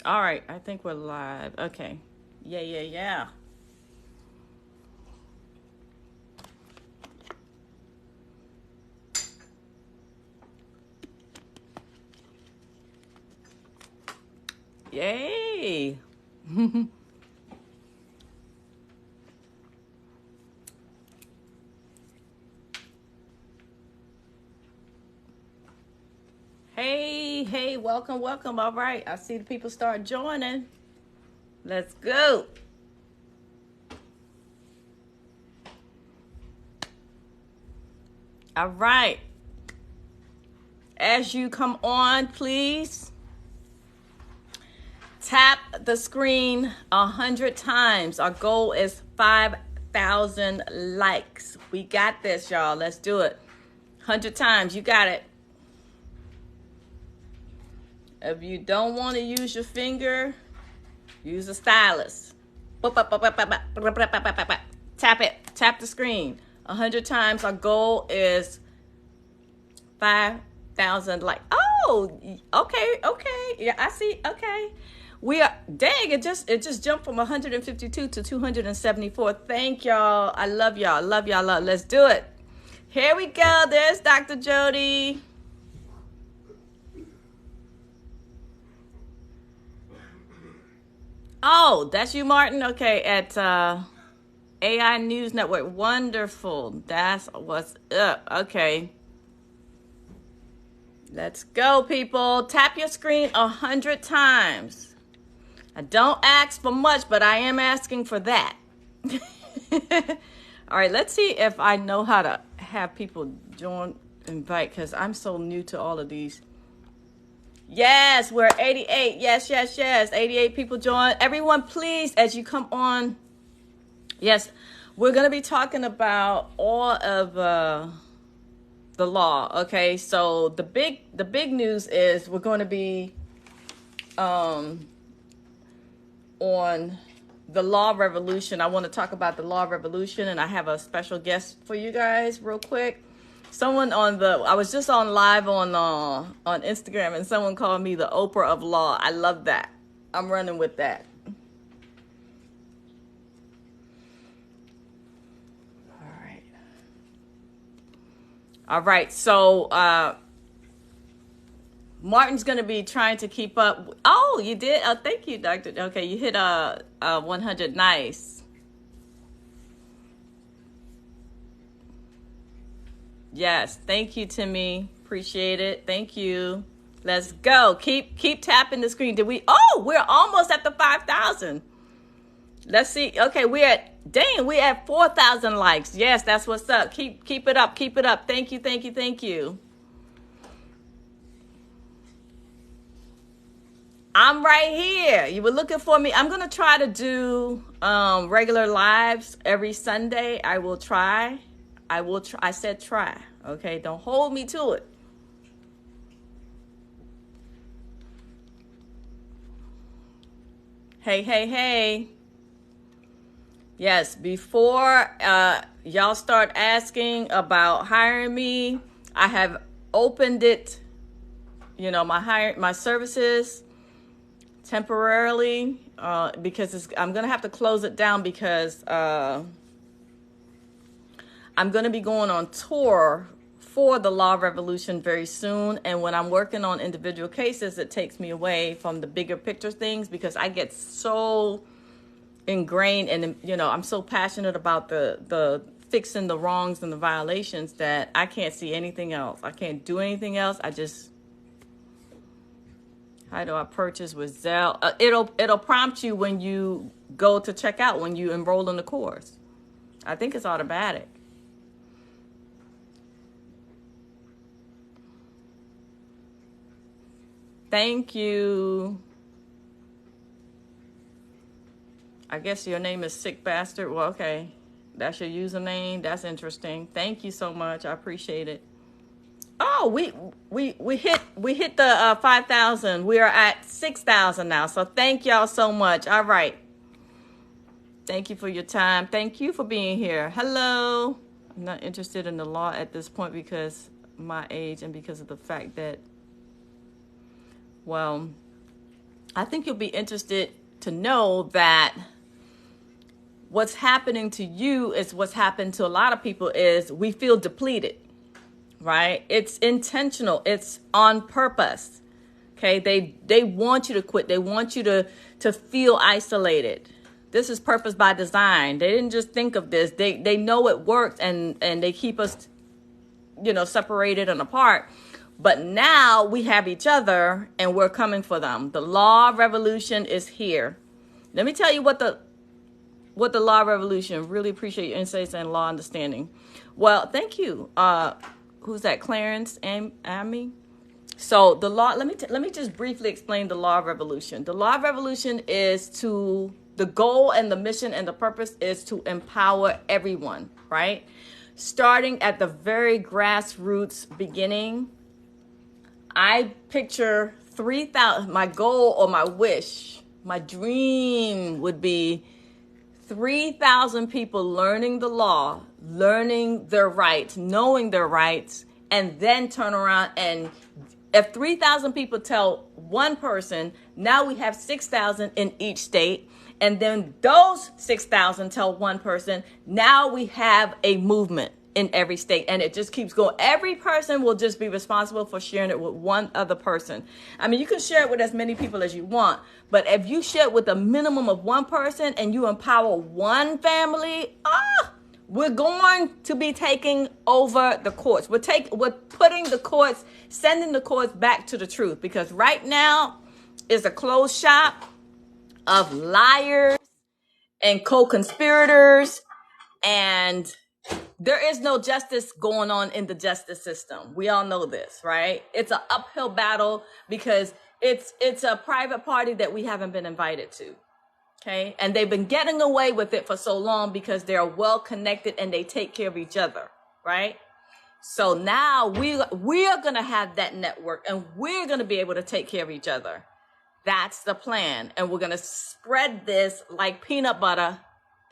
All right, I think we're live. Okay. Yeah. Yay. Hey, welcome. All right, I see the people start joining. Let's go. All right. As you come on, please tap the screen 100 times. Our goal is 5,000 likes. We got this, y'all. Let's do it. 100 times. You got it. If you don't want to use your finger, use a stylus. Tap it. Tap the screen 100 times. Our goal is 5,000 likes. Oh, okay. Yeah, I see. Okay. We are, dang, it just jumped from 152 to 274. Thank y'all. I love y'all. Let's do it. Here we go. There's Dr. Jody. Oh, that's you, Martin? Okay, at AI News Network. Wonderful. That's what's up. Okay. Let's go, people. Tap your screen 100 times. I don't ask for much, but I am asking for that. All right, let's see if I know how to have people join, invite, because I'm so new to all of these. Yes, we're 88. Yes. 88 people join. Everyone, please, as you come on. Yes, we're going to be talking about all of the law. Okay, so the big news is we're going to be on the law revolution. I want to talk about the law revolution, and I have a special guest for you guys real quick. Someone I was just on live on Instagram, and someone called me the Oprah of law. I love that. I'm running with that. All right. So Martin's going to be trying to keep up. Oh, you did? Oh, thank you, Doctor. Okay, you hit 100. Nice. Yes, thank you, Timmy. Appreciate it. Thank you. Let's go. Keep tapping the screen. We're almost at the 5,000. Let's see. Okay, we're at 4,000 likes. Yes, that's what's up. Keep it up. Thank you. I'm right here. You were looking for me. I'm gonna try to do regular lives every Sunday. I will try. I said try. Okay, don't hold me to it. Hey. Yes, before y'all start asking about hiring me, I have opened it, my services temporarily because I'm going to have to close it down because I'm going to be going on tour for the Law Revolution very soon. And when I'm working on individual cases, it takes me away from the bigger picture things because I get so ingrained and, I'm so passionate about the fixing the wrongs and the violations that I can't see anything else. I can't do anything else. How do I purchase with Zelle? It'll prompt you when you go to check out, when you enroll in the course. I think it's automatic. Thank you. I guess your name is Sick Bastard. Well, okay. That's your username. That's interesting. Thank you so much. I appreciate it. Oh, we hit the 5,000. We are at 6,000 now. So thank y'all so much. All right. Thank you for your time. Thank you for being here. Hello. I'm not interested in the law at this point because my age and because of the fact that, well, I think you'll be interested to know that what's happening to you is what's happened to a lot of people is we feel depleted, right? It's intentional. It's on purpose. Okay. They want you to quit. They want you to feel isolated. This is purpose by design. They didn't just think of this. They know it works, and they keep us, separated and apart. But now we have each other and we're coming for them. The law of revolution is here. Let me tell you what the law of revolution. Really appreciate your insights and law understanding. Well, thank you. Who's that? Clarence and Amy. So the law, let me just briefly explain the law of revolution. The law of revolution is the goal and the mission and the purpose is to empower everyone, right? Starting at the very grassroots beginning. I picture 3,000, my goal or my wish, my dream would be 3,000 people learning the law, learning their rights, knowing their rights, and then turn around and if 3,000 people tell one person, now we have 6,000 in each state. And then those 6,000 tell one person, now we have a movement in every state. And it just keeps going. Every person will just be responsible for sharing it with one other person. I mean, you can share it with as many people as you want. But if you share it with a minimum of one person and you empower one family, we're going to be taking over the courts. We're putting the courts, sending the courts back to the truth. Because right now is a closed shop of liars and co-conspirators, and there is no justice going on in the justice system. We all know this, right? It's an uphill battle because it's a private party that we haven't been invited to. Okay. And they've been getting away with it for so long because they're well connected and they take care of each other. Right. So now we are going to have that network and we're going to be able to take care of each other. That's the plan. And we're going to spread this like peanut butter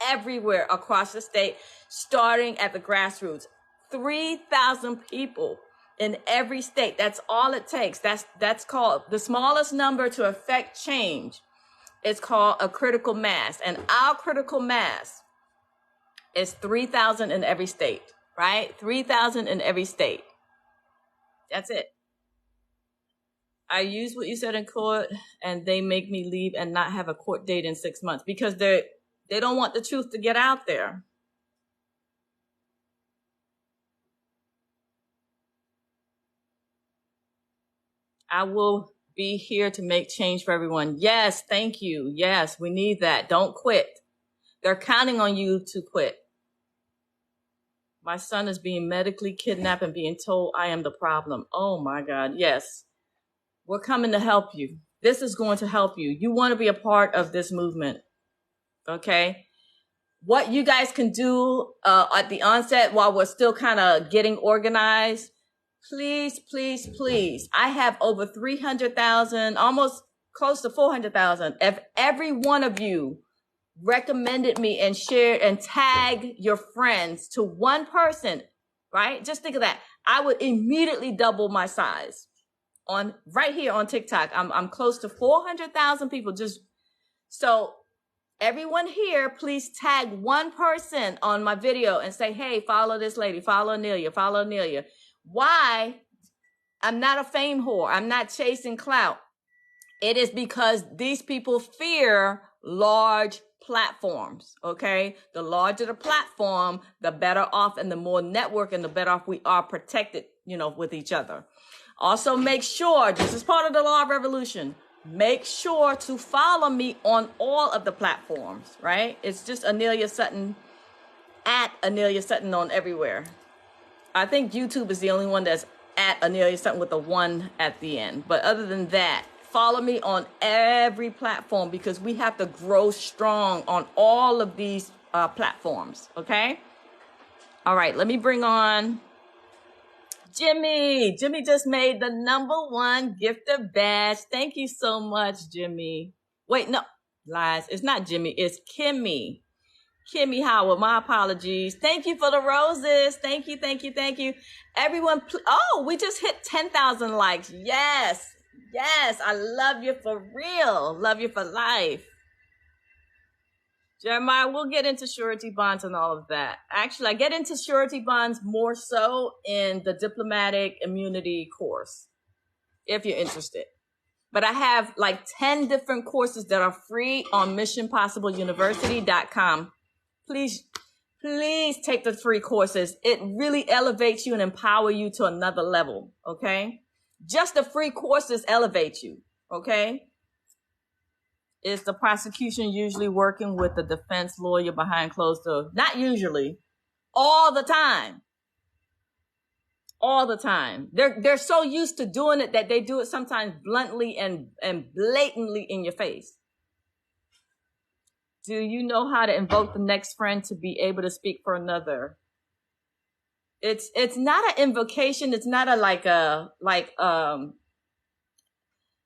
everywhere across the state, starting at the grassroots. 3,000 people in every state. That's all it takes. That's called the smallest number to affect change. It's called a critical mass. And our critical mass is 3,000 in every state, right? 3,000 in every state. That's it. I use what you said in court and they make me leave and not have a court date in 6 months because they don't want the truth to get out there. I will be here to make change for everyone. Yes, thank you. Yes, we need that. Don't quit. They're counting on you to quit. My son is being medically kidnapped and being told I am the problem. Oh my God. Yes. We're coming to help you. This is going to help you. You want to be a part of this movement. Okay. What you guys can do at the onset while we're still kind of getting organized, please, please, please. I have over 300,000, almost close to 400,000. If every one of you recommended me and shared and tag your friends to one person, right? Just think of that. I would immediately double my size on right here on TikTok. I'm close to 400,000 people. Just so everyone here, please tag one person on my video and say, hey, follow this lady, follow Anelia, follow Anelia. Why? I'm not a fame whore. I'm not chasing clout. It is because these people fear large platforms, okay? The larger the platform, the better off and the more network and the better off we are protected, with each other. Also, make sure, this is part of the law of revolution, make sure to follow me on all of the platforms, right? It's just Anelia Sutton, at Anelia Sutton on everywhere. I think YouTube is the only one that's at Anelia Sutton with a 1 at the end. But other than that, follow me on every platform because we have to grow strong on all of these platforms, okay? All right, let me bring on Jimmy. Jimmy just made the #1 gifted badge. Thank you so much, Jimmy. Wait, no, lies. It's not Jimmy. It's Kimmy. Kimmy Howard, my apologies. Thank you for the roses. Thank you, thank you, thank you. Everyone, we just hit 10,000 likes. Yes. Yes, I love you for real. Love you for life. Jeremiah, we'll get into surety bonds and all of that. Actually, I get into surety bonds more so in the diplomatic immunity course, if you're interested. But I have like 10 different courses that are free on missionpossibleuniversity.com. Please take the free courses. It really elevates you and empower you to another level, okay? Just the free courses elevate you, okay? Is the prosecution usually working with the defense lawyer behind closed doors? Not usually. All the time. All the time. They're so used to doing it that they do it sometimes bluntly and blatantly in your face. Do you know how to invoke the next friend to be able to speak for another? It's not an invocation. It's not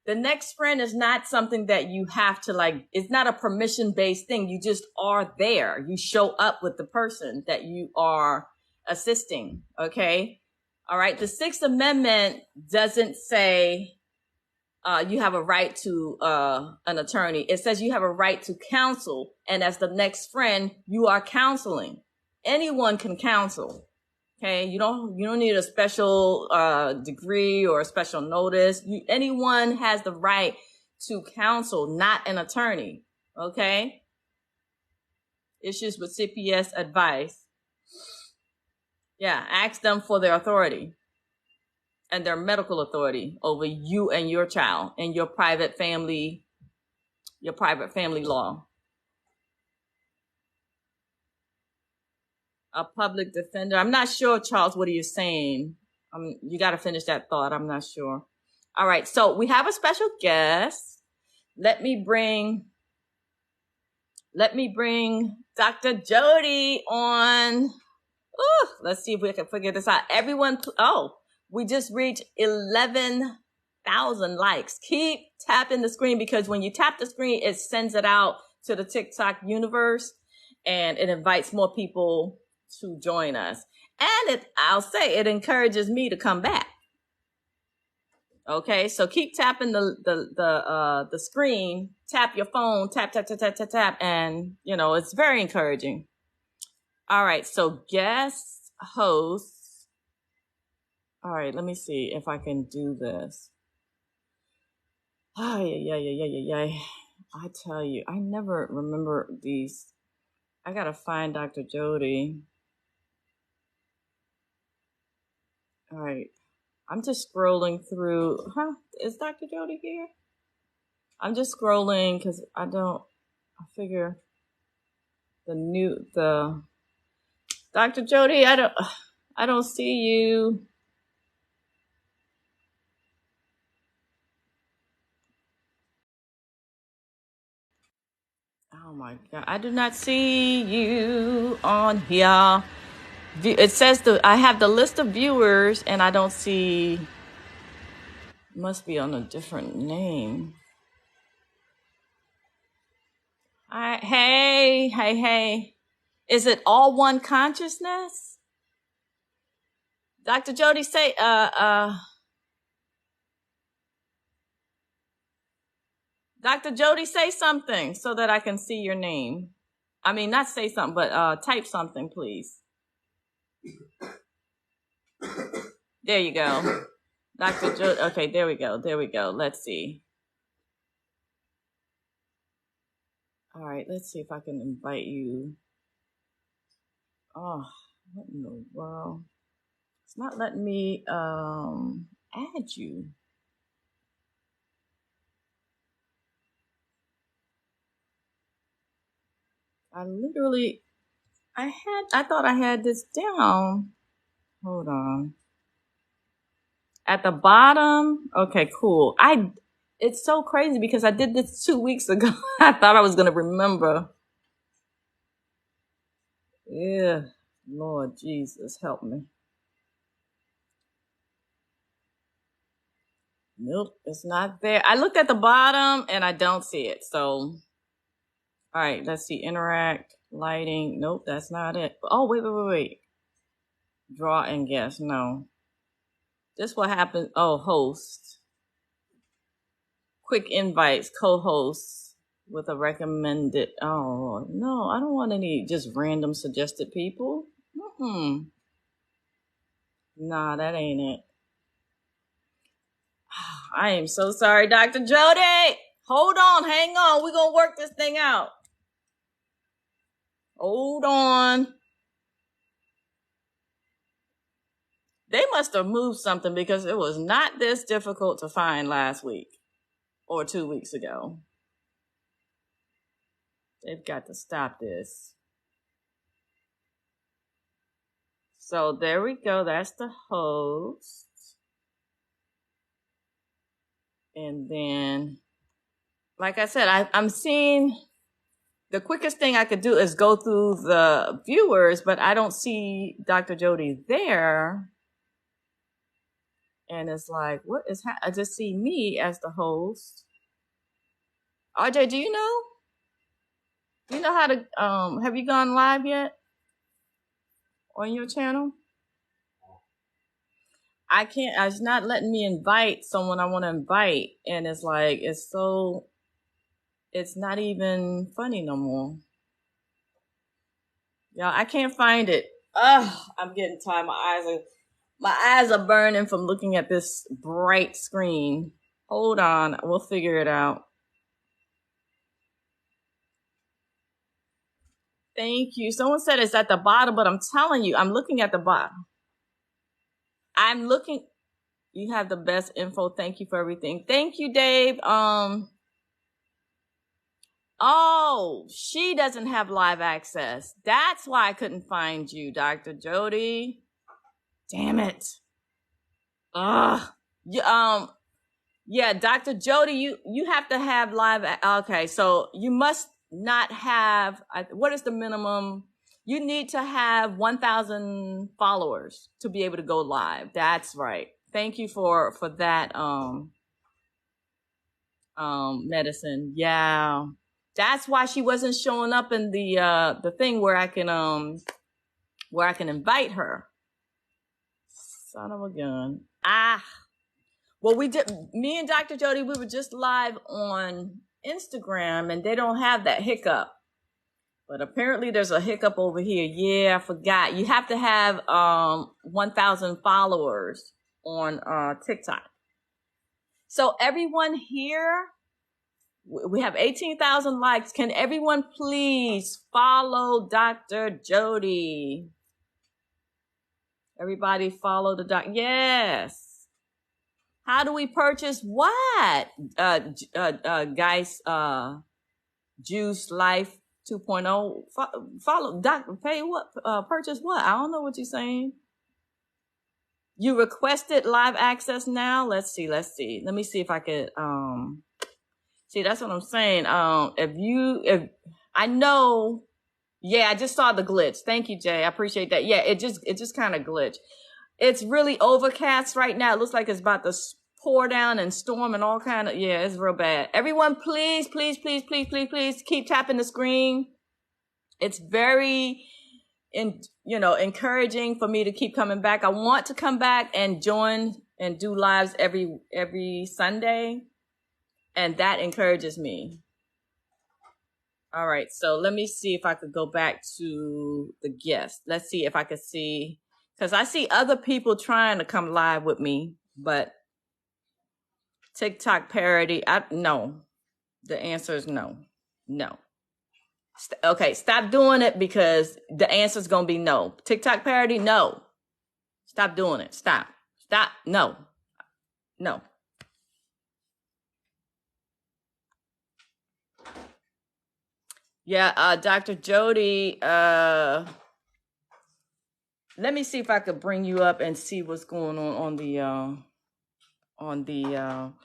the next friend is not something that you have to like, it's not a permission based thing. You just are there. You show up with the person that you are assisting. Okay. All right. The Sixth Amendment doesn't say you have a right to an attorney. It says you have a right to counsel. And as the next friend, you are counseling. Anyone can counsel. Okay, you don't need a special degree or a special notice. Anyone has the right to counsel, not an attorney. Okay? Issues with CPS advice. Yeah, ask them for their authority and their medical authority over you and your child and your private family law. A public defender. I'm not sure, Charles, what are you saying? You got to finish that thought. I'm not sure. All right. So we have a special guest. Let me bring Dr. Jody on. Ooh, let's see if we can figure this out. Everyone. Oh, we just reached 11,000 likes. Keep tapping the screen because when you tap the screen, it sends it out to the TikTok universe and it invites more people to join us. And I'll say it encourages me to come back. Okay, so keep tapping the screen, tap your phone, tap, and it's very encouraging. All right, so guest hosts. All right, let me see if I can do this. Yeah. I tell you, I never remember these. I gotta find Dr. Jody. All right. I'm just scrolling through. Is Dr. Jody here? I'm just scrolling because I figure Dr. Jody, I don't see you. Oh my God. I do not see you on here. It says I have the list of viewers and I don't see, must be on a different name. Hey. Is it all one consciousness? Dr. Jody, say, Dr. Jody, say something so that I can see your name. I mean, not say something, but type something, please. There you go. Dr. Jody, okay, there we go. Let's see. All right, let's see if I can invite you. Oh, what in the world? It's not letting me add you. I thought I had this down. Hold on. At the bottom. Okay, cool. It's so crazy because I did this 2 weeks ago. I thought I was going to remember. Yeah. Lord Jesus, help me. Nope, it's not there. I looked at the bottom and I don't see it. So, all right, let's see. Interact, lighting. Nope, that's not it. Oh, wait. Draw and guess. No. This what happened. Oh, host. quick invites, co-hosts with a recommended. Oh, no, I don't want any just random suggested people. Nah, that ain't it. I am so sorry, Dr. Jody. Hold on, hang on. We're going to work this thing out. Hold on. They must have moved something because it was not this difficult to find last week or 2 weeks ago. They've got to stop this. So there we go. That's the host. And then, like I said, I'm seeing the quickest thing I could do is go through the viewers, but I don't see Dr. Jody there. And it's like, what is I just see me as the host. RJ, do you know? Do you know how to, have you gone live yet on your channel? I can't, it's not letting me invite someone I want to invite. And it's like, it's not even funny no more. Yeah, I can't find it. I'm getting tired. My eyes are burning from looking at this bright screen. Hold on, we'll figure it out. Thank you. Someone said it's at the bottom, but I'm telling you, I'm looking at the bottom. I'm looking. You have the best info. Thank you for everything. Thank you, Dave. Oh, she doesn't have live access. That's why I couldn't find you, Dr. Jody. Damn it. Yeah, Dr. Jody, you have to have live. Okay, so you must not have, what is the minimum? You need to have 1,000 followers to be able to go live. That's right. Thank you for that medicine. Yeah. That's why she wasn't showing up in the thing where I can invite her. Son of a gun. Well, me and Dr. Jody, we were just live on Instagram and they don't have that hiccup. But apparently there's a hiccup over here. Yeah, I forgot. You have to have 1,000 followers on TikTok. So everyone here, we have 18,000 likes. Can everyone please follow Dr. Jody? Everybody follow the doc. Yes. How do we purchase what? Guys, Juice Life 2.0. Follow Dr. Pay what? Purchase what? I don't know what you're saying. You requested live access now. Let's see. Let me see if I could. See, that's what I'm saying. If I know. Yeah, I just saw the glitch. Thank you, Jay. I appreciate that. Yeah, it just kind of glitched. It's really overcast right now. It looks like it's about to pour down and storm and all kind of, yeah, it's real bad. Everyone, please keep tapping the screen. It's very, encouraging for me to keep coming back. I want to come back and join and do lives every Sunday. And that encourages me. All right. So let me see if I could go back to the guest. Let's see if I could see. Because I see other people trying to come live with me, but TikTok parody, no. The answer is no. No. Okay, stop doing it because the answer is going to be no. TikTok parody, no. Stop doing it. Stop. No. Yeah, Dr. Jody, let me see if I could bring you up and see what's going on the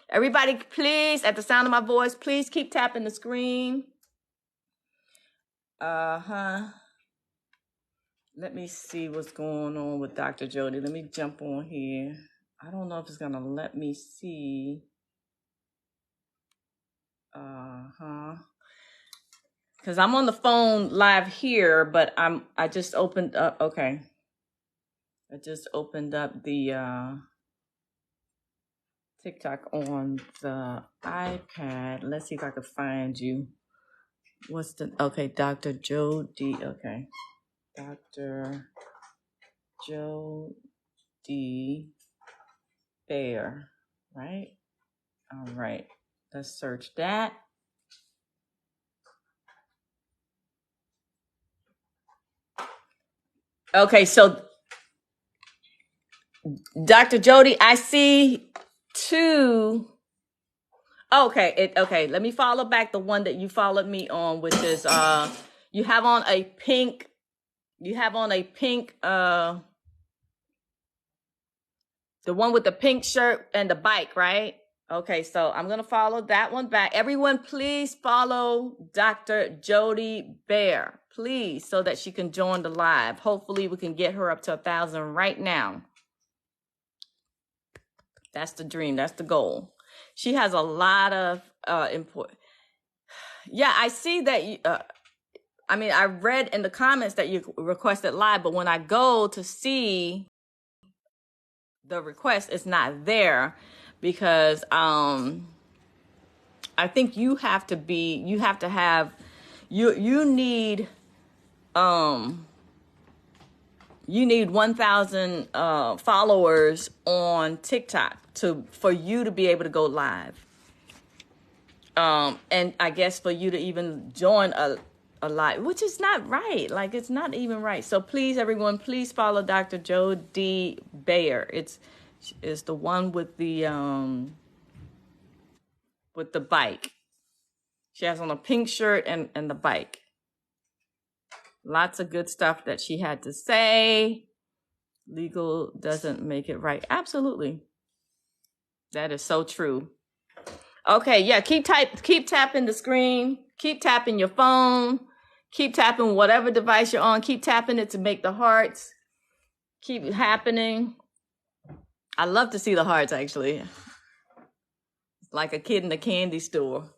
everybody, please, at the sound of my voice, please keep tapping the screen. Let me see what's going on with Dr. Jody. Let me jump on here. I don't know if it's gonna let me see. Because I'm on the phone live here, but I just opened up. Okay. I just opened up the TikTok on the iPad. Let's see if I can find you. What's the, okay, Dr. Joe D. Okay. Dr. Joe D. Bear, right? All right. Let's search that. Okay, so Dr. Jody, I see two. Okay, okay. Let me follow back the one that you followed me on, which is you have on a pink, the one with the pink shirt and the bike, right? Okay, so I'm gonna follow that one back. Everyone, please follow Dr. Jody Bear, please, so that she can join the live. Hopefully we can get her up to 1,000 right now. That's the dream. That's the goal. She has a lot of important. Yeah, I see that. I mean, I read in the comments that you requested live, but when I go to see the request, it's not there because I think you have to have you need 1,000 followers on TikTok for you to be able to go live. And I guess for you to even join a live, which is not right. Like, it's not even right. So please, everyone, please follow Dr. Joe D. Bear. It's the one with the bike. She has on a pink shirt and the bike. Lots of good stuff that she had to say. Legal doesn't make it right. Absolutely. That is so true. Okay, yeah, keep tapping the screen. Keep tapping your phone. Keep tapping whatever device you're on. Keep tapping it to make the hearts. Keep it happening. I love to see the hearts, actually. It's like a kid in a candy store.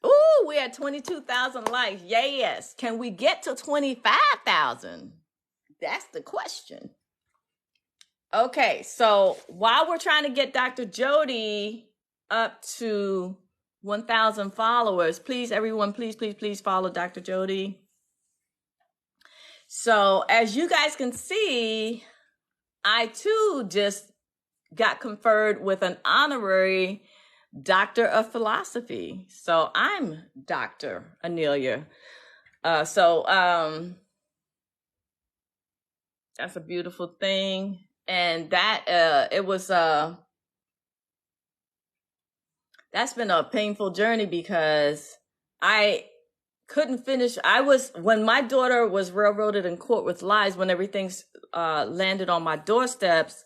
Ooh, we had 22,000 likes. Yes. Can we get to 25,000? That's the question. Okay, so while we're trying to get Dr. Jody up to 1,000 followers, please, everyone, please follow Dr. Jody. So as you guys can see, I too just got conferred with an honorary Doctor of Philosophy. So I'm Dr. Anelia. That's a beautiful thing. And that that's been a painful journey because I couldn't finish. When my daughter was railroaded in court with lies, when everything's landed on my doorsteps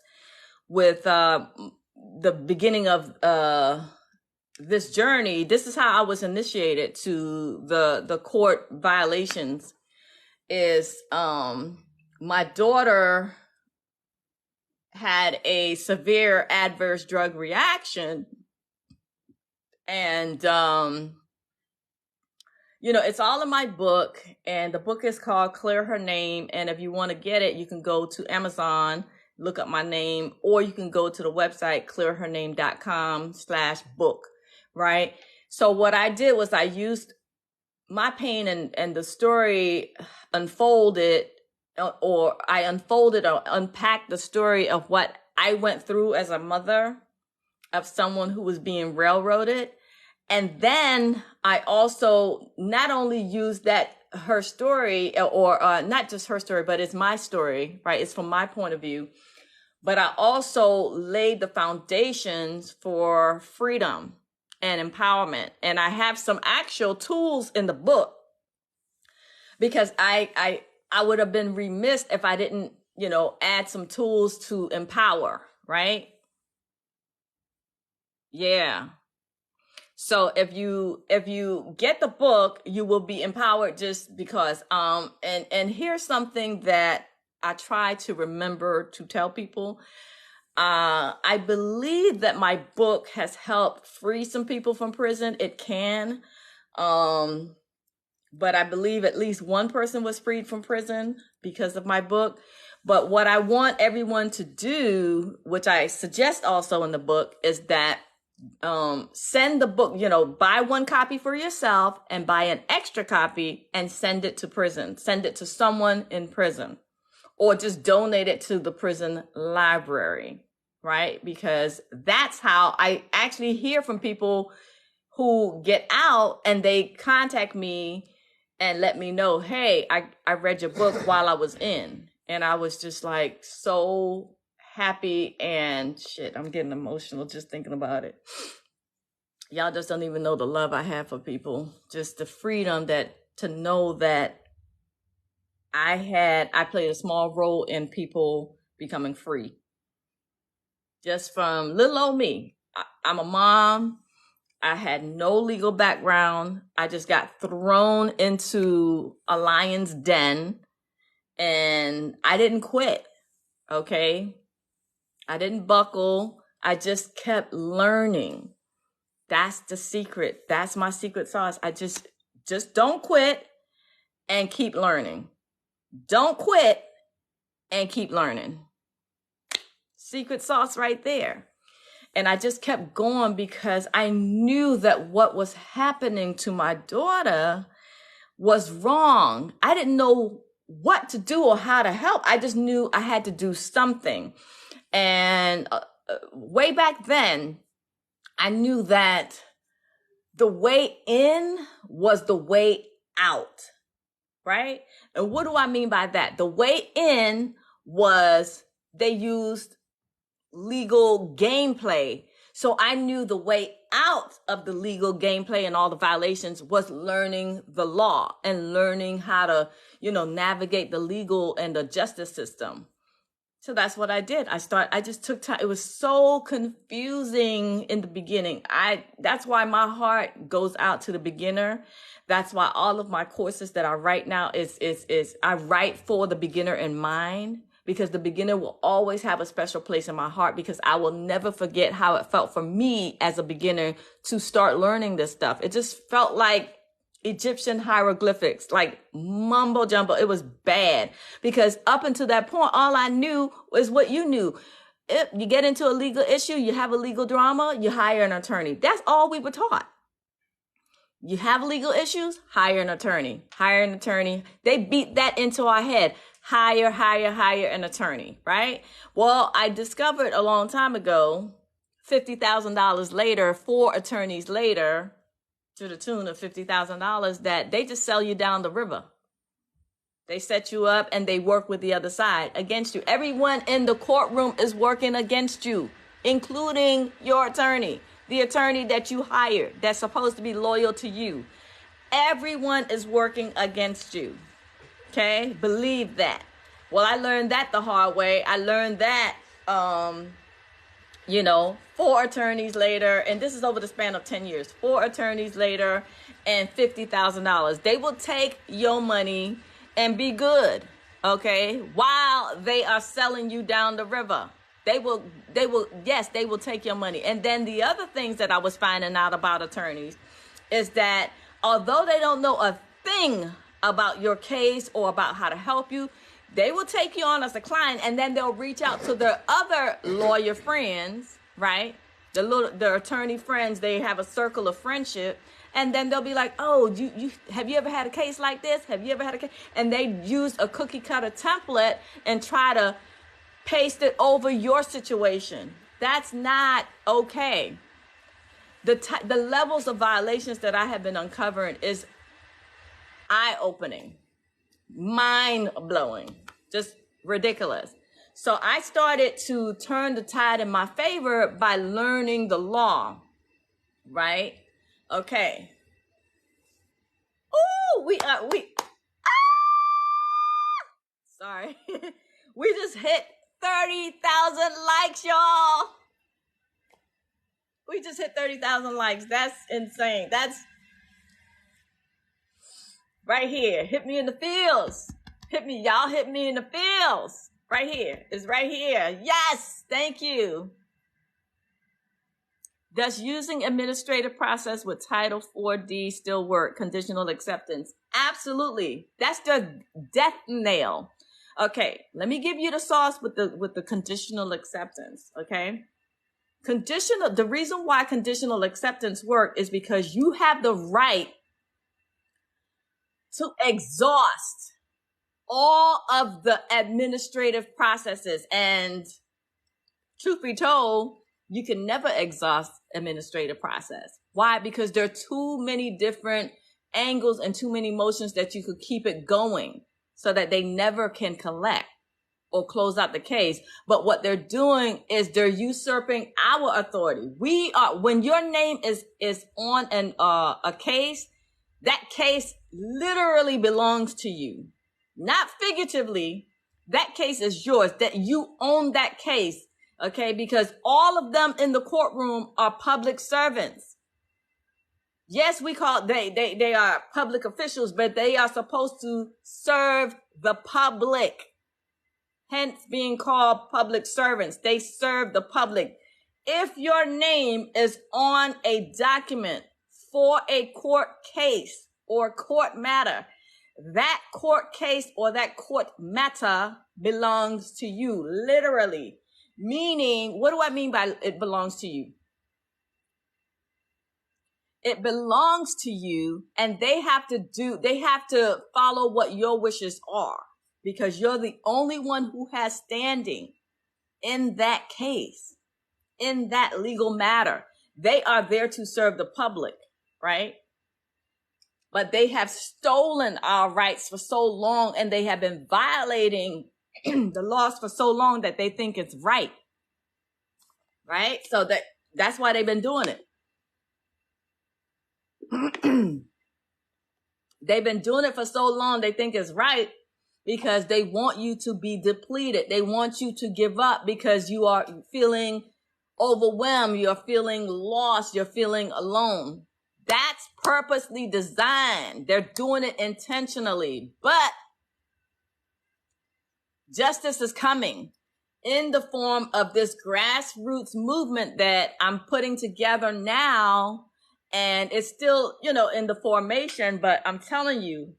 with the beginning of this journey, this is how I was initiated to the court violations. Is my daughter had a severe adverse drug reaction, and it's all in my book, and the book is called Clear Her Name. And if you want to get it, you can go to Amazon, look up my name, or you can go to the website clearhername.com/book. Right. So what I did was I used my pain and the story unfolded, or I unfolded or unpacked the story of what I went through as a mother of someone who was being railroaded. And then I also not only used her story, or not just her story, but it's my story, right? It's from my point of view. But I also laid the foundations for freedom and empowerment. And I have some actual tools in the book, because I would have been remiss if I didn't, add some tools to empower, right? Yeah. So if you get the book, you will be empowered, just because and here's something that I try to remember to tell people. I believe that my book has helped free some people from prison. It can. But I believe at least one person was freed from prison because of my book. But what I want everyone to do, which I suggest also in the book, is that send the book, buy one copy for yourself and buy an extra copy and send it to prison. Send it to someone in prison, or just donate it to the prison library, right? Because that's how I actually hear from people who get out and they contact me and let me know, hey, I read your book while I was in. And I was just like so happy, and shit, I'm getting emotional just thinking about it. Y'all just don't even know the love I have for people. Just the freedom to know that I played a small role in people becoming free. Just from little old me. I'm a mom. I had no legal background. I just got thrown into a lion's den, and I didn't quit. Okay. I didn't buckle. I just kept learning. That's the secret. That's my secret sauce. I just don't quit and keep learning. Don't quit and keep learning. Secret sauce right there. And I just kept going because I knew that what was happening to my daughter was wrong. I didn't know what to do or how to help. I just knew I had to do something. And way back then, I knew that the way in was the way out, right? And what do I mean by that? The way in was they used legal gameplay. So I knew the way out of the legal gameplay and all the violations was learning the law and learning how to, navigate the legal and the justice system. So that's what I did. I just took time. It was so confusing in the beginning. That's why my heart goes out to the beginner. That's why all of my courses that I write now is I write for the beginner in mind, because the beginner will always have a special place in my heart, because I will never forget how it felt for me as a beginner to start learning this stuff. It just felt like Egyptian hieroglyphics, like mumbo jumbo. It was bad, because up until that point, all I knew was what you knew. If you get into a legal issue, you have a legal drama, you hire an attorney. That's all we were taught. You have legal issues, hire an attorney. Hire an attorney. They beat that into our head. Hire an attorney, right? Well, I discovered a long time ago, $50,000 later, 4 attorneys later, to the tune of $50,000, that they just sell you down the river. They set you up and they work with the other side against you. Everyone in the courtroom is working against you, including your attorney, the attorney that you hired that's supposed to be loyal to you. Everyone is working against you. Okay, believe that. Well, I learned that the hard way. I learned that, 4 attorneys later, and this is over the span of 10 years, 4 attorneys later and $50,000. They will take your money and be good, okay, while they are selling you down the river. They will take your money. And then the other things that I was finding out about attorneys is that although they don't know a thing about your case or about how to help you, they will take you on as a client, and then they'll reach out to their other lawyer friends, right? The attorney friends, they have a circle of friendship, and then they'll be like, oh, you have you ever had a case like this? Have you ever had a case? And they use a cookie cutter template and try to paste it over your situation. That's not okay. The levels of violations that I have been uncovering is eye-opening, mind-blowing, just ridiculous. So I started to turn the tide in my favor by learning the law, right? Okay. Ooh, sorry. We just hit 30,000 likes, y'all. We just hit 30,000 likes. That's insane. That's right here. Hit me in the feels. Y'all hit me in the feels. Right here. It's right here. Yes. Thank you. Does using administrative process with Title 4D still work? Conditional acceptance. Absolutely. That's the death nail. Okay, let me give you the sauce with the conditional acceptance, okay? The reason why conditional acceptance work is because you have the right to exhaust all of the administrative processes. And truth be told, you can never exhaust administrative process. Why? Because there are too many different angles and too many motions that you could keep it going so that they never can collect or close out the case. But what they're doing is they're usurping our authority. When your name is on a case, that case literally belongs to you, not figuratively. That case is yours, that you own that case. Okay. Because all of them in the courtroom are public servants. Yes, they are public officials, but they are supposed to serve the public. Hence being called public servants. They serve the public. If your name is on a document for a court case or court matter, that court case or that court matter belongs to you, literally. Meaning, what do I mean by it belongs to you? It belongs to you, and they have to follow what your wishes are, because you're the only one who has standing in that case, in that legal matter. They are there to serve the public, right? But they have stolen our rights for so long, and they have been violating the laws for so long that they think it's right. Right? So that's why they've been doing it. They've been doing it for so long, they think it's right, because they want you to be depleted. They want you to give up because you are feeling overwhelmed. You're feeling lost. You're feeling alone. That's purposely designed. They're doing it intentionally. But justice is coming in the form of this grassroots movement that I'm putting together now. And it's still, in the formation, but I'm telling you,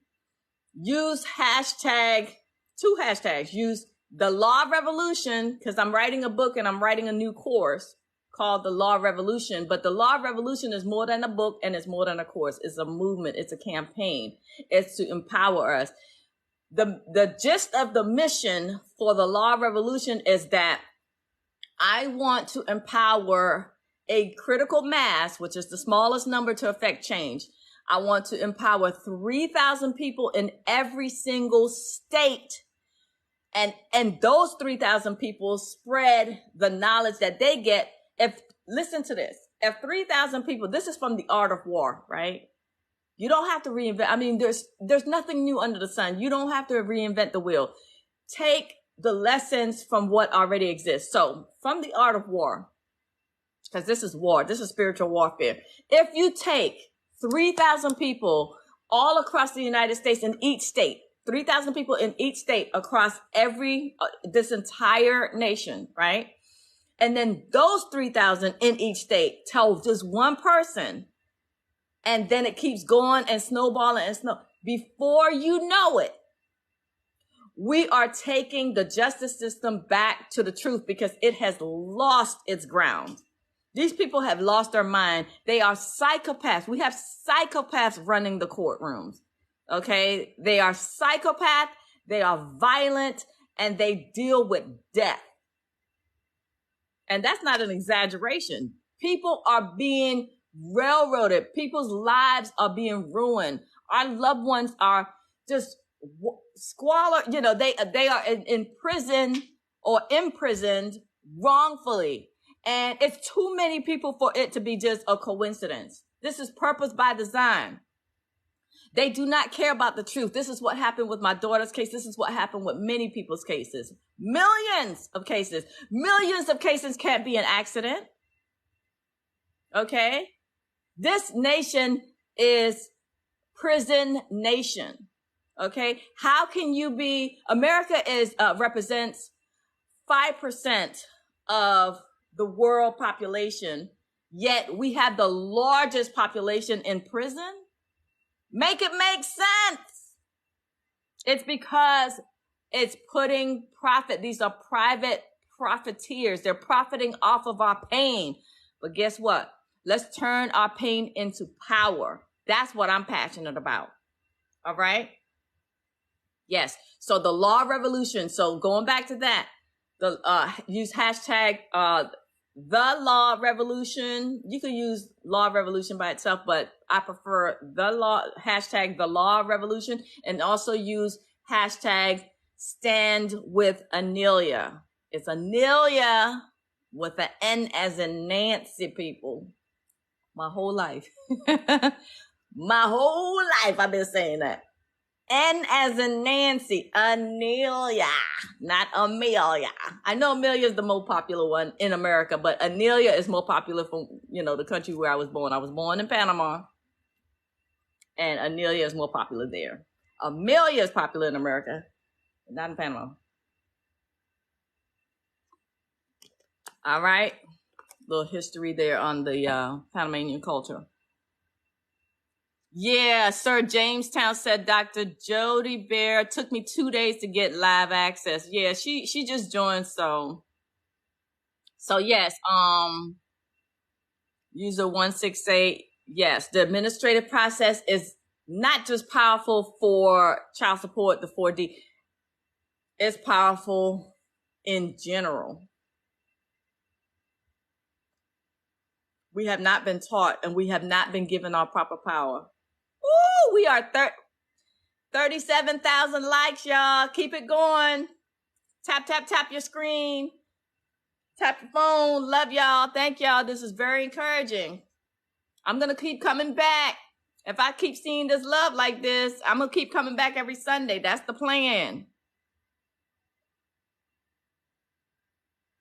use two hashtags. Use the Law Revolution, because I'm writing a book and I'm writing a new course called the Law Revolution. But the Law Revolution is more than a book and it's more than a course. It's a movement. It's a campaign. It's to empower us. The gist of the mission for the Law Revolution is that I want to empower a critical mass, which is the smallest number to affect change. I want to empower 3,000 people in every single state. And those 3,000 people spread the knowledge that they get. Listen to this. If 3,000 people, this is from The Art of War, right? You don't have to reinvent. I mean, there's nothing new under the sun. You don't have to reinvent the wheel. Take the lessons from what already exists. So from The Art of War, because this is war, this is spiritual warfare. If you take 3,000 people all across the United States in each state, 3,000 people in each state across this entire nation, right? And then those 3,000 in each state tell just one person, and then it keeps going and snowballing before you know it, we are taking the justice system back to the truth because it has lost its ground. These people have lost their mind. They are psychopaths. We have psychopaths running the courtrooms. Okay. They are psychopaths. They are violent, and they deal with death. And that's not an exaggeration. People are being railroaded. People's lives are being ruined. Our loved ones are just squalor. They are in prison or imprisoned wrongfully. And it's too many people for it to be just a coincidence. This is purpose by design. They do not care about the truth. This is what happened with my daughter's case. This is what happened with many people's cases. Millions of cases. Millions of cases can't be an accident. Okay? This nation is prison nation. Okay? How can you be... America represents 5% of the world population, yet we have the largest population in prison? Make it make sense. It's because It's putting profit. These are private profiteers. They're profiting off of our pain. But guess what? Let's turn our pain into power. That's what I'm passionate about. All right? Yes. So the law revolution. So going back to that, use hashtag the law revolution. You can use law revolution by itself, but I prefer hashtag the law revolution, and also use hashtag stand with Anelia. It's Anelia with an N as in Nancy, people. My whole life. My whole life I've been saying that. N as in Nancy, Anelia, not Amelia. I know Amelia is the most popular one in America, but Anelia is more popular from, the country where I was born. I was born in Panama, and Anelia is more popular there. Amelia is popular in America, not in Panama. All right. Little history there on the Panamanian culture. Yeah, Sir Jamestown said Dr. Jody Bear took me 2 days to get live access. Yeah, she just joined, so yes, user 168. Yes, the administrative process is not just powerful for child support, the 4D. It's powerful in general. We have not been taught, and we have not been given our proper power. Ooh, we are 37,000 likes, y'all. Keep it going. Tap, tap, tap your screen. Tap your phone. Love y'all. Thank y'all. This is very encouraging. I'm going to keep coming back. If I keep seeing this love like this, I'm going to keep coming back every Sunday. That's the plan.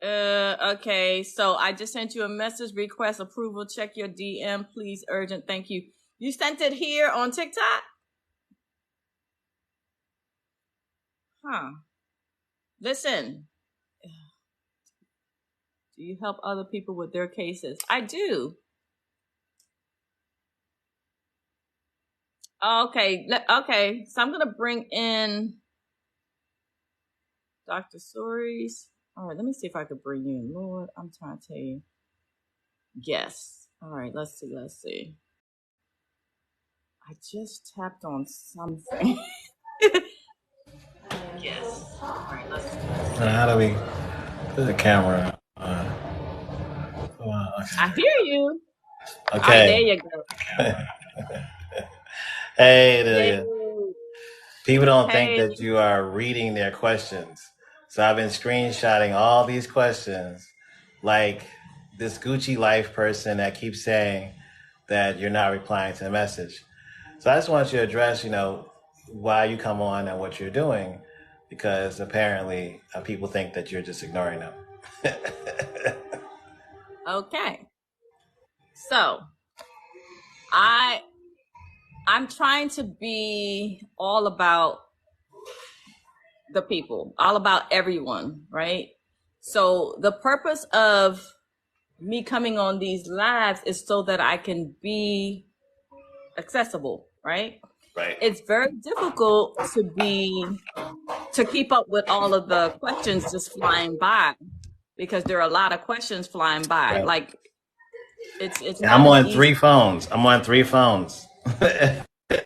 Okay. So I just sent you a message. Request approval. Check your DM. Please. Urgent. Thank you. You sent it here on TikTok? Huh. Listen. Do you help other people with their cases? I do. Okay. Okay. So I'm going to bring in Dr. Sories. All right. Let me see if I could bring you in. Lord, I'm trying to tell you. Yes. All right. Let's see. I just tapped on something. Yes. All right, let's see. How do we put the camera on? I hear you. Okay. All right, there you go. Hey, people don't think that you are reading their questions. So I've been screenshotting all these questions, like this Gucci Life person that keeps saying that you're not replying to the message. So I just want you to address, why you come on and what you're doing, because apparently people think that you're just ignoring them. Okay. So I'm trying to be all about the people, all about everyone, right? So the purpose of me coming on these lives is so that I can be accessible, right? Right. It's very difficult to keep up with all of the questions just flying by, because there are a lot of questions flying by. Right. Like it's not. I'm on three phones.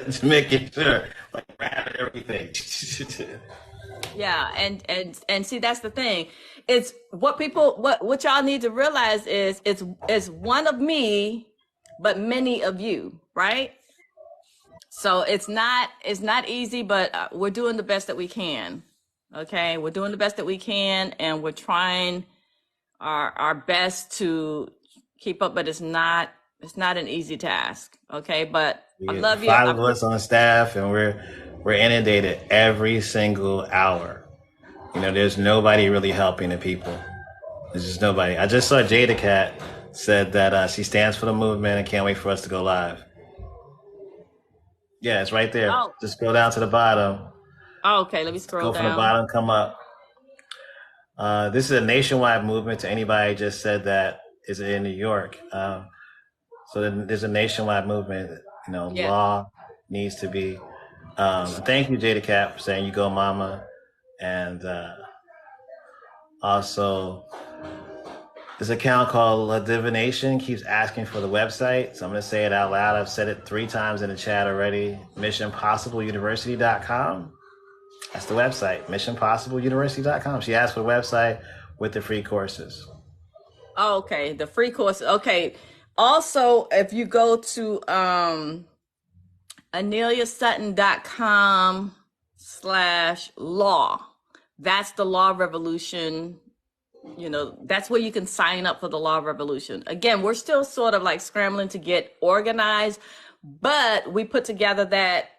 Just making sure, like, everything. Yeah, and see, that's the thing. It's what y'all need to realize is it's one of me, but many of you, right? So it's not easy, but we're doing the best that we can. Okay, we're doing the best that we can, and we're trying our best to keep up, but it's not an easy task. Okay, but I love you. 5 of us on staff, and we're inundated every single hour. There's nobody really helping the people. There's just nobody. I just saw Jada Cat said that she stands for the movement and can't wait for us to go live. Yeah, it's right there. Oh. Just go down to the bottom. Oh, okay, let me scroll down. Go from the bottom, come up. This is a nationwide movement. To anybody just said that is in New York. So there's a nationwide movement. Law needs to be. Thank you, Jada Cat, for saying you go, mama. And also, this account called Divination keeps asking for the website. So I'm going to say it out loud. I've said it 3 times in the chat already. missionpossibleuniversity.com. That's the website, missionpossibleuniversity.com. She asked for the website with the free courses. Okay, the free courses. Okay. Also, if you go to aneliasutton.com/law, that's the Law Revolution. You know, that's where you can sign up for the Law Revolution. Again, we're still sort of like scrambling to get organized, but we put together that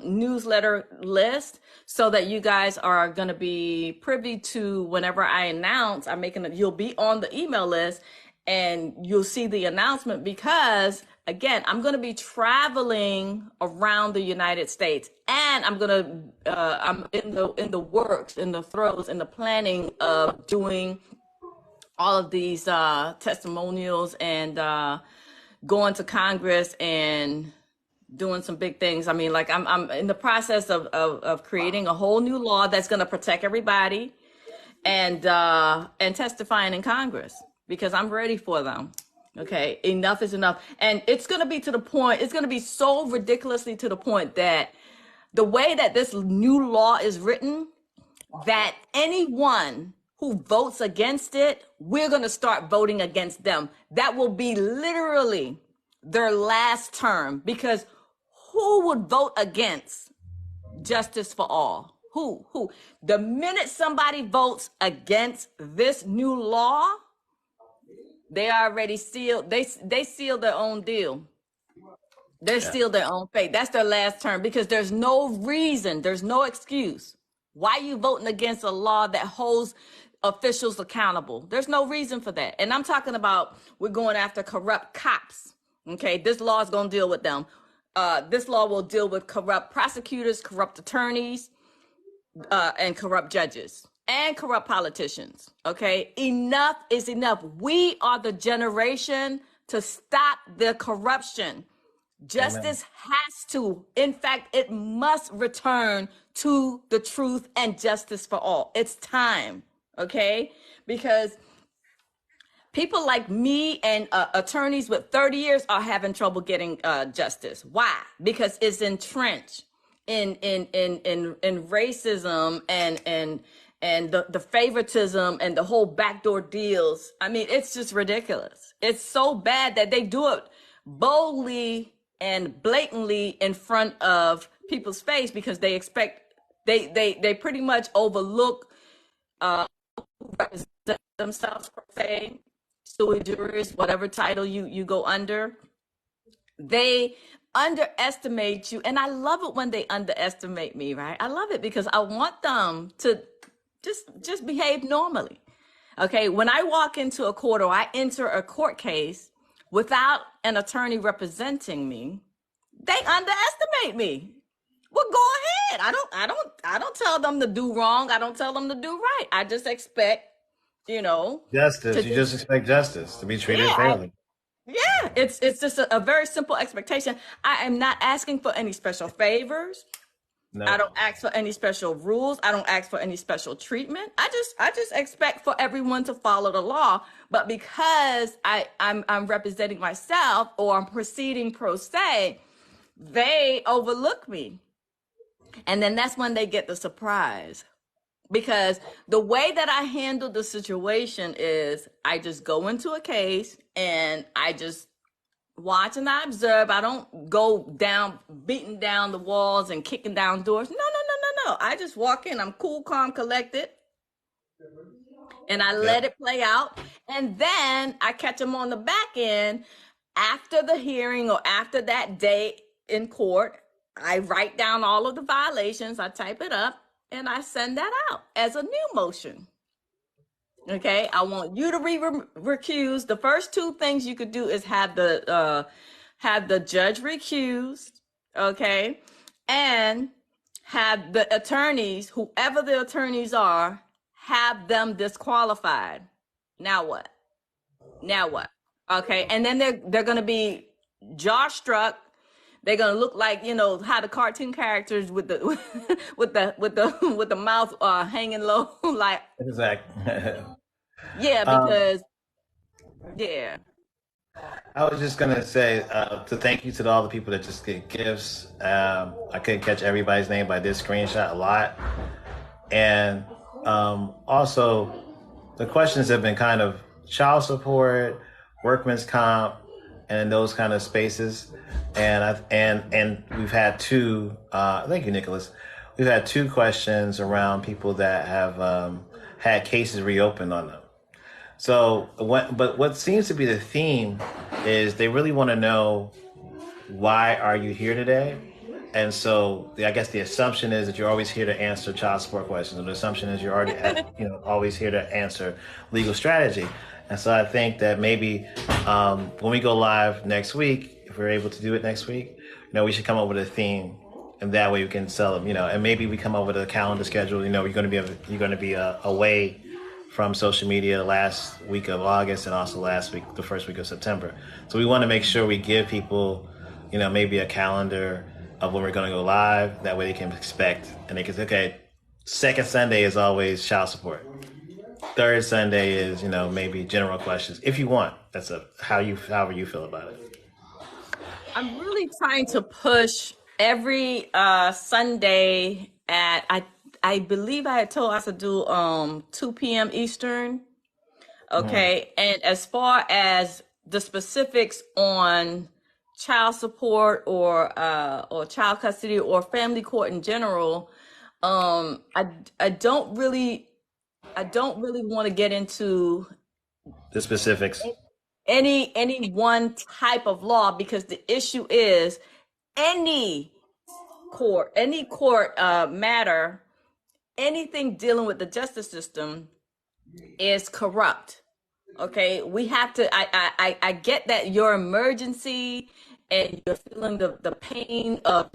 newsletter list so that you guys are going to be privy to whenever I announce. You'll be on the email list and you'll see the announcement, because again, I'm going to be traveling around the United States, and I'm in the works, in the throes, in the planning of doing all of these testimonials and going to Congress and doing some big things. I mean, like I'm in the process of creating a whole new law that's going to protect everybody, and testifying in Congress, because I'm ready for them. Okay, enough is enough. And it's going to be to the point, it's going to be so ridiculously to the point that the way that this new law is written, that anyone who votes against it, we're going to start voting against them. That will be literally their last term, because who would vote against justice for all? Who? The minute somebody votes against this new law, they already sealed. They sealed their own deal. They sealed their own fate. That's their last term, because there's no reason, there's no excuse why you voting against a law that holds officials accountable. There's no reason for that. And I'm talking about, we're going after corrupt cops. Okay, this law is going to deal with them. This law will deal with corrupt prosecutors, corrupt attorneys, and corrupt judges, and corrupt politicians. Okay, enough is enough. We are the generation to stop the corruption. Justice has to, in fact, it must return to the truth and justice for all. It's time, okay? Because people like me and attorneys with 30 years are having trouble getting justice. Why? Because it's entrenched in racism and the favoritism and the whole backdoor deals. I mean, it's just ridiculous. It's so bad that they do it boldly and blatantly in front of people's face, because they expect, they pretty much overlook represent themselves, per se, sui juris, whatever title you go under. They underestimate you, and I love it when they underestimate me, right? I love it because I want them to just behave normally. Okay, when I walk into a court or I enter a court case without an attorney representing me, they underestimate me. Well, go ahead. I don't tell them to do wrong. I don't tell them to do right. I just expect, justice. You just expect justice to be treated fairly. Yeah, it's just a very simple expectation. I am not asking for any special favors. No. I don't ask for any special rules. I don't ask for any special treatment. I just expect for everyone to follow the law. But because I'm representing myself, or I'm proceeding pro se, they overlook me. And then that's when they get the surprise. Because the way that I handle the situation is I just go into a case and I just watch and I observe. I don't go down, beating down the walls and kicking down doors. No. I just walk in. I'm cool, calm, collected. And I let it play out. And then I catch them on the back end after the hearing or after that day in court. I write down all of the violations. I type it up and I send that out as a new motion. Okay, I want you to recuse. The first two things you could do is have the judge recused, okay, and have the attorneys, whoever the attorneys are, have them disqualified. Now what? Okay, and then they're going to be jaw struck. They're gonna look like, you know, how the cartoon characters with the with the mouth hanging low, like Exactly. yeah, um, because yeah. I was just gonna say to thank you to all the people that just get gifts. I couldn't catch everybody's name, but I did screenshot a lot. And also, the questions have been kind of child support, workman's comp, and those kind of spaces. And we've had two. Thank you, Nicholas. We've had two questions around people that have had cases reopened on them. So, what seems to be the theme is they really want to know, why are you here today? And so I guess the assumption is that you're always here to answer child support questions. And the assumption is you're already always here to answer legal strategy. And so I think that maybe when we go live next week, if we're able to do it next week, we should come up with a theme, and that way we can sell them. And maybe we come up with a calendar schedule. You're going to be away from social media the last week of August and also the first week of September. So we want to make sure we give people, maybe a calendar of when we're going to go live. That way they can expect, and they can say, okay, second Sunday is always child support. Third Sunday is, maybe general questions. If you want, that's however you feel about it. I'm really trying to push every Sunday at I believe I had told us to do 2 p.m. Eastern. Okay. And as far as the specifics on child support or child custody or family court in general, I don't really want to get into the specifics. Any one type of law, because the issue is any court matter, anything dealing with the justice system is corrupt. Okay, we have to. I get that your emergency and you're feeling the pain of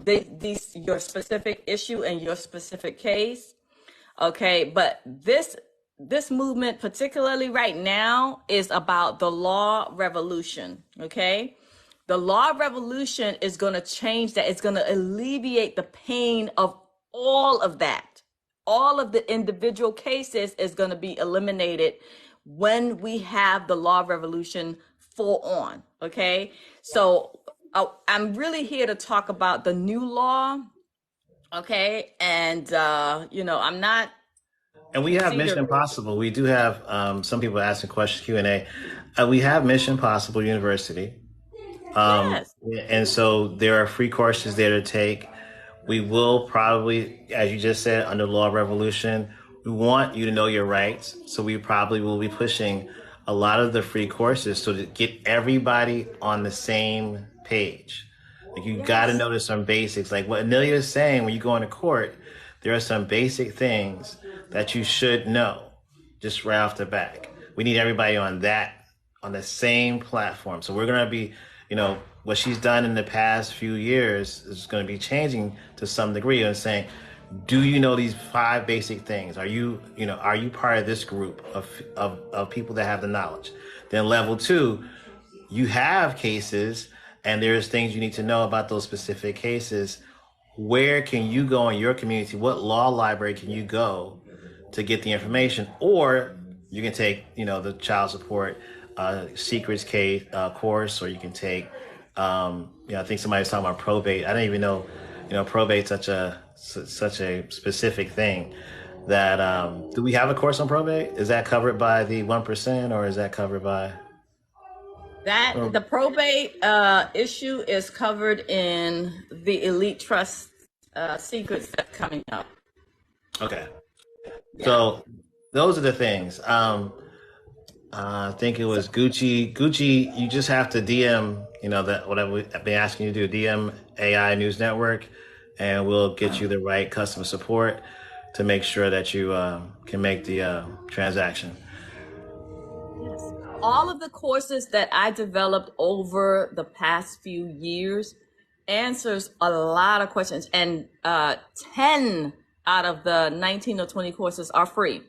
your specific issue and your specific case. Okay, but this movement, particularly right now, is about the law revolution. Okay, the law revolution is going to change that. It's going to alleviate the pain of all of that. All of the individual cases is going to be eliminated when we have the law revolution full on. Okay, so I'm really here to talk about the new law. Okay, and I'm not. And we have Mission Possible. We do have some people asking questions, Q&A. We have Mission Possible University. Yes. And so there are free courses there to take. We will probably, as you just said, under Law Revolution, we want you to know your rights. So we probably will be pushing a lot of the free courses so to get everybody on the same page. Like you got to notice some basics. Like what Anelia is saying, when you go into court, there are some basic things that you should know just right off the back. We need everybody on the same platform. So we're going to be, what she's done in the past few years is going to be changing to some degree and saying, do you know these 5 basic things? Are you part of this group of people that have the knowledge? Then level 2, you have cases and there's things you need to know about those specific cases. Where can you go in your community? What law library can you go to get the information? Or you can take, the child support secrets case course, or you can take, I think somebody was talking about probate. I didn't even know, probate's such a specific thing that, do we have a course on probate? Is that covered by the 1%, or is that covered by? The probate issue is covered in the elite trust secrets that's coming up. Okay. Yeah. So those are the things. I think it was 𝗖cie𝗽𝗆𝗆, you just have to DM, that what I've been asking you to do, DM AI News Network, and we'll get you the right customer support to make sure that you can make the transaction. Yes. All of the courses that I developed over the past few years answers a lot of questions, and 10 out of the 19 or 20 courses are free.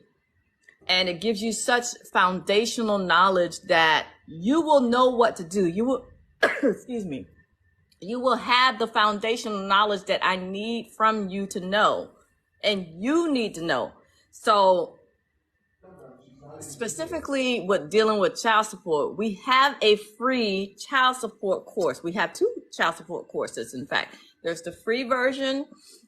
And it gives you such foundational knowledge that you will know what to do. You will, excuse me, you will have the foundational knowledge that I need from you to know, and you need to know. So specifically with dealing with child support, we have a free child support course. We have 2 child support courses, in fact. There's the free version,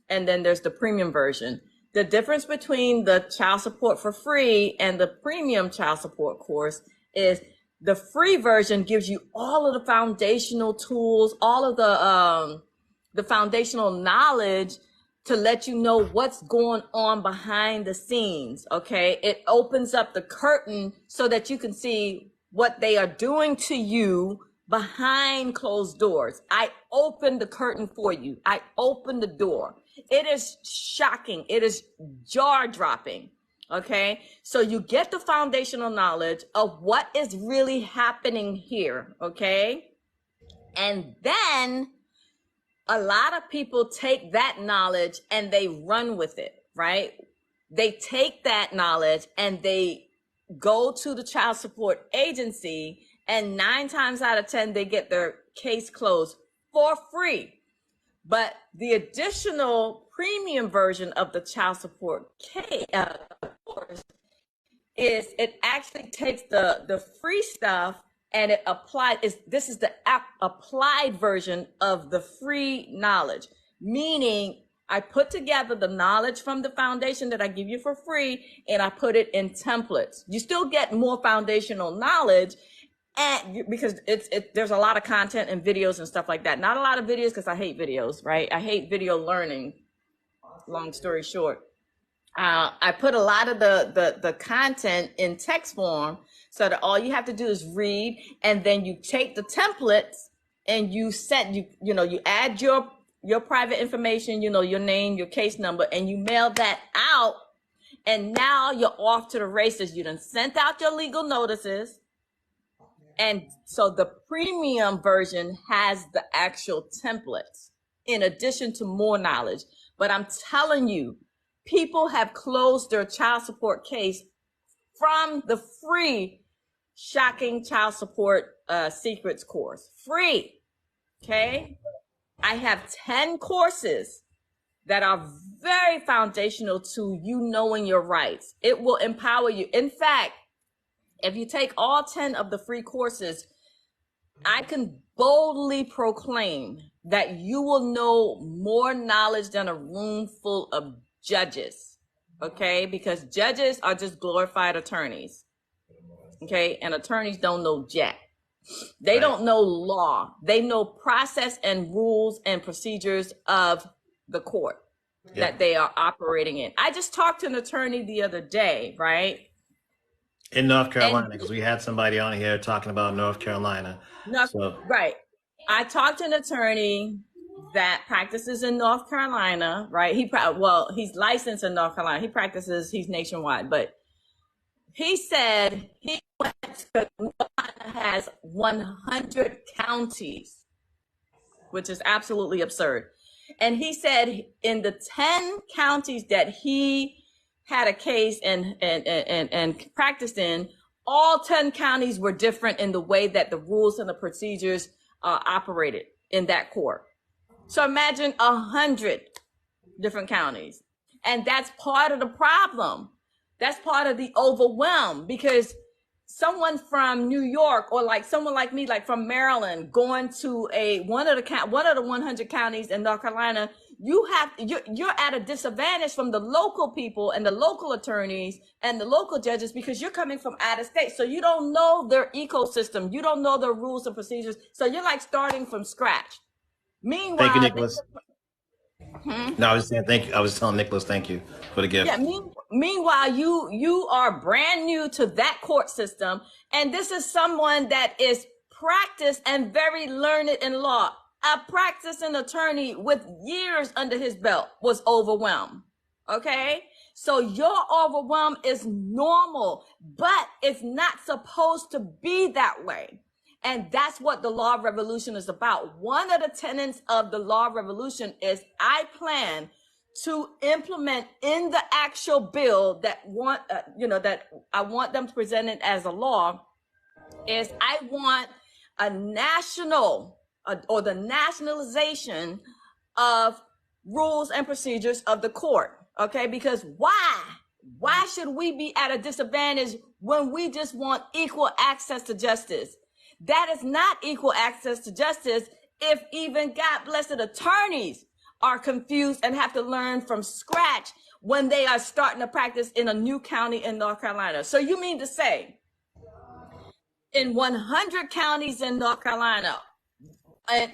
and then there's the premium version. The difference between the child support for free and the premium child support course is the free version gives you all of the foundational tools, all of the foundational knowledge to let you know what's going on behind the scenes, okay? It opens up the curtain so that you can see what they are doing to you behind closed doors. I opened the curtain for you. I opened the door. It is shocking. It is jaw-dropping, okay? So you get the foundational knowledge of what is really happening here, okay? And then a lot of people take that knowledge and they run with it, right? They take that knowledge and they go to the child support agency, and 9 times out of 10, they get their case closed for free. But the additional premium version of the child support course is it actually takes the free stuff and it applies. This is the applied version of the free knowledge, meaning I put together the knowledge from the foundation that I give you for free, and I put it in templates. You still get more foundational knowledge, and because there's a lot of content and videos and stuff like that. Not a lot of videos because I hate videos, right? I hate video learning. Long story short, I put a lot of the content in text form, so that all you have to do is read, and then you take the templates and you add your private information, your name, your case number, and you mail that out. And now you're off to the races. You done sent out your legal notices. And so the premium version has the actual templates in addition to more knowledge. But I'm telling you, people have closed their child support case from the free Shocking Child Support Secrets course. Free, okay? I have 10 courses that are very foundational to you knowing your rights. It will empower you. In fact, if you take all 10 of the free courses, I can boldly proclaim that you will know more knowledge than a room full of judges, okay? Because judges are just glorified attorneys. Okay, and attorneys don't know jack. They don't know law. They know process and rules and procedures of the court that they are operating in. I just talked to an attorney the other day, right? In North Carolina, because we had somebody on here talking about North Carolina. Right. I talked to an attorney that practices in North Carolina, right? He's licensed in North Carolina. He's nationwide, but he said he went to North Carolina has 100 counties, which is absolutely absurd. And he said in the 10 counties that he had a case and practiced in, all 10 counties were different in the way that the rules and the procedures operated in that court. So imagine 100 different counties. And that's part of the problem. That's part of the overwhelm, because someone from New York, or like someone like me, like from Maryland, going to one of the 100 counties in North Carolina, you're at a disadvantage from the local people and the local attorneys and the local judges, because you're coming from out of state. So you don't know their ecosystem. You don't know their rules and procedures. So you're like starting from scratch. Meanwhile, thank you, Nicholas. No, I was saying thank you. I was telling Nicholas thank you for the gift. Yeah. Meanwhile, you are brand new to that court system, and this is someone that is practiced and very learned in law. A practicing attorney with years under his belt was overwhelmed. Okay, so your overwhelm is normal, but it's not supposed to be that way. And that's what the law revolution is about. One of the tenets of the law revolution is I plan to implement in the actual bill that I want them to present it as a law, is I want a national or the nationalization of rules and procedures of the court. Okay, because why? Why should we be at a disadvantage when we just want equal access to justice? That is not equal access to justice if even God blessed attorneys are confused and have to learn from scratch when they are starting to practice in a new county in North Carolina. So you mean to say in 100 counties in North Carolina, and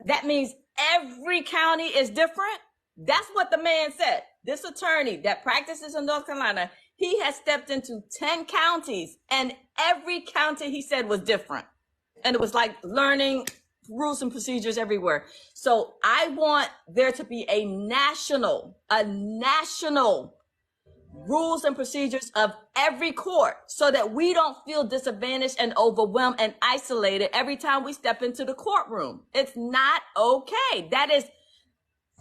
that means every county is different? That's what the man said. This attorney that practices in North Carolina, he has stepped into 10 counties, and every county, he said, was different. And it was like learning rules and procedures everywhere. So I want there to be a national rules and procedures of every court, so that we don't feel disadvantaged and overwhelmed and isolated every time we step into the courtroom. It's not okay. That is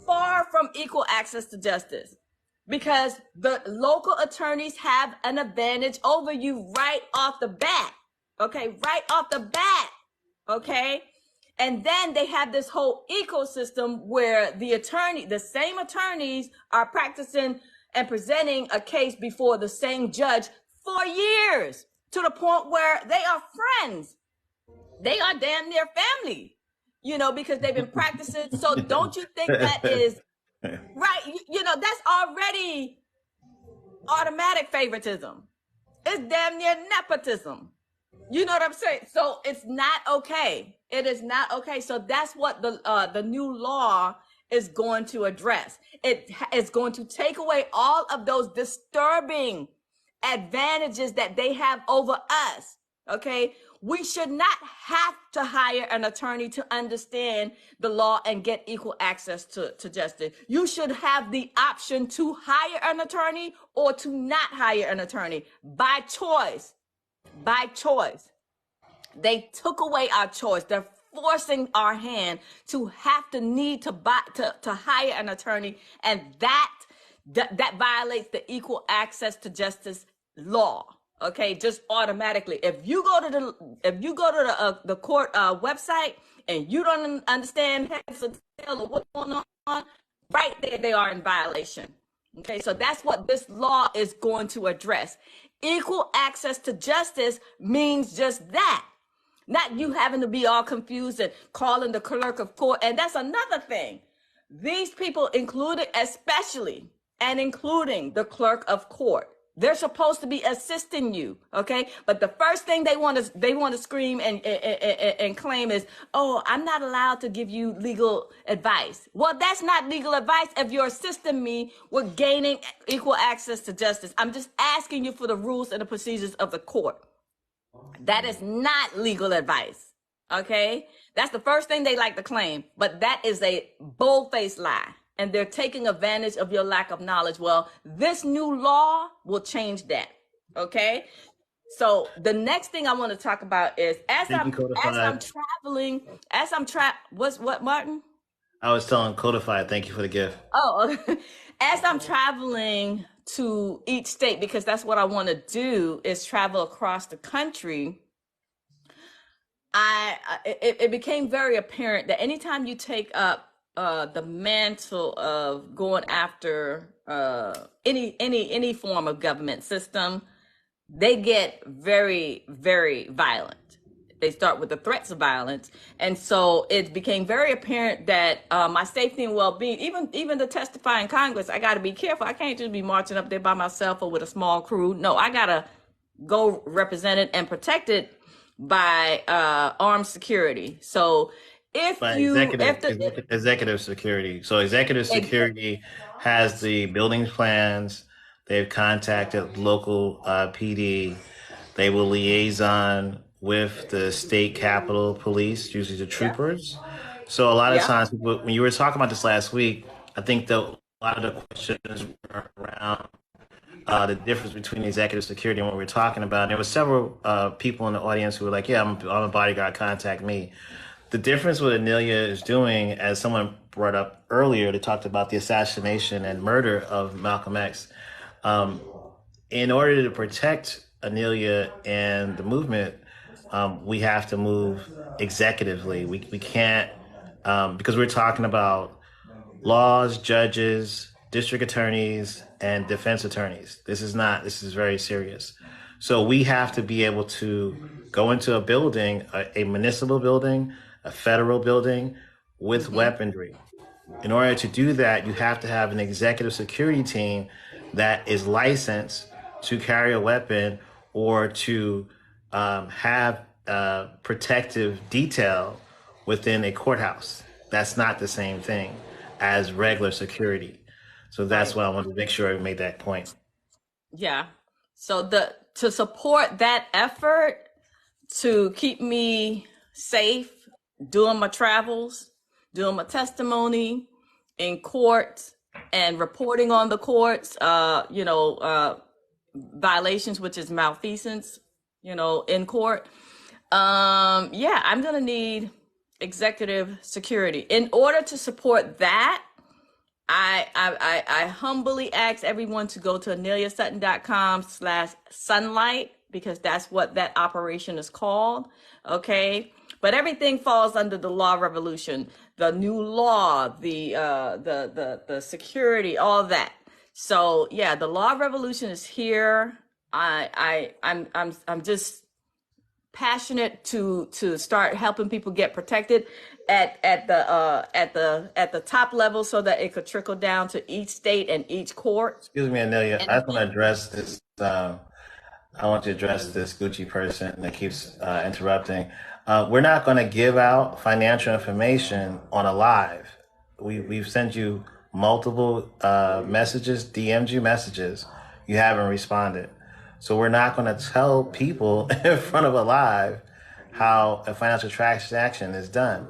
far from equal access to justice, because the local attorneys have an advantage over you right off the bat. Okay, right off the bat. Okay. And then they have this whole ecosystem where the same attorneys are practicing and presenting a case before the same judge for years, to the point where they are friends. They are damn near family, because they've been practicing. So don't you think that is right? That's already automatic favoritism. It's damn near nepotism. You know what I'm saying? So it's not okay. It is not okay. So that's what the new law is going to address. It is going to take away all of those disturbing advantages that they have over us. Okay. We should not have to hire an attorney to understand the law and get equal access to justice. You should have the option to hire an attorney or to not hire an attorney by choice. By choice. They took away our choice. They're forcing our hand to have to need to hire an attorney, and that violates the equal access to justice law. Okay, just automatically. If you go to the court website and you don't understand what's going on, right there they are in violation. Okay, so that's what this law is going to address. Equal access to justice means just that. Not you having to be all confused and calling the clerk of court. And that's another thing. These people including the clerk of court. They're supposed to be assisting you, okay? But the first thing they want to scream and claim is, oh, I'm not allowed to give you legal advice. Well, that's not legal advice if you're assisting me with gaining equal access to justice. I'm just asking you for the rules and the procedures of the court. That is not legal advice, okay? That's the first thing they like to claim, but that is a bold-faced lie. And they're taking advantage of your lack of knowledge. Well, this new law will change that. Okay. So the next thing I want to talk about is as I'm traveling, what, Martin? I was telling Codified, thank you for the gift. Oh, as I'm traveling to each state, because that's what I want to do, is travel across the country. It became very apparent that anytime you take up the mantle of going after any form of government system, they get very, very violent. They start with the threats of violence. And so it became very apparent that my safety and well-being, even to testify in Congress, I got to be careful. I can't just be marching up there by myself or with a small crew. No, I got to go represented and protected by armed security. So executive security. So executive security has the building plans. They've contacted local PD. They will liaison with the state capitol police, usually the troopers. So a lot of times, when you were talking about this last week, I think that a lot of the questions were around the difference between executive security and what we're talking about. And there were several people in the audience who were like, yeah, I'm a bodyguard, contact me. The difference what Anelia is doing, as someone brought up earlier, they talked about the assassination and murder of Malcolm X. In order to protect Anelia and the movement, we have to move executively. We can't because we're talking about laws, judges, district attorneys, and defense attorneys. This is very serious. So we have to be able to go into a building, a municipal building, a federal building with weaponry. In order to do that, you have to have an executive security team that is licensed to carry a weapon or to have protective detail within a courthouse. That's not the same thing as regular security. So that's why I wanted to make sure I made that point. Yeah. So to support that effort to keep me safe, doing my travels, doing my testimony in court and reporting on the courts, violations, which is malfeasance, in court. I'm going to need executive security. In order to support that, I humbly ask everyone to go to aneliasutton.com/sunlight, because that's what that operation is called. Okay. But everything falls under the law revolution, the new law, the security, all that. So yeah, the law revolution is here. I'm just passionate to start helping people get protected at the top level, so that it could trickle down to each state and each court. Excuse me, Anelia. I just want to address this. I want to address this Gucci person that keeps interrupting. We're not going to give out financial information on a live. We've sent you multiple messages, DM'd you messages. You haven't responded. So we're not going to tell people in front of a live how a financial transaction is done.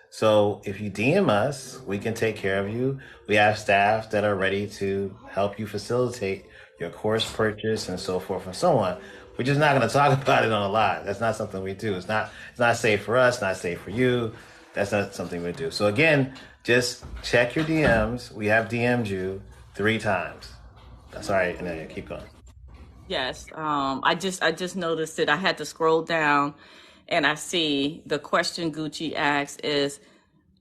So if you DM us, we can take care of you. We have staff that are ready to help you facilitate your course purchase and so forth and so on. We're just not going to talk about it on a live. That's not something we do. It's not safe for us, not safe for you. That's not something we do. So again, just check your DMs. We have DM'd you 3 times. Sorry, Anelia, keep going. Yes. I just noticed it. I had to scroll down and I see the question Gucci asks is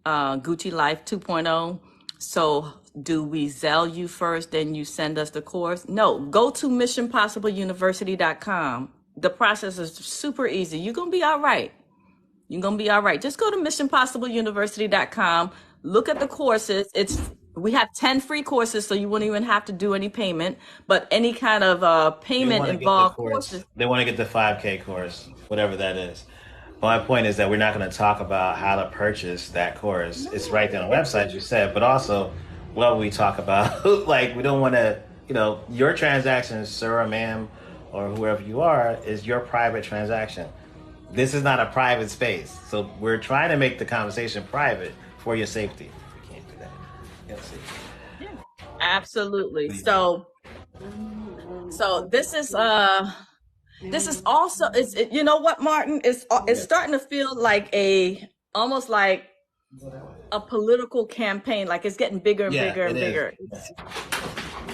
Gucci Life 2.0. So do we Zelle you first, then you send us the course? No, go to missionpossibleuniversity.com. The process is super easy. You're going to be all right. You're going to be all right. Just go to missionpossibleuniversity.com. Look at the courses. We have 10 free courses, so you wouldn't even have to do any payment, but any kind of payment involved courses. They want to get the 5K course, whatever that is. My point is that we're not going to talk about how to purchase that course. It's right there on the website, you said, but also what we talk about. Like, we don't want to, your transaction, sir or ma'am, or whoever you are, is your private transaction. This is not a private space. So we're trying to make the conversation private for your safety. We can't do that. Yeah, absolutely. So this is also, you know what, Martin, it's starting to feel like almost like a political campaign. Like it's getting bigger and bigger and bigger.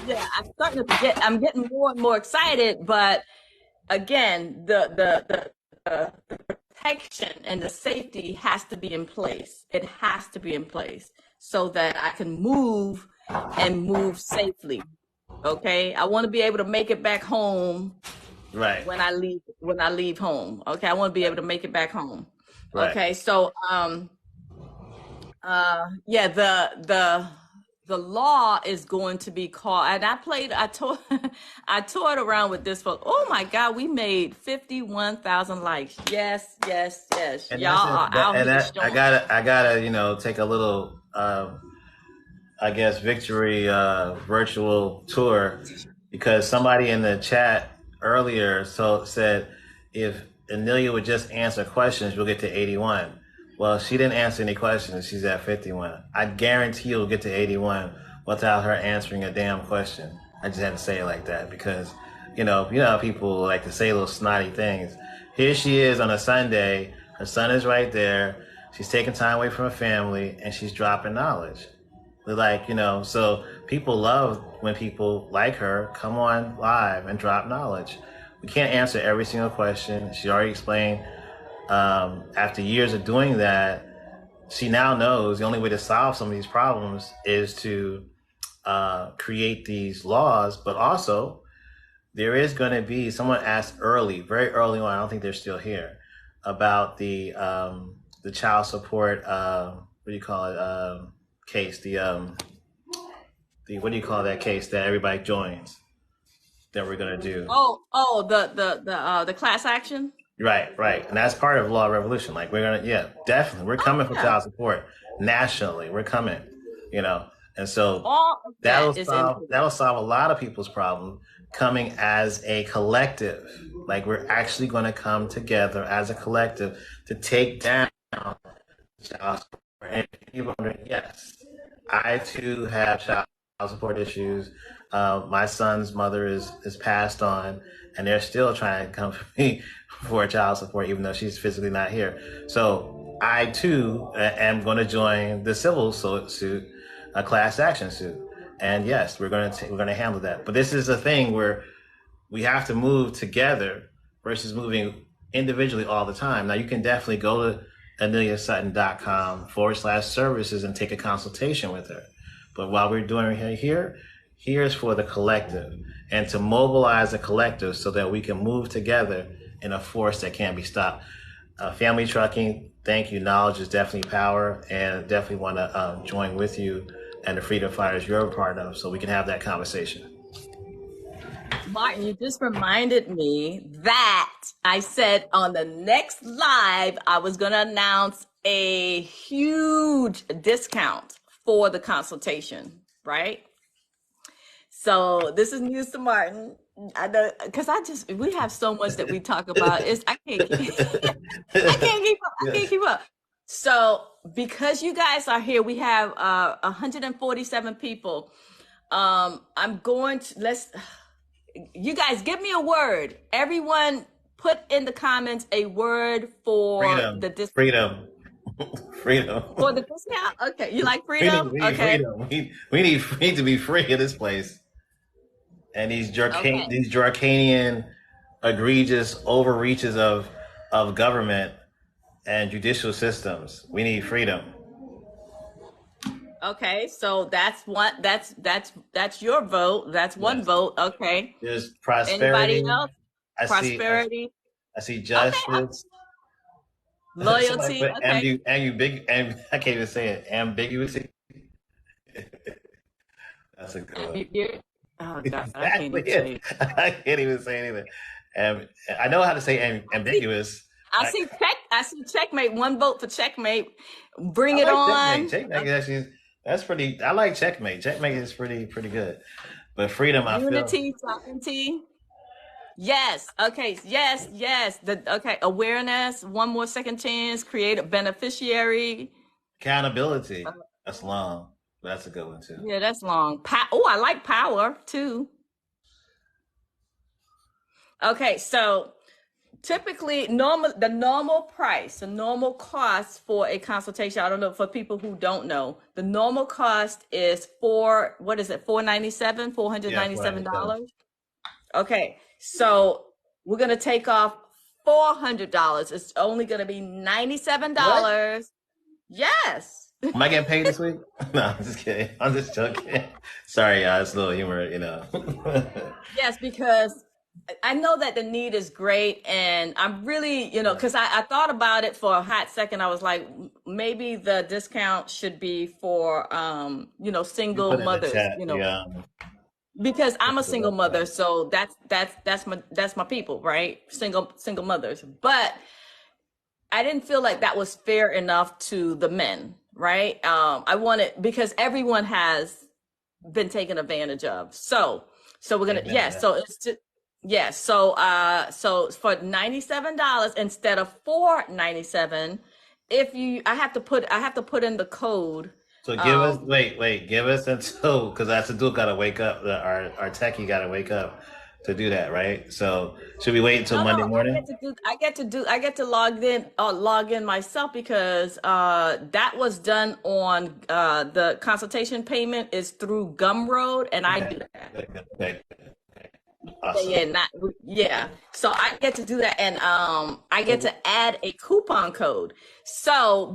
Yeah, I'm getting more and more excited, but again, the protection and the safety has to be in place. It has to be in place so that I can move and move safely. Okay, I want to be able to make it back home. Right. When I leave home. Okay, I want to be able to make it back home. Right. Okay, so the law is going to be called, and I toured around with this for, oh my God, we made 51,000 likes. Yes. And y'all are out here showing. I gotta, take a little, I guess, victory virtual tour, because somebody in the chat earlier said if Anelia would just answer questions, we'll get to 81. Well, she didn't answer any questions. She's at 51. I guarantee you'll get to 81 without her answering a damn question. I just had to say it like that because, you know how people like to say little snotty things. Here she is on a Sunday. Her son is right there. She's taking time away from her family and she's dropping knowledge. Like, so people love when people like her come on live and drop knowledge. We can't answer every single question. She already explained. After years of doing that, she now knows the only way to solve some of these problems is to create these laws, but also there is going to be, someone asked very early on, I don't think they're still here, about the child support, what do you call it, case, the what do you call that case that everybody joins that we're going to do? The class action? Right. And that's part of Law Revolution. Like definitely. We're coming for child support nationally. We're coming, and so that'll solve a lot of people's problems coming as a collective. Like we're actually going to come together as a collective to take down child support. And people wondering, yes, I too have child support issues. My son's mother is passed on, and they're still trying to come for me for child support, even though she's physically not here. So I too am going to join the civil suit, a class action suit. And yes, we're going to handle that. But this is a thing where we have to move together versus moving individually all the time. Now you can definitely go to aneliasutton.com/services and take a consultation with her. But while we're doing it here's for the collective and to mobilize the collective so that we can move together in a force that can't be stopped. Family trucking, thank you. Knowledge is definitely power, and definitely want to join with you and the freedom fighters you're a part of so we can have that conversation. Martin, you just reminded me that I said on the next live, I was going to announce a huge discount for the consultation, right? So this is news to Martin. I know, because we have so much that we talk about. I can't keep up. So because you guys are here, we have 147 people. You guys give me a word. Everyone put in the comments a word for the discount. Freedom. For the discount? Okay. You like freedom? Freedom. We need to be free in this place. And these Draconian, egregious overreaches of government and judicial systems. We need freedom. Okay, so that's your vote. That's one vote. Okay. There's prosperity. Anybody else? Prosperity. I see justice. Loyalty. Okay. And I can't even say it. Ambiguity. That's a good one. Oh God, I can't even say anything. I know how to say ambiguous. I see checkmate. One vote for checkmate. Bring it on. Checkmate actually. That's pretty. I like checkmate. Checkmate is pretty good. But freedom, unity, sovereignty. Yes. Okay. Yes. Awareness. One more second chance. Create a beneficiary. Accountability. That's long. That's a good one too. Yeah, that's long. I like power too. Okay, so typically the normal cost for a consultation, I don't know, for people who don't know, the normal cost is $497? Okay, so we're going to take off $400. It's only going to be $97. What? Yes. Am I getting paid this week? No, I'm just kidding. I'm just joking. Sorry, y'all. It's a little humor, Yes, because I know that the need is great, and I'm really, because I thought about it for a hot second. I was like, maybe the discount should be for, single mothers, because I'm a single mother, so that's my people, right? Single mothers, but I didn't feel like that was fair enough to the men, right? I wanted, because everyone has been taken advantage of. So we're gonna, so it's just. Yes, so for $97 instead of $497, I have to put in the code. So give us until, because that's Sadul gotta wake up. Our techie gotta wake up to do that, right? So should we wait until Monday morning? I get to log in myself, because that was done on the consultation payment is through Gumroad, and I do that. Okay. Awesome. Yeah. So I get to do that, and I get to add a coupon code. So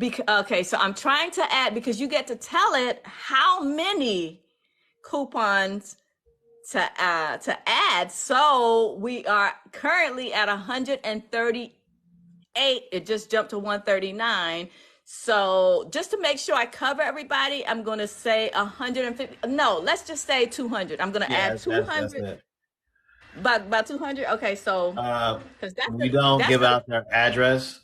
so I'm trying to add, because you get to tell it how many coupons to add. So we are currently at 138. It just jumped to 139. So just to make sure I cover everybody, I'm going to say 150. No, let's just say 200. I'm going to add 200. That's it. About 200. Okay, so because we don't give out their address.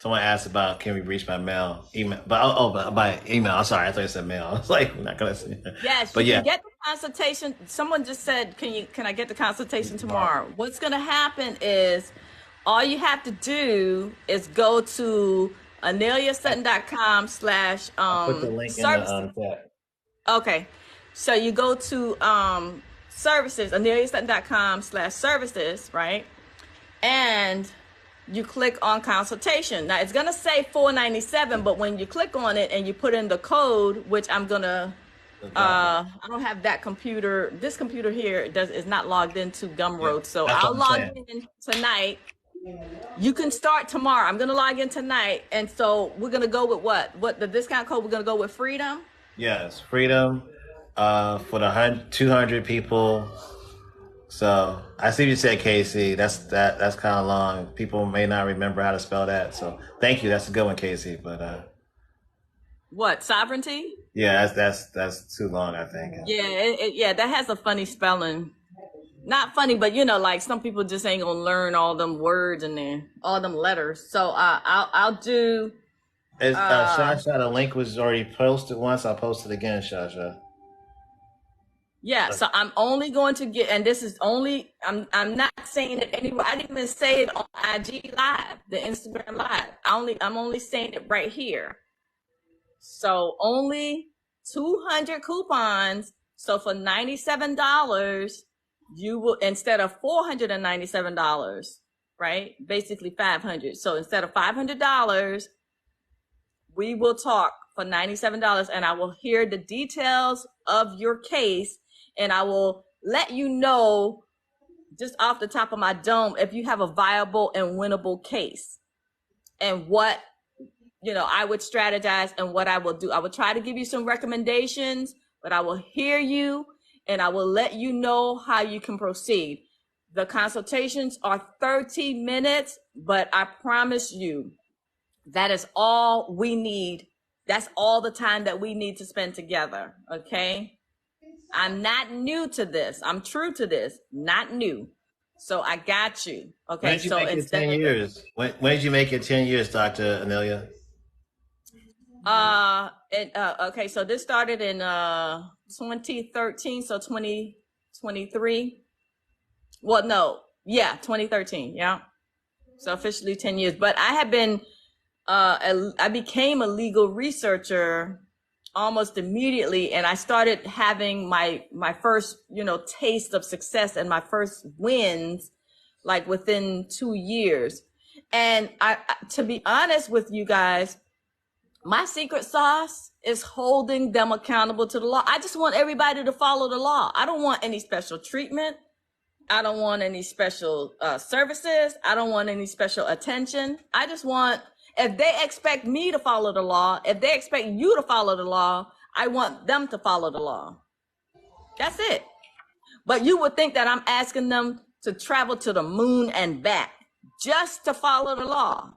Someone asked about, can we reach by email, by email. I'm sorry, I thought you said mail. I was like, I'm not gonna say. Yes, but you can get the consultation. Someone just said, can I get the consultation tomorrow? What's gonna happen is, all you have to do is go to aneliasutton.com / put the link services. In the chat. Okay, so you go to services, aneliasutton.com / services, right? And you click on consultation. Now it's gonna say $497, but when you click on it and you put in the code, which I'm gonna, I don't have that computer. This computer here is not logged into Gumroad, so I'll log in tonight. You can start tomorrow. I'm gonna log in tonight, and so we're gonna go with what the discount code. We're gonna go with freedom. Yes, freedom for the 200 people. So I see you said Casey. That's kind of long. People may not remember how to spell that. So thank you. That's a good one, Casey. But what, sovereignty? Yeah, that's too long, I think. Yeah, that has a funny spelling. Not funny, but like some people just ain't gonna learn all them words and then all them letters. So I'll do. Shasha, the link was already posted once. I'll post it again, Shasha. Yeah, so I'm only going to get, and this is only, I'm not saying it anywhere. I didn't even say it on IG Live, the Instagram Live. I'm only saying it right here. So only 200 coupons. So for $97, you will, instead of $497, right? Basically $500. So instead of $500, we will talk for $97, and I will hear the details of your case. And I will let you know, just off the top of my dome, if you have a viable and winnable case, and what, I would strategize and what I will do. I will try to give you some recommendations, but I will hear you and I will let you know how you can proceed. The consultations are 30 minutes, but I promise you that is all we need. That's all the time that we need to spend together. Okay. I'm not new to this. I'm true to this, not new. So I got you. Okay. When did you make it 10 years? When did you make it 10 years, Dr. Anelia? Okay. So this started in 2013. So 2023. Well, no. Yeah. 2013. Yeah. So officially 10 years, but I have been, I became a legal researcher almost immediately, and I started having my first taste of success and my first wins like within 2 years. And I to be honest with you guys, my secret sauce is holding them accountable to the law. I just want everybody to follow the law. I don't want any special treatment. I don't want any special services. I don't want any special attention. I just want, if they expect me to follow the law, if they expect you to follow the law, I want them to follow the law. That's it. But you would think that I'm asking them to travel to the moon and back just to follow the law.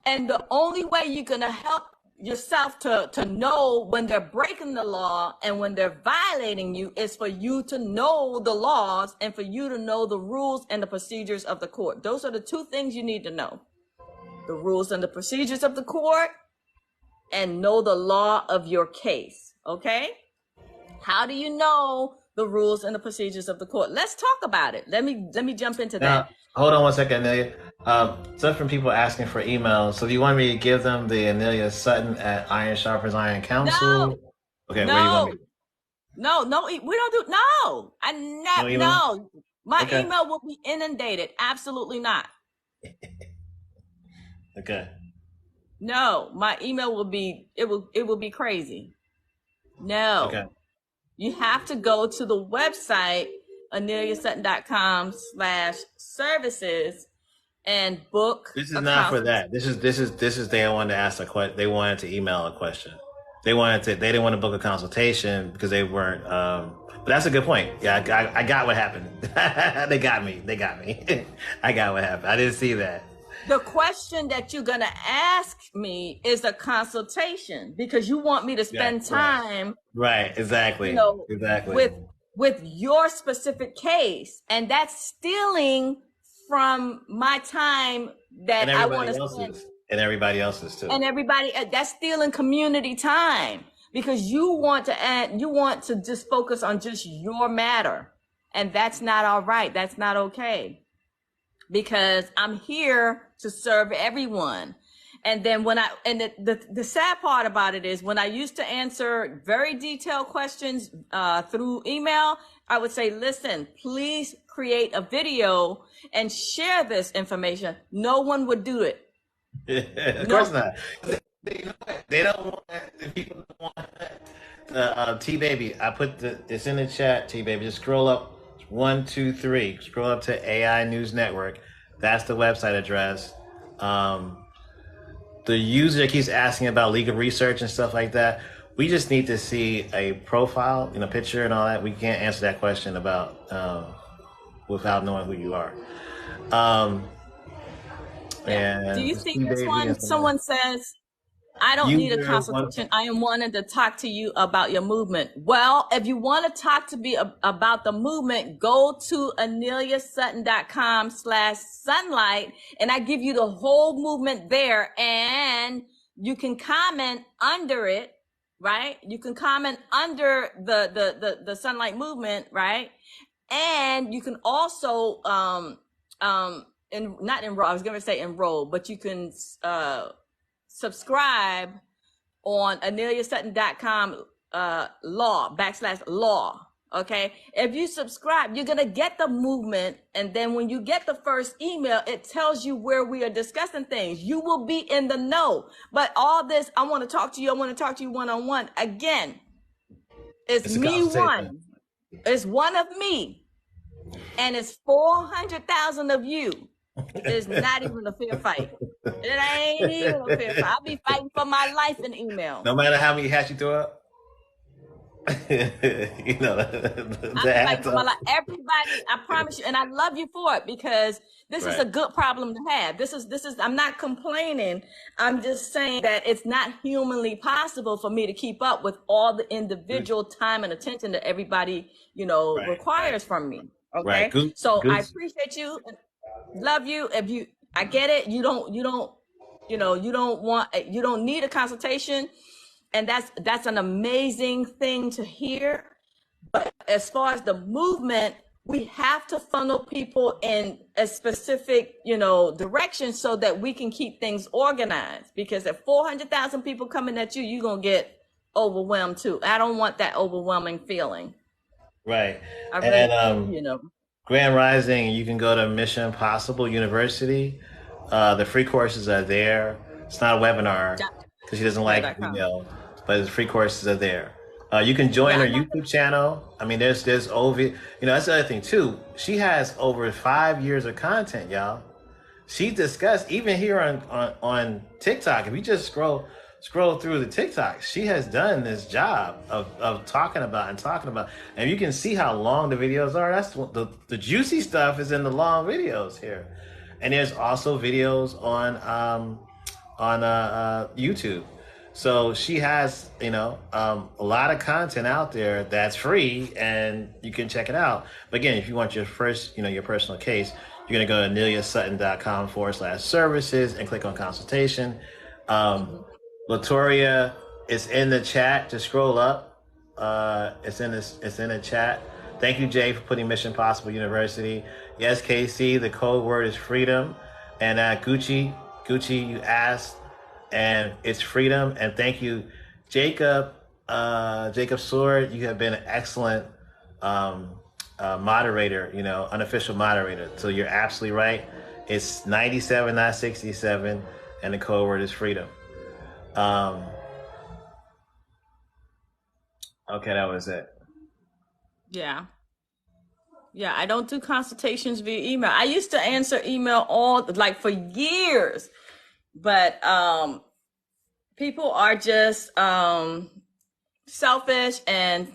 And the only way you're going to help yourself to know when they're breaking the law and when they're violating you is for you to know the laws and for you to know the rules and the procedures of the court. Those are the two things you need to know. The rules and the procedures of the court, and know the law of your case. Okay? How do you know the rules and the procedures of the court? Let's talk about it. Let me jump into that. Hold on one second, Anelia. Some from people asking for emails. So do you want me to give them the Anelia Sutton at Iron Sharpens Iron Council? No. Okay, no. Where you want me? No, we don't do, no. No. My email will be inundated. Absolutely not. Okay. No, my email will be, it will be crazy. No. Okay. You have to go to the website aneliasutton.com/services and book This is a not for consultation. that. This is they wanted to ask a question. They wanted to email a question. They didn't want to book a consultation because they weren't. But that's a good point. Yeah, I got what happened. They got me. I got what happened. I didn't see that. The question that you're going to ask me is a consultation because you want me to spend time. Right. Exactly. Exactly. With your specific case. And that's stealing from my time that I want to spend. And everybody else's too. And everybody, that's stealing community time because you want to just focus on just your matter. And that's not all right. That's not okay. Because I'm here to serve everyone. And then the sad part about it is when I used to answer very detailed questions through email, I would say, listen, please create a video and share this information. No one would do it. Of course not. They don't want that. People don't want that. 𝗖𝗍𝗶𝗵𝗵, I put it's in the chat, 𝗖𝗍𝗶𝗵. Just scroll up 1, 2, 3. Scroll up to AI News Network. That's the website address. The user keeps asking about legal research and stuff like that. We just need to see a profile, picture and all that. We can't answer that question about without knowing who you are. And do you see this one? Someone says, I don't need a consultation. I am wanting to talk to you about your movement. Well, if you want to talk to me about the movement, go to aneliasutton.com/sunlight and I give you the whole movement there and you can comment under it, right? You can comment under the sunlight movement, right? And you can also, not enroll, I was going to say enroll, but you can, subscribe on aneliasutton.com /law. Okay. If you subscribe, you're going to get the movement. And then when you get the first email, it tells you where we are discussing things. You will be in the know. But all this, I want to talk to you one-on-one. Again, it's me one. It's one of me. And it's 400,000 of you. It's not even a fair fight. It ain't even a fair fight. I'll be fighting for my life in email. No matter how many hats you throw up. I'm fighting for my life. Everybody, I promise you, and I love you for it because this is a good problem to have. This is, I'm not complaining. I'm just saying that it's not humanly possible for me to keep up with all the individual time and attention that everybody, requires from me. Okay. So I appreciate you. Love you. I get it. You don't need a consultation. And that's an amazing thing to hear. But as far as the movement, we have to funnel people in a specific, direction so that we can keep things organized. Because if 400,000 people coming at you, you're going to get overwhelmed too. I don't want that overwhelming feeling. Right. Grand Rising, you can go to Mission Possible University. The free courses are there. It's not a webinar because she doesn't like video, but the free courses are there. You can join her YouTube channel. I mean, there's over, that's the other thing too. She has over 5 years of content, y'all. She discussed even here on TikTok. If you just scroll through the TikTok, she has done this job of talking about, and you can see how long the videos are. That's the juicy stuff is in the long videos here. And there's also videos on YouTube. So she has, a lot of content out there that's free and you can check it out. But again, if you want your first, your personal case, you're going to go to aneliasutton.com /services and click on consultation. Latoria is in the chat. Just scroll up. It's in the chat. Thank you, Jay, for putting Mission Possible University. Yes, KC, the code word is freedom. And 𝗖𝗍𝗆𝗆, you asked, and it's freedom. And thank you, Jacob Sword. You have been an excellent moderator, unofficial moderator. So you're absolutely right. It's 97, not 67, and the code word is freedom. Okay, that was it. Yeah. Yeah, I don't do consultations via email. I used to answer email for years, but people are just selfish and,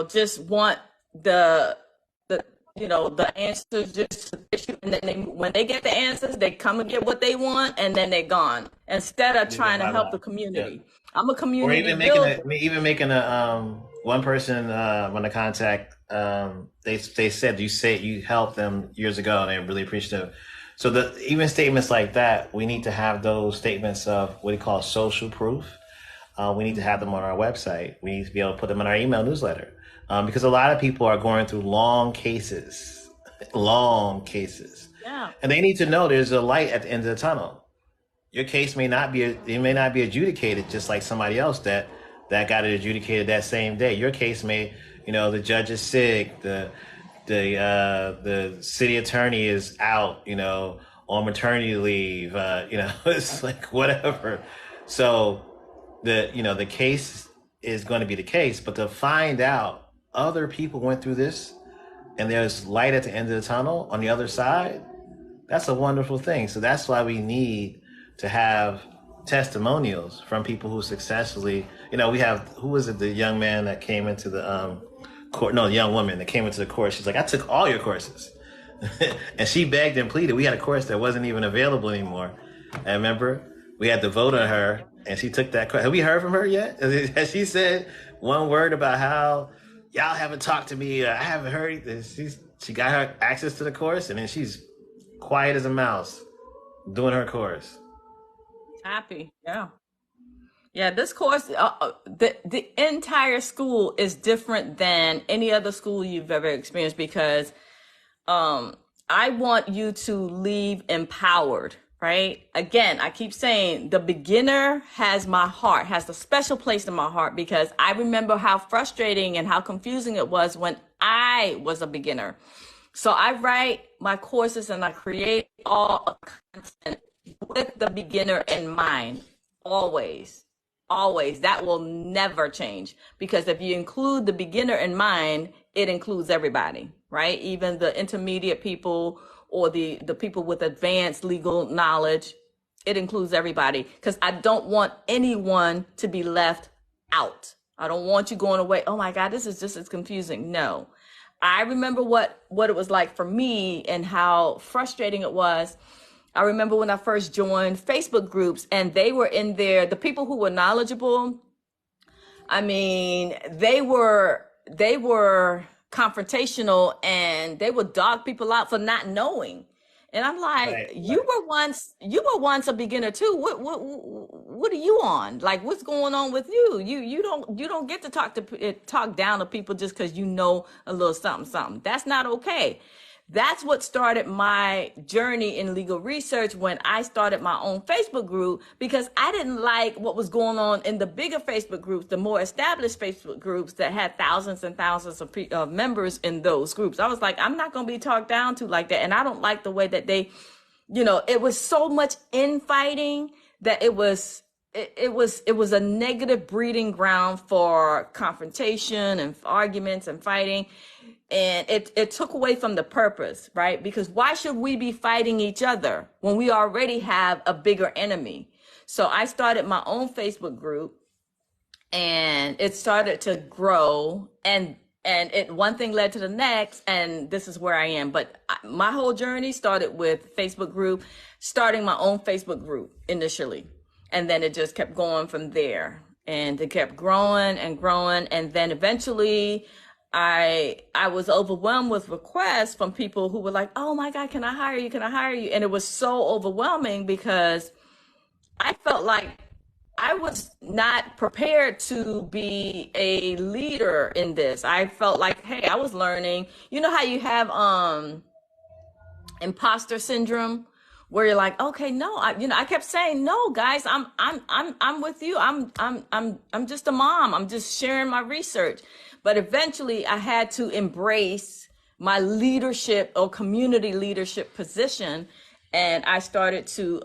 just want the answers just to issue. And then when they get the answers, they come and get what they want, and then they're gone instead of trying to help the community. Yeah. I'm a community builder. Making a one person when I contact, they said you helped them years ago, and they're really appreciative. So even statements like that, we need to have those statements of what we call social proof. We need to have them on our website. We need to be able to put them in our email newsletter, because a lot of people are going through long cases, yeah, and they need to know there's a light at the end of the tunnel. Your case may not be adjudicated just like somebody else that got it adjudicated that same day. Your case may, the judge is sick, the city attorney is out, on maternity leave, it's like whatever. So the case is going to be the case, but to find out other people went through this and there's light at the end of the tunnel on the other side, that's a wonderful thing. So that's why we need to have testimonials from people who successfully, we have, who was it, the young man that came into the court, no, the young woman that came into the court. She's like, I took all your courses. And she begged and pleaded. We had a course that wasn't even available anymore. I remember we had to vote on her, and she took that course. Have we heard from her yet? Has she said one word about how y'all haven't talked to me? I haven't heard. She got her access to the course, and then she's quiet as a mouse doing her course. Happy. Yeah, this course, the entire school is different than any other school you've ever experienced, because I want you to leave empowered, right? Again, I keep saying the beginner has my heart, has a special place in my heart, because I remember how frustrating and how confusing it was when I was a beginner. So I write my courses and I create all content with the beginner in mind. Always. That will never change, because if you include the beginner in mind, it includes everybody, right? Even the intermediate people or the people with advanced legal knowledge, it includes everybody, because I don't want anyone to be left out. I don't want you going away, oh my God, this is just as confusing. No. I remember what it was like for me and how frustrating it was. I remember when I first joined Facebook groups, and they were in there, the people who were knowledgeable, I mean, they were confrontational, and they would dog people out for not knowing. And I'm like, you were once a beginner too. What are you on? Like, what's going on with you? You don't get to talk down to people just because you know a little something. That's not okay. That's what started my journey in legal research when I started my own Facebook group, because I didn't like what was going on in the bigger Facebook groups, the more established Facebook groups that had thousands and thousands of members in those groups. I was like, I'm not going to be talked down to like that. And I don't like the way that they, it was so much infighting that it was a negative breeding ground for confrontation and arguments and fighting. And it took away from the purpose, right? Because why should we be fighting each other when we already have a bigger enemy? So I started my own Facebook group, and it started to grow, and one thing led to the next, and this is where I am. But my whole journey started with Facebook group, starting my own Facebook group initially. And then it just kept going from there, and it kept growing and growing. And then eventually I was overwhelmed with requests from people who were like, oh my God, can I hire you? Can I hire you? And it was so overwhelming because I felt like I was not prepared to be a leader in this. I felt like, hey, I was learning. You know how you have imposter syndrome, where you're like, okay, no, I kept saying, no, guys, I'm with you. I'm just a mom. I'm just sharing my research. But eventually I had to embrace my leadership or community leadership position. And I started to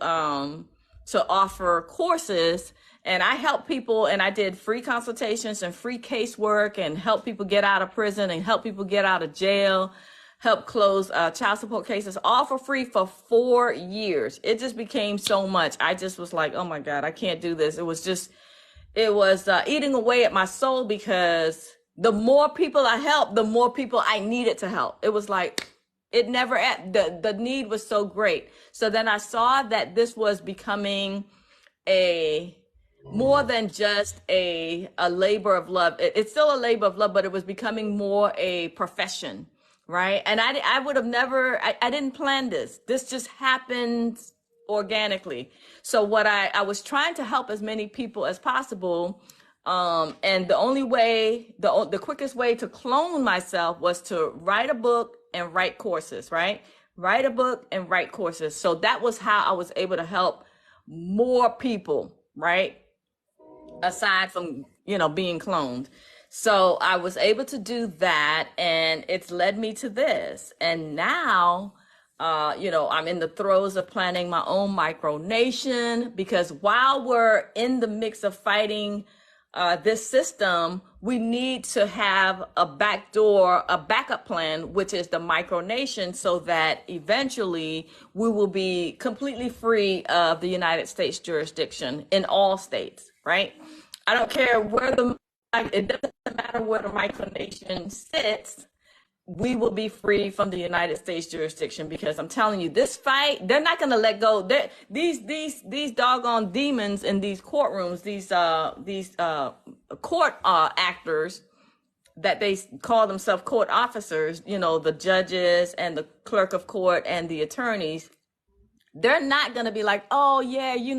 offer courses, and I help people, and I did free consultations and free casework, and help people get out of prison and help people get out of jail, help close child support cases, all for free for 4 years. It just became so much. I just was like, oh my God, I can't do this. It was eating away at my soul, because the more people I helped, the more people I needed to help. It was like, it never, the need was so great. So then I saw that this was becoming more than just a labor of love. It's still a labor of love, but it was becoming more a profession, right? And I would have never, I didn't plan this. This just happened organically. So what I was trying to help as many people as possible. And the only way, the quickest way to clone myself was to write a book and write courses, right? Write a book and write courses. So that was how I was able to help more people, right? Aside from, being cloned. So I was able to do that, and it's led me to this. And now, I'm in the throes of planning my own micronation, because while we're in the mix of fighting this system, we need to have a backup plan, which is the micronation, so that eventually we will be completely free of the United States jurisdiction in all states, right? I don't care it doesn't matter where the micronation sits. We will be free from the United States jurisdiction, because I'm telling you, this fight, they're not going to let go. These doggone demons in these courtrooms, these court actors that they call themselves court officers, the judges and the clerk of court and the attorneys. They're not going to be like, oh yeah, you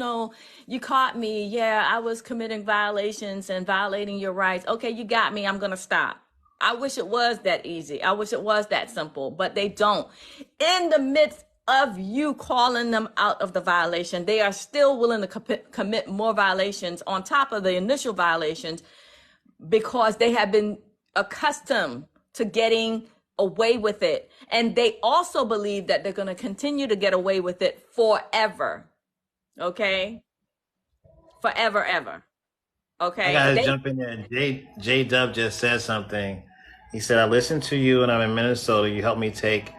caught me. Yeah, I was committing violations and violating your rights. Okay, you got me. I'm going to stop. I wish it was that easy. I wish it was that simple, but they don't. In the midst of you calling them out of the violation, they are still willing to commit more violations on top of the initial violations, because they have been accustomed to getting away with it. And they also believe that they're going to continue to get away with it forever. Okay? Forever, ever. Okay. I gotta jump in there. J Dub just said something. He said, I listened to you and I'm in Minnesota. You helped me take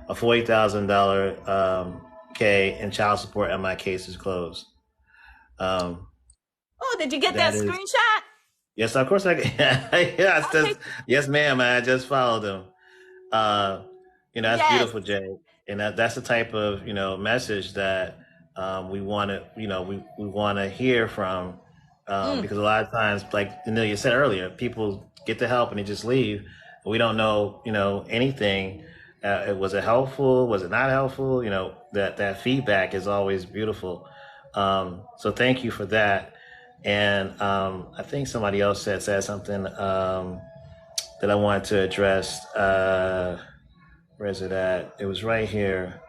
a $40,000 K in child support, and my case is closed. Oh, did you get that screenshot? Yes, of course I can. Yes, ma'am. I just followed him. That's beautiful, Jay. And that's the type of, message that we want to, we want to hear from. Because a lot of times, like Anelia said earlier, people get the help and they just leave. We don't know, anything. Was it helpful? Was it not helpful? That feedback is always beautiful. So thank you for that. And I think somebody else said something that I wanted to address. Where is it at? It was right here.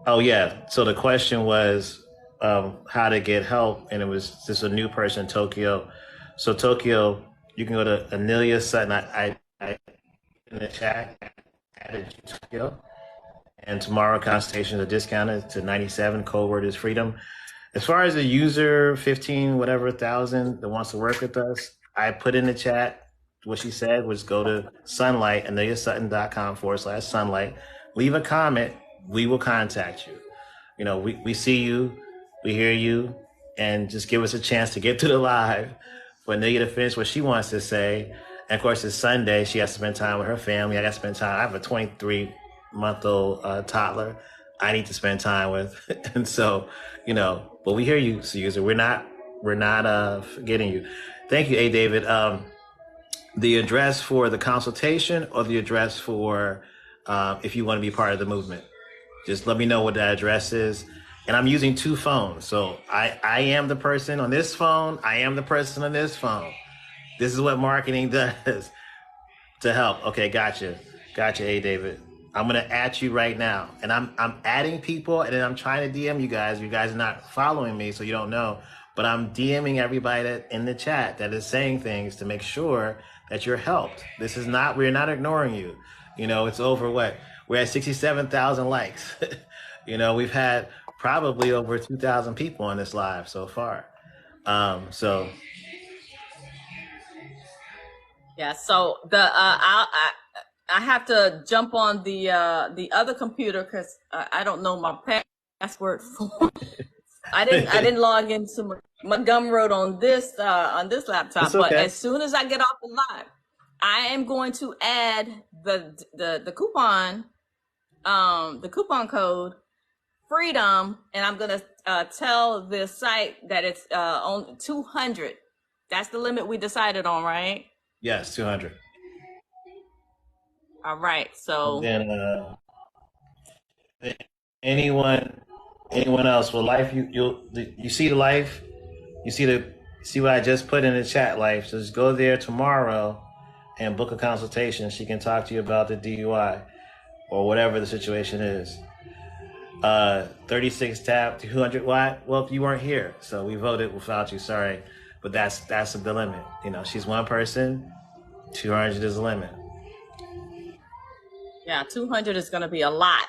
Oh yeah. So the question was how to get help, and it was just a new person, Tokyo. So Tokyo, you can go to Anelia Sutton. I in the chat added Tokyo. And tomorrow, Consultation is discounted to 97. Code word is freedom. As far as the user 15 whatever thousand that wants to work with us, I put in the chat what she said was go to Sunlight, aneliasutton.com/sunlight. Leave a comment. We will contact you. We see you, we hear you, and just give us a chance to get to the live for Anelia to finish what she wants to say. And of course, it's Sunday. She has to spend time with her family. I got to spend time. I have a 23-month-old toddler I need to spend time with. And so, but we hear you, user. We're not forgetting you. Thank you, A. David. The address for the consultation, or the address for if you want to be part of the movement? Just let me know what that address is. And I'm using two phones. So I am the person on this phone. I am the person on this phone. This is what marketing does to help. Okay, gotcha. A. David. I'm going to add you right now. And I'm adding people, and then I'm trying to DM you guys. You guys are not following me, so you don't know. But I'm DMing everybody that in the chat that is saying things to make sure that you're helped. We're not ignoring you. It's over what? We're at 67,000 likes. We've had probably over 2,000 people on this live so far. So yeah. So I have to jump on the other computer because I don't know my password for. I didn't log into Montgomery on this laptop. Okay. But as soon as I get off the live, I am going to add the coupon code freedom, and I'm gonna tell the site that it's on 200. That's the limit we decided on, right? Yes, 200. All right. So and then anyone else with life, you see the life, you see what I just put in the chat, life. So just go there tomorrow and book a consultation. She can talk to you about the DUI or whatever the situation is. 36 tap, 200 watt. Well, you weren't here, so we voted without you. Sorry, but that's the limit. You know, she's one person. 200 is the limit. Yeah, 200 is going to be a lot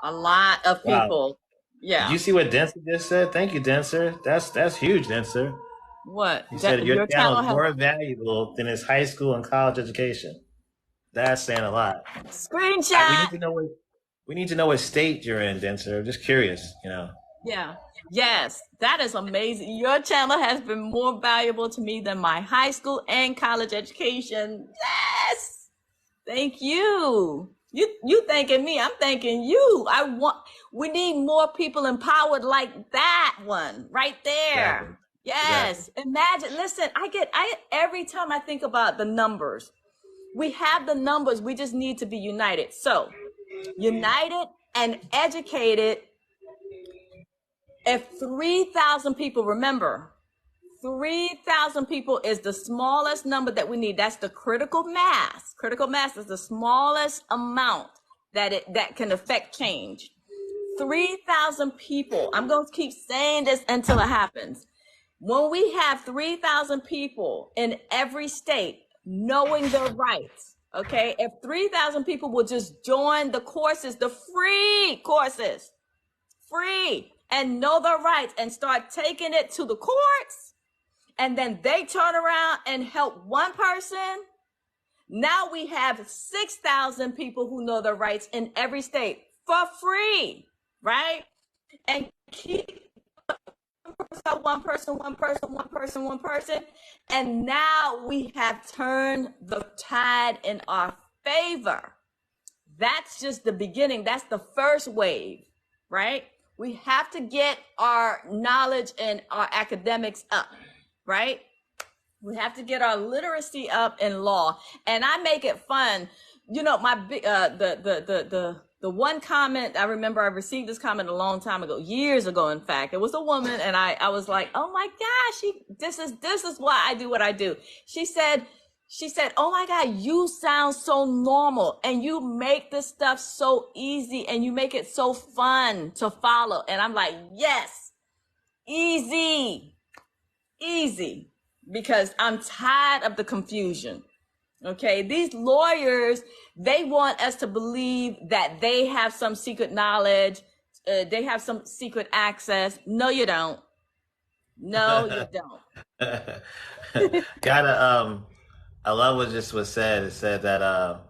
of people. Wow. Yeah. Did you see what Denser just said? Thank you, Denser. That's huge, Denser. What? He said your channel is more valuable than his high school and college education. That's saying a lot. Screenshot. We need to know what state you're in, Denser. I'm just curious, you know. Yeah. Yes, that is amazing. Your channel has been more valuable to me than my high school and college education. Yes. Thank you. You thanking me. I'm thanking you. We need more people empowered like that one right there. Exactly. Yes. Exactly. Imagine, listen, I every time I think about the numbers, we have the numbers. We just need to be united. So united and educated. If 3,000 people, remember, 3,000 people is the smallest number that we need. That's the critical mass. Critical mass is the smallest amount that can affect change. 3,000 people. I'm going to keep saying this until it happens. When we have 3,000 people in every state knowing their rights, okay? If 3,000 people will just join the courses, the free courses, free, and know their rights and start taking it to the courts, and then they turn around and help one person. Now we have 6,000 people who know their rights in every state for free, right? And keep one person. And now we have turned the tide in our favor. That's just the beginning. That's the first wave, right? We have to get our knowledge and our academics up, right? We have to get our literacy up in law. And I make it fun. You know, my the one comment, I remember I received this comment a long time ago, years ago, in fact. It was a woman, and I was like, oh my gosh, this is why I do what I do. She said, oh my God, you sound so normal, and you make this stuff so easy, and you make it so fun to follow. And I'm like, yes, easy, because I'm tired of the confusion. Okay, these lawyers, they want us to believe that they have some secret knowledge, they have some secret access. No, you don't. No, you don't. I love what just was said. It said that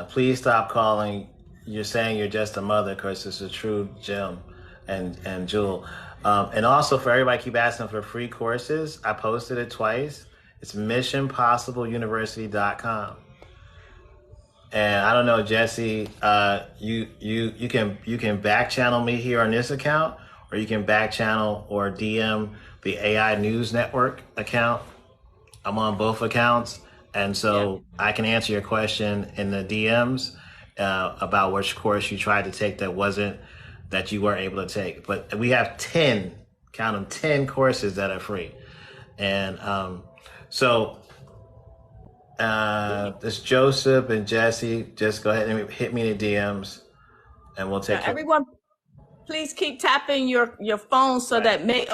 please stop calling. You're saying you're just a mother, because it's a true gem and jewel. And also, for everybody keep asking for free courses, I posted it twice. It's missionpossibleuniversity.com. And I don't know, Jesse, you can back channel me here on this account, or you can back channel or DM the AI News Network account. I'm on both accounts, and so I can answer your question in the DMs about which course you tried to take that you weren't able to take. But we have 10, count them, 10 courses that are free. And so this Joseph and Jesse, just go ahead and hit me in the DMs, and we'll take everyone. Please keep tapping your phone so that we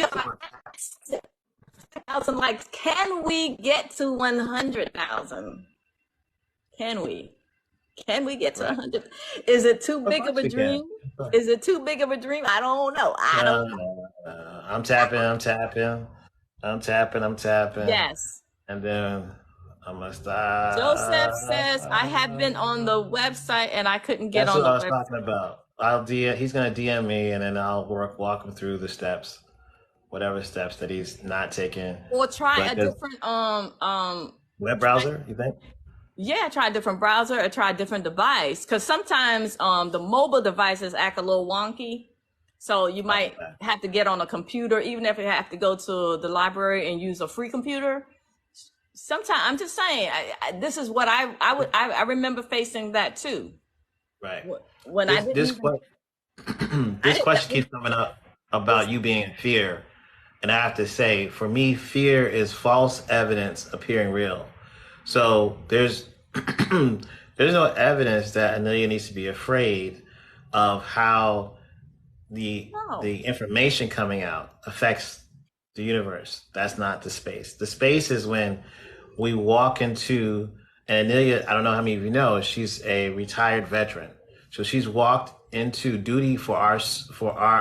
are 6,000 likes. Can we get to 100,000? Can we get to 100? Is it too big of a dream? Is it too big of a dream? I don't know. I'm tapping. Yes. And then I'm gonna Joseph stop. says, I have been on the website and I couldn't get That's on what the I was website. talking about. He's gonna DM me, and then I'll walk him through the steps, whatever steps that he's not taking. Or try But a the different web browser, you think? yeah, try a different browser or try a different device. Because sometimes the mobile devices act a little wonky. So you might Okay. have to get on a computer, even if you have to go to the library and use a free computer. Sometimes I'm just saying, this is what I remember facing that too. Right. When I didn't This even, I this question didn't, keeps coming up about you being in fear, and I have to say, for me, fear is false evidence appearing real. So there's there's no evidence that Anelia needs to be afraid of how no. the information coming out affects the universe. That's not the space. The space is when we walk into, and Anelia, I don't know how many of you know, she's a retired veteran. So she's walked into duty for our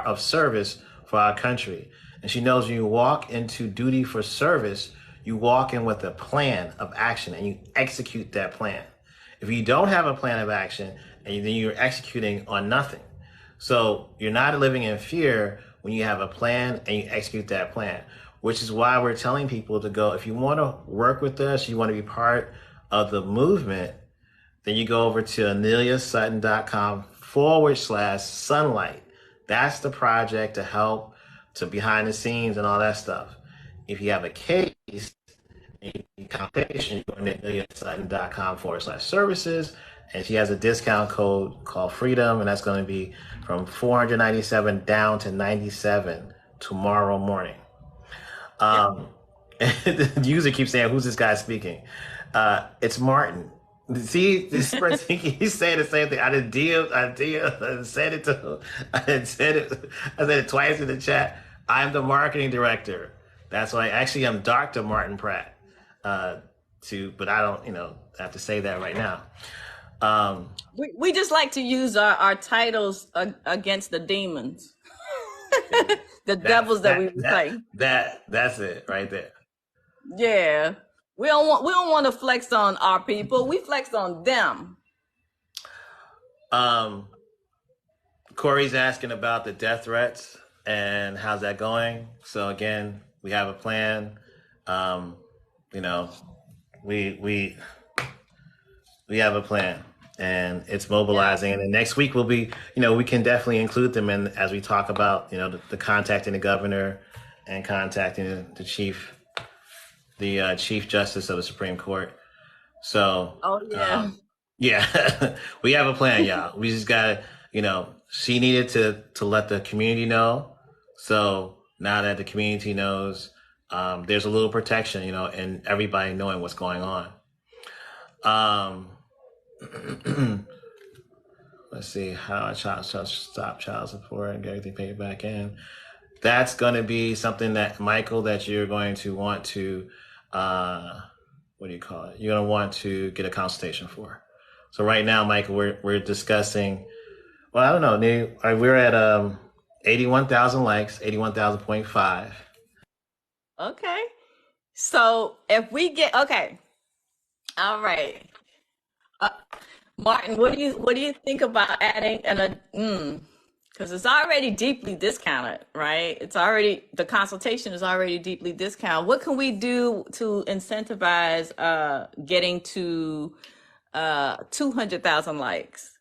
of service for our country. And she knows when you walk into duty for service, you walk in with a plan of action and you execute that plan. If you don't have a plan of action, and then you're executing on nothing. So you're not living in fear when you have a plan and you execute that plan, which is why we're telling people to go, if you want to work with us, you want to be part of the movement, then you go over to aneliasutton.com/sunlight. That's the project to help, to behind the scenes and all that stuff. If you have a case, Consultation, you go to aneliasutton.com/services, and she has a discount code called Freedom, and that's going to be from $497 down to $97 tomorrow morning. The user keeps saying, "Who's this guy speaking?" It's Martin. See, this person, he's saying the same thing. I said it to him. I said it twice in the chat. I'm the marketing director. That's why actually I'm Dr. Martin Pratt. But I don't, have to say that right now. We just like to use our titles against the demons, the devils that we fight. That's it right there. Yeah, we don't want to flex on our people. We flex on them. Corey's asking about the death threats and how's that going. So again, we have a plan. We have a plan, and it's mobilizing. Yeah. And then next week will be, we can definitely include them in as we talk about, the contacting the governor and contacting the chief justice of the Supreme Court. So, yeah, we have a plan, y'all. We just gotta, she needed to let the community know. So now that the community knows, there's a little protection, and everybody knowing what's going on. Let's see how I stop child support and get everything paid back in. That's going to be something that, Michael, that you're going to want to, what do you call it? You're going to want to get a consultation for. So right now, Michael, we're discussing, well, I don't know, we're at 81,000 likes, 81,000.5. Okay. So if we get, okay. All right. Martin, what do you think about adding because it's already deeply discounted, right? The consultation is already deeply discounted. What can we do to incentivize getting to 200,000 likes?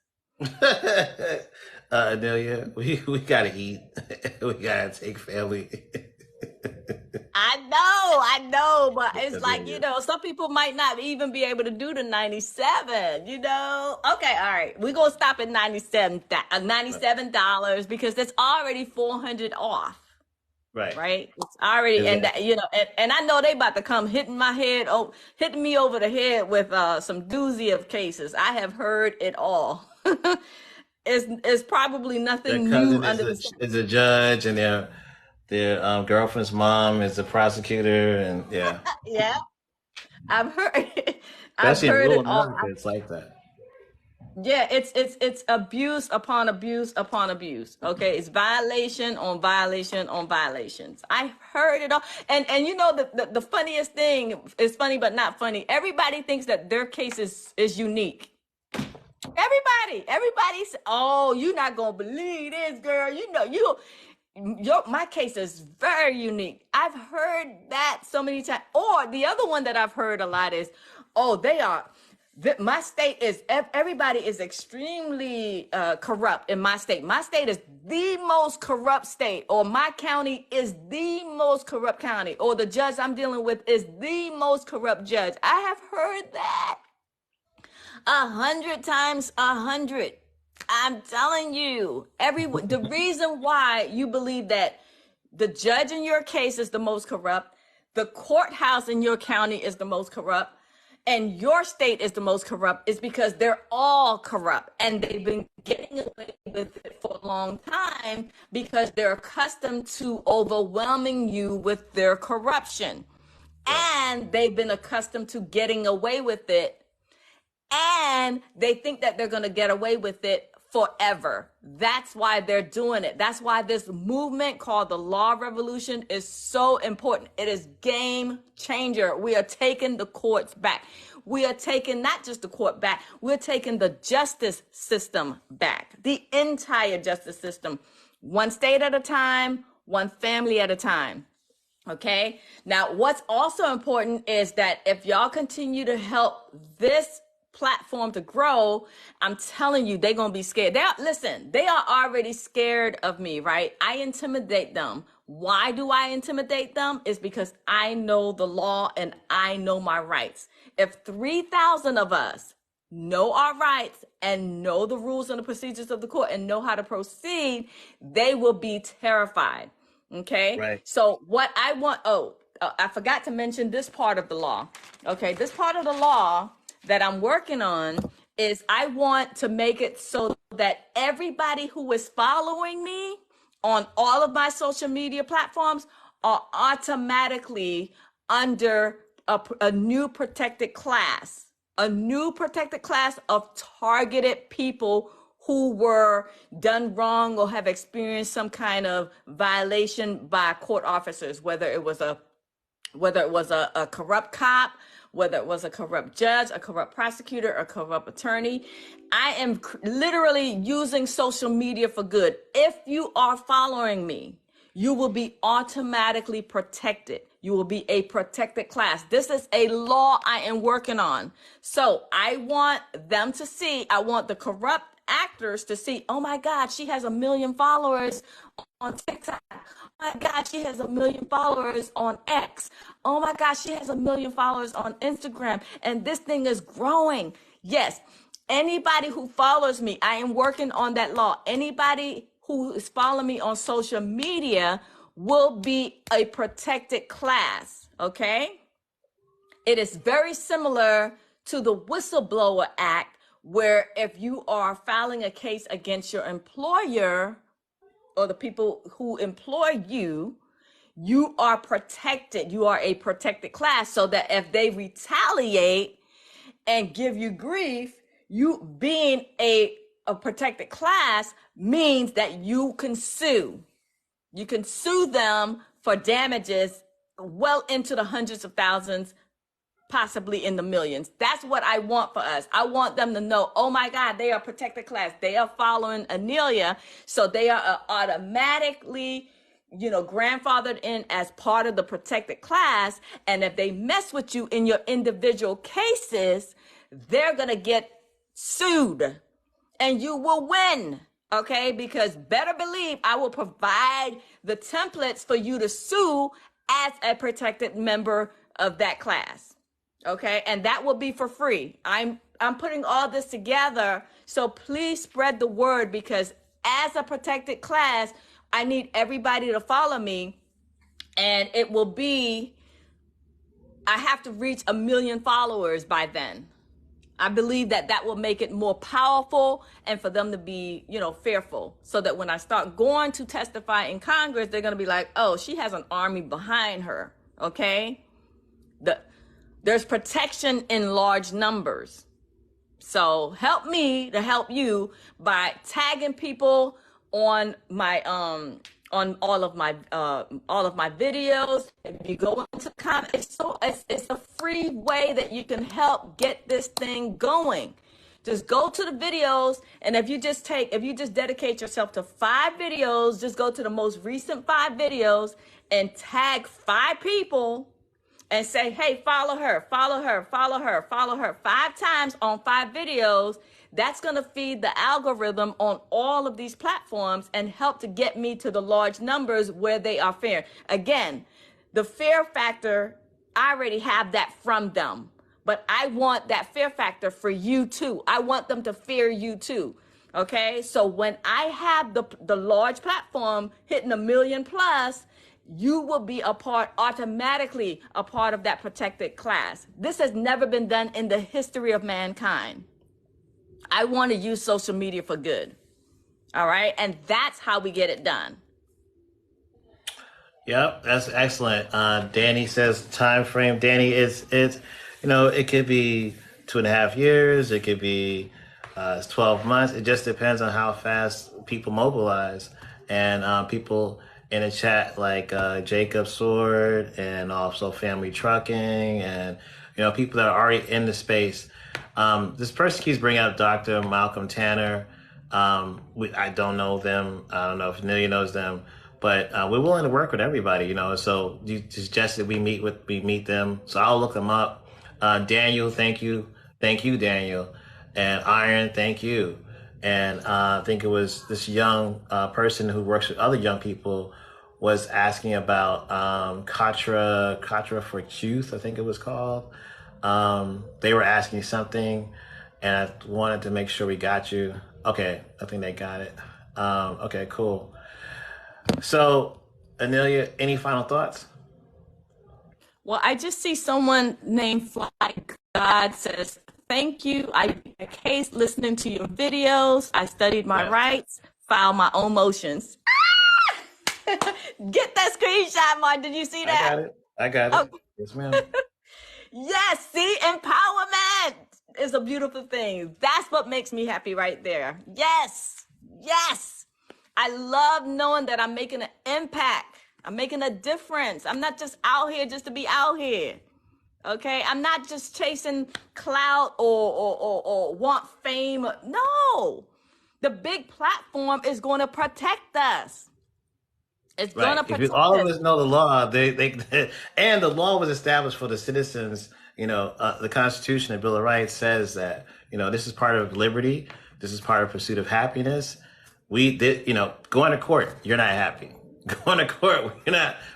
Anelia, we gotta eat. We gotta take family. I know, but it's like, some people might not even be able to do the 97, Okay, all right. We're going to stop at $97 because that's already $400 off. Right? It's already, and I know they about to come hitting me over the head with some doozy of cases. I have heard it all. It's probably nothing new under the sun. Is a judge, and their girlfriend's mom is a prosecutor, and yeah. Yeah, I've heard. Especially I've heard in rural it all. America, it's like that. Yeah, it's abuse upon abuse upon abuse. Okay, it's violation on violation on violations. I heard it all, and you know the funniest thing is funny but not funny. Everybody thinks that their case is unique. Everybody's, oh, you're not gonna believe this, girl. You know, my case is very unique. I've heard that so many times. Or the other one that I've heard a lot is, oh, my state is, everybody is extremely corrupt in my state. My state is the most corrupt state, or my county is the most corrupt county, or the judge I'm dealing with is the most corrupt judge. I have heard that 100 times 100. I'm telling you, the reason why you believe that the judge in your case is the most corrupt, the courthouse in your county is the most corrupt, and your state is the most corrupt is because they're all corrupt, and they've been getting away with it for a long time because they're accustomed to overwhelming you with their corruption. And they've been accustomed to getting away with it. And they think that they're going to get away with it forever. That's why they're doing it. That's why this movement called the Law Revolution is so important. It is game changer. We are taking the courts back. We are taking not just the court back. We're taking the justice system back. The entire justice system. One state at a time, one family at a time. Okay. Now, what's also important is that if y'all continue to help this platform to grow, I'm telling you, they're going to be scared. They are already scared of me, right? I intimidate them. Why do I intimidate them? It's because I know the law and I know my rights. If 3,000 of us know our rights and know the rules and the procedures of the court and know how to proceed, they will be terrified. Okay. Right. So what I want, I forgot to mention this part of the law. Okay. This part of the law that I'm working on is I want to make it so that everybody who is following me on all of my social media platforms are automatically under a new protected class, of targeted people who were done wrong or have experienced some kind of violation by court officers, whether it was a corrupt cop, whether it was a corrupt judge, a corrupt prosecutor, a corrupt attorney. I am literally using social media for good. If you are following me, you will be automatically protected. You will be a protected class. This is a law I am working on. So I want them to see, I want the corrupt actors to see, oh my God, she has 1 million followers on TikTok. Oh my God, she has 1 million followers on X. Oh my God, she has 1 million followers on Instagram. And this thing is growing. Yes. Anybody who follows me, I am working on that law. Anybody who is following me on social media will be a protected class. Okay. It is very similar to the Whistleblower Act, where if you are filing a case against your employer or the people who employ you, you are protected. You are a protected class, so that if they retaliate and give you grief, you being a protected class means that you can sue. You can sue them for damages well into the hundreds of thousands, possibly in the millions. That's what I want for us. I want them to know, oh my God, they are protected class. They are following Anelia. So they are automatically, grandfathered in as part of the protected class. And if they mess with you in your individual cases, they're going to get sued and you will win. Okay. Because better believe I will provide the templates for you to sue as a protected member of that class. Okay. And that will be for free. I'm putting all this together. So please spread the word, because as a protected class, I need everybody to follow me, and it will be, I have to reach 1 million followers by then. I believe that will make it more powerful and for them to be, fearful, so that when I start going to testify in Congress, they're going to be like, oh, she has an army behind her. Okay. There's protection in large numbers. So help me to help you by tagging people on my on all of my videos. If you go into comments, it's a free way that you can help get this thing going. Just go to the videos, and if you just dedicate yourself to 5 videos, just go to the most recent 5 videos and tag 5 people and say, hey, follow her, follow her, follow her, follow her 5 times on 5 videos. That's going to feed the algorithm on all of these platforms and help to get me to the large numbers where they are fair. Again, the fear factor, I already have that from them, but I want that fear factor for you too. I want them to fear you too. Okay, so when I have the large platform hitting 1 million plus, you will be automatically a part of that protected class. This has never been done in the history of mankind. I want to use social media for good. All right, and that's how we get it done. Yep, that's excellent. Danny says time frame. Danny, it's it could be 2.5 years. It could be 12 months. It just depends on how fast people mobilize. And people in the chat like Jacob Sword and also Family Trucking and people that are already in the space. This person keeps bringing up Dr. Malcolm Tanner. I don't know them. I don't know if Anelia knows them. But we're willing to work with everybody, So you suggested we meet them. So I'll look them up. Daniel, thank you, Daniel, and Iron, thank you. And I think it was this young person who works with other young people was asking about 𝗖cie𝗽𝗆𝗆 for Youth, I think it was called. They were asking something, and I wanted to make sure we got you. Okay, I think they got it. Okay, cool. So, Anelia, any final thoughts? Well, I just see someone named Fly God says, thank you. I case listening to your videos. I studied my rights, filed my own motions. Get that screenshot, Mark. Did you see that? I got it. Okay. Yes, ma'am. Yes, see, empowerment is a beautiful thing. That's what makes me happy right there. Yes, yes. I love knowing that I'm making an impact. I'm making a difference. I'm not just out here just to be out here. Okay, I'm not just chasing clout or want fame. No, the big platform is going to protect us. It's going to protect us. All of us know the law. And the law was established for the citizens. The Constitution, the Bill of Rights says that this is part of liberty. This is part of pursuit of happiness. Going to court, you're not happy. Going to court,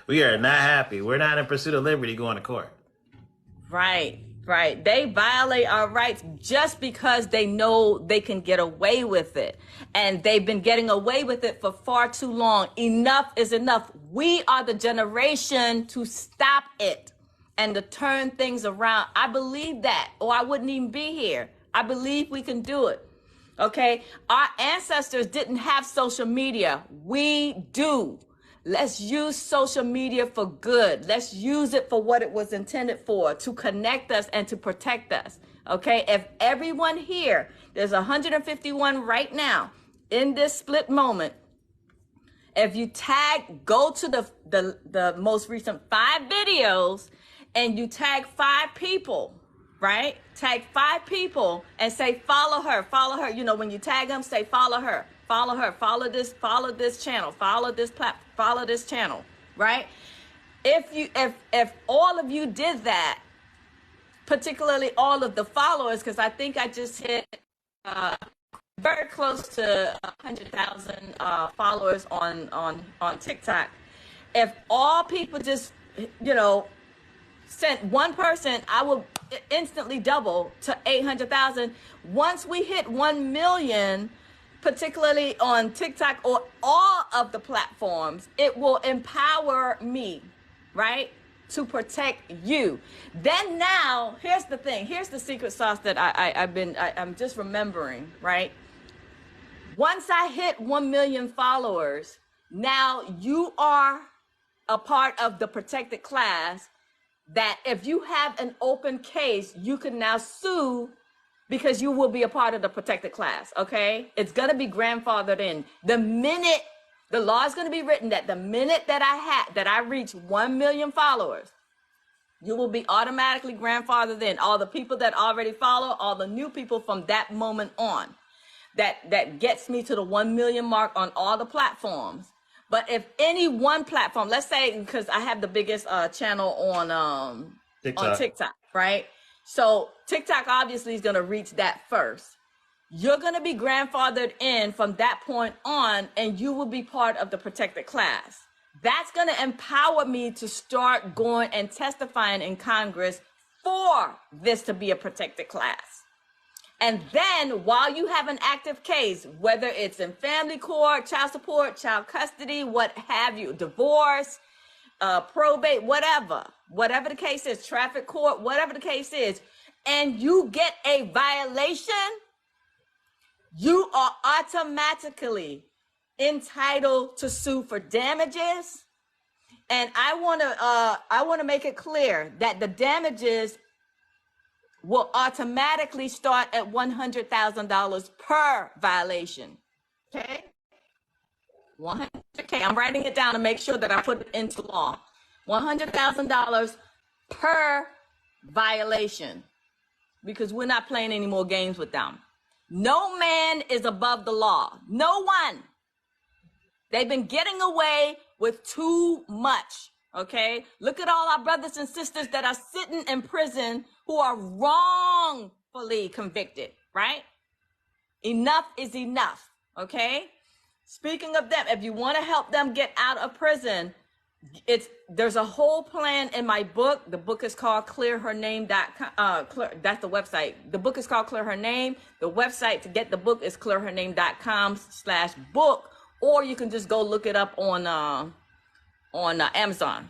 we are not happy. We're not in pursuit of liberty going to court. Right. They violate our rights just because they know they can get away with it. And they've been getting away with it for far too long. Enough is enough. We are the generation to stop it and to turn things around. I believe that, or I wouldn't even be here. I believe we can do it. Okay, our ancestors didn't have social media. We do. Let's use social media for good. Let's use it for what it was intended for, to connect us and to protect us. Okay, if everyone here, there's 151 right now in this split moment. If you go to the most recent 5 videos and you tag 5 people, right? Tag 5 people and say, follow her. When you tag them, say, follow her, follow this channel, follow this channel, right? If all of you did that, particularly all of the followers, because I think I just hit very close to 100,000 followers on TikTok. If all people just, sent one person, I will instantly double to 800,000. Once we hit 1 million, particularly on TikTok or all of the platforms, it will empower me, right, to protect you. Then now, here's the thing. Here's the secret sauce that I'm just remembering, right? Once I hit 1 million followers, now you are a part of the protected class, that if you have an open case, you can now sue because you will be a part of the protected class, okay? It's gonna be grandfathered in. The law is gonna be written that the minute that I reach 1 million followers, you will be automatically grandfathered in. All the people that already follow, all the new people from that moment on. That gets me to the 1 million mark on all the platforms. But if any one platform, let's say, because I have the biggest channel on TikTok, right? So TikTok obviously is going to reach that first. You're going to be grandfathered in from that point on, and you will be part of the protected class. That's going to empower me to start going and testifying in Congress for this to be a protected class. And then while you have an active case, whether it's in family court, child support, child custody, what have you, divorce, probate, whatever the case is, traffic court, whatever the case is, and you get a violation, you are automatically entitled to sue for damages. And I want to make it clear that the damages will automatically start at $100,000 per violation. Okay? 100K. I'm writing it down to make sure that I put it into law. $100,000 per violation, because we're not playing any more games with them. No man is above the law. No one. They've been getting away with too much. Okay? Look at all our brothers and sisters that are sitting in prison who are wrongfully convicted, right? Enough is enough, okay? Speaking of them, if you want to help them get out of prison, there's a whole plan in my book. The book is called clearhername.com. That's the website. The book is called Clear Her Name. The website to get the book is clearhername.com/book, or you can just go look it up on Amazon.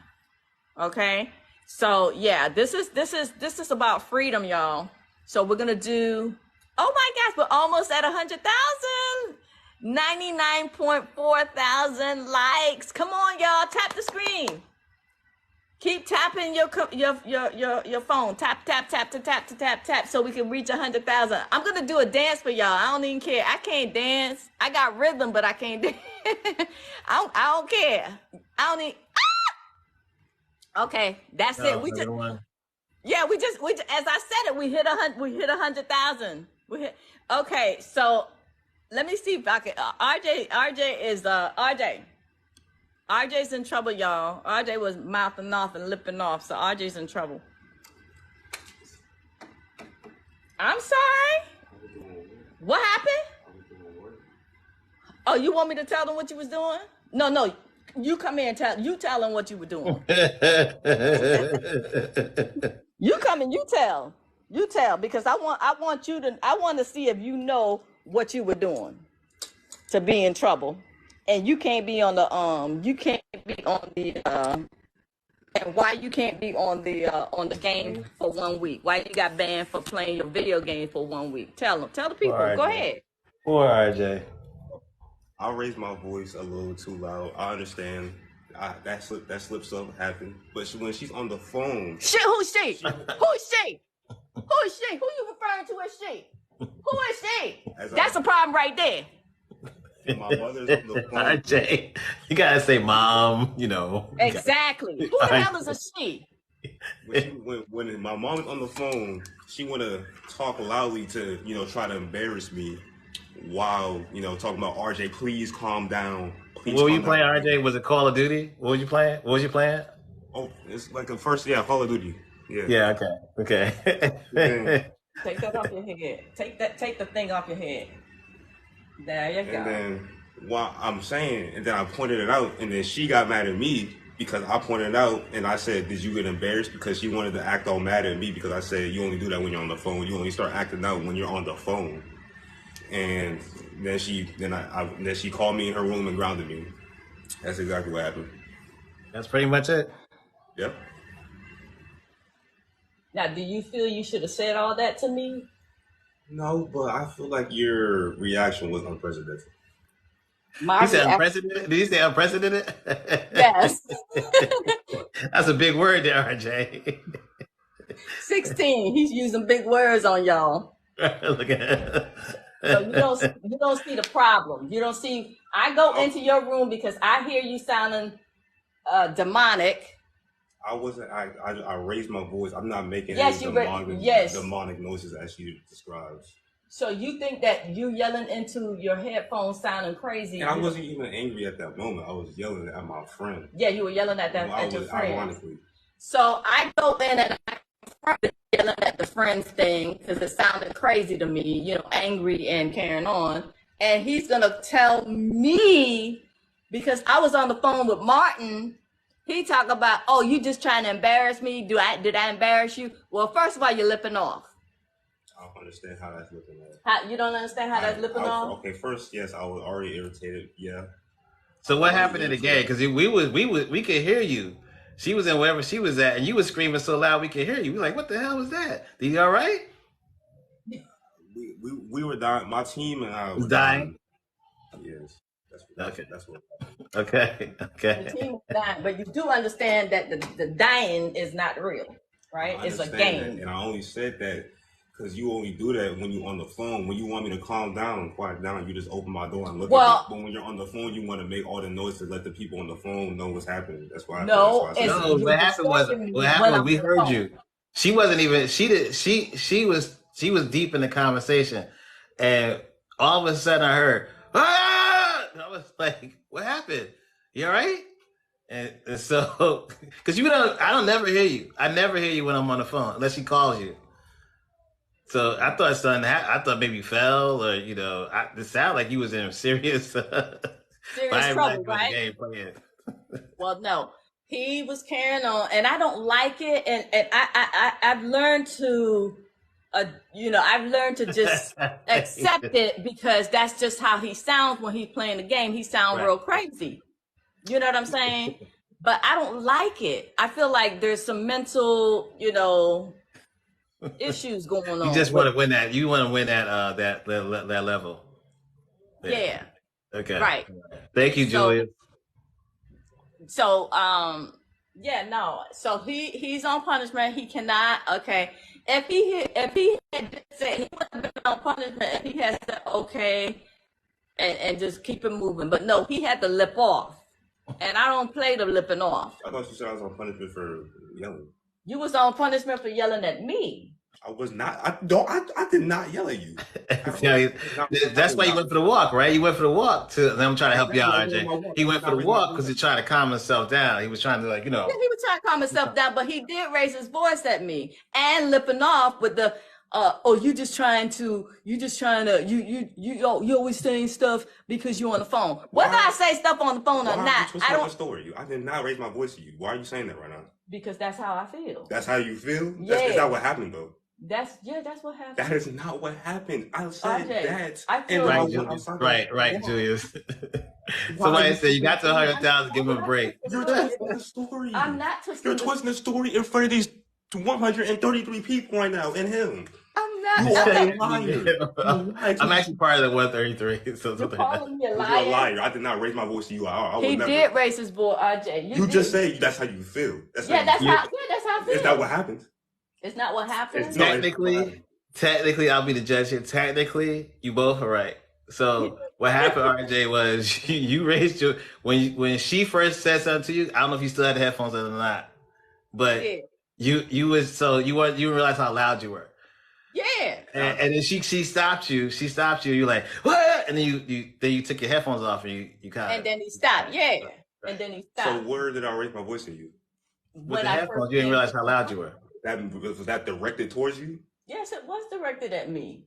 Okay? So yeah, this is about freedom, y'all. So we're gonna do, oh my gosh, we're almost at 100,000, 99.4 thousand likes. Come on, y'all, tap the screen. Keep tapping your phone. Tap, so we can reach 100,000. I'm gonna do a dance for y'all. I don't even care. I can't dance. I got rhythm, but I can't dance. I don't care. I don't need. Okay, that's it. We just, yeah, we just, as I said it, we hit 100,000. Okay, so let me see if I can. RJ's in trouble, y'all. RJ was mouthing off and lipping off, so RJ's in trouble. I'm sorry. What happened? Oh, you want me to tell them what you was doing? No. You come here and tell them what you were doing. You come and you tell, because I want to see if you know what you were doing to be in trouble, and you can't be on the and why you can't be on the game for 1 week? Why you got banned for playing your video game for 1 week? Tell the people. Go ahead. Poor RJ. I'll raise my voice a little too loud. I understand that slips up happen, but when she's on the phone, who's she? Who's she? Who is she? Who you referring to as she? Who is she? That's a problem right there. My mother's on the phone. RJ, you gotta say mom. Exactly. Who the hell is a she? When my mom's on the phone, she wanna talk loudly to try to embarrass me. While talking about RJ, please calm down. What were you playing, RJ? Was it Call of Duty? What was you playing? Oh, it's like the first, Call of Duty. Yeah. Okay. Take that off your head. Take the thing off your head. There you go. And then while I'm saying, and then I pointed it out, and then she got mad at me because I pointed it out, and I said, "Did you get embarrassed?" Because she wanted to act all mad at me because I said, "You only do that when you're on the phone. You only start acting out when you're on the phone." And then she called me in her room and grounded me. That's exactly what happened. That's pretty much it. Yep. Now, do you feel you should have said all that to me? No, but I feel like your reaction was unprecedented. You said unprecedented? Did you say unprecedented? Yes. That's a big word there, RJ. 16. He's using big words on y'all. Look at So you don't see the problem. You don't see. I go into your room because I hear you sounding demonic. I wasn't. I raised my voice. I'm not making Yes, any demonic noises as she describes. So you think that you yelling into your headphones sounding crazy? And I wasn't even angry at that moment. I was yelling at my friend. Yeah, you were yelling at that at your friend. Ironically. So I go in and I yelling at the friends thing because it sounded crazy to me, you know, angry and carrying on. And he's gonna tell me because I was on the phone with Martin. He talk about, oh, you just trying to embarrass me? Did I embarrass you? Well, first of all, you're lipping off. I don't understand how that's lipping off. You don't understand how that's lipping off? Okay, first, yes, I was already irritated. Yeah. So what happened in the game? Because we could hear you. She was in wherever she was at, and you was screaming so loud we could hear you. We like, what the hell was that? Are you all right? We were dying. My team and I was dying. Yes. That's what. Okay. The team was dying, but you do understand that the dying is not real, right? It's a game. That, and I only said that because you only do that when you're on the phone. When you want me to calm down, quiet down, you just open my door and look at me. But when you're on the phone, you want to make all the noise to let the people on the phone know what's happening. That's why. What happened was we heard you. She wasn't even. She was deep in the conversation, and all of a sudden I heard. Ah! And I was like, "What happened? You all right?" And so, because I don't never hear you. I never hear you when I'm on the phone unless she calls you. So I thought something happened. I thought maybe you fell, or it sounded like you was in serious trouble, right? Well, no, he was carrying on, and I don't like it, and I've learned to, I've learned to just accept it because that's just how he sounds when he's playing the game. He sounds real crazy. You know what I'm saying? But I don't like it. I feel like there's some mental, issues going on. You just want to win that. You want to win that level. Yeah. Okay. Right. Thank you, Julia. So So he's on punishment. He cannot. Okay. If he had said he would have been on punishment, if he had said okay, and just keep it moving. But no, he had to lip off, and I don't play the lipping off. I thought you said I was on punishment for yelling. You was on punishment for yelling at me. I was not. I did not yell at you. That's why you went for the walk, right? You went for the walk I'm trying to help you out, RJ. He went for the walk because he tried to calm himself down. He was trying to, Yeah, he was trying to calm himself down, but he did raise his voice at me and lipping off with the, you always saying stuff because you're on the phone. Whether I say stuff on the phone or not, I don't. Story. I did not raise my voice to you. Why are you saying that right now? Because that's how I feel. That's how you feel? Yeah. That's not what happened, though. That's what happened. That is not what happened. I said that. I feel right, Julius. Somebody said you got to 100,000, give him a break. You're twisting the story. I'm not twisting. You're twisting the story in front of these 133 people right now and him. I'm not. You are a liar. I'm actually part of the 133. So you're calling me a liar. You're a liar. I did not raise my voice to you. He did raise his voice, RJ. You just say that's how you feel. That's how I feel. Is that what happened? It's not what happened. Technically, I'll be the judge here. Technically, you both are right. So what happened, RJ, was you raised your when she first said something to you. I don't know if you still had the headphones on or not, but you didn't realize how loud you were. Yeah. And then she stopped you. She stopped you. You're like, what? And then you took your headphones off and you kind of. And then he stopped. Yeah. And then he stopped. So where did I raise my voice to you? With the headphones, you didn't realize how loud you were. Was that directed towards you? Yes, it was directed at me.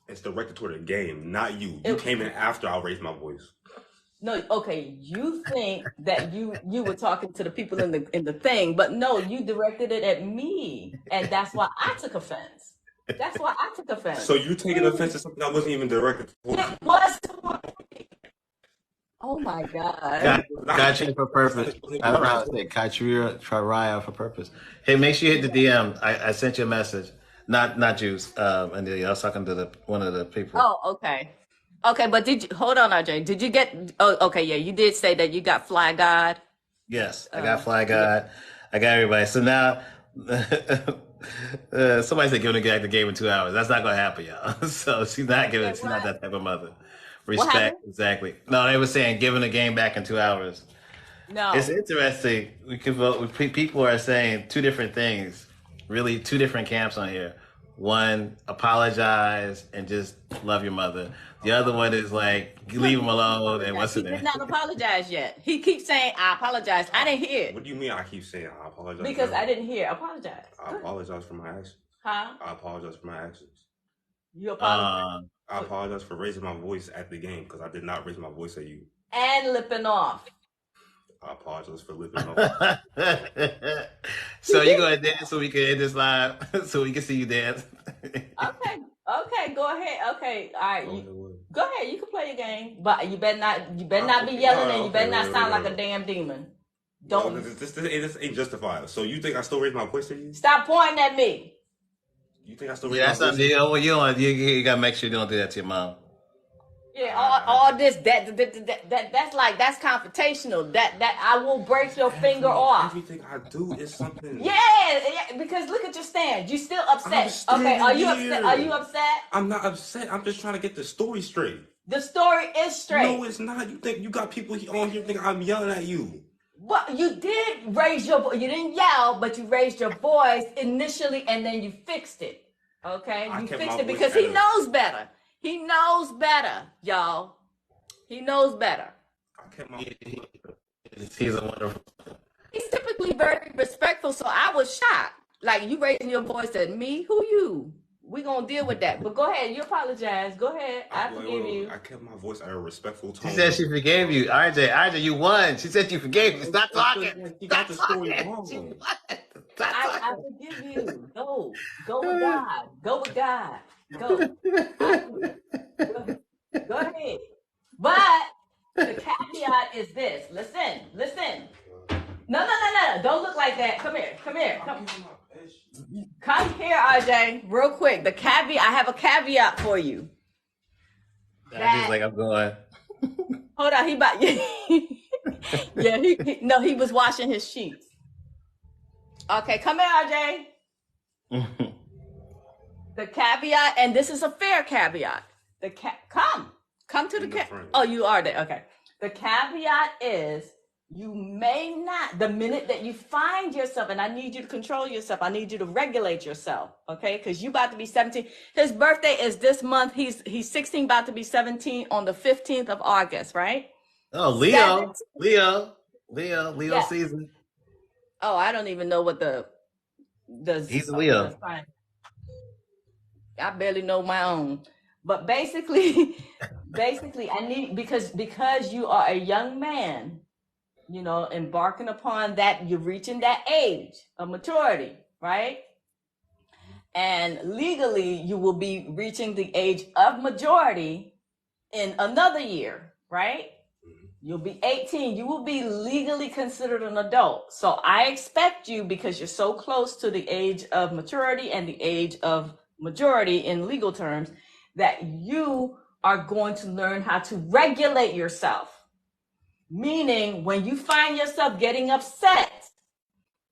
It's directed toward the game, not you. You came in after I raised my voice. No, okay. You think that you were talking to the people in the thing, but no, you directed it at me, and that's why I took offense. That's why I took offense. So you taking offense to something that wasn't even directed towards you? It was. Oh my God. Got for purpose. I don't know how to say 𝗖cie𝗽𝗆𝗆 for purpose. Hey, make sure you hit the DM. I sent you a message. Not Juice. Anelia. I was talking to one of the people. Oh, okay. Okay, but hold on, RJ. Did you get, okay, yeah, you did say that you got Fly God. Yes, I got Fly God. I got everybody. So now, Somebody said giving the game in 2 hours. That's not gonna happen, y'all. So she's not giving. She's not that type of mother. Respect, exactly. No, they were saying giving the game back in 2 hours. No. It's interesting. We could vote. People are saying two different things. Really, two different camps on here. One, apologize and just love your mother. The other one is like, leave him alone and what's it? He did not apologize yet. He keeps saying, I apologize. I didn't hear it. What do you mean I keep saying I apologize? Because I didn't hear. Apologize. I apologize for my actions. Huh? I apologize for my actions. You apologize? I apologize for raising my voice at the game because I did not raise my voice at you. And lipping off. I apologize for lipping off. So you go ahead and dance so we can end this live so we can see you dance. Okay, go ahead. Okay, all right. Go ahead, you can play your game. But you better not be yelling and you better not sound like a damn demon. Don't. This ain't justified. So you think I still raise my voice at you? Stop pointing at me. You think I still raise my voice? You gotta make sure you don't do that to your mom. Yeah, all this that's confrontational. That I will break your finger off. Everything I do is something. Yeah, because look at your stand. You still upset. Okay, are you upset? Are you upset? I'm not upset. I'm just trying to get the story straight. The story is straight. No, it's not. You think you got people on here think I'm yelling at you? Well, you did raise your voice. You didn't yell, but you raised your voice initially, and then you fixed it. Okay, you fixed it because he knows better. He knows better, y'all. He knows better. He's a wonderful. He's typically very respectful, so I was shocked. Like, you raising your voice at me? Who you? We gonna deal with that. But go ahead. You apologize. Go ahead. I forgive you. I kept my voice at a respectful tone. She said she forgave you. RJ, you won. She said you forgave you. Stop talking. You got the story wrong. I forgive you. Go with God. Go with God. Go ahead. But the caveat is this. Listen. No. Don't look like that. Come here. Come here, RJ. Real quick. I have a caveat for you. He's like, I'm going. Hold on. Yeah, he was washing his sheets. Okay, come here, RJ. The caveat, and this is a fair caveat. Come to the Oh, you are there. Okay. The caveat is you may not, the minute that you find yourself, and I need you to control yourself, I need you to regulate yourself, okay? Because you about to be 17. His birthday is this month. He's 16, about to be 17 on the 15th of August, right? Oh, Leo season. Oh, I don't even know what he's a Leo. I barely know my own, but basically I need, because you are a young man, embarking upon that, you're reaching that age of maturity, right? And legally you will be reaching the age of majority in another year, right? You'll be 18. You will be legally considered an adult. So I expect you, because you're so close to the age of maturity and the age of majority in legal terms, that you are going to learn how to regulate yourself. Meaning, when you find yourself getting upset,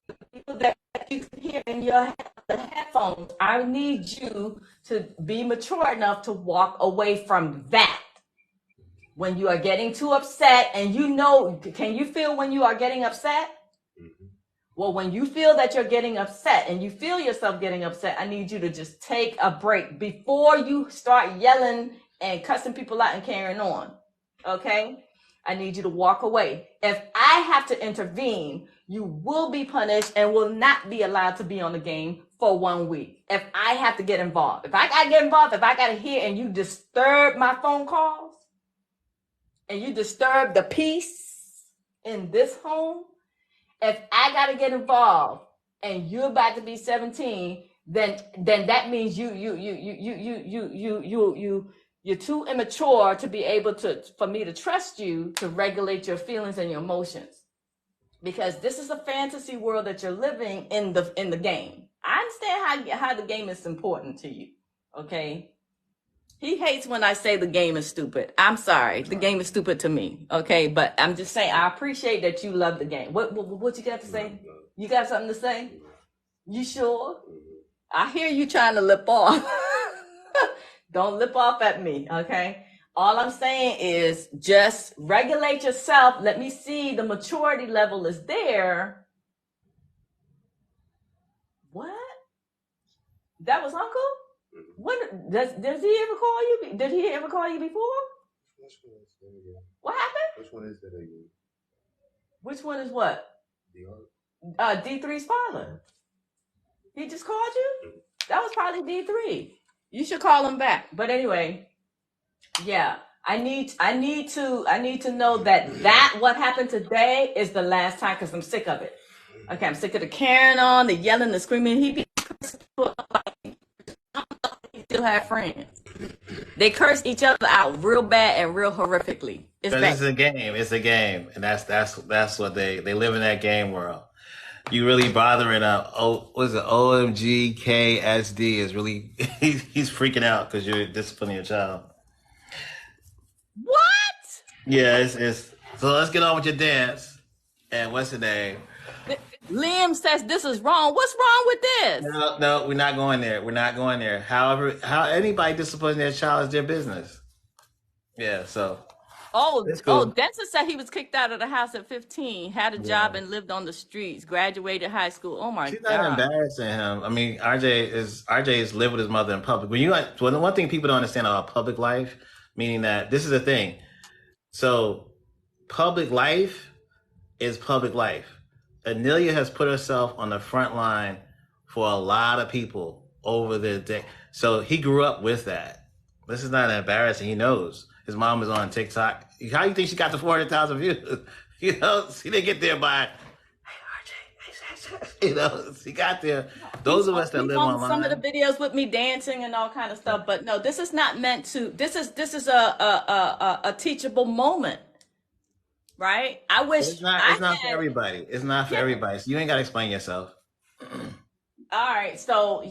the people that you can hear in your headphones, I need you to be mature enough to walk away from that. When you are getting too upset, and can you feel when you are getting upset? Well, when you feel that you're getting upset and you feel yourself getting upset, I need you to just take a break before you start yelling and cussing people out and carrying on. Okay? I need you to walk away. If I have to intervene, you will be punished and will not be allowed to be on the game for 1 week. If I have to get involved, if I got to get involved, if I got to hear and you disturb my phone calls and you disturb the peace in this home, if I got to get involved and you're about to be 17, then that means you're too immature to be able for me to trust you to regulate your feelings and your emotions, because this is a fantasy world that you're living in the game. I understand how the game is important to you. Okay. He hates when I say the game is stupid. I'm sorry. The game is stupid to me. Okay. But I'm just saying, I appreciate that you love the game. What you got to say? You got something to say? You sure? I hear you trying to lip off. Don't lip off at me, okay? All I'm saying is just regulate yourself. Let me see the maturity level is there. What? That was Uncle? What does he ever call you? Did he ever call you before? What happened? Which one is that again? Which one is what? D3's father. He just called you? That was probably D3. You should call him back. But anyway, yeah, I need to know that what happened today is the last time, because I'm sick of it. Okay, I'm sick of the carrying on, the yelling, the screaming. He still have friends. They curse each other out real bad and real horrifically. It's a game. It's a game, and that's what they live in, that game world. You really bothering what's it? OMGKSD is really he's freaking out because you're disciplining your child. What? Yeah, it's so let's get on with your dance. And what's the name? Liam says this is wrong. What's wrong with this? No, we're not going there. We're not going there. However, how anybody disciplines their child is their business. Yeah, so. Cool. Denson said he was kicked out of the house at 15, had a job and lived on the streets, graduated high school. Oh my God. She's not embarrassing him. I mean, RJ is lived with his mother in public. The one thing people don't understand about public life, meaning that this is the thing. So public life is public life. Anelia has put herself on the front line for a lot of people over the day. So he grew up with that. This is not embarrassing. He knows. His mom was on TikTok. How do you think she got the 400,000 views? You know, she didn't get there by, hey, RJ, you know, she got there. Those of us that live online. Some of the videos with me dancing and all kind of stuff, but no, this is not meant to. This is a teachable moment, right? I wish it's not for everybody. It's not for everybody. So you ain't got to explain yourself. All right, so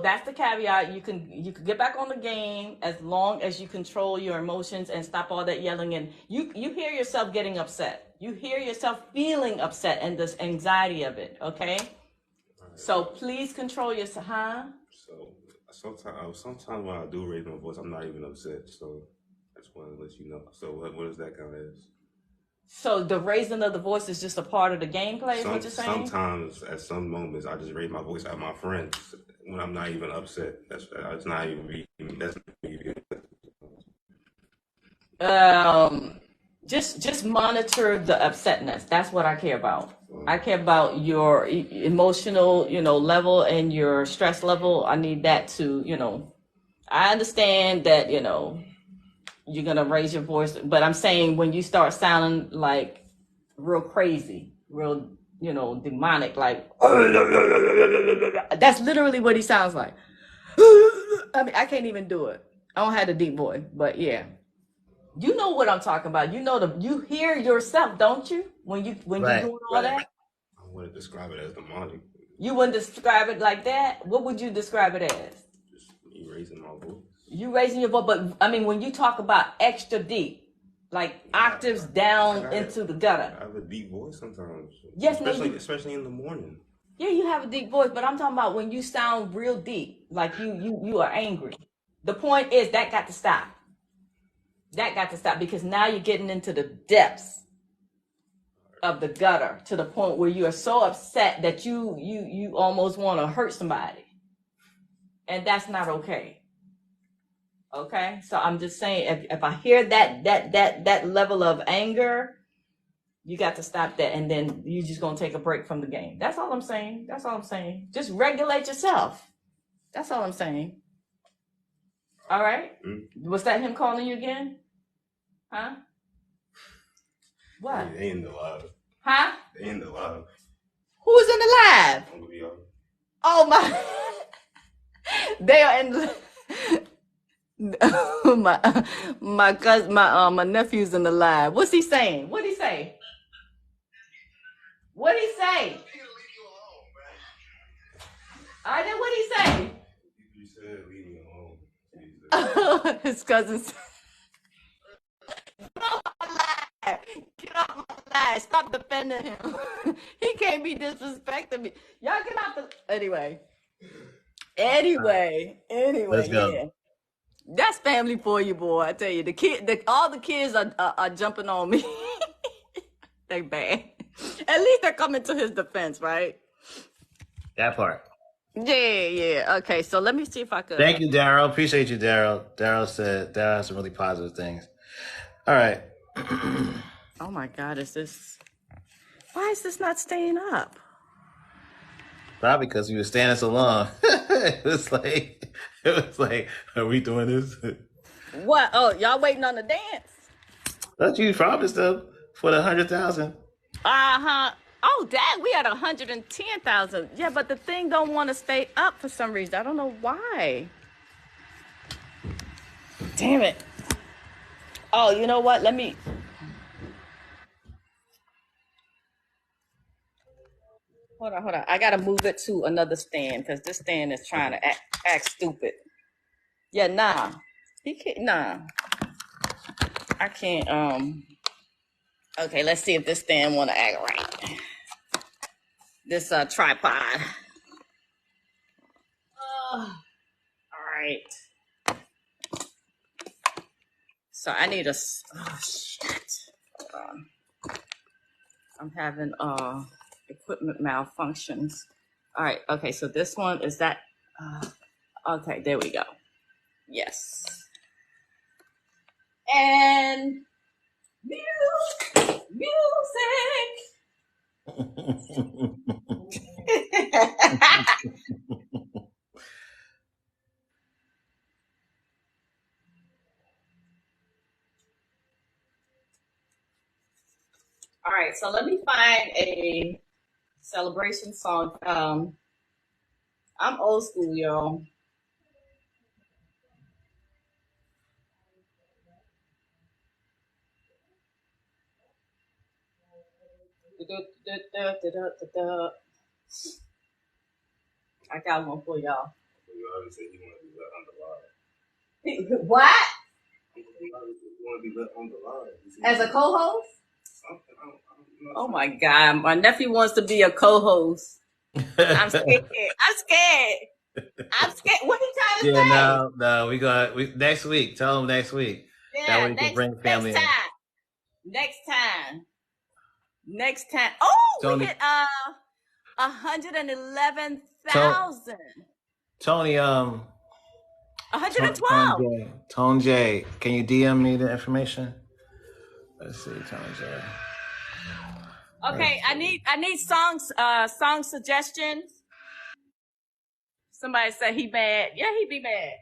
that's the caveat. You can get back on the game as long as you control your emotions and stop all that yelling. And you hear yourself getting upset. You hear yourself feeling upset and this anxiety of it. Okay, right. So please control yourself, huh? So sometimes when I do raise my voice, I'm not even upset. So I just want to let you know. So what does that count as? So the raising of the voice is just a part of the gameplay, is what you're saying? Sometimes, at some moments, I just raise my voice at my friends when I'm not even upset. That's not even me. That's not even. Just monitor the upsetness. That's what I care about. I care about your emotional, level and your stress level. I need that to, I understand that, you're going to raise your voice, but I'm saying when you start sounding like real crazy, real, demonic, like, that's literally what he sounds like. I mean, I can't even do it. I don't have the deep voice, but yeah. You know what I'm talking about. You hear yourself, don't you? When you're doing all that? I wouldn't describe it as demonic. You wouldn't describe it like that? What would you describe it as? Just me raising my voice. You raising your voice, but I mean, when you talk about extra deep, like octaves down into the gutter. I have a deep voice sometimes. Yes, especially in the morning. Yeah, you have a deep voice, but I'm talking about when you sound real deep, like you are angry. The point is that got to stop. That got to stop, because now you're getting into the depths of the gutter to the point where you are so upset that you almost want to hurt somebody, and that's not okay. Okay, so I'm just saying, if I hear that level of anger, you got to stop that, and then you're just gonna take a break from the game. That's all I'm saying. Just regulate yourself. That's all I'm saying. All right. Mm-hmm. Was that him calling you again? Huh? What? They in the live. Huh? They in the live. Who's in the live? Oh my! They are in the. my cousin, my nephew's in the live. What's he saying? What'd he say? What'd he say? I did. What'd he say? You said leave me alone. His cousin said, get off my live. Stop defending him. He can't be disrespecting me. Y'all get out the. Anyway. Anyway, Let's go. yeah. That's family for you, boy. I tell you, all the kids are jumping on me. They bad. At least they're coming to his defense, right? That part. Yeah. Okay, so let me see if I could. Thank you, Daryl. Appreciate you, Daryl. Daryl has some really positive things. All right. Oh my God, why is this not staying up? Probably because you were standing so long. It was like, are we doing this? What? Oh, y'all waiting on the dance? Thought you promised them for the 100,000. Uh-huh. Oh, dang, we had 110,000. Yeah, but the thing don't want to stay up for some reason. I don't know why. Damn it. Oh, you know what? Hold on. I gotta move it to another stand because this stand is trying to act stupid. Yeah, nah. He can't, nah. I can't, okay, let's see if this stand want to act right. This tripod. All right. So I need oh shit. Hold on. I'm having equipment malfunctions. All right, okay, so this one is that okay, there we go. Yes. And music. All right, so let me find a celebration song. I'm old school, y'all. I got one for y'all. You already said you want to be let on the line. What? You want to be let on the line. As a co-host? Something. I don't know. Oh my God, my nephew wants to be a co-host. I'm scared. What he trying to say? No. We next week. Tell them next week. Yeah, that way you can bring family next time. Next time. Oh, Tony, we hit 111,000. Tony, 112. Tone J, can you DM me the information? Let's see, Tone J. Okay, I need song suggestions. Somebody said he bad. Yeah, he be bad.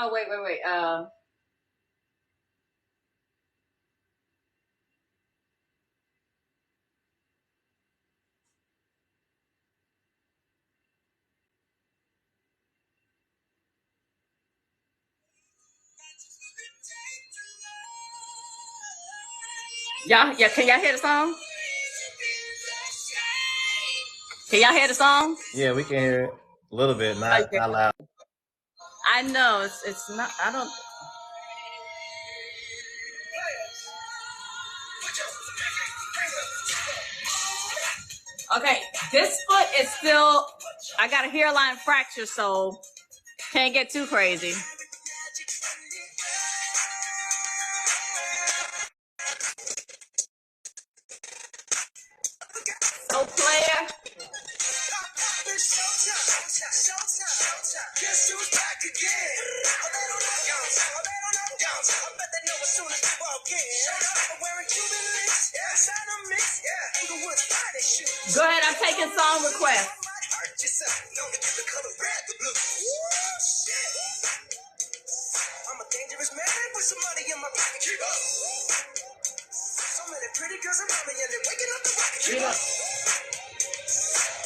Oh, wait. Yeah, can y'all hear the song? Can y'all hear the song? Yeah, we can hear it a little bit, not loud. I know it's not. I don't. Okay, this foot is still. I got a hairline fracture, so can't get too crazy. So player. Guess who's back again? Go ahead, I'm taking song requests. I'm a dangerous man with some money in my pocket. Keep up. So many pretty girls around me and they're waking up the rocket. Keep up.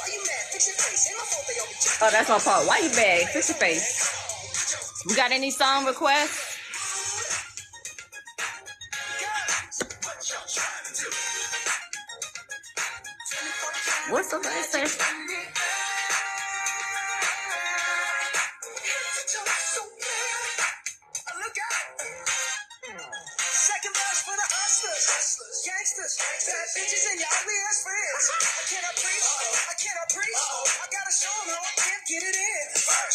Why you mad? Fix your face. Ain't my fault they all be jacking. Oh, that's my fault. Why you mad? Fix your face. We got any song requests? What's the last say? Second verse for the hustlers, gangsters,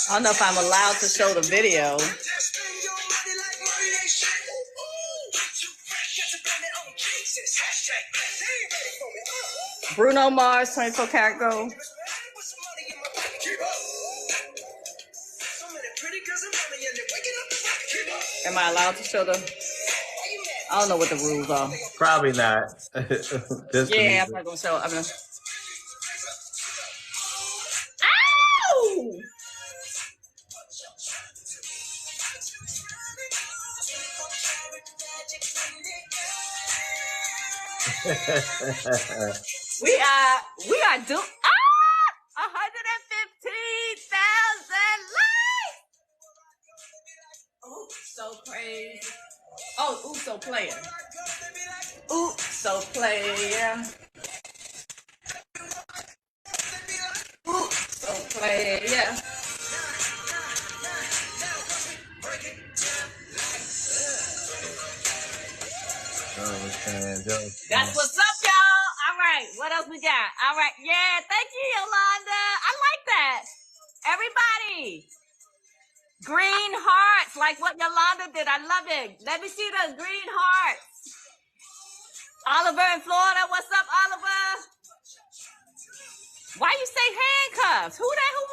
I don't know if I'm allowed to show the video. Bruno Mars, 24 karat gold. Am I allowed to show the? I don't know what the rules are. Probably not. Yeah, I'm not gonna show. I'm gonna. Ow! we are doing 115,000 likes. Oh, so crazy. Oh, ooh, so player. Ooh, so player. Ooh, so player. That's what's up, y'all. All right, what else we got? All right, yeah, thank you, Yolanda. I like that. Everybody, green hearts, like what Yolanda did. I love it. Let me see those green hearts. Oliver in Florida, what's up, Oliver? Why you say handcuffs? Who that? Who?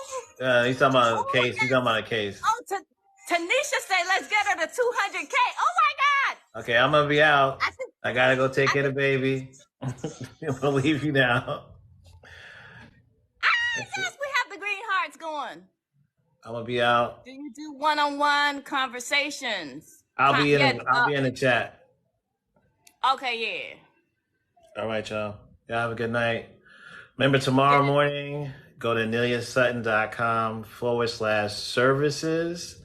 He's talking about a case. He's talking about a case. Oh, Tanisha say, let's get her to 200K. Oh my God. Okay, I'm gonna be out. I gotta go take care of the baby. I'm gonna leave you now. Yes, we have the green hearts going. I'm gonna be out. Do you do one-on-one conversations? I'll be in the chat. Okay, yeah. All right, y'all. Y'all have a good night. Remember, tomorrow morning, go to aneliasutton.com/services.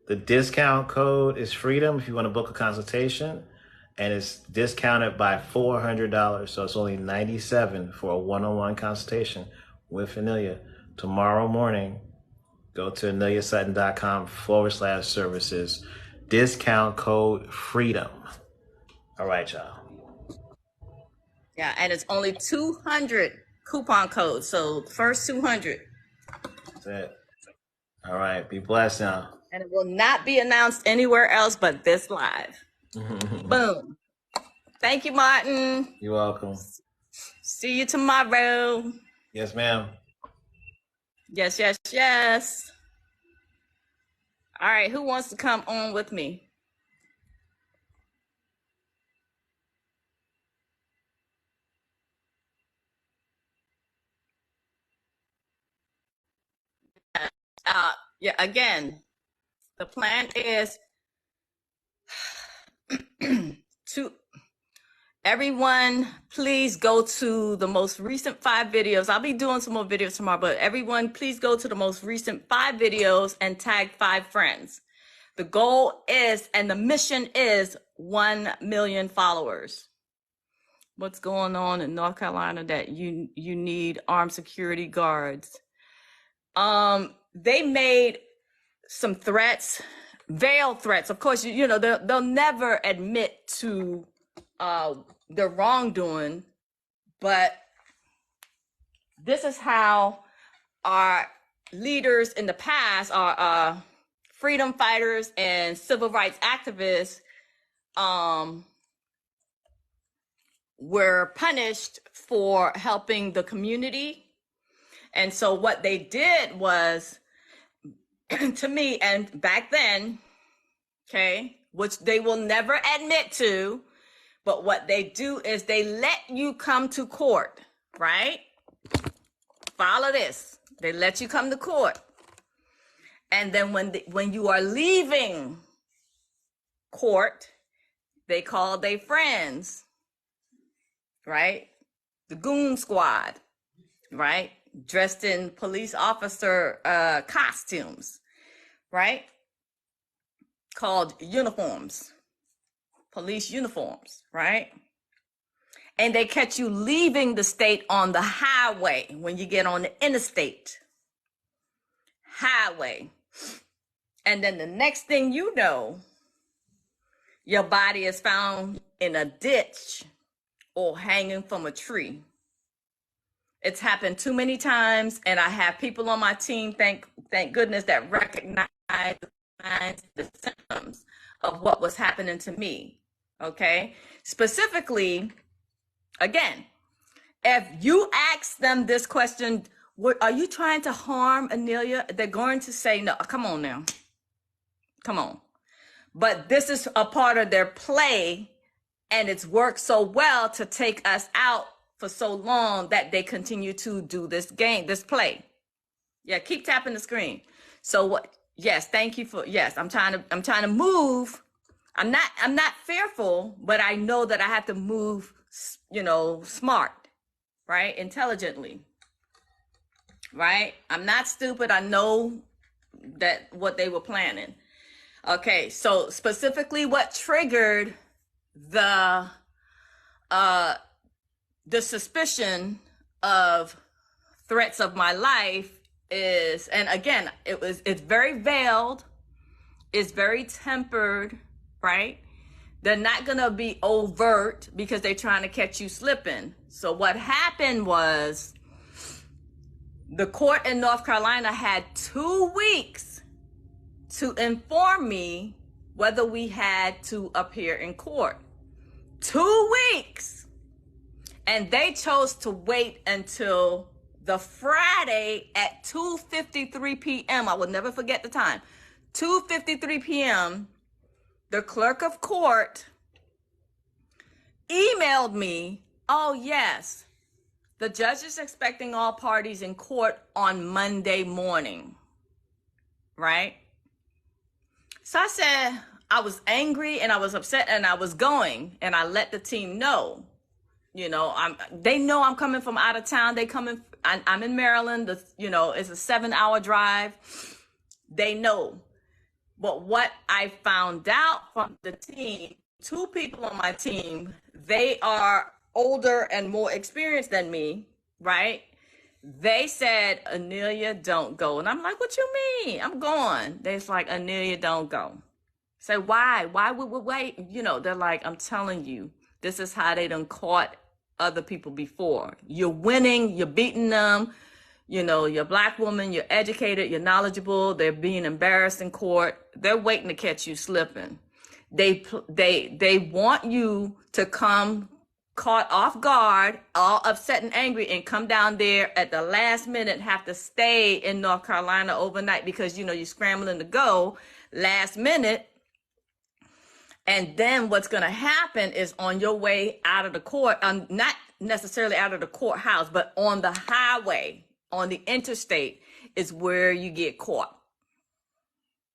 The discount code is freedom if you want to book a consultation, and it's discounted by $400. So it's only $97 for a one-on-one consultation with Anelia. Tomorrow morning, go to aneliasutton.com/services. Discount code freedom. All right, y'all. Yeah, and it's only 200 coupon codes. So first 200. That's it. All right. Be blessed now. And it will not be announced anywhere else but this live. Boom. Thank you, Martin. You're welcome. See you tomorrow. Yes, ma'am. Yes, yes, yes. All right, who wants to come on with me? Yeah, again, the plan is to everyone, please go to the most recent 5 videos. I'll be doing some more videos tomorrow, but everyone, please go to the most recent 5 videos and tag 5 friends. The goal is, and the mission is 1 million followers. What's going on in North Carolina that you need armed security guards? They made some threats, veiled threats. Of course, you know, they'll never admit to their wrongdoing, but this is how our leaders in the past, our freedom fighters and civil rights activists, were punished for helping the community. And so what they did was, to me, and back then, okay, which they will never admit to, but what they do is they let you come to court, right? Follow this. They let you come to court. And then when you are leaving court, they call their friends, right? The goon squad, right? Dressed in police officer costumes, right? Called uniforms, police uniforms, right? And they catch you leaving the state on the highway when you get on the interstate highway. And then the next thing you know, your body is found in a ditch or hanging from a tree. It's happened too many times, and I have people on my team, thank goodness, that recognize the symptoms of what was happening to me. Okay, specifically, again, if you ask them this question, are you trying to harm Anelia? They're going to say no. Come on now, come on. But this is a part of their play, and it's worked so well to take us out for so long that they continue to do this game, this play. Yeah, keep tapping the screen. So what? Yes, thank you for, yes, I'm trying to move. I'm not fearful, but I know that I have to move, smart, right? Intelligently, right? I'm not stupid. I know that what they were planning. Okay, so specifically what triggered the suspicion of threats of my life is, and again, it's very veiled, it's very tempered, right? They're not gonna be overt because they're trying to catch you slipping. So what happened was the court in North Carolina had 2 weeks to inform me whether we had to appear in court. 2 weeks. And they chose to wait until the Friday at 2:53 p.m. I will never forget the time. 2:53 p.m. The clerk of court emailed me, oh yes, the judge is expecting all parties in court on Monday morning, right? So I said, I was angry and I was upset and I was going, and I let the team know. They know I'm coming from out of town. I'm in Maryland. It's a 7-hour drive. They know. But what I found out from the team, 2 people on my team, they are older and more experienced than me, right? They said, Anelia, don't go. And I'm like, what you mean? I'm going. They're like, Anelia, don't go. Say, why? Why would we wait? They're like, I'm telling you, this is how they done caught other people before. You're winning, you're beating them. You're a Black woman, you're educated, you're knowledgeable. They're being embarrassed in court. They're waiting to catch you slipping. They want you to come caught off guard, all upset and angry, and come down there at the last minute, have to stay in North Carolina overnight because, you're scrambling to go last minute. And then what's going to happen is on your way out of the court, not necessarily out of the courthouse, but on the highway, on the interstate is where you get caught.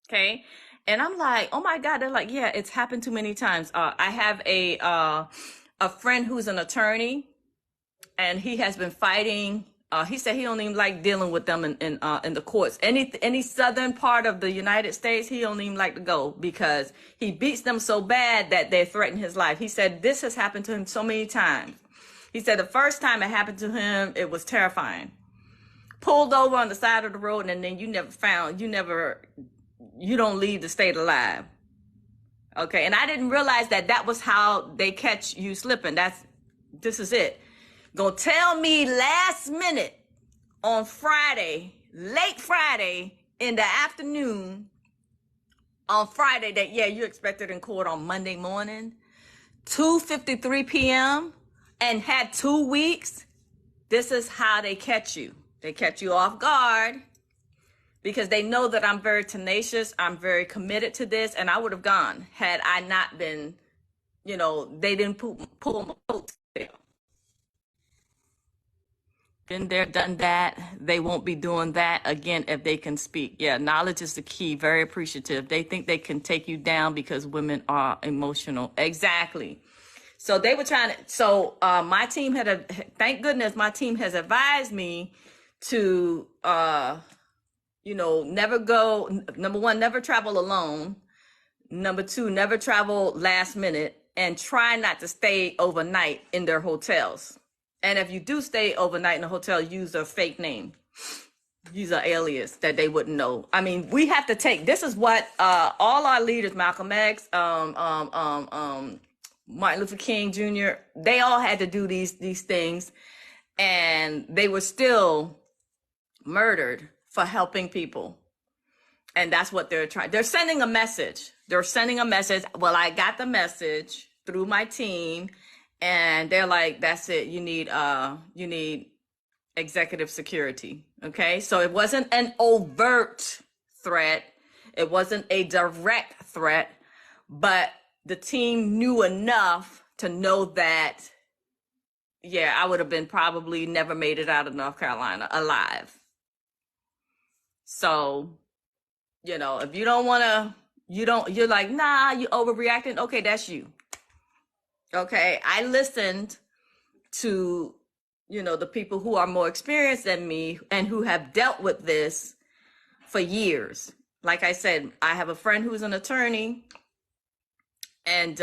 Okay. And I'm like, oh my God. They're like, yeah, it's happened too many times. I have a friend who's an attorney, and he has been fighting. He said he don't even like dealing with them in the courts. Any southern part of the United States, he don't even like to go because he beats them so bad that they threaten his life. He said this has happened to him so many times. He said the first time it happened to him, it was terrifying. Pulled over on the side of the road, and then you don't leave the state alive. Okay, and I didn't realize that was how they catch you slipping. This is it. Gonna tell me last minute on Friday, late Friday in the afternoon on Friday that, yeah, you're expected in court on Monday morning, 2:53 p.m. and had 2 weeks. This is how they catch you. They catch you off guard because they know that I'm very tenacious. I'm very committed to this, and I would have gone had I not been, they didn't pull my coattail. Been there, done that. They won't be doing that again if they can speak. Yeah, knowledge is the key. Very appreciative. They think they can take you down because women are emotional. Exactly. So they were trying to, my team thank goodness my team has advised me to, never go, number one, never travel alone. Number two, never travel last minute, and try not to stay overnight in their hotels. And if you do stay overnight in a hotel, use a fake name. Use an alias that they wouldn't know. I mean, we have to this is what all our leaders, Malcolm X, Martin Luther King Jr., they all had to do these things, and they were still murdered for helping people. And that's what they're trying. They're sending a message. They're sending a message. Well, I got the message through my team, and they're like, that's it. You need executive security. Okay. So it wasn't an overt threat. It wasn't a direct threat, but the team knew enough to know that, yeah, I would have been probably never made it out of North Carolina alive. So, you know, if you don't want to, you're like, nah, you overreacting. Okay, that's you. Okay, I listened to, you know, the people who are more experienced than me and who have dealt with this for years. Like I said, I have a friend who's an attorney, and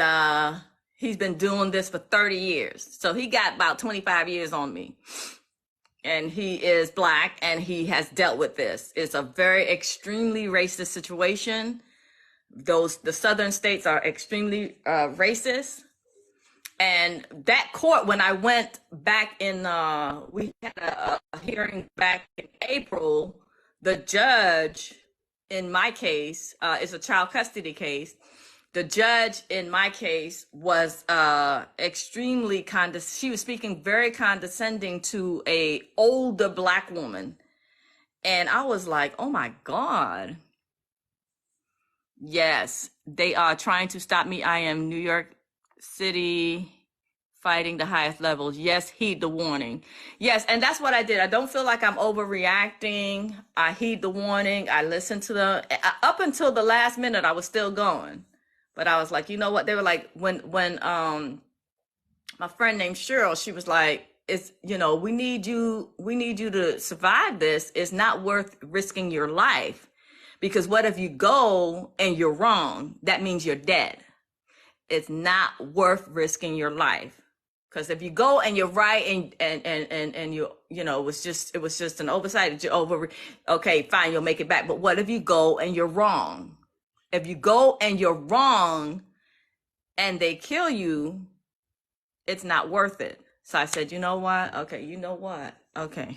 he's been doing this for 30 years. So he got about 25 years on me. And he is Black, and he has dealt with this. It's a very extremely racist situation. The southern states are extremely racist. And that court, when I went back in, we had a hearing back in April, the judge in my case, it's a child custody case. The judge in my case was extremely she was speaking very condescending to a older Black woman. And I was like, oh my God. Yes, they are trying to stop me. I am New York City fighting the highest levels. Yes, heed the warning. Yes, and that's what I did. I don't feel like I'm overreacting. I heed the warning. I listened to them. Up until the last minute, I was still going. But I was like, you know what? They were like, when my friend named Cheryl, she was like, it's, you know, we need you to survive this. It's not worth risking your life, because what if you go and you're wrong? That means you're dead. It's not worth risking your life. Because if you go and you're right and you know, it was just an oversight. Okay, fine, you'll make it back. But what if you go and you're wrong? If you go and you're wrong and they kill you, it's not worth it. So I said, you know what? Okay, you know what? Okay.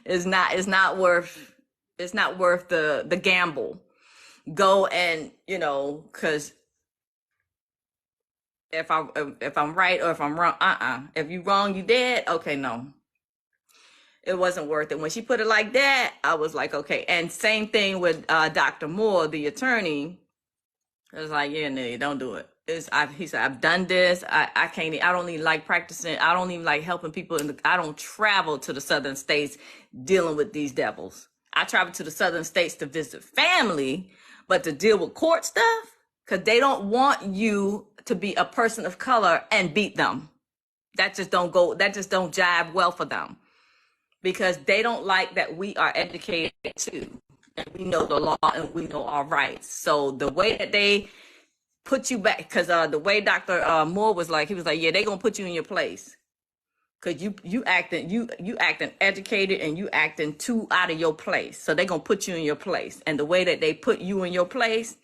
It's not worth the gamble. Go and, you know, because if I'm right or if I'm wrong, if you wrong, you dead. Okay, no. It wasn't worth it. When she put it like that, I was like, okay. And same thing with Dr. Moore, the attorney. It was like, yeah, no, don't do it. He said, I've done this. I don't even like practicing. I don't even like helping people. I don't travel to the southern states dealing with these devils. I travel to the southern states to visit family, but to deal with court stuff, because they don't want you to be a person of color and beat them. That just don't jive well for them. Because they don't like that we are educated too, and we know the law and we know our rights. So the way that they put you back, because the way Dr. Moore was like, he was like, yeah, they gonna put you in your place, because you acting educated and you acting too out of your place. So they gonna put you in your place, and the way that they put you in your place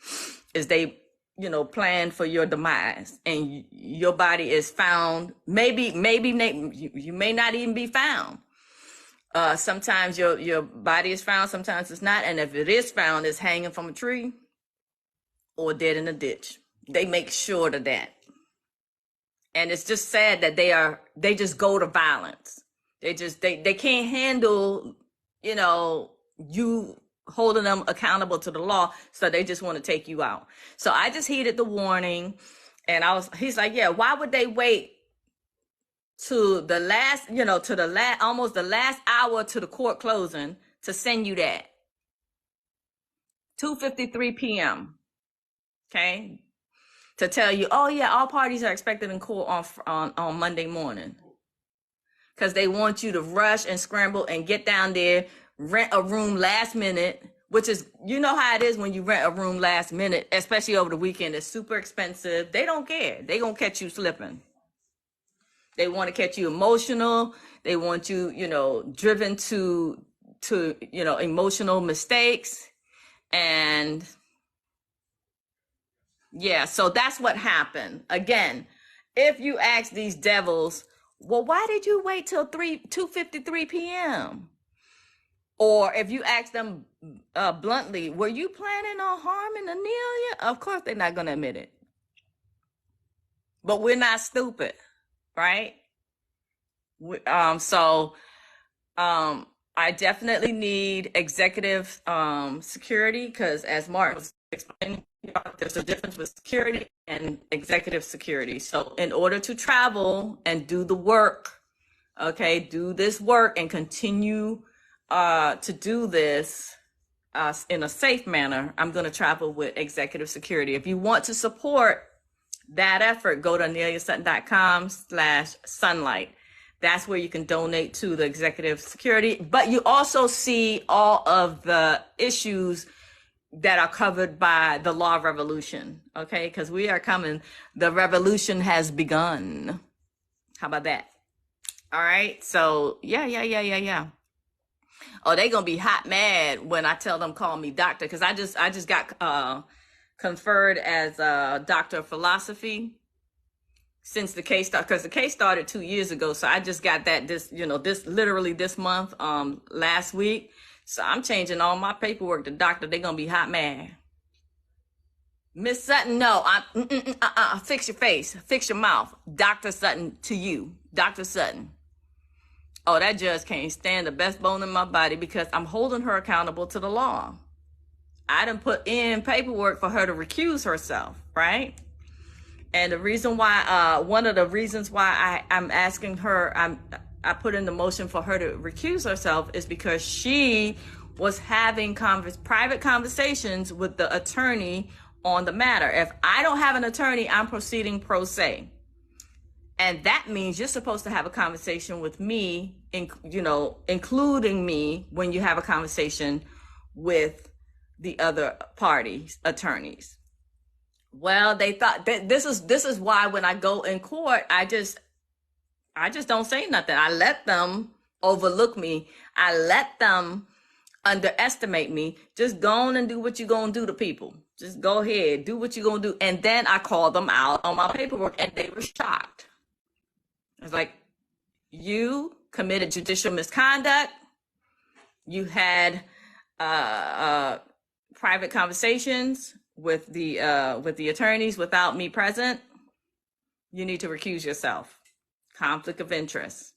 is they, you know, plan for your demise, and your body is found. Maybe you may not even be found. Sometimes your body is found, sometimes it's not. And if it is found, it's hanging from a tree or dead in a ditch. They make sure of that. And it's just sad that they just go to violence. They can't handle, you know, you holding them accountable to the law. So they just want to take you out. So I just heeded the warning, and he's like, yeah, why would they wait to the last, you know, almost the last hour to the court closing to send you that? 2:53 p.m. Okay, to tell you, oh yeah, all parties are expected in court on Monday morning, because they want you to rush and scramble and get down there, rent a room last minute, which is, you know how it is when you rent a room last minute, especially over the weekend. It's super expensive. They don't care. They gonna catch you slipping. They want to catch you emotional. They want you, you know, driven to, you know, emotional mistakes. And Yeah, so that's what happened. Again, if you ask these devils, well, why did you wait till 2:53 p.m.? Or if you ask them bluntly, were you planning on harming Anelia? Of course, they're not going to admit it. But we're not stupid, right? I definitely need executive security, because as Mark was explaining, there's a difference with security and executive security. So in order to travel and do the work, okay, do this work and continue to do this in a safe manner, I'm going to travel with executive security. If you want to support that effort, go to aneliasutton.com/sunlight. That's where you can donate to the executive security. But you also see all of the issues that are covered by the law of revolution, okay? Because we are coming. The revolution has begun. How about that? All right. So yeah. Oh, they're gonna be hot mad when I tell them call me doctor, because I just got conferred as a doctor of philosophy since the case started, because the case started 2 years ago. So I just got that this literally this month, last week. So I'm changing all my paperwork to doctor. They're gonna be hot mad. Miss Sutton, no, fix your face, fix your mouth. Dr. Sutton to you, Dr. Sutton. Oh, that judge can't stand the best bone in my body, because I'm holding her accountable to the law. I done put in paperwork for her to recuse herself, right? And the reason why, one of the reasons why I'm asking her, I put in the motion for her to recuse herself is because she was having private conversations with the attorney on the matter. If I don't have an attorney, I'm proceeding pro se. And that means you're supposed to have a conversation with me, including me when you have a conversation with the other party's attorneys. Well, they thought that this is why when I go in court, I just don't say nothing. I let them overlook me. I let them underestimate me. Just go on and do what you're going to do to people. Just go ahead, do what you're going to do. And then I called them out on my paperwork, and they were shocked. I was like, you committed judicial misconduct. You had private conversations with the attorneys without me present. You need to recuse yourself. Conflict of interest,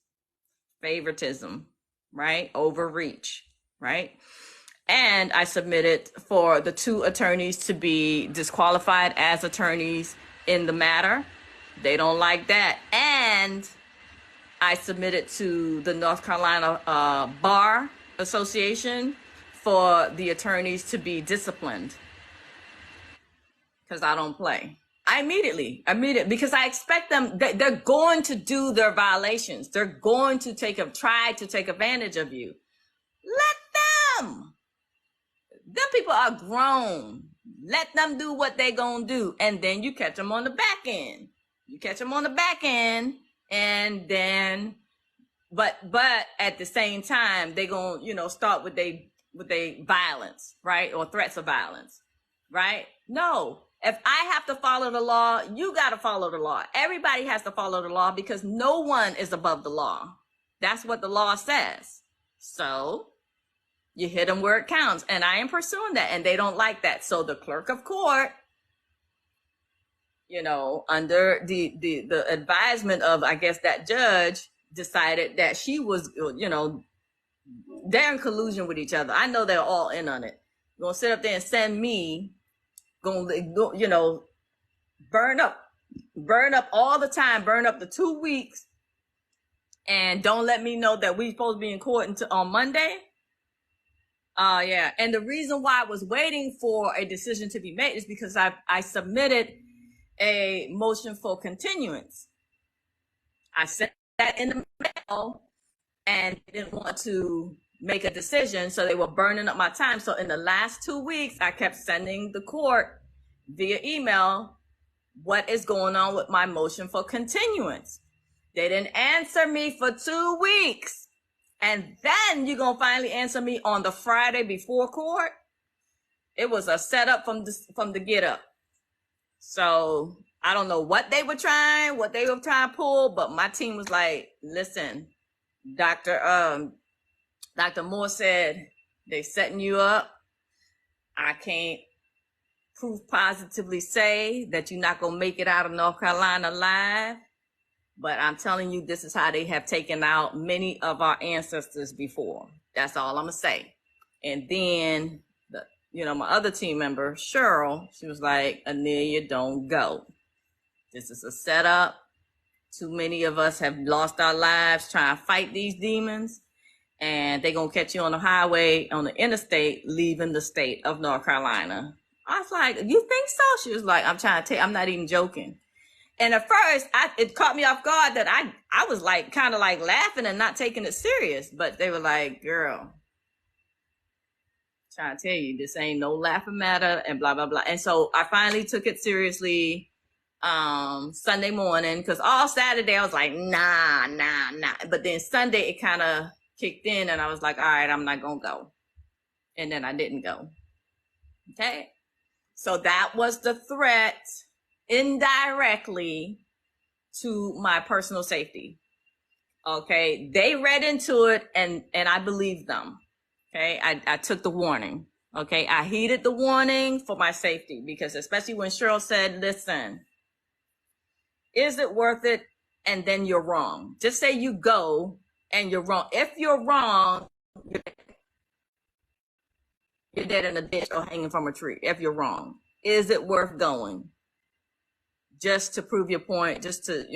favoritism, right? Overreach, right? And I submitted for the 2 attorneys to be disqualified as attorneys in the matter. They don't like that. And I submitted to the North Carolina Bar Association for the attorneys to be disciplined, because I don't play. I immediately, because I expect them, they're going to do their violations. They're going to try to take advantage of you. Let them. Them people are grown. Let them do what they gonna do. And then you catch them on the back end. And then, but at the same time, they gonna, start with they violence, right? Or threats of violence, right? No. If I have to follow the law, you got to follow the law. Everybody has to follow the law, because no one is above the law. That's what the law says. So you hit them where it counts. And I am pursuing that, and they don't like that. So the clerk of court, under the advisement of, I guess, that judge, decided that she was, they're in collusion with each other. I know they're all in on it. Gonna sit up there and send me, burn up all the time, burn up the 2 weeks, and don't let me know that we supposed to be in court on Monday. Yeah. And the reason why I was waiting for a decision to be made is because I submitted a motion for continuance. I sent that in the mail and didn't want to make a decision, so they were burning up my time. So in the last 2 weeks, I kept sending the court via email what is going on with my motion for continuance. They didn't answer me for 2 weeks. And then you're going to finally answer me on the Friday before court. It was a setup from the get up. So I don't know what they were trying to pull, but my team was like, listen, Dr. Moore said they setting you up. I can't proof positively say that you're not gonna make it out of North Carolina alive, but I'm telling you, this is how they have taken out many of our ancestors before. That's all I'm gonna say. And then my other team member, Cheryl, she was like, Anelia, don't go. This is a setup. Too many of us have lost our lives trying to fight these demons, and they're going to catch you on the highway, on the interstate, leaving the state of North Carolina. I was like, you think so? She was like, I'm not even joking. And at first, it caught me off guard that I was like, kind of like laughing and not taking it serious. But they were like, girl, trying to tell you, this ain't no laughing matter and blah, blah, blah. And so I finally took it seriously Sunday morning, because all Saturday I was like, nah. But then Sunday it kind of kicked in and I was like, all right, I'm not going to go. And then I didn't go. Okay. So that was the threat indirectly to my personal safety. Okay. They read into it and I believed them. Okay. I took the warning. Okay. I heeded the warning for my safety, because especially when Cheryl said, listen, is it worth it? And then you're wrong. Just say you go and you're wrong. If you're wrong, you're dead in a ditch or hanging from a tree. If you're wrong, is it worth going? Just to prove your point, just to,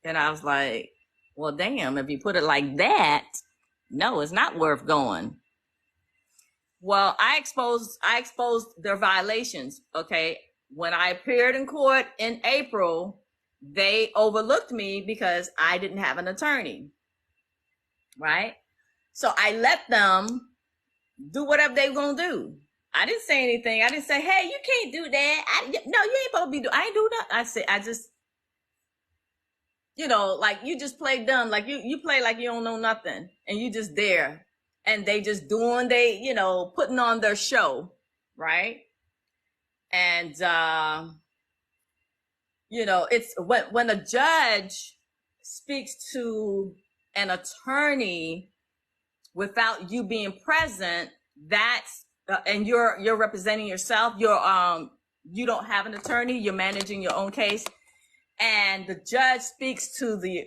and I was like, well, damn, if you put it like that, no, it's not worth going. Well, I exposed their violations. Okay. When I appeared in court in April, they overlooked me because I didn't have an attorney. Right. So I let them do whatever they were going to do. I didn't say anything. I didn't say, hey, you can't do that. No, you ain't supposed to be doing. I ain't do that. I just, like you just play dumb. Like you play like you don't know nothing and you just there. And they just doing, putting on their show, right? And, it's when a judge speaks to an attorney without you being present, that's, and you're representing yourself, you don't have an attorney, you're managing your own case, and the judge speaks to the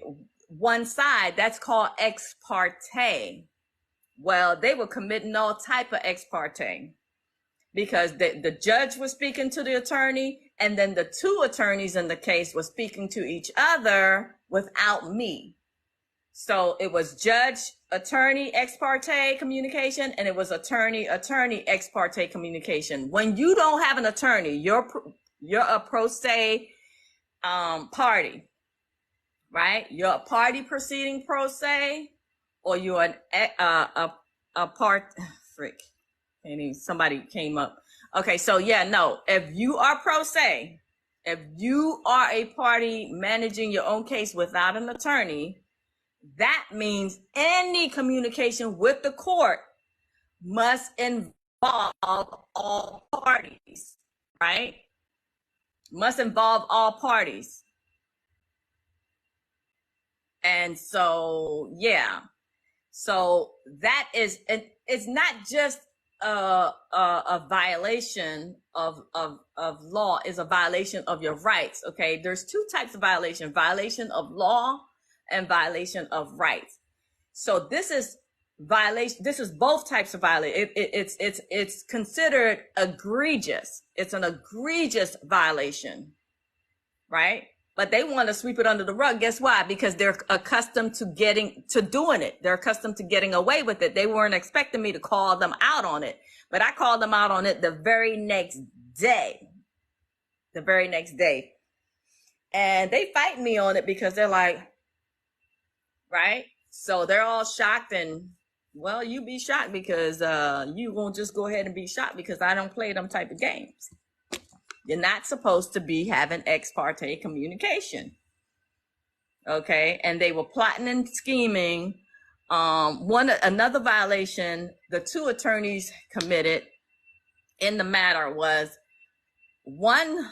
one side, that's called ex parte. Well, they were committing all type of ex parte, because the judge was speaking to the attorney, and then the two attorneys in the case were speaking to each other without me. So it was judge-attorney ex parte communication, and it was attorney-attorney ex parte communication. When you don't have an attorney, you're a pro se party, right? You're a party proceeding pro se, or you're somebody came up. Okay, so yeah, no, if you are pro se, if you are a party managing your own case without an attorney, that means any communication with the court must involve all parties, right? Must involve all parties. And so, yeah. So that is, it's not just a violation of law, is a violation of your rights. Okay, there's two types of violation of law and violation of rights. So this is violation. This is both types of violation. It's considered egregious. It's an egregious violation, right? But they want to sweep it under the rug. Guess why? Because they're accustomed to doing it. They're accustomed to getting away with it. They weren't expecting me to call them out on it, but I called them out on it the very next day. And they fight me on it because they're like, right? So they're all shocked, and well, you be shocked because you won't just go ahead and be shocked because I don't play them type of games. You're not supposed to be having ex parte communication. Okay. And they were plotting and scheming. Another violation the two attorneys committed in the matter was one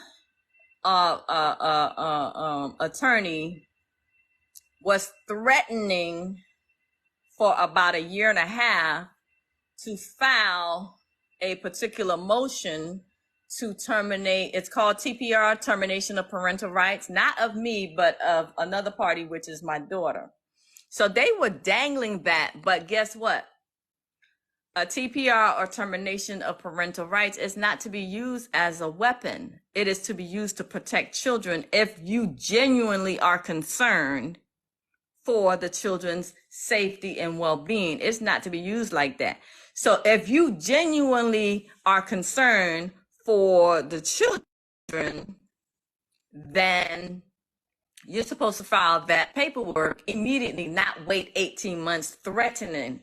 attorney was threatening for about a year and a half to file a particular motion to terminate, it's called TPR, termination of parental rights, not of me, but of another party, which is my daughter. So they were dangling that, but guess what? A TPR, or termination of parental rights, is not to be used as a weapon. It is to be used to protect children if you genuinely are concerned for the children's safety and well-being. It's not to be used like that. So if you genuinely are concerned for the children, then you're supposed to file that paperwork immediately, not wait 18 months threatening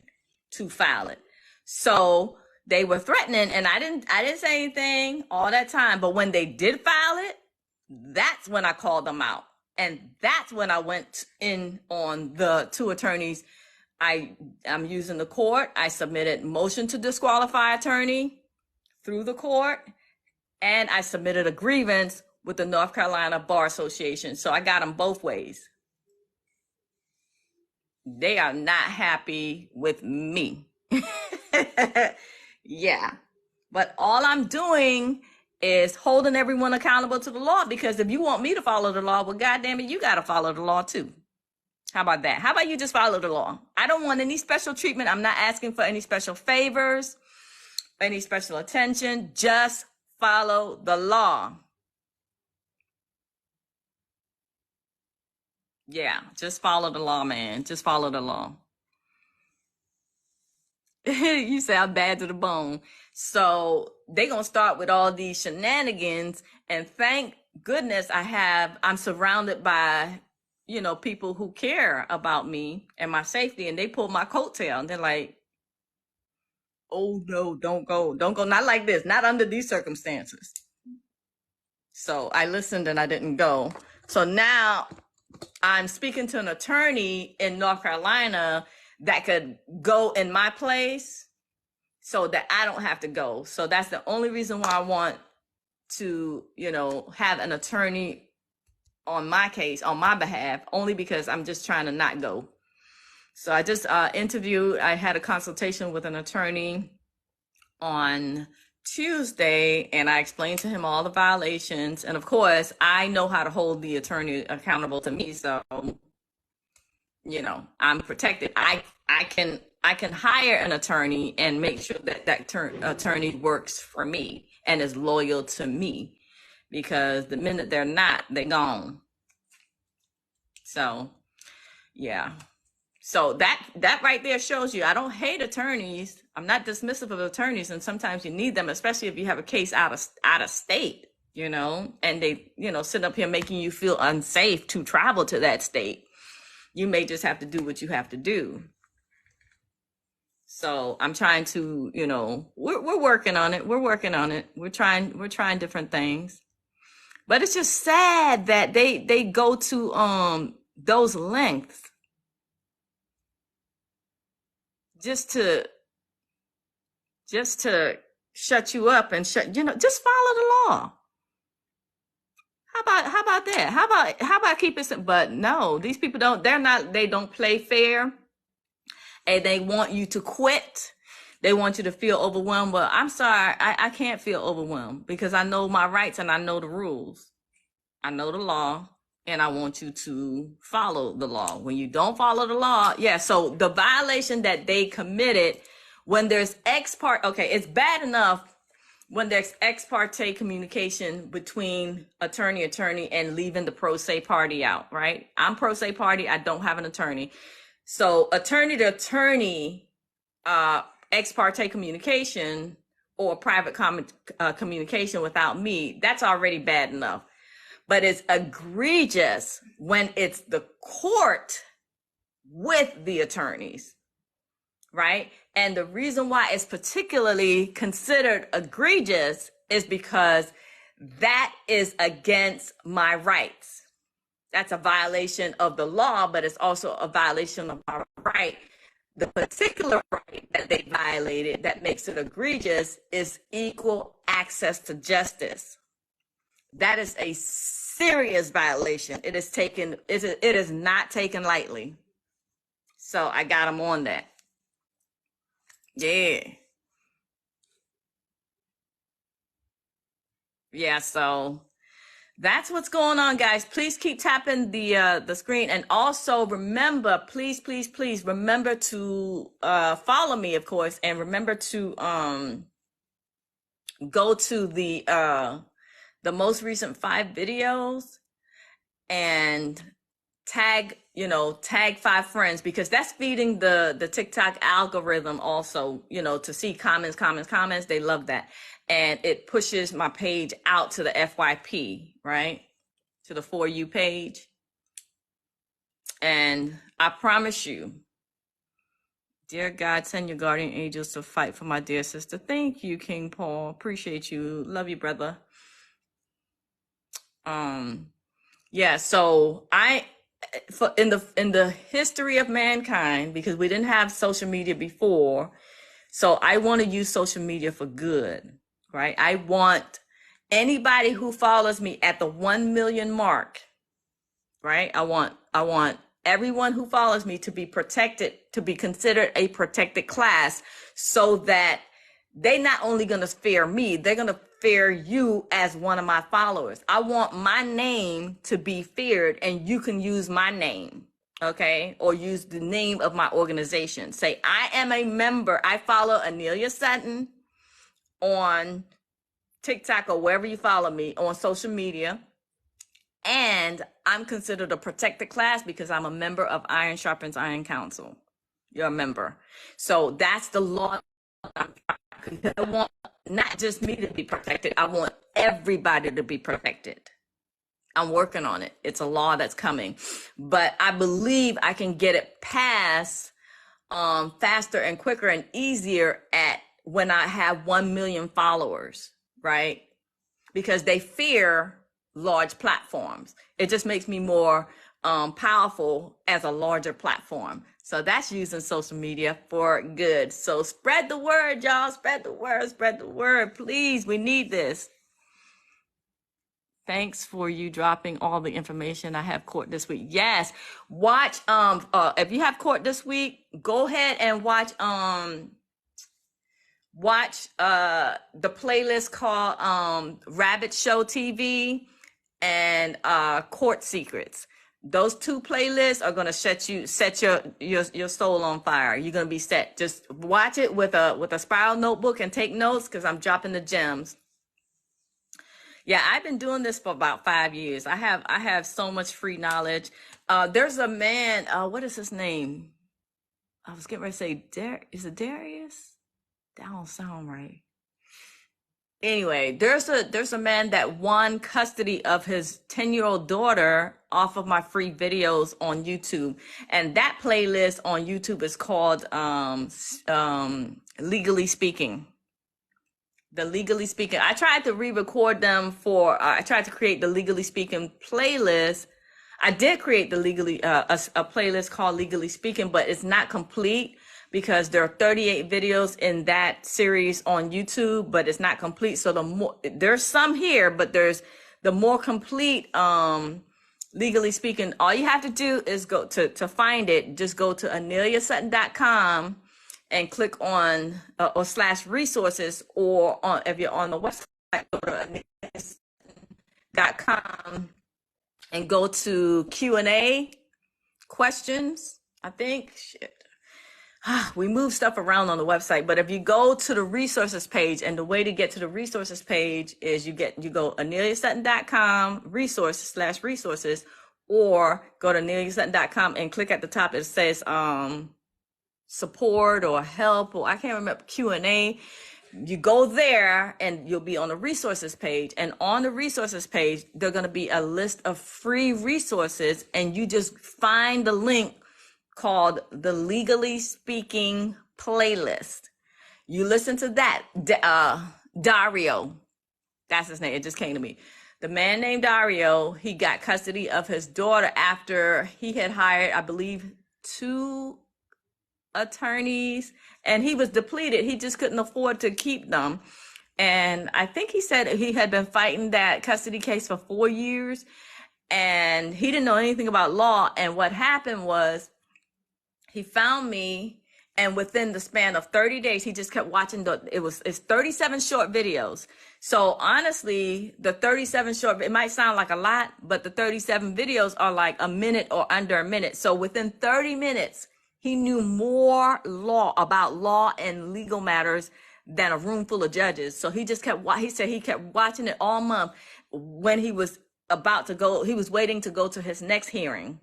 to file it. So they were threatening, and I didn't say anything all that time, but when they did file it, that's when I called them out. And that's when I went in on the two attorneys. I'm using the court. I submitted motion to disqualify attorney through the court, and I submitted a grievance with the North Carolina Bar Association. So I got them both ways. They are not happy with me. Yeah. But all I'm doing is holding everyone accountable to the law, because if you want me to follow the law, well, goddamn it, you got to follow the law too. How about that? How about you just follow the law? I don't want any special treatment. I'm not asking for any special favors, any special attention. Just follow the law. Yeah, just follow the law, man. Just follow the law. You sound bad to the bone. So they're going to start with all these shenanigans. And thank goodness I'm surrounded by, people who care about me and my safety. And they pull my coattail and they're like, oh no, don't go. Not like this, not under these circumstances. So I listened and I didn't go. So now I'm speaking to an attorney in North Carolina that could go in my place so that I don't have to go. So that's the only reason why I want to, have an attorney on my case, on my behalf, only because I'm just trying to not go. So I just I had a consultation with an attorney on Tuesday, and I explained to him all the violations. And of course, I know how to hold the attorney accountable to me. So I'm protected. I can hire an attorney and make sure that attorney works for me and is loyal to me, because the minute they're not, they're gone. So, yeah. So that right there shows you I don't hate attorneys. I'm not dismissive of attorneys, and sometimes you need them, especially if you have a case out of state, and they, sit up here making you feel unsafe to travel to that state. You may just have to do what you have to do. So I'm trying to, we're working on it. We're working on it. We're trying different things. But it's just sad that they go to those lengths just to shut you up and just follow the law. How about that? How about keep it simple? But no, these people they don't play fair, and they want you to quit. They want you to feel overwhelmed. Well, I'm sorry, I can't feel overwhelmed, because I know my rights and I know the rules. I know the law, and I want you to follow the law. When you don't follow the law, so the violation that they committed, when there's it's bad enough when there's ex parte communication between attorney and leaving the pro se party out, right? I'm pro se party. I don't have an attorney. So attorney to attorney, ex parte communication or private communication without me, that's already bad enough. But it's egregious when it's the court with the attorneys, right? And the reason why it's particularly considered egregious is because that is against my rights. That's a violation of the law, but it's also a violation of my right. The particular right that they violated that makes it egregious is equal access to justice. That is a serious violation. It is not taken lightly. So I got him on that. Yeah. Yeah, so that's what's going on, guys. Please keep tapping the screen, and also remember, please remember to follow me, of course, and remember to go to the most recent 5 videos and tag 5 friends, because that's feeding the TikTok algorithm also, to see comments. They love that. And it pushes my page out to the FYP, right? To the For You page. And I promise you, dear God, send your guardian angels to fight for my dear sister. Thank you, King Paul. Appreciate you. Love you, brother. Yeah, so in the history of mankind, because we didn't have social media before, so I want to use social media for good, right? I want anybody who follows me at the 1 million mark, right? I want everyone who follows me to be protected, to be considered a protected class, so that they're not only going to fear me, they're going to fear you as one of my followers. I want my name to be feared, and you can use my name, okay? Or use the name of my organization. Say, I am a member. I follow Anelia Sutton on TikTok or wherever you follow me on social media. And I'm considered a protected class because I'm a member of Iron Sharpens Iron Council. You're a member. So that's the law. I want not just me to be protected. I want everybody to be protected. I'm working on it. It's a law that's coming. But I believe I can get it passed faster and quicker and easier when I have 1 million followers, right? Because they fear large platforms. It just makes me more powerful as a larger platform. So that's using social media for good. So spread the word, y'all. Spread the word. Please, we need this. Thanks for you dropping all the information. I have court this week. Yes. Watch, if you have court this week, go ahead and watch the playlist called Rabbit Show TV and Court Secrets. Those 2 playlists are going to set your soul on fire. You're going to be set. Just watch it with a spiral notebook and take notes, because I'm dropping the gems. Yeah, I've been doing this for about 5 years. I have so much free knowledge. There's a man, what is his name? I was getting ready to say, is it Darius? That don't sound right. Anyway, there's a man that won custody of his 10-year-old daughter off of my free videos on YouTube. And that playlist on YouTube is called Legally Speaking. The Legally Speaking. I tried to re-record them I tried to create the Legally Speaking playlist. I did create the a playlist called Legally Speaking, but it's not complete, because there are 38 videos in that series on YouTube, but it's not complete. So there's some here, but there's the more complete Legally Speaking. All you have to do is go to find it. Just go to aneliasutton.com and click on or /resources, or if you're on the website, go to aneliasutton.com and go to Q&A questions. I think we move stuff around on the website, but if you go to the resources page, and the way to get to the resources page is you go aneliasutton.com /resources, or go to aneliasutton.com and click at the top. It says support or help, or I can't remember, Q&A. You go there and you'll be on the resources page, and on the resources page there's going to be a list of free resources, and you just find the link called the Legally Speaking playlist. You listen to that. Dario, that's his name. It just came to me. The man named Dario, he got custody of his daughter after he had hired, I believe, 2 attorneys, and he was depleted. He just couldn't afford to keep them. And I think he said he had been fighting that custody case for 4 years, and he didn't know anything about law. And what happened was he found me, and within the span of 30 days, he just kept watching it's 37 short videos. So honestly, the 37 short, it might sound like a lot, but the 37 videos are like a minute or under a minute. So within 30 minutes, he knew more about law and legal matters than a room full of judges. So he just he said he kept watching it all month. When he was about to go, he was waiting to go to his next hearing.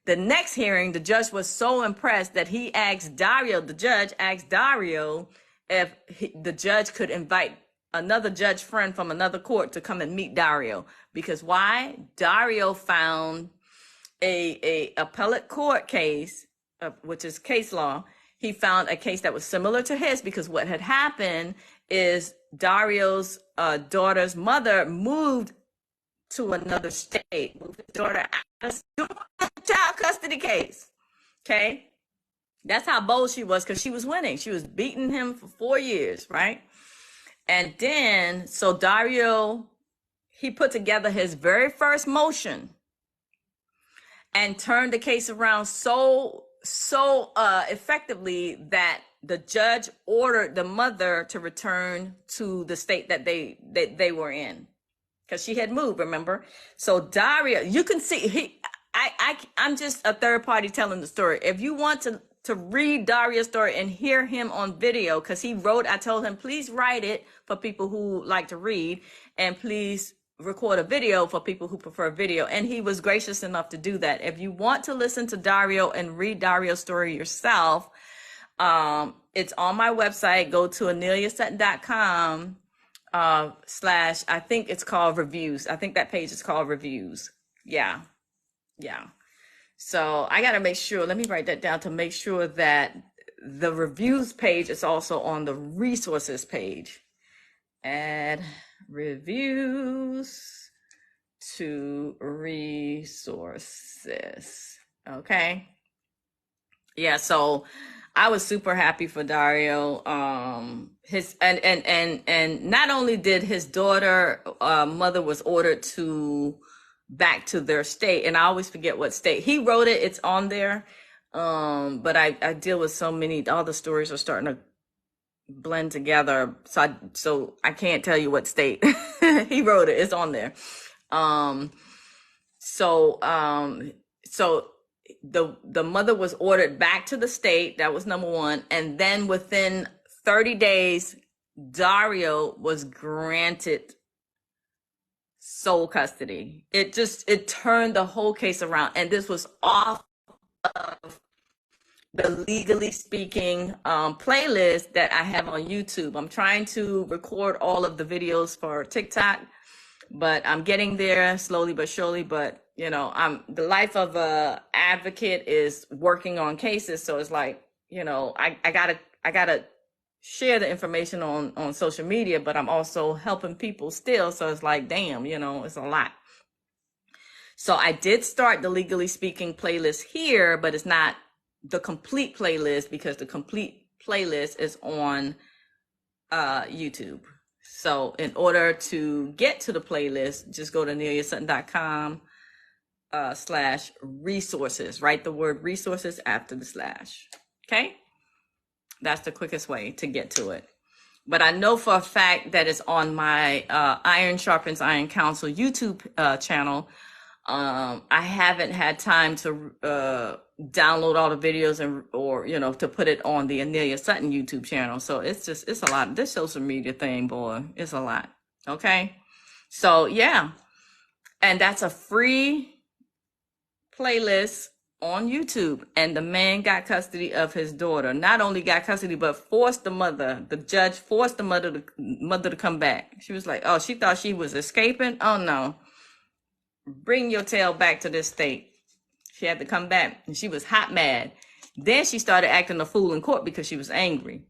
The next hearing, the judge was so impressed that he asked Dario, the judge asked Dario if the judge could invite another judge friend from another court to come and meet Dario. Because why? Dario found a appellate court case, which is case law. He found a case that was similar to his, because what had happened is Dario's daughter's mother moved to another state, moved his daughter out of child custody case. Okay, that's how bold she was, because she was winning. She was beating him for 4 years, right? And then, so Dario, he put together his very first motion and turned the case around so effectively that the judge ordered the mother to return to the state that they were in, because she had moved, remember? So Dario, you can see, I'm just a third party telling the story. If you want to read Dario's story and hear him on video, because he wrote, I told him, please write it for people who like to read, and please record a video for people who prefer video. And he was gracious enough to do that. If you want to listen to Dario and read Dario's story yourself, it's on my website. Go to aneliasutton.com / I think it's called reviews. I think that page is called reviews. Yeah. So I got to make sure, let me write that down to make sure that the reviews page is also on the resources page. Add reviews to resources. Okay. Yeah. So I was super happy for Dario. And not only did his daughter, mother was ordered back to their state, and I always forget what state. He wrote it, it's on there. But I deal with so many, all the stories are starting to blend together. So I can't tell you what state. He wrote it, it's on there. So the mother was ordered back to the state. That was number one. And then within 30 days, Dario was granted sole custody. It turned the whole case around. And this was off of the Legally Speaking playlist that I have on YouTube. I'm trying to record all of the videos for TikTok, but I'm getting there slowly but surely. But the life of a advocate is working on cases. So it's like, I gotta share the information on social media, but I'm also helping people still. So it's like, damn, it's a lot. So I did start the Legally Speaking playlist here, but it's not the complete playlist, because the complete playlist is on YouTube. So in order to get to the playlist, just go to aneliasutton.com /resources. Write the word resources after the slash. Okay? That's the quickest way to get to it. But I know for a fact that it's on my Iron Sharpens Iron Council YouTube channel. I haven't had time to download all the videos or to put it on the Anelia Sutton YouTube channel. So it's a lot. This social media thing, boy, it's a lot. Okay. So yeah. And that's a free playlist on YouTube. And the man got custody of his daughter. Not only got custody, but forced the judge forced the mother to come back. She was like, oh, she thought she was escaping. Oh no. Bring your tail back to this state. She had to come back, and she was hot mad. Then she started acting a fool in court because she was angry.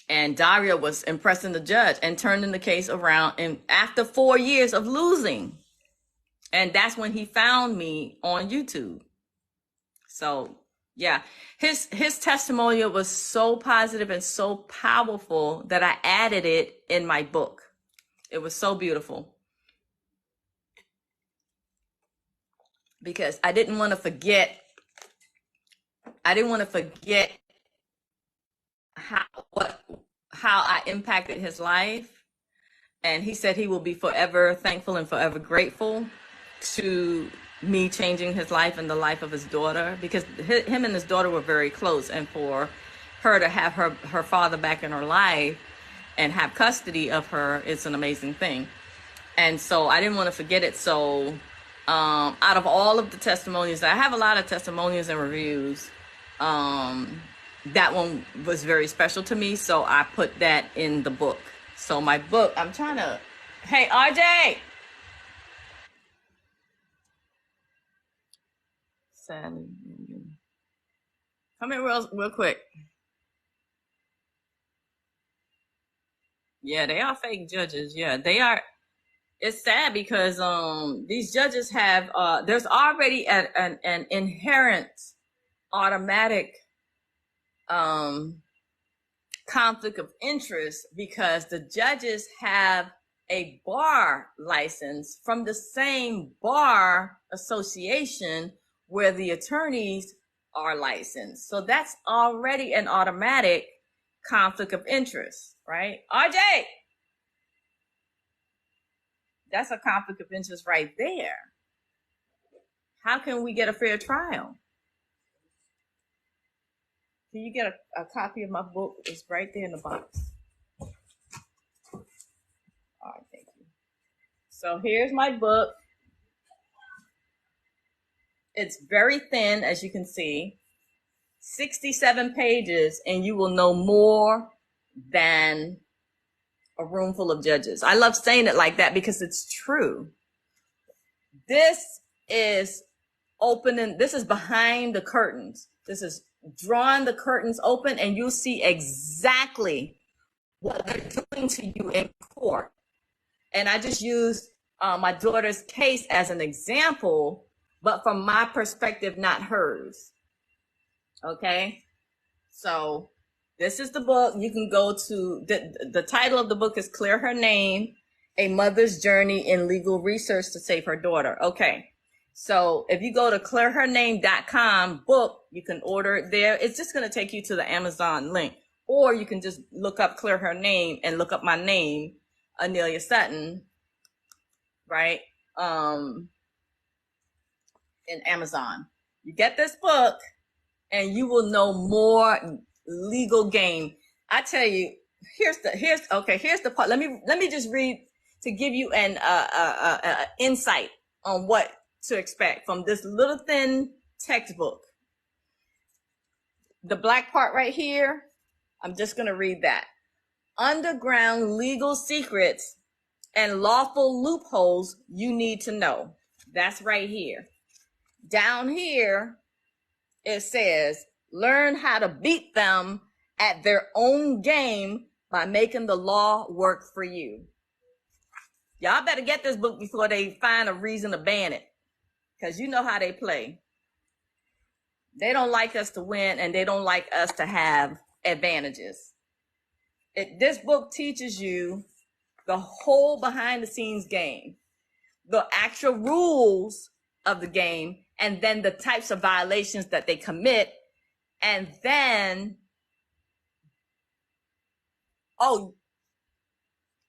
And Dario was impressing the judge and turning the case around, and after 4 years of losing. And that's when he found me on YouTube. So Yeah. His testimonial was so positive and so powerful that I added it in my book. It was so beautiful. Because I didn't want to forget how I impacted his life. And he said he will be forever thankful and forever grateful to me changing his life and the life of his daughter, because him and his daughter were very close, and for her to have her father back in her life and have custody of her, it's an amazing thing. And so I didn't want to forget it. So out of all of the testimonials, I have a lot of testimonials and reviews. That one was very special to me, so I put that in the book. So my book, I'm trying to, hey, RJ. Sally, come in real quick. Yeah, they are fake judges. Yeah, they are. It's sad because these judges have, there's already an inherent automatic conflict of interest, because the judges have a bar license from the same bar association where the attorneys are licensed. So that's already an automatic conflict of interest, right? RJ, that's a conflict of interest right there. How can we get a fair trial? Can you get a copy of my book? It's right there in the box. All right, thank you. So here's my book. It's very thin, as you can see, 67 pages, and you will know more than a room full of judges. I love saying it like that because it's true. This is opening, this is behind the curtains. This is drawing the curtains open, and you'll see exactly what they're doing to you in court. And I just used my daughter's case as an example, but from my perspective, not hers. Okay, so this is the book. You can go to, the title of the book is Clear Her Name, A Mother's Journey in Legal Research to Save Her Daughter. Okay. So if you go to clearhername.com book, you can order it there. It's just going to take you to the Amazon link, or you can just look up Clear Her Name and look up my name, Anelia Sutton, right? In Amazon. You get this book and you will know more legal game. I tell you, here's the part. Let me just read to give you an insight on what to expect from this little thin textbook. The black part right here, I'm just going to read that. Underground legal secrets and lawful loopholes you need to know. That's right here. Down here, it says, learn how to beat them at their own game by making the law work for you. Y'all better get this book before they find a reason to ban it, because you know how they play. They don't like us to win, and they don't like us to have advantages. This book teaches you the whole behind the scenes game, the actual rules of the game, and then the types of violations that they commit. And then,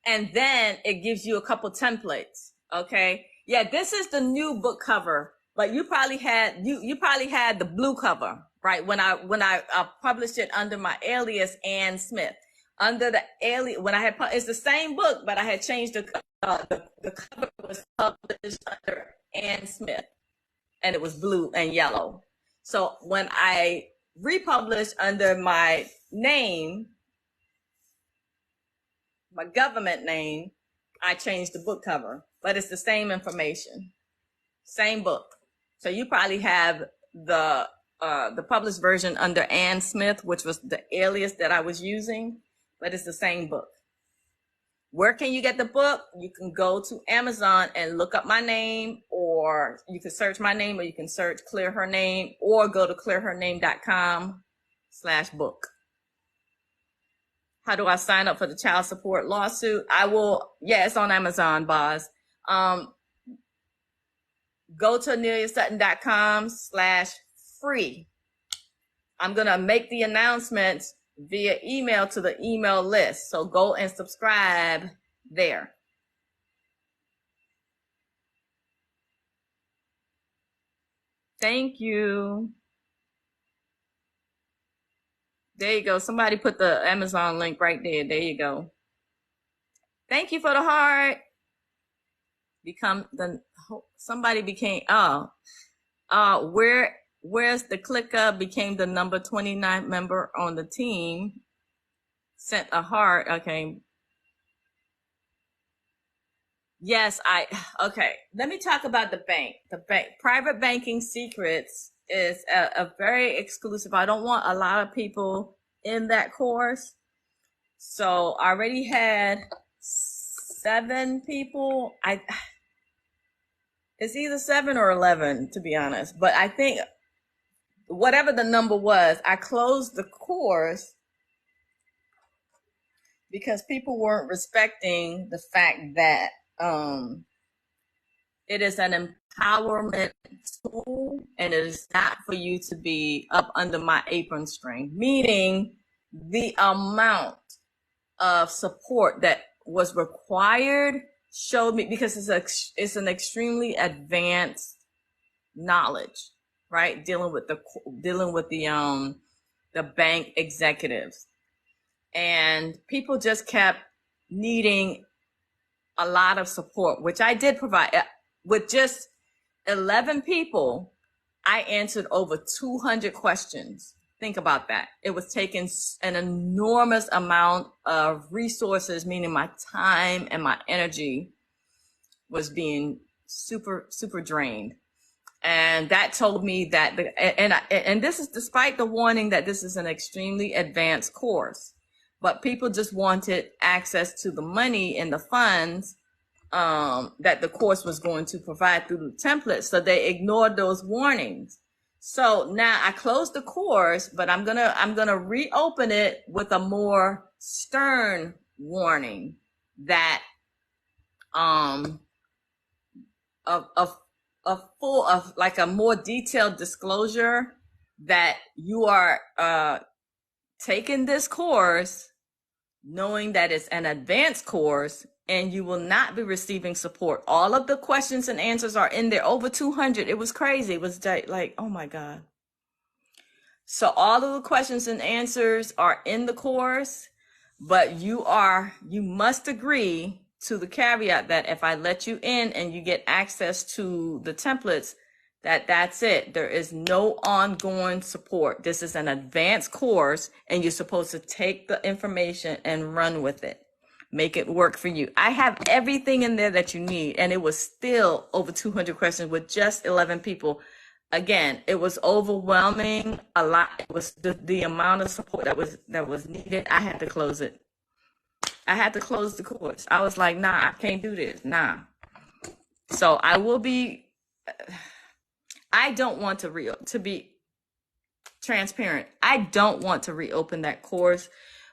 it gives you a couple templates. Okay. Yeah, this is the new book cover, but you probably had the blue cover, right? When I published it under my alias Ann Smith. Under the alias, when I had, it's the same book, but I had changed the cover was published under Ann Smith, and it was blue and yellow. So when I republished under my name, my government name, I changed the book cover, but it's the same information, same book. So you probably have the published version under Ann Smith, which was the alias that I was using, but it's the same book. Where can you get the book? You can go to Amazon and look up my name, or you can search my name, or you can search Clear Her Name, or go to clearhername.com/book. How do I sign up for the child support lawsuit? Yeah, it's on Amazon, Boz. Go to aneliasutton.com/free. I'm going to make the announcements via email to the email list. So go and subscribe there. Thank you. There you go. Somebody put the Amazon link right there. There you go. Thank you for the heart. Where's the clicker became the number 29 member on the team. Sent a heart. Okay. Yes, okay. Let me talk about the bank. Private banking secrets is a very exclusive. I don't want a lot of people in that course. So I already had 7 people. It's either 7 or 11, to be honest. But I think whatever the number was, I closed the course because people weren't respecting the fact that it is an empowerment tool, and it is not for you to be up under my apron string, meaning the amount of support that was required showed me, because it's an extremely advanced knowledge, right? Dealing with the bank executives, and people just kept needing a lot of support, which I did provide. With just 11 people, I answered over 200 questions. Think about that. It was taking an enormous amount of resources, meaning my time and my energy was being super, super drained. And that told me that, and this is despite the warning that this is an extremely advanced course, but people just wanted access to the money and the funds that the course was going to provide through the template. So they ignored those warnings. So now I closed the course, but I'm gonna reopen it with a more stern warning that like a more detailed disclosure that you are taking this course knowing that it's an advanced course, and you will not be receiving support. All of the questions and answers are in there, over 200. It was crazy. It was like, oh my God. So all of the questions and answers are in the course, but you must agree to the caveat that if I let you in and you get access to the templates, that's it. There is no ongoing support. This is an advanced course, and you're supposed to take the information and run with it. Make it work for you. I have everything in there that you need, and it was still over 200 questions with just 11 people. Again, it was overwhelming. A lot. It was the amount of support that was needed. I had to close it. I had to close the course. I was like, nah, I can't do this. Nah. So I will be. I don't want to be transparent. I don't want to reopen that course,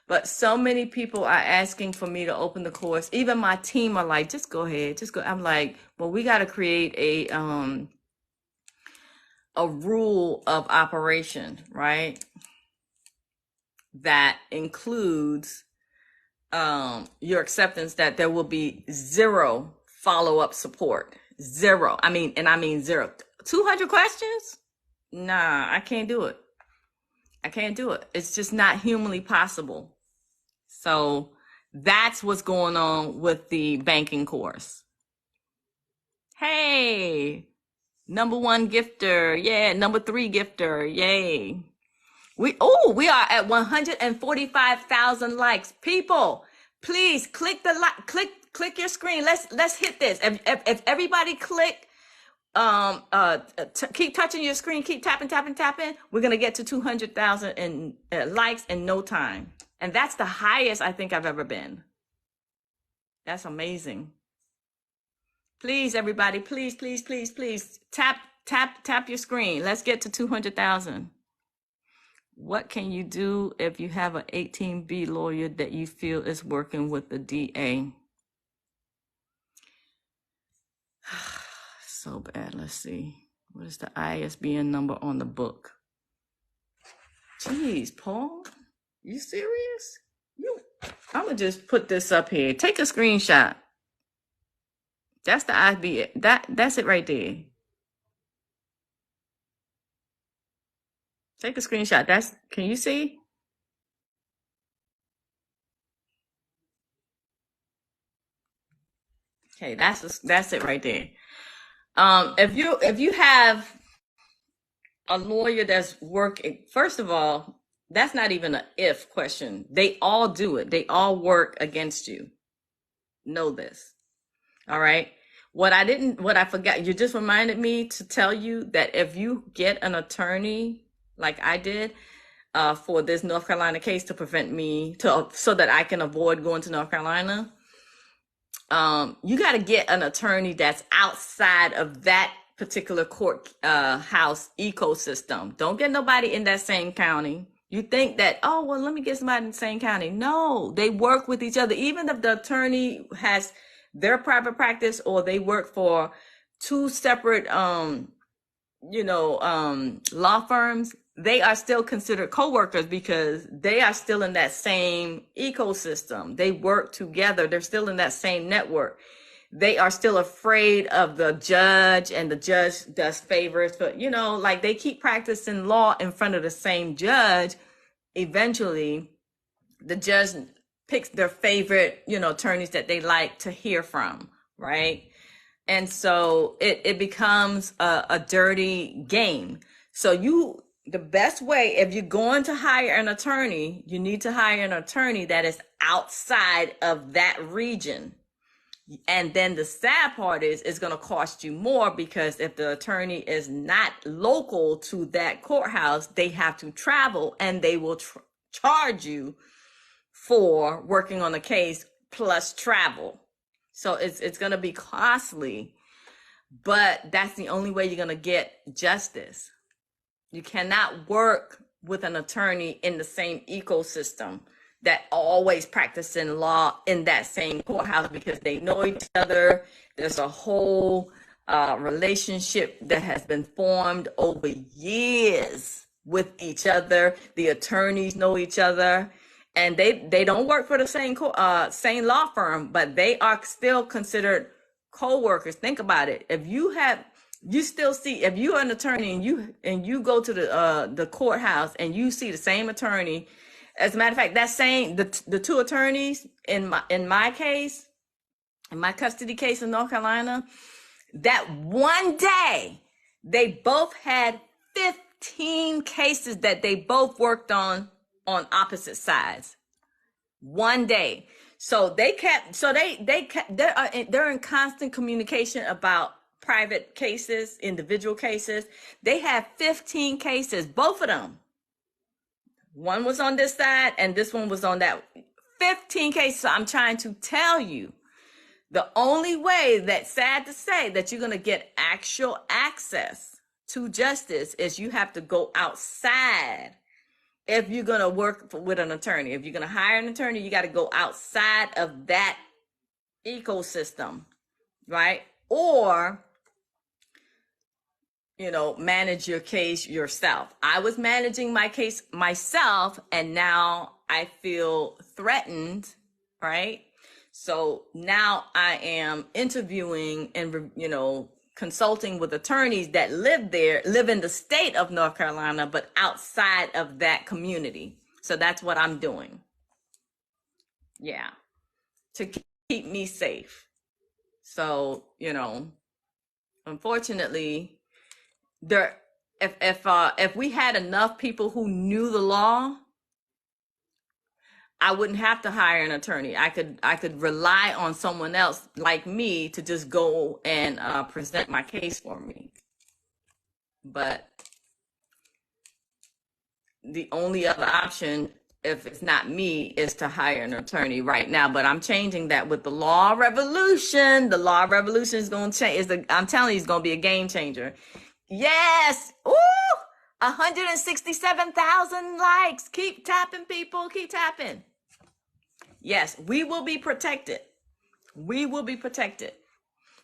but so many people are asking for me to open the course. Even my team are like, just go ahead, just go. I'm like, well, we got to create a rule of operation, right? That includes your acceptance that there will be zero follow-up support. Zero. I mean zero. 200 questions? Nah, I can't do it. I can't do it. It's just not humanly possible. So that's what's going on with the banking course. Hey, number 1 gifter. Yeah, number 3 gifter. Yay. We are at 145,000 likes. People, please click the click your screen. Let's hit this. If everybody click, keep touching your screen, keep tapping, we're going to get to 200,000 in likes in no time. And that's the highest I think I've ever been. That's amazing. Please, everybody, please, please, please, please tap your screen. Let's get to 200,000. What can you do if you have an 18B lawyer that you feel is working with the DA? So bad. Let's see. What is the ISBN number on the book? Jeez, Paul, you serious? I'm gonna just put this up here. Take a screenshot. That's the ISBN. That's it right there. Take a screenshot. Can you see? Okay, that's it right there. If you have a lawyer that's working, first of all, that's not even an if question. They all do it. They all work against you. Know this. All right. What I forgot, you just reminded me to tell you that if you get an attorney like I did for this North Carolina case to prevent me so that I can avoid going to North Carolina, you got to get an attorney that's outside of that particular court house ecosystem. Don't get nobody in that same county. You think that, oh, well, let me get somebody in the same county. No, they work with each other. Even if the attorney has their private practice or they work for two separate, law firms, they are still considered co-workers because they are still in that same ecosystem. They work together. They're still in that same network. They are still afraid of the judge, and the judge does favors, but like they keep practicing law in front of the same judge. Eventually the judge picks their favorite, attorneys that they like to hear from, right? And so it becomes a dirty game. So the best way, if you're going to hire an attorney, you need to hire an attorney that is outside of that region. And then the sad part is it's going to cost you more, because if the attorney is not local to that courthouse, they have to travel, and they will charge you for working on the case plus travel. So it's going to be costly, but that's the only way you're going to get justice. You cannot work with an attorney in the same ecosystem that always practicing law in that same courthouse, because they know each other. There's a whole relationship that has been formed over years with each other. The attorneys know each other, and they don't work for the same law firm, but they are still considered co-workers. Think about it. If if you're an attorney and you go to the courthouse and you see the same attorney. As a matter of fact, the two attorneys in my case, in my custody case in North Carolina, that one day they both had 15 cases that they both worked on opposite sides. One day. So they're in constant communication about private cases, individual cases. They have 15 cases, both of them. One was on this side and this one was on that. 15 cases. So I'm trying to tell you, the only way, that's sad to say, that you're going to get actual access to justice is you have to go outside. If you're going to work with an attorney, if you're going to hire an attorney, you got to go outside of that ecosystem, right? Or manage your case yourself. I was managing my case myself, and now I feel threatened, right? So now I am interviewing and, consulting with attorneys that live in the state of North Carolina, but outside of that community. So that's what I'm doing. Yeah. To keep me safe. So, unfortunately, if we had enough people who knew the law, I wouldn't have to hire an attorney. I could rely on someone else like me to just go and present my case for me. But the only other option if it's not me, is to hire an attorney right now. But I'm changing that with the law revolution. The law revolution is going to change. I'm telling you, it's going to be a game changer. Yes. Ooh, 167,000 likes. Keep tapping, people. Keep tapping. Yes, we will be protected. We will be protected.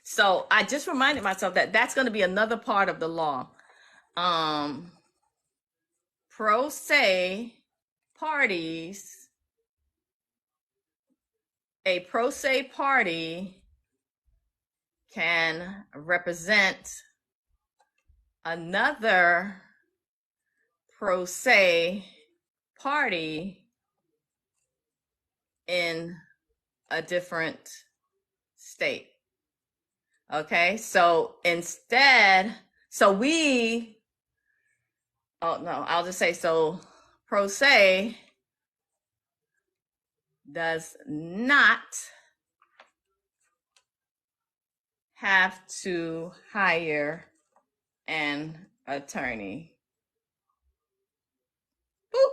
So I just reminded myself that that's going to be another part of the law. Pro se parties, a pro se party can represent another pro se party in a different state. Okay, so instead, I'll just say, so pro se does not have to hire an attorney. Boop.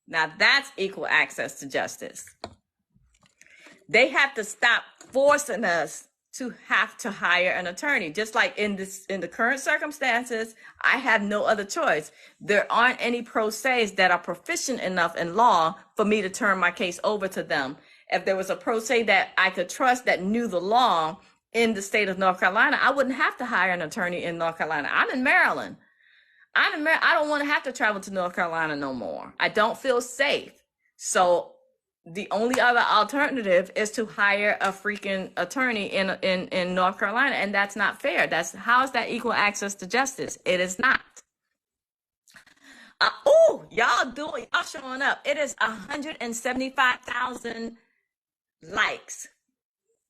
Now that's equal access to justice. They have to stop forcing us to have to hire an attorney. Just like in the current circumstances, I have no other choice. There aren't any pro se's that are proficient enough in law for me to turn my case over to them. If there was a pro se that I could trust that knew the law in the state of North Carolina, I wouldn't have to hire an attorney in North Carolina. I'm in Maryland. I don't want to have to travel to North Carolina no more. I don't feel safe. So the only other alternative is to hire a freaking attorney in North Carolina, and that's not fair. How is that equal access to justice? It is not. Y'all showing up. It is 175,000 likes.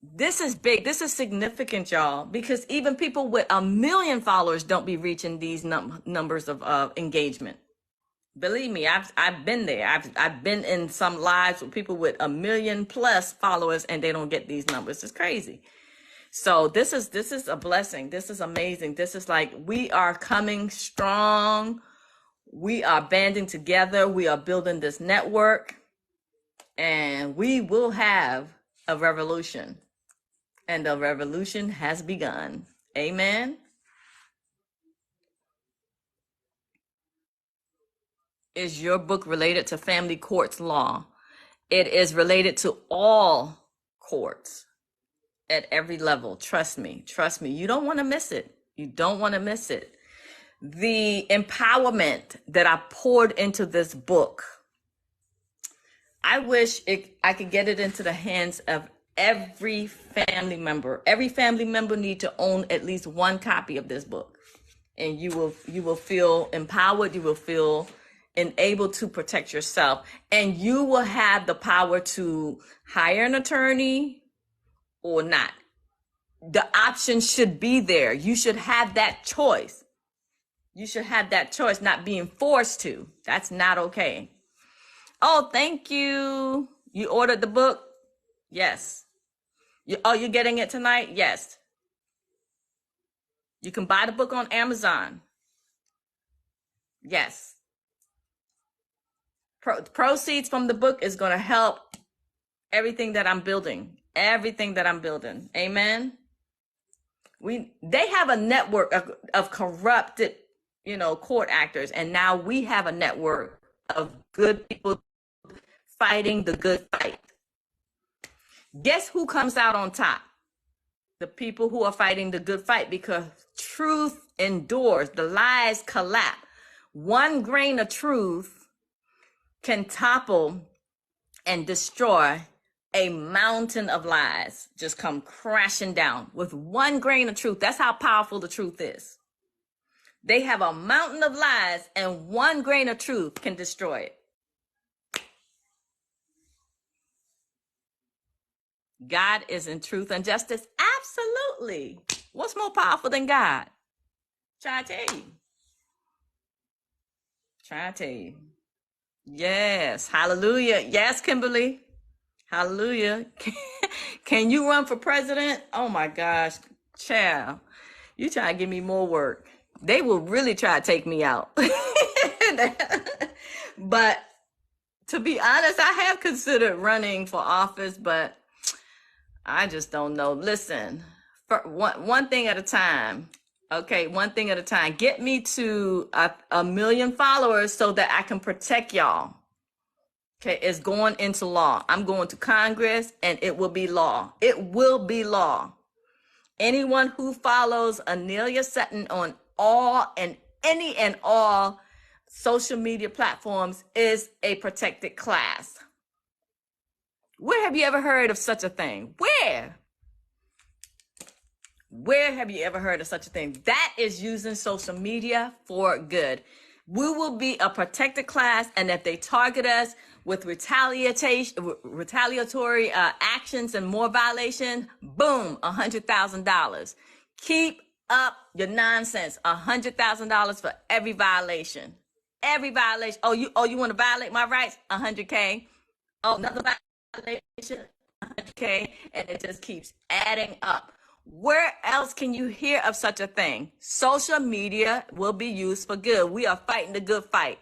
This is big. This is significant, y'all, because even people with 1 million followers don't be reaching these numbers of engagement. Believe me, I've been there. I've been in some lives with people with 1 million plus followers, and they don't get these numbers. It's crazy. So this is a blessing. This is amazing. This is like, we are coming strong. We are banding together. We are building this network, and we will have a revolution. And the revolution has begun. Amen. Is your book related to family courts law? It is related to all courts at every level. Trust me. You don't want to miss it. You don't want to miss it. The empowerment that I poured into this book, I wish I could get it into the hands of every family member. Every family member needs to own at least one copy of this book. And you will feel empowered. You will feel enabled to protect yourself, and you will have the power to hire an attorney or not. The option should be there. You should have that choice. You should have that choice, not being forced to. That's not okay. Oh, thank you. You ordered the book? Yes. You're getting it tonight? Yes. You can buy the book on Amazon. Yes. Proceeds from the book is going to help everything that I'm building. Amen. They have a network of corrupted, court actors, and now we have a network of good people fighting the good fight. Guess who comes out on top? The people who are fighting the good fight, because truth endures. The lies collapse. One grain of truth can topple and destroy a mountain of lies. Just come crashing down with one grain of truth. That's how powerful the truth is. They have a mountain of lies, and one grain of truth can destroy it. God is in truth and justice. Absolutely. What's more powerful than God? Try to tell you. Yes. Hallelujah. Yes, Kimberly. Hallelujah. Can you run for president? Oh my gosh. Child, you try to give me more work. They will really try to take me out. But To be honest, I have considered running for office, but I just don't know. Listen, for one thing at a time. Okay, one thing at a time. Get me to a million followers so that I can protect y'all. Okay, it's going into law. I'm going to Congress and it will be law. It will be law. Anyone who follows Anelia Sutton on all and any and all social media platforms is a protected class. Where have you ever heard of such a thing? Where? Where have you ever heard of such a thing? That is using social media for good. We will be a protected class, and if they target us with retaliatory actions and more violation, boom, $100,000. Keep up your nonsense. $100,000 for every violation. Every violation. Oh, you want to violate my rights? $100K. Oh, another violation, $100K, and it just keeps adding up. Where else can you hear of such a thing? Social media will be used for good. We are fighting the good fight.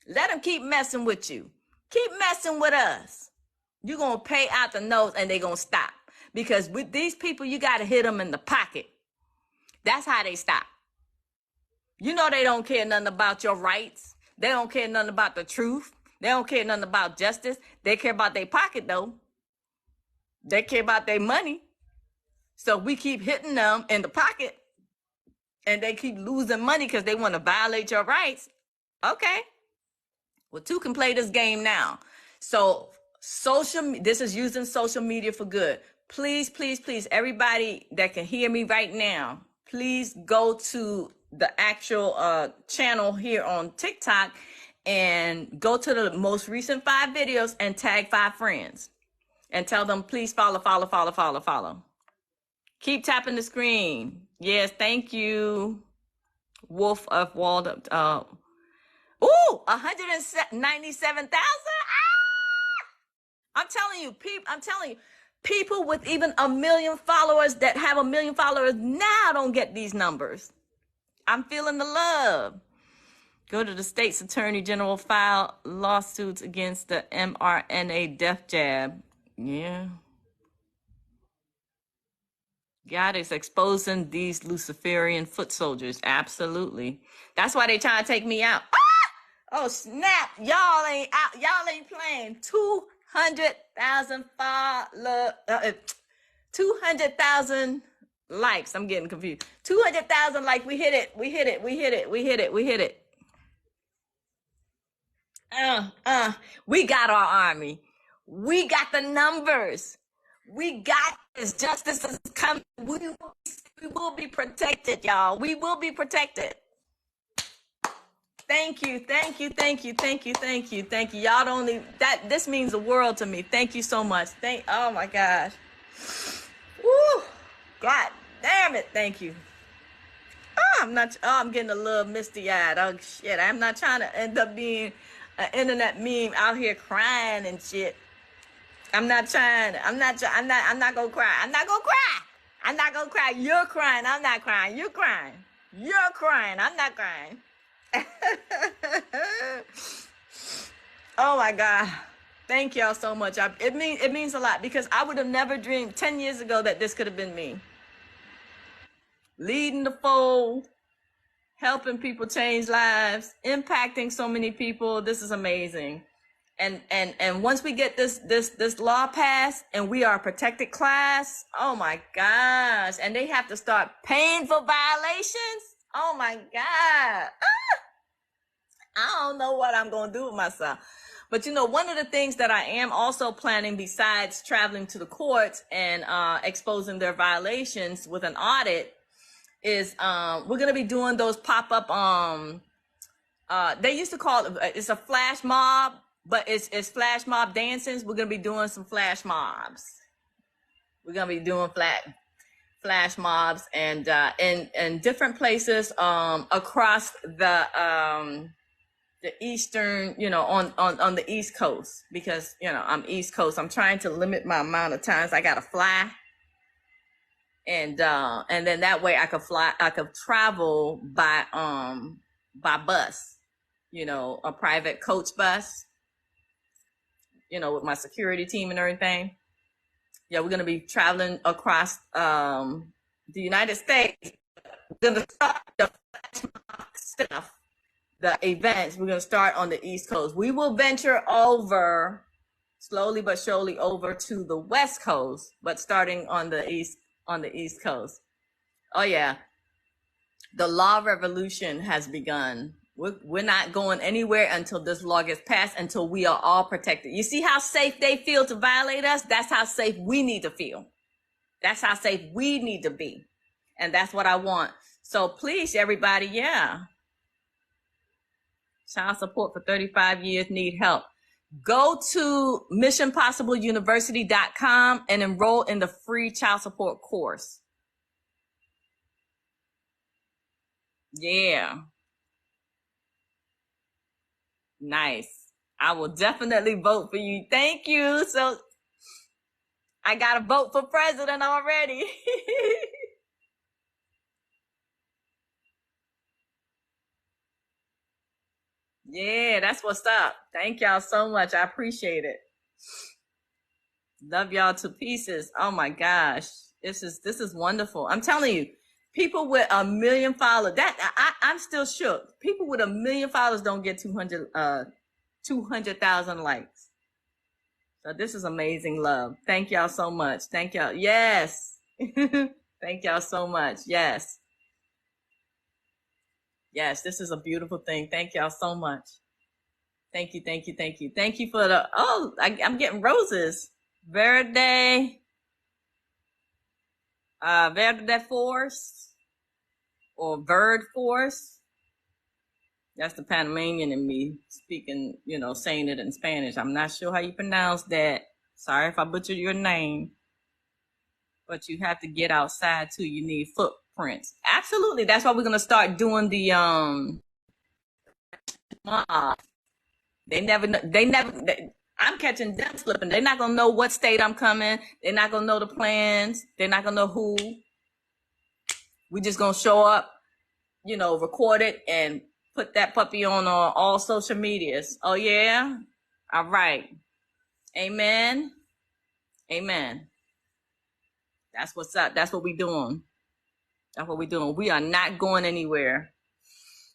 Let them keep messing with you. Keep messing with us. You're going to pay out the nose and they're going to stop. Because with these people, you got to hit them in the pocket. That's how they stop. You know they don't care nothing about your rights. They don't care nothing about the truth. They don't care nothing about justice. They care about their pocket, though. They care about their money. So we keep hitting them in the pocket and they keep losing money because they want to violate your rights. Okay. Well, two can play this game now. So this is using social media for good. Please, please, please, everybody that can hear me right now, please go to the actual channel here on TikTok and go to the most recent 5 videos and tag 5 friends and tell them, please follow, follow, follow, follow, follow. Keep tapping the screen. Yes, thank you. Wolf of Walled Up. 197,000. I'm telling you, people with even 1 million followers that have 1 million followers now don't get these numbers. I'm feeling the love. Go to the state's attorney general, file lawsuits against the mRNA death jab. Yeah. God is exposing these Luciferian foot soldiers. Absolutely. That's why they trying to take me out. Oh, snap. Y'all ain't out. Y'all ain't playing. 200,000 200,000 likes. I'm getting confused. 200,000 likes. We hit it. We hit it. We hit it. We hit it. We hit it. We got our army. We got the numbers. We got this. Justice is coming. We will be protected, y'all. We will be protected. Thank you, thank you, thank you, thank you, thank you, thank you. Y'all don't need that. This means the world to me. Thank you so much. Oh my gosh. Woo. God damn it. Thank you. I'm getting a little misty eyed. Oh shit. I'm not trying to end up being an internet meme out here crying and shit. I'm not gonna cry. I'm not gonna cry. I'm not gonna cry. You're crying. I'm not crying. You're crying. You're crying. I'm not crying. Oh my God. Thank y'all so much. It means a lot because I would have never dreamed 10 years ago that this could have been me. Leading the fold, helping people change lives, impacting so many people. This is amazing. And once we get this law passed and we are a protected class, oh my gosh. And they have to start paying for violations. Oh my God. I don't know what I'm going to do with myself. But you know, one of the things that I am also planning besides traveling to the courts and exposing their violations with an audit is we're going to be doing those pop-up, they used to call it, it's a flash mob, but it's flash mob dancings. We're going to be doing some flash mobs. We're going to be doing flash mobs and in different places across the eastern, you know, on the East Coast, because, you know, I'm East Coast. I'm trying to limit my amount of times I got to fly. And then that way I could travel by bus, you know, a private coach bus. you know, with my security team and everything. Yeah, we're going to be traveling across the United States. We're going to start the stuff, the events. We're going to start on the East Coast. We will venture over, slowly but surely, over to the West Coast, but starting on the East Coast. Oh yeah, the law revolution has begun. We're not going anywhere until this law gets passed, until we are all protected. You see how safe they feel to violate us? That's how safe we need to feel. That's how safe we need to be. And that's what I want. So please, everybody, yeah. Child support for 35 years, need help. Go to missionpossibleuniversity.com and enroll in the free child support course. Yeah. Nice. I will definitely vote for you. Thank you. So I got a vote for president already. Yeah, that's what's up. Thank y'all so much. I appreciate it. Love y'all to pieces. Oh my gosh. This is wonderful. I'm telling you, people with 1 million followers, I'm still shook. People with 1 million followers don't get 200,000 likes. So this is amazing love. Thank y'all so much. Thank y'all. Yes. Thank y'all so much. Yes. Yes, this is a beautiful thing. Thank y'all so much. Thank you, thank you, thank you. Thank you for the, I'm getting roses. Verde Force or Verde Force. That's the Panamanian in me speaking, you know, saying it in Spanish. I'm not sure how you pronounce that. Sorry if I butchered your name. But you have to get outside too. You need footprints. Absolutely. That's why we're going to start doing the I'm catching them slipping. They're not going to know what state I'm coming. They're not going to know the plans. They're not going to know who. We just going to show up, you know, record it and put that puppy on all social medias. Oh yeah. All right. Amen. Amen. That's what's up. That's what we doing. That's what we doing. We are not going anywhere.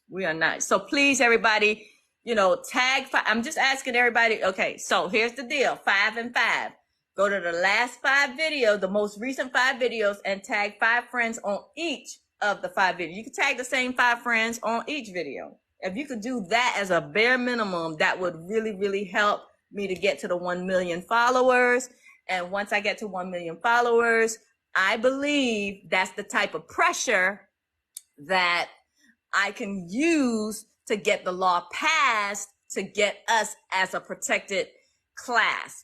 We are not. So please, everybody, you know, tag. I'm just asking everybody. Okay, so here's the deal. 5 and 5. Go to the last 5 videos, the most recent 5 videos, and tag 5 friends on each of the 5 videos. You can tag the same 5 friends on each video. If you could do that as a bare minimum, that would really, really help me to get to the 1 million followers. And once I get to 1 million followers, I believe that's the type of pressure that I can use to get the law passed to get us as a protected class.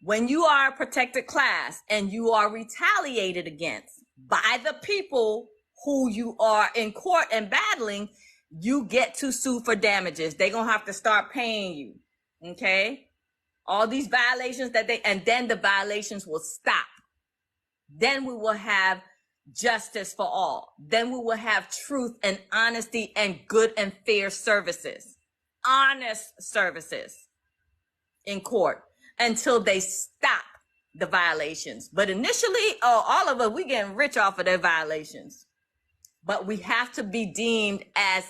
When you are a protected class and you are retaliated against by the people who you are in court and battling, you get to sue for damages. They're going to have to start paying you. Okay? All these violations and then the violations will stop. Then we will have justice for all. Then we will have truth and honesty and good and fair services. Honest services in court until they stop the violations. But initially, all of us, we getting rich off of their violations. But we have to be deemed as,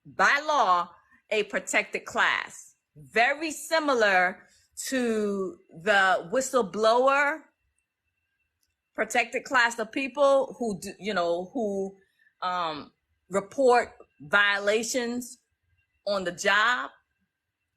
by law, a protected class. Very similar to the whistleblower protected class of people who, who report violations on the job.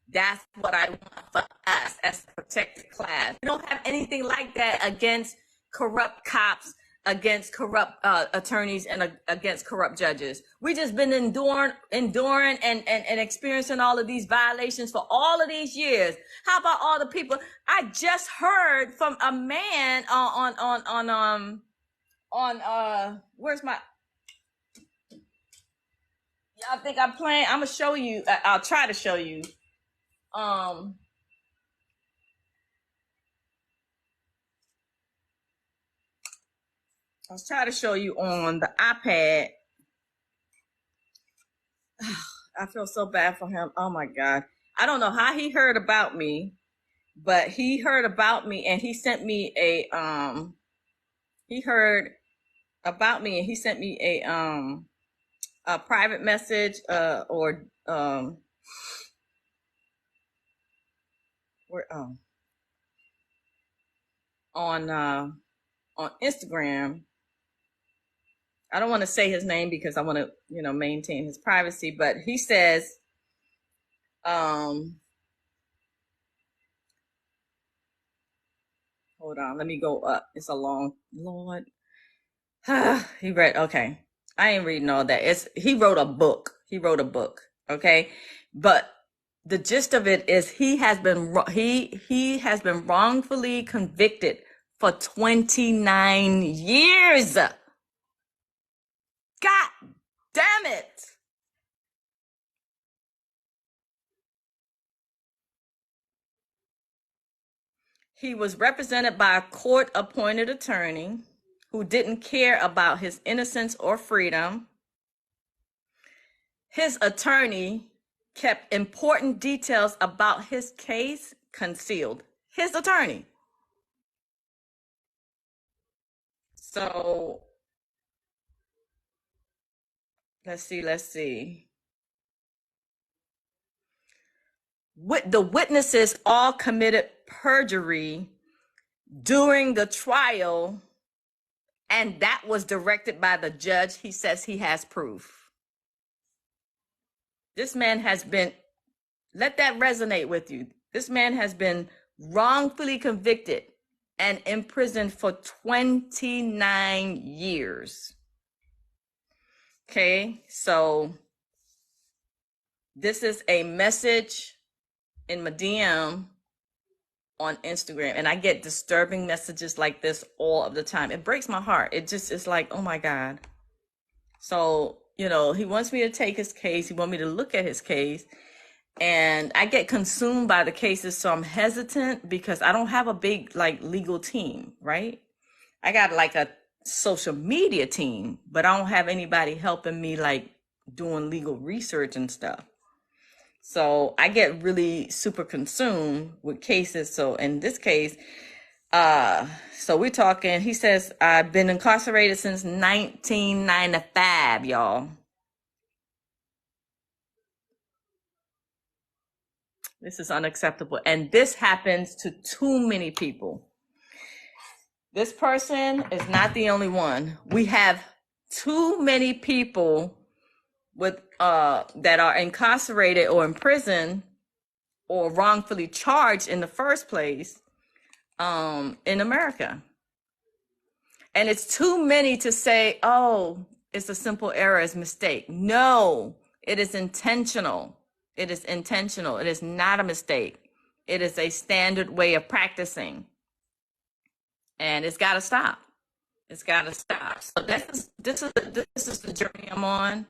That's what I want for us as a protected class. We don't have anything like that against corrupt cops, against corrupt attorneys, and against corrupt judges. We just been enduring and experiencing all of these violations for all of these years. How about all the people? I just heard from a man on where's my? I think I'm playing. I'm gonna show you. I'll try to show you. I'll try to show you on the iPad. I feel so bad for him. Oh my God. I don't know how he heard about me. but he heard about me and he sent me he heard about me and he sent me a private message or where on Instagram. I don't want to say his name because I want to, maintain his privacy, but he says, hold on, let me go up. It's a long, Lord. He read, okay. I ain't reading all that. He wrote a book. Okay. But the gist of it is he has been wrongfully convicted for 29 years. God damn it. He was represented by a court-appointed attorney who didn't care about his innocence or freedom. His attorney kept important details about his case concealed. His attorney. So, let's see. The witnesses all committed perjury during the trial, and that was directed by the judge. He says he has proof. This man has been, let that resonate with you. This man has been wrongfully convicted and imprisoned for 29 years. Okay, so this is a message in my DM on Instagram, and I get disturbing messages like this all of the time. It breaks my heart. It just is like, oh my God. So, he wants me to take his case. He wants me to look at his case, and I get consumed by the cases. So I'm hesitant because I don't have a big legal team, right? I got a social media team, but I don't have anybody helping me doing legal research and stuff. So I get really super consumed with cases. So in this case, so we're talking, he says, I've been incarcerated since 1995, y'all. This is unacceptable. And this happens to too many people. This person is not the only one. We have too many people with that are incarcerated or in prison or wrongfully charged in the first place in America. And it's too many to say, oh, it's a simple error, it's a mistake. No, it is intentional. It is intentional. It is not a mistake. It is a standard way of practicing. And it's got to stop. It's got to stop. So this is the journey I'm on.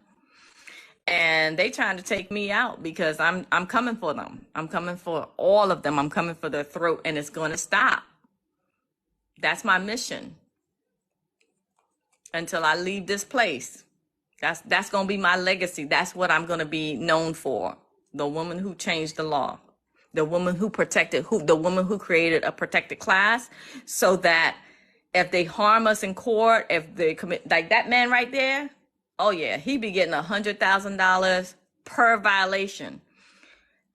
And they trying to take me out because I'm coming for them. I'm coming for all of them. I'm coming for their throat, and it's going to stop. That's my mission until I leave this place. That's going to be my legacy. That's what I'm going to be known for. The woman who changed the law, the woman who protected, the woman who created a protected class so that if they harm us in court, if they commit, like that man right there, oh yeah, he be getting $100,000 per violation.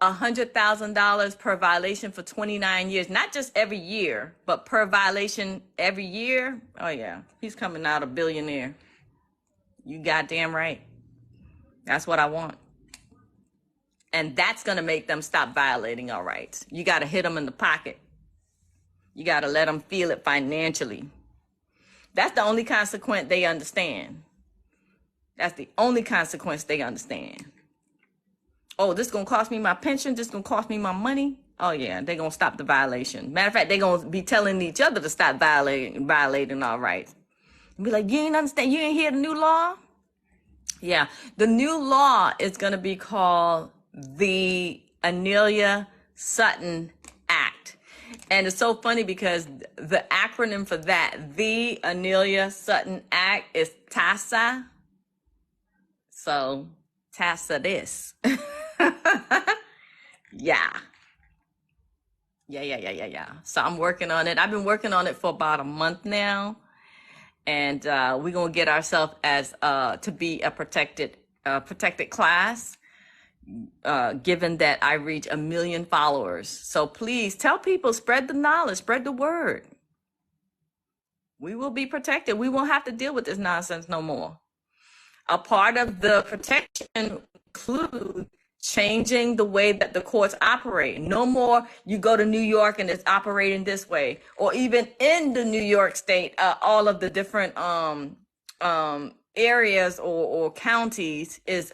$100,000 per violation for 29 years, not just every year, but per violation every year. Oh yeah, he's coming out a billionaire. You goddamn right. That's what I want. And that's going to make them stop violating our rights. You got to hit them in the pocket. You got to let them feel it financially. That's the only consequence they understand. That's the only consequence they understand. Oh, this is going to cost me my pension. This is going to cost me my money. Oh, yeah, they're going to stop the violation. Matter of fact, they're going to be telling each other to stop violating our rights. Be like, you ain't understand? You ain't hear the new law? Yeah, the new law is going to be called the Anelia Sutton Act. And it's so funny because the acronym for that, the Anelia Sutton Act, is TASA. So, TASA this. Yeah. Yeah. So I'm working on it. I've been working on it for about a month now. And we're going to get ourselves as to be a protected class, given that I reach 1 million followers. So please tell people, spread the knowledge, spread the word. We will be protected. We won't have to deal with this nonsense no more. A part of the protection includes changing the way that the courts operate. No more you go to New York and it's operating this way, or even in the New York State, all of the different areas or counties is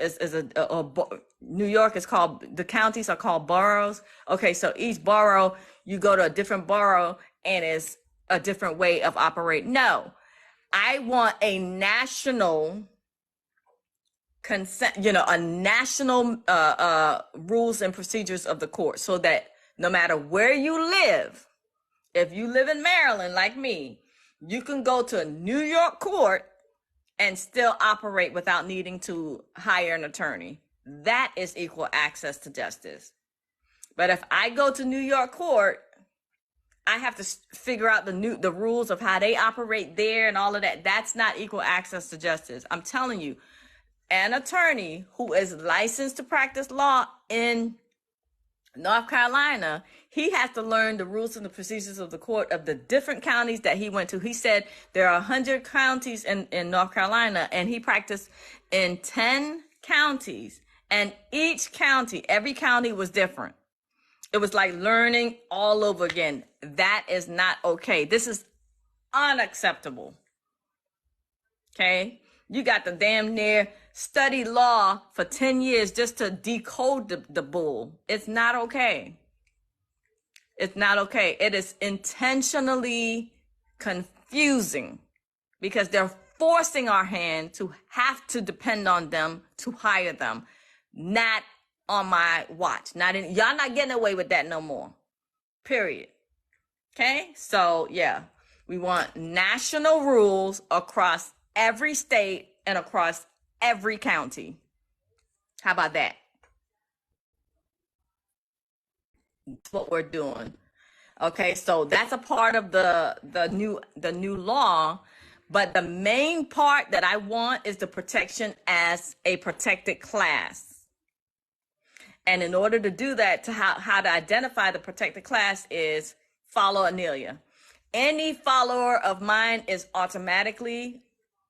New York is called, the counties are called boroughs. Okay, so each borough, you go to a different borough and it's a different way of operating. No, I want a national consent, a national rules and procedures of the court, so that no matter where you live, if you live in Maryland like me, you can go to a New York court and still operate without needing to hire an attorney. That is equal access to justice. But if I go to New York court, I have to figure out the rules of how they operate there and all of that. That's not equal access to justice. I'm telling you, an attorney who is licensed to practice law in North Carolina, he has to learn the rules and the procedures of the court of the different counties that he went to. He said there are 100 counties in North Carolina, and he practiced in 10 counties, and every county was different. It was like learning all over again. That is not okay. This is unacceptable. Okay? You got to damn near study law for 10 years just to decode the bull. It's not okay. It's not okay. It is intentionally confusing because they're forcing our hand to have to depend on them to hire them. Not on my watch. Y'all not getting away with that no more. Period. Okay? So yeah, we want national rules across every state and across every county. How about that? That's what we're doing. Okay, so that's a part of the new law, but the main part that I want is the protection as a protected class. And in order to do that, to how to identify the protected class is follow Anelia. Any follower of mine is automatically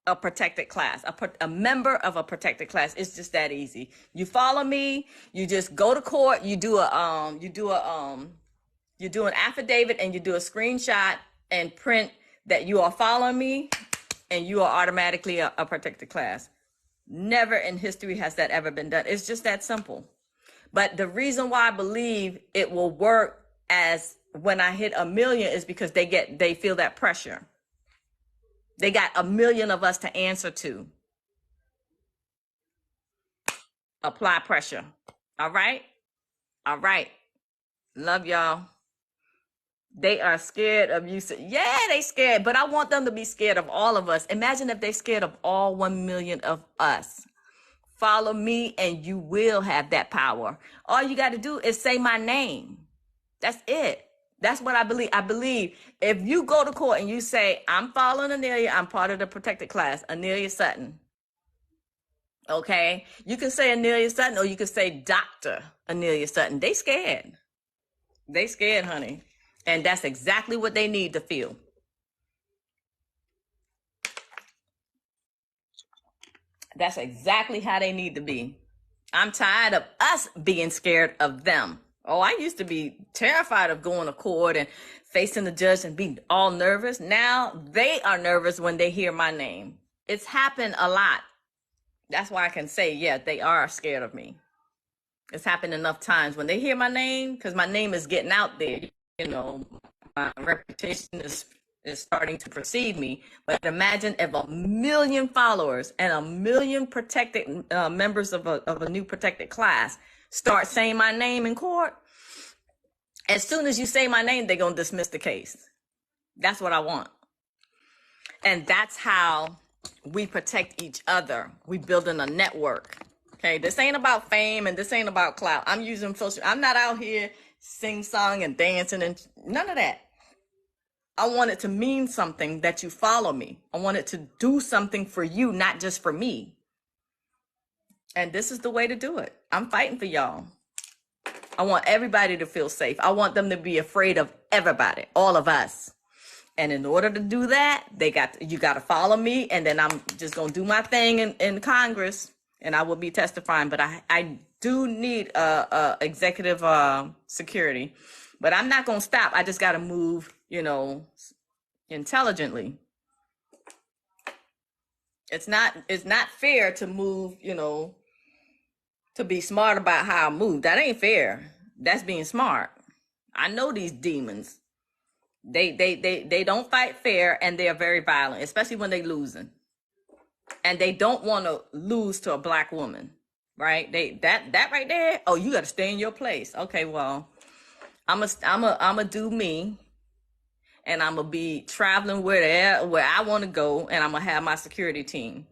a protected class, a member of a protected class. It's just that easy. You follow me, you just go to court, you do an affidavit and you do a screenshot and print that you are following me, and you are automatically a protected class. Never in history has that ever been done. It's just that simple. But the reason why I believe it will work as when I hit 1 million is because they feel that pressure. They got 1 million of us to answer to. Apply pressure. All right? All right. Love y'all. They are scared of you. Yeah, they scared, but I want them to be scared of all of us. Imagine if they're scared of all 1 million of us. Follow me and you will have that power. All you got to do is say my name. That's it. That's what I believe. I believe if you go to court and you say, I'm following Anelia, I'm part of the protected class, Anelia Sutton. Okay? You can say Anelia Sutton or you can say Dr. Anelia Sutton. They scared. They scared, honey. And that's exactly what they need to feel. That's exactly how they need to be. I'm tired of us being scared of them. Oh, I used to be terrified of going to court and facing the judge and being all nervous. Now they are nervous when they hear my name. It's happened a lot. That's why I can say, yeah, they are scared of me. It's happened enough times when they hear my name, because my name is getting out there. You know, my reputation is starting to precede me. But imagine if 1 million followers and 1 million protected members of a new protected class start saying my name in court. As soon as you say my name, they're going to dismiss the case. That's what I want. And that's how we protect each other. We building a network. Okay, this ain't about fame and this ain't about clout. I'm using social. I'm not out here sing song and dancing and none of that. I want it to mean something that you follow me. I want it to do something for you, not just for me. And this is the way to do it. I'm fighting for y'all. I want everybody to feel safe. I want them to be afraid of everybody, all of us. And in order to do that, you got to follow me. And then I'm just going to do my thing in Congress, and I will be testifying. But I do need executive security. But I'm not going to stop. I just got to move, intelligently. It's not fair to move, to be smart about how I move. That ain't fair. That's being smart. I know these demons. They don't fight fair, and they are very violent, especially when they losing. And they don't want to lose to a black woman, right? That right there. Oh, you got to stay in your place. Okay, well, I'ma do me, and I'ma be traveling where I want to go, and I'm gonna have my security team,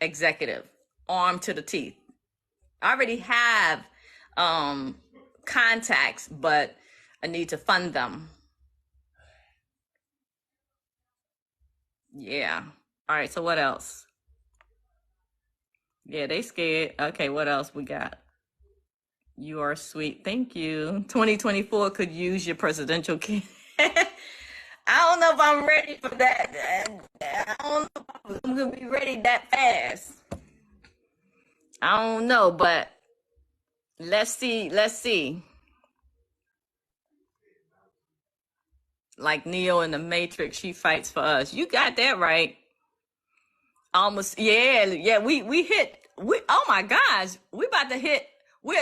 executive, armed to the teeth. I already have contacts, but I need to fund them. Yeah. All right, so what else? Yeah, they scared. Okay, what else we got? You are sweet. Thank you. 2024 could use your presidential kid. I don't know if I'm ready for that. I don't know if I'm going to be ready that fast. I don't know, but let's see. Like Neo in the Matrix, she fights for us. You got that right. Almost, yeah. We hit. Oh my gosh, we're at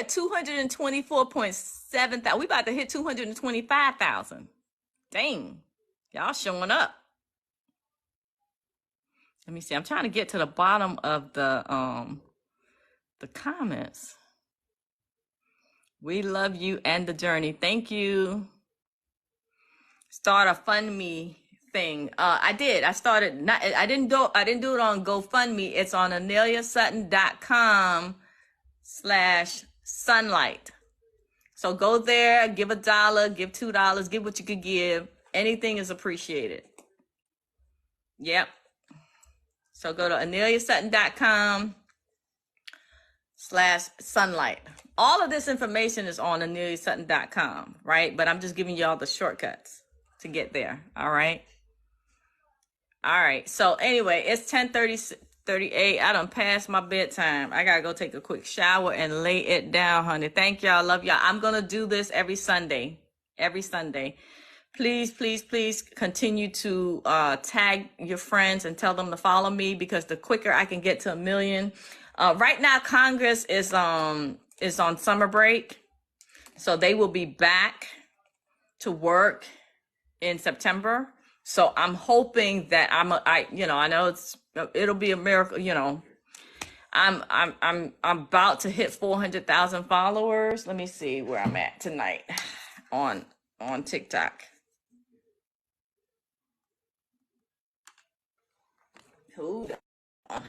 224.7 thousand. We about to hit 225,000. Dang, y'all showing up. Let me see. I'm trying to get to the bottom of the comments. We love you and the journey. Thank you. Start a fund me thing. I did. I started. I didn't do it on GoFundMe. It's on aneliasutton.com/sunlight. So go there, give $1, give $2, give what you could give. Anything is appreciated. Yep. So go to aneliasutton.com/sunlight. All of this information is on aneliasutton.com, right? But I'm just giving y'all the shortcuts to get there. All right. So anyway, it's 10:38. I done passed my bedtime. I gotta go take a quick shower and lay it down, honey. Thank y'all. Love y'all. I'm gonna do this every Sunday. Please continue to tag your friends and tell them to follow me, because the quicker I can get to 1 million. Right now, Congress is on summer break, so they will be back to work in September. So I'm hoping that I know it'll be a miracle. I'm about to hit 400,000 followers. Let me see where I'm at tonight on TikTok. Hold on.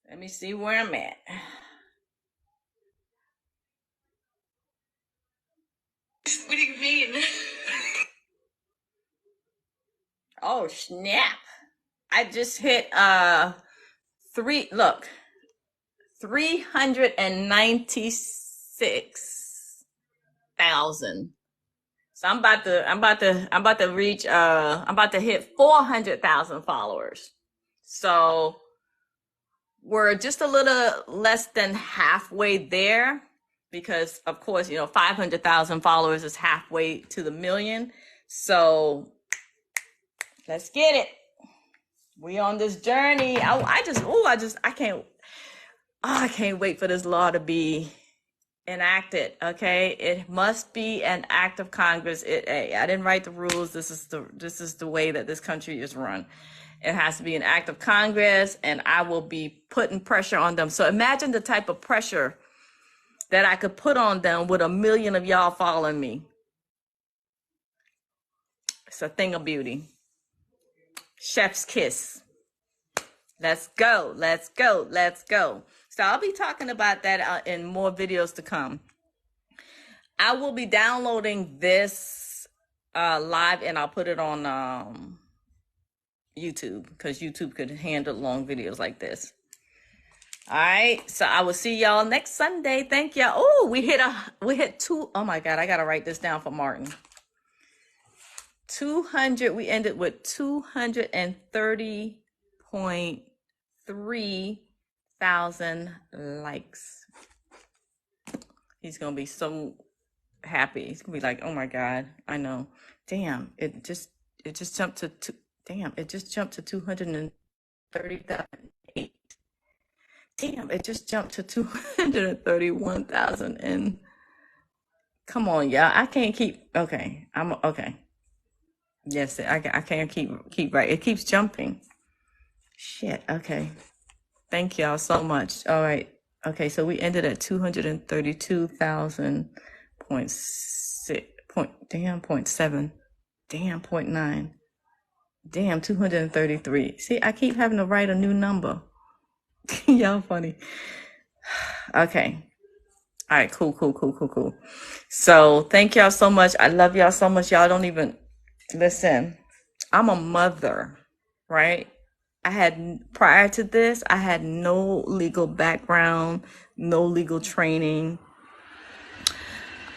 Let me see where I'm at. What do you mean? Oh, snap. I just hit 396,000. So I'm about to reach I'm about to hit 400,000 followers. So we're just a little less than halfway there, because of course, 500,000 followers is halfway to the 1 million. So let's get it. We on this journey. I can't wait for this law to be enacted. Okay, it must be an act of Congress. I didn't write the rules. This is the way that this country is run. It has to be an act of Congress, and I will be putting pressure on them. So imagine the type of pressure that I could put on them with 1 million of y'all following me. It's a thing of beauty. Chef's kiss. Let's go. So I'll be talking about that in more videos to come. I will be downloading this live, and I'll put it on YouTube, because YouTube could handle long videos like this. All right, so I will see y'all next Sunday. Thank y'all. Oh, we hit two. Oh my God, I gotta write this down for Martin. 200. We ended with 230.3 thousand likes. He's gonna be so happy. He's gonna be like, oh my God, I know. Damn, it just jumped to it just jumped to 230,000. Damn, it just jumped to 231,000. And come on, y'all. I can't keep, okay. I'm okay. Yes, I can't keep right. It keeps jumping. Shit. Okay. Thank y'all so much. All right. Okay, so we ended at 232,000.6 .7. Damn, 0.9. Damn, 233. See, I keep having to write a new number. Y'all funny. Okay. All right, cool. So thank y'all so much. I love y'all so much. Y'all don't even listen. I'm a mother, right? Prior to this, I had no legal background, no legal training,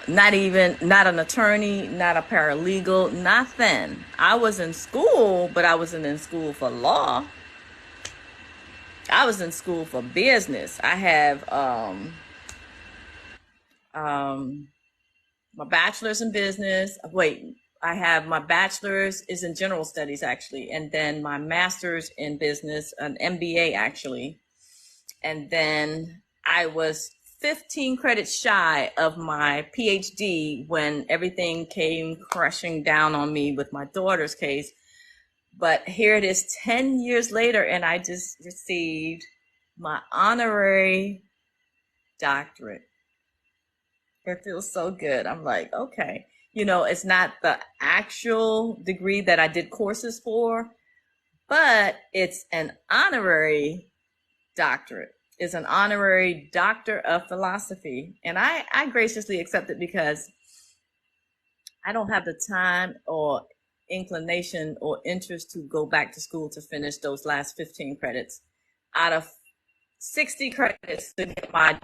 not an attorney, not a paralegal, nothing. I was in school, but I wasn't in school for law. I was in school for business. I have my bachelor's in business. I have my bachelor's is in general studies, actually, and then my master's in business, an MBA, actually. And then I was 15 credits shy of my PhD when everything came crashing down on me with my daughter's case. But here it is 10 years later, and I just received my honorary doctorate. It feels so good. I'm like, okay. You know, it's not the actual degree that I did courses for, but it's an honorary doctorate. It's an honorary doctor of philosophy. And I graciously accept it because I don't have the time or inclination or interest to go back to school to finish those last 15 credits. Out of 60 credits to get my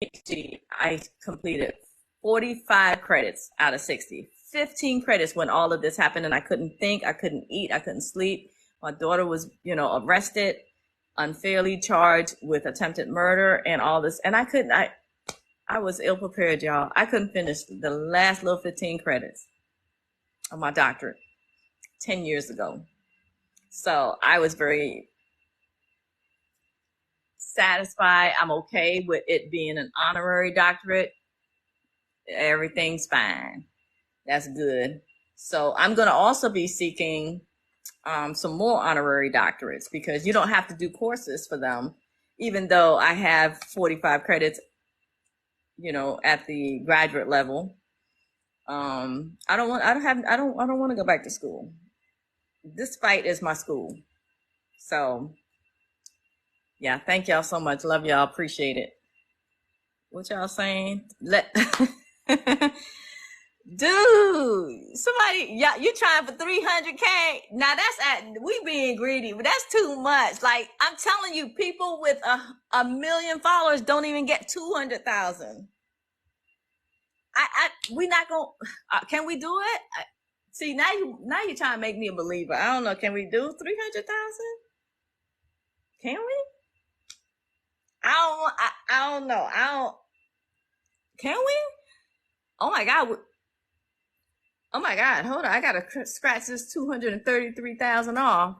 PhD, I completed 45 credits out of 60. 15 credits when all of this happened, and I couldn't think, I couldn't eat, I couldn't sleep. My daughter was, arrested, unfairly charged with attempted murder and all this, and I was ill prepared, y'all. I couldn't finish the last little 15 credits of my doctorate 10 years ago. So I was very satisfied. I'm okay with it being an honorary doctorate. Everything's fine. That's good. So I'm going to also be seeking some more honorary doctorates, because you don't have to do courses for them, even though I have 45 credits, at the graduate level. I don't want to go back to school. This fight is my school. So yeah, thank y'all so much. Love y'all. Appreciate it. What y'all saying? Dude, somebody, yeah, you trying for 300K? Now we being greedy, but that's too much. Like, I'm telling you, people with a million followers don't even get 200,000. We not gonna. Can we do it? See, now you're trying to make me a believer. I don't know. Can we do 300,000? Can we? I don't know. Can we? Oh my God. Oh my God, hold on. I gotta scratch this 233,000 off.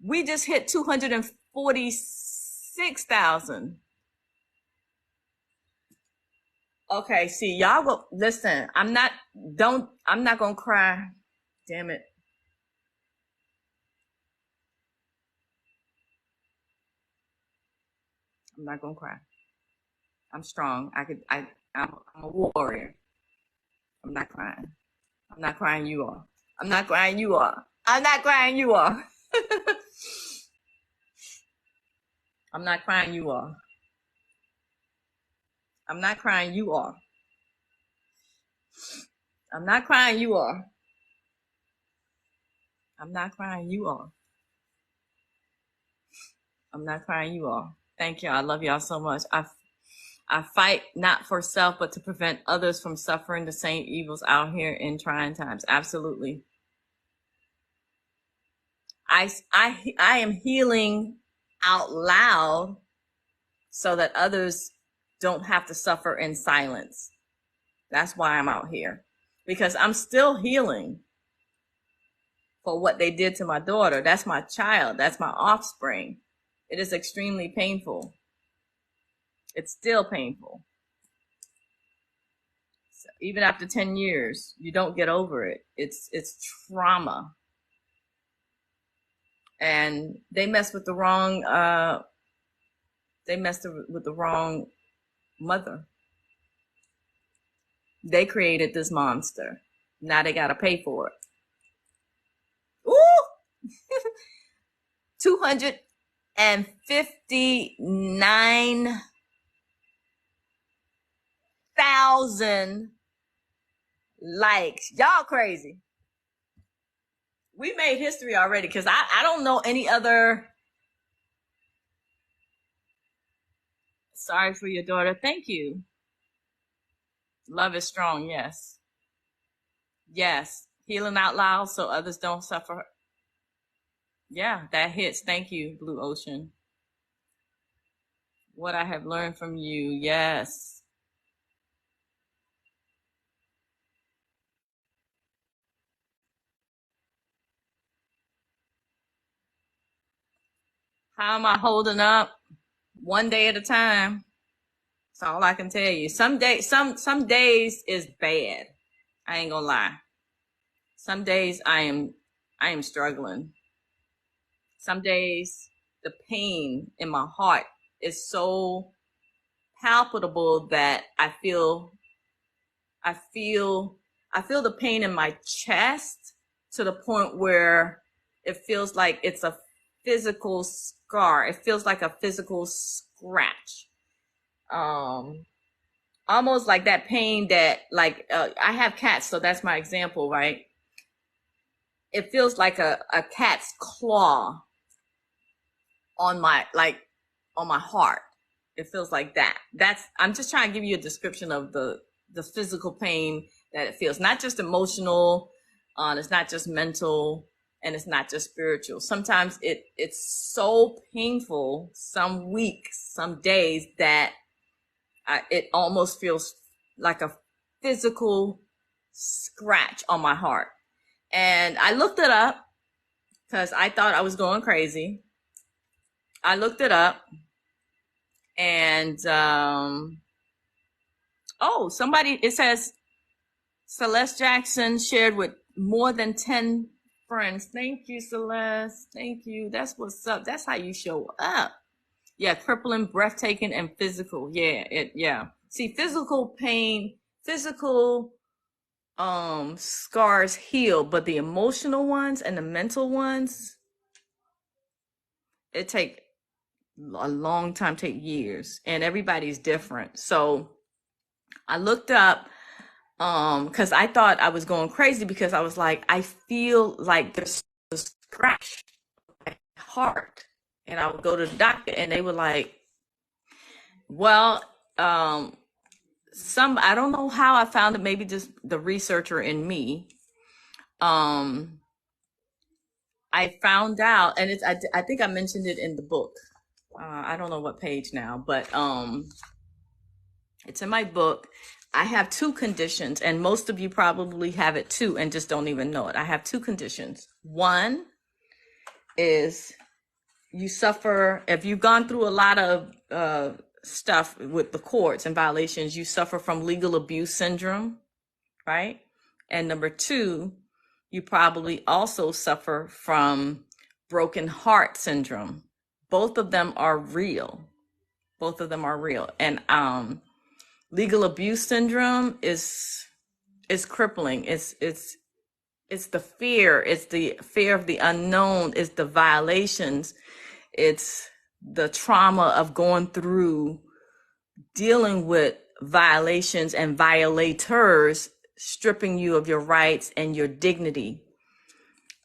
We just hit 246,000. Okay, see, y'all go listen. I'm not gonna cry. Damn it. I'm not gonna cry. I'm strong. I'm a warrior. I'm not crying. I'm not crying you are. I'm not crying you are. I'm not crying you are. I'm not crying, you are. I'm not crying, you are. I'm not crying, you are. I'm not crying, you are. I'm not crying, you are. Thank you. I love y'all so much. I fight not for self, but to prevent others from suffering the same evils out here in trying times. Absolutely. I am healing out loud so that others don't have to suffer in silence. That's why I'm out here, because I'm still healing for what they did to my daughter. That's my child. That's my offspring. It is extremely painful. It's still painful. So even after 10 years, you don't get over it. It's trauma. And they messed with the wrong, with the wrong mother. They created this monster. Now they got to pay for it. Ooh! 259,000 likes. Y'all crazy. We made history already, because I don't know any other. Sorry for your daughter. Thank you. Love is strong. Yes. Yes. Healing out loud so others don't suffer. Yeah, that hits. Thank you, Blue Ocean. What I have learned from you. Yes. How am I holding up? One day at a time. That's all I can tell you. Some days is bad. I ain't gonna lie. Some days I am struggling. Some days the pain in my heart is so palpable that I feel the pain in my chest to the point where it feels like it's a physical scar. It feels like a physical scratch. Almost like that pain that, like, I have cats, so that's my example, right? It feels like a cat's claw on my heart. It feels like that. I'm just trying to give you a description of the physical pain that it feels. Not just emotional, it's not just mental, and it's not just spiritual. Sometimes it's so painful, some weeks, some days, that it almost feels like a physical scratch on my heart. And I looked it up because I thought I was going crazy. I looked it up, and it says Celeste Jackson shared with more than 10 friends. Thank you, Celeste. Thank you. That's what's up. That's how you show up. Yeah, crippling, breathtaking, and physical. Yeah. See, physical pain, physical scars heal, but the emotional ones and the mental ones, it take a long time, take years, and everybody's different. So I looked up because I thought I was going crazy, because I was like, I feel like there's a scratch on my heart. And I would go to the doctor, and they were like, well, I don't know how I found it, maybe just the researcher in me. I found out, and I think I mentioned it in the book. I don't know what page now, but it's in my book. I have 2 conditions, and most of you probably have it too and just don't even know it. I have 2 conditions. One is you suffer, if you've gone through a lot of stuff with the courts and violations, you suffer from legal abuse syndrome, right? And number 2, you probably also suffer from broken heart syndrome. Both of them are real. And legal abuse syndrome is crippling. It's the fear. It's the fear of the unknown. It's the violations. It's the trauma of going through dealing with violations and violators stripping you of your rights and your dignity.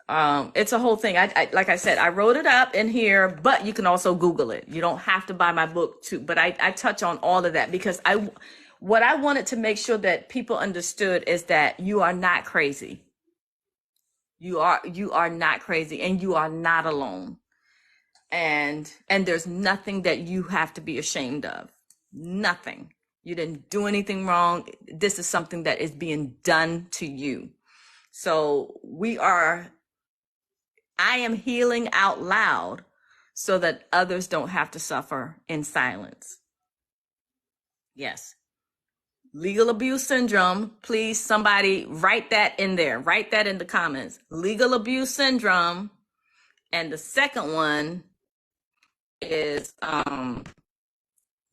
It's a whole thing. I like I said, I wrote it up in here, but you can also Google it. You don't have to buy my book too, but I touch on all of that because what I wanted to make sure that people understood is that you are not crazy. You are not crazy, and you are not alone. And there's nothing that you have to be ashamed of. Nothing. You didn't do anything wrong. This is something that is being done to you. So I am healing out loud so that others don't have to suffer in silence. Yes. Legal abuse syndrome. Please, somebody write that in there. Write that in the comments. Legal abuse syndrome. And the second one is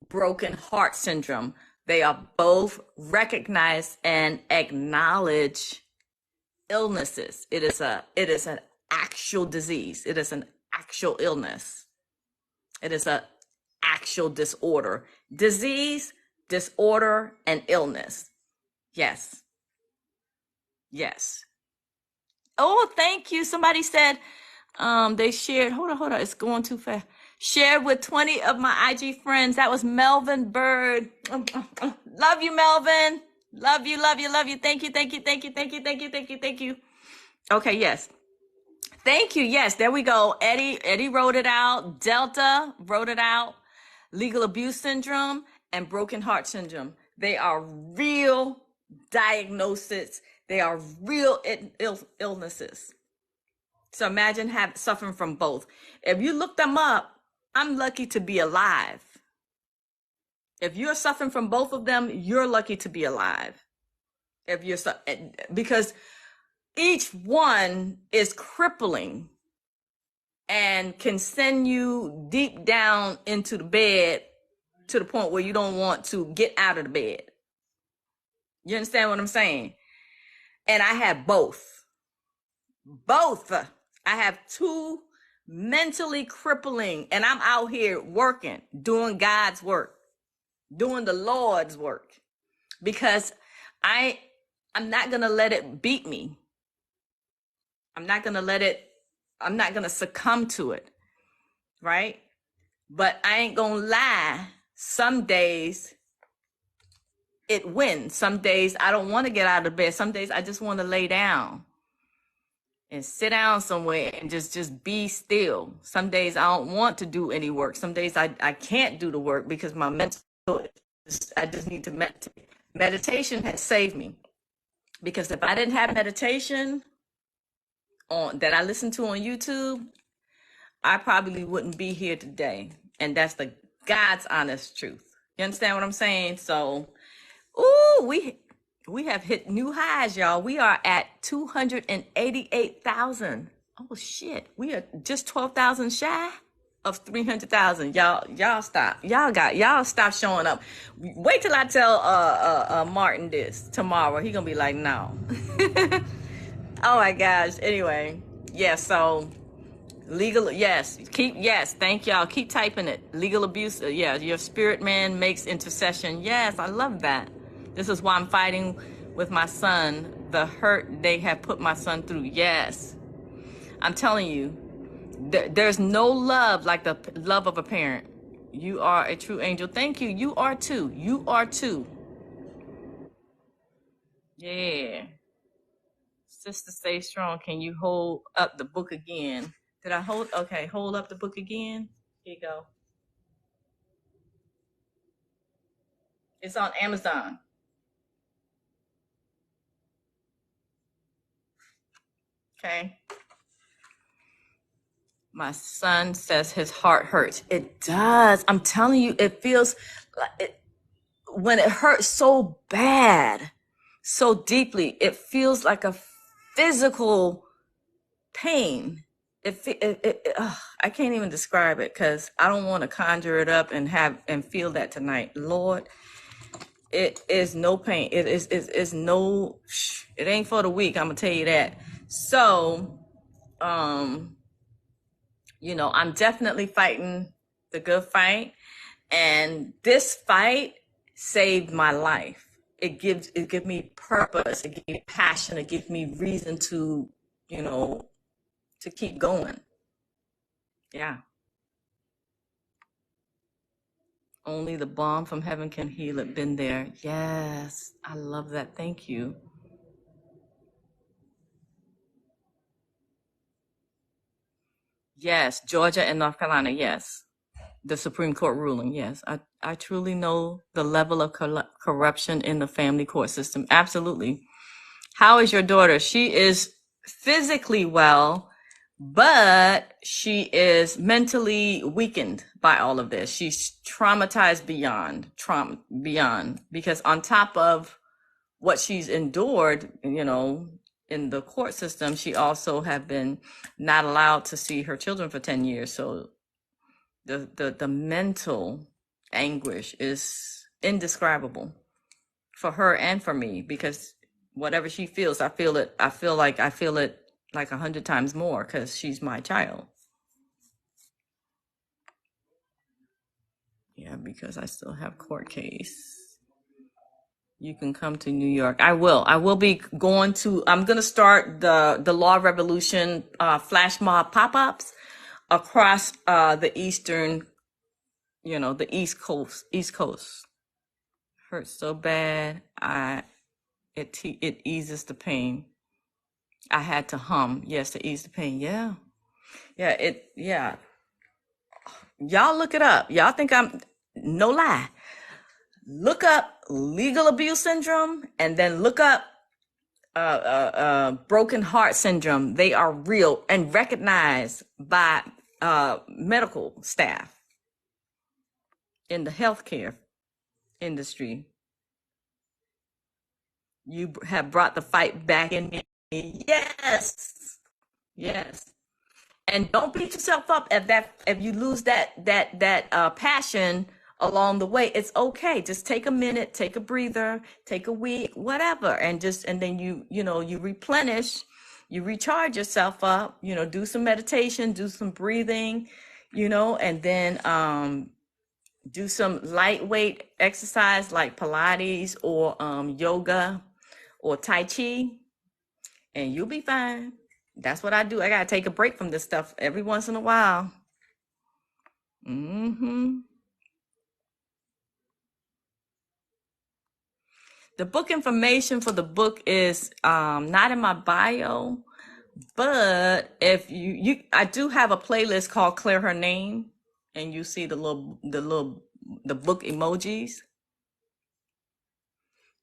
broken heart syndrome. They are both recognized and acknowledged illnesses. It is an actual disease. It is an actual illness. It is an actual disorder. Disease, disorder, and illness. Yes. Yes. Oh, thank you. Somebody said they shared. Hold on. It's going too fast. Shared with 20 of my IG friends. That was Melvin Bird. Love you, Melvin. Love you. Thank you. Okay, yes. Thank you. Yes, there we go. Eddie wrote it out. Delta wrote it out. Legal abuse syndrome and broken heart syndrome. They are real diagnoses. They are real illnesses. So imagine suffering from both. If you look them up, I'm lucky to be alive. If you're suffering from both of them, you're lucky to be alive. Because each one is crippling and can send you deep down into the bed to the point where you don't want to get out of the bed. You understand what I'm saying? And I have both. I have two mentally crippling, and I'm out here working, doing God's work, doing the Lord's work, because I'm not going to let it beat me. I'm not going to succumb to it, right? But I ain't going to lie. Some days it wins. Some days I don't want to get out of bed. Some days I just want to lay down and sit down somewhere and just be still. Some days I don't want to do any work. Some days I can't do the work because my mental, I just need to meditate. Meditation has saved me, because if I didn't have meditation that I listen to on YouTube, I probably wouldn't be here today. And that's the God's honest truth. You understand what I'm saying? So, we have hit new highs, y'all. We are at 288,000. Oh shit. We are just 12,000 shy of 300,000. Y'all stop. Y'all stop showing up. Wait till I tell Martin this tomorrow. He gonna be like, no. Oh my gosh. Anyway, yeah, so legal, yes. Thank y'all. Keep typing it. Legal abuse. Yeah, your spirit man makes intercession. Yes, I love that. This is why I'm fighting with my son, the hurt they have put my son through. Yes. I'm telling you, there's no love like the love of a parent. You are a true angel. Thank you. You are too. Yeah. Sister, stay strong. Can you hold up the book again? Did I hold? Okay, hold up the book again. Here you go. It's on Amazon. Okay. My son says his heart hurts. It does. I'm telling you, it feels like it, when it hurts so bad, so deeply, it feels like a physical pain. I can't even describe it because I don't want to conjure it up and feel that tonight. Lord, it is no pain. It ain't for the weak. I'm gonna tell you that. So, I'm definitely fighting the good fight. And this fight saved my life. It gives me purpose. It gives me passion. It gives me reason to, to keep going. Yeah. Only the balm from heaven can heal it. Been there. Yes. I love that. Thank you. Yes. Georgia and North Carolina. Yes. The Supreme Court ruling. Yes. I truly know the level of corruption in the family court system. Absolutely. How is your daughter? She is physically well, but she is mentally weakened by all of this. She's traumatized beyond, because on top of what she's endured, in the court system, she also have been not allowed to see her children for 10 years. So the mental anguish is indescribable for her and for me, because whatever she feels, I feel it. I feel it like 100 times more, because she's my child. Yeah, because I still have court case. You can come to New York. I will be going to, I'm going to start the Law Revolution flash mob pop-ups across the eastern, the East Coast. Hurts so bad. It eases the pain. I had to hum, yes, to ease the pain. Yeah. Y'all look it up. Y'all think no lie. Look up legal abuse syndrome and then look up broken heart syndrome. They are real and recognized by medical staff in the healthcare industry. You have brought the fight back in me. Yes. And don't beat yourself up if you lose that passion along the way. It's okay. Just take a minute, take a breather, take a week, whatever, and then you replenish, you recharge yourself up. Do some meditation, do some breathing, and then do some lightweight exercise like Pilates or yoga or Tai Chi, and you'll be fine. That's what I do. I gotta take a break from this stuff every once in a while. The book information for the book is not in my bio, but if I do have a playlist called Clear Her Name, and you see the book emojis.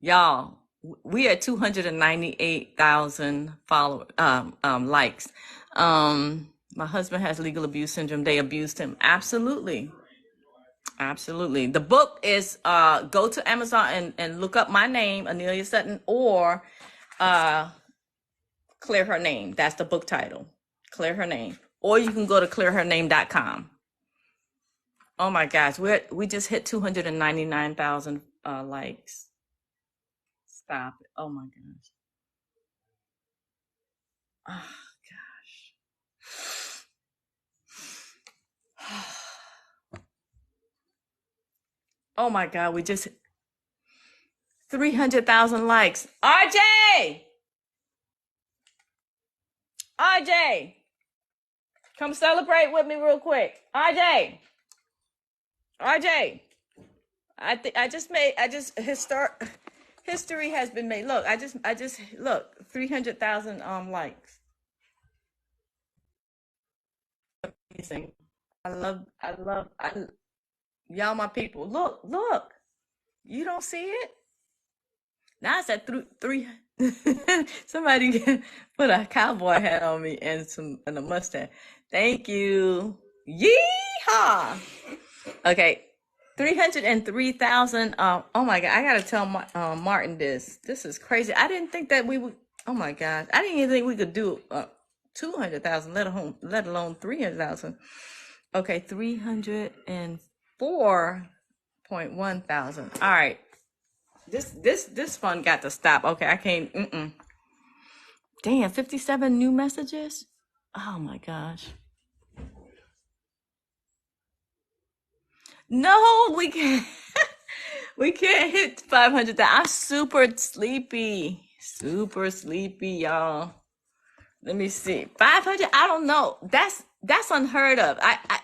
Y'all, we are 298,000 followers, likes. My husband has legal abuse syndrome. They abused him. Absolutely. The book is go to Amazon and look up my name, Anelia Sutton, or Clear Her Name. That's the book title, Clear Her Name. Or you can go to clearhername.com. Oh my gosh, we just hit 299,000 likes. Stop it. Oh my gosh. Oh gosh. Oh my God, we just 300,000 likes. RJ, come celebrate with me real quick. RJ, history has been made. Look, I just look, 300,000 likes. Amazing. I love y'all, my people. Look. You don't see it? Now it's at three. Somebody put a cowboy hat on me and a mustache. Thank you. Yeehaw. Okay. 303,000. Oh my God. I gotta tell Martin this. This is crazy. I didn't think that we would. Oh my God. I didn't even think we could do 200,000, let alone 300,000. Okay, 304.1 thousand. All right. This fun got to stop. Okay, I can't. Damn, 57 new messages. Oh my gosh. No, we can't. We can't hit 500. I'm super sleepy, y'all. Let me see. 500. I don't know. That's unheard of. I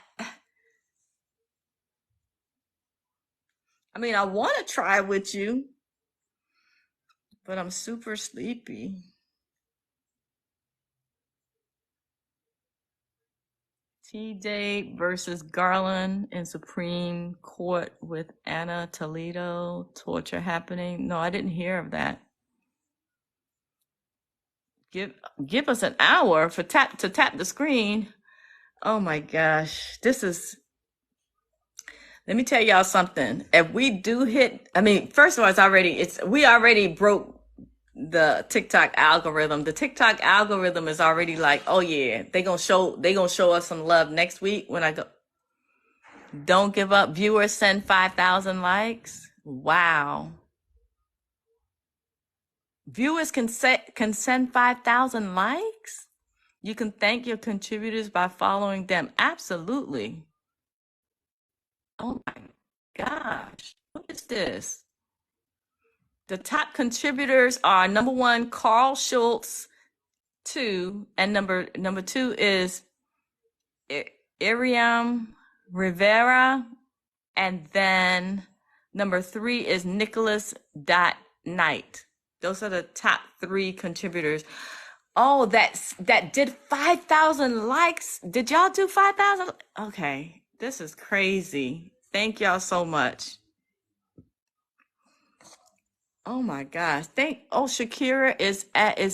mean, I want to try with you, but I'm super sleepy. T-Day versus Garland in Supreme Court with Anna Toledo. Torture happening. No, I didn't hear of that. Give us an hour to tap the screen. Oh my gosh. Let me tell y'all something. If we do hit, I mean, first of all, we already broke the TikTok algorithm. The TikTok algorithm is already like, oh yeah, they gonna show us some love next week when I go. Don't give up. Viewers send 5,000 likes. Wow. Viewers can send 5,000 likes. You can thank your contributors by following them. Absolutely. Oh my gosh. What is this? The top contributors are number 1, Carl Schultz, 2, and number 2 is Iriam Rivera, and then number 3 is Nicholas Knight. Those are the top 3 contributors. Oh, that did 5,000 likes. Did y'all do 5,000? Okay, this is crazy. Thank y'all so much. Oh my gosh. Shakira is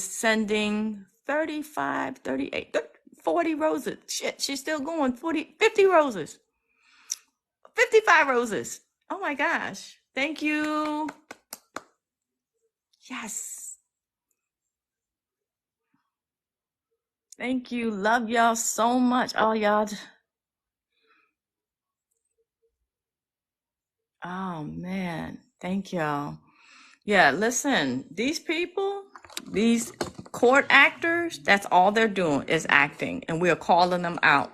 sending 35, 38, 40 roses. Shit, she's still going. 50 roses. 55 roses. Oh my gosh. Thank you. Yes. Thank you. Love y'all so much. Oh, y'all. Oh man. Thank y'all. Yeah, listen, these people, these court actors, that's all they're doing is acting, and we are calling them out.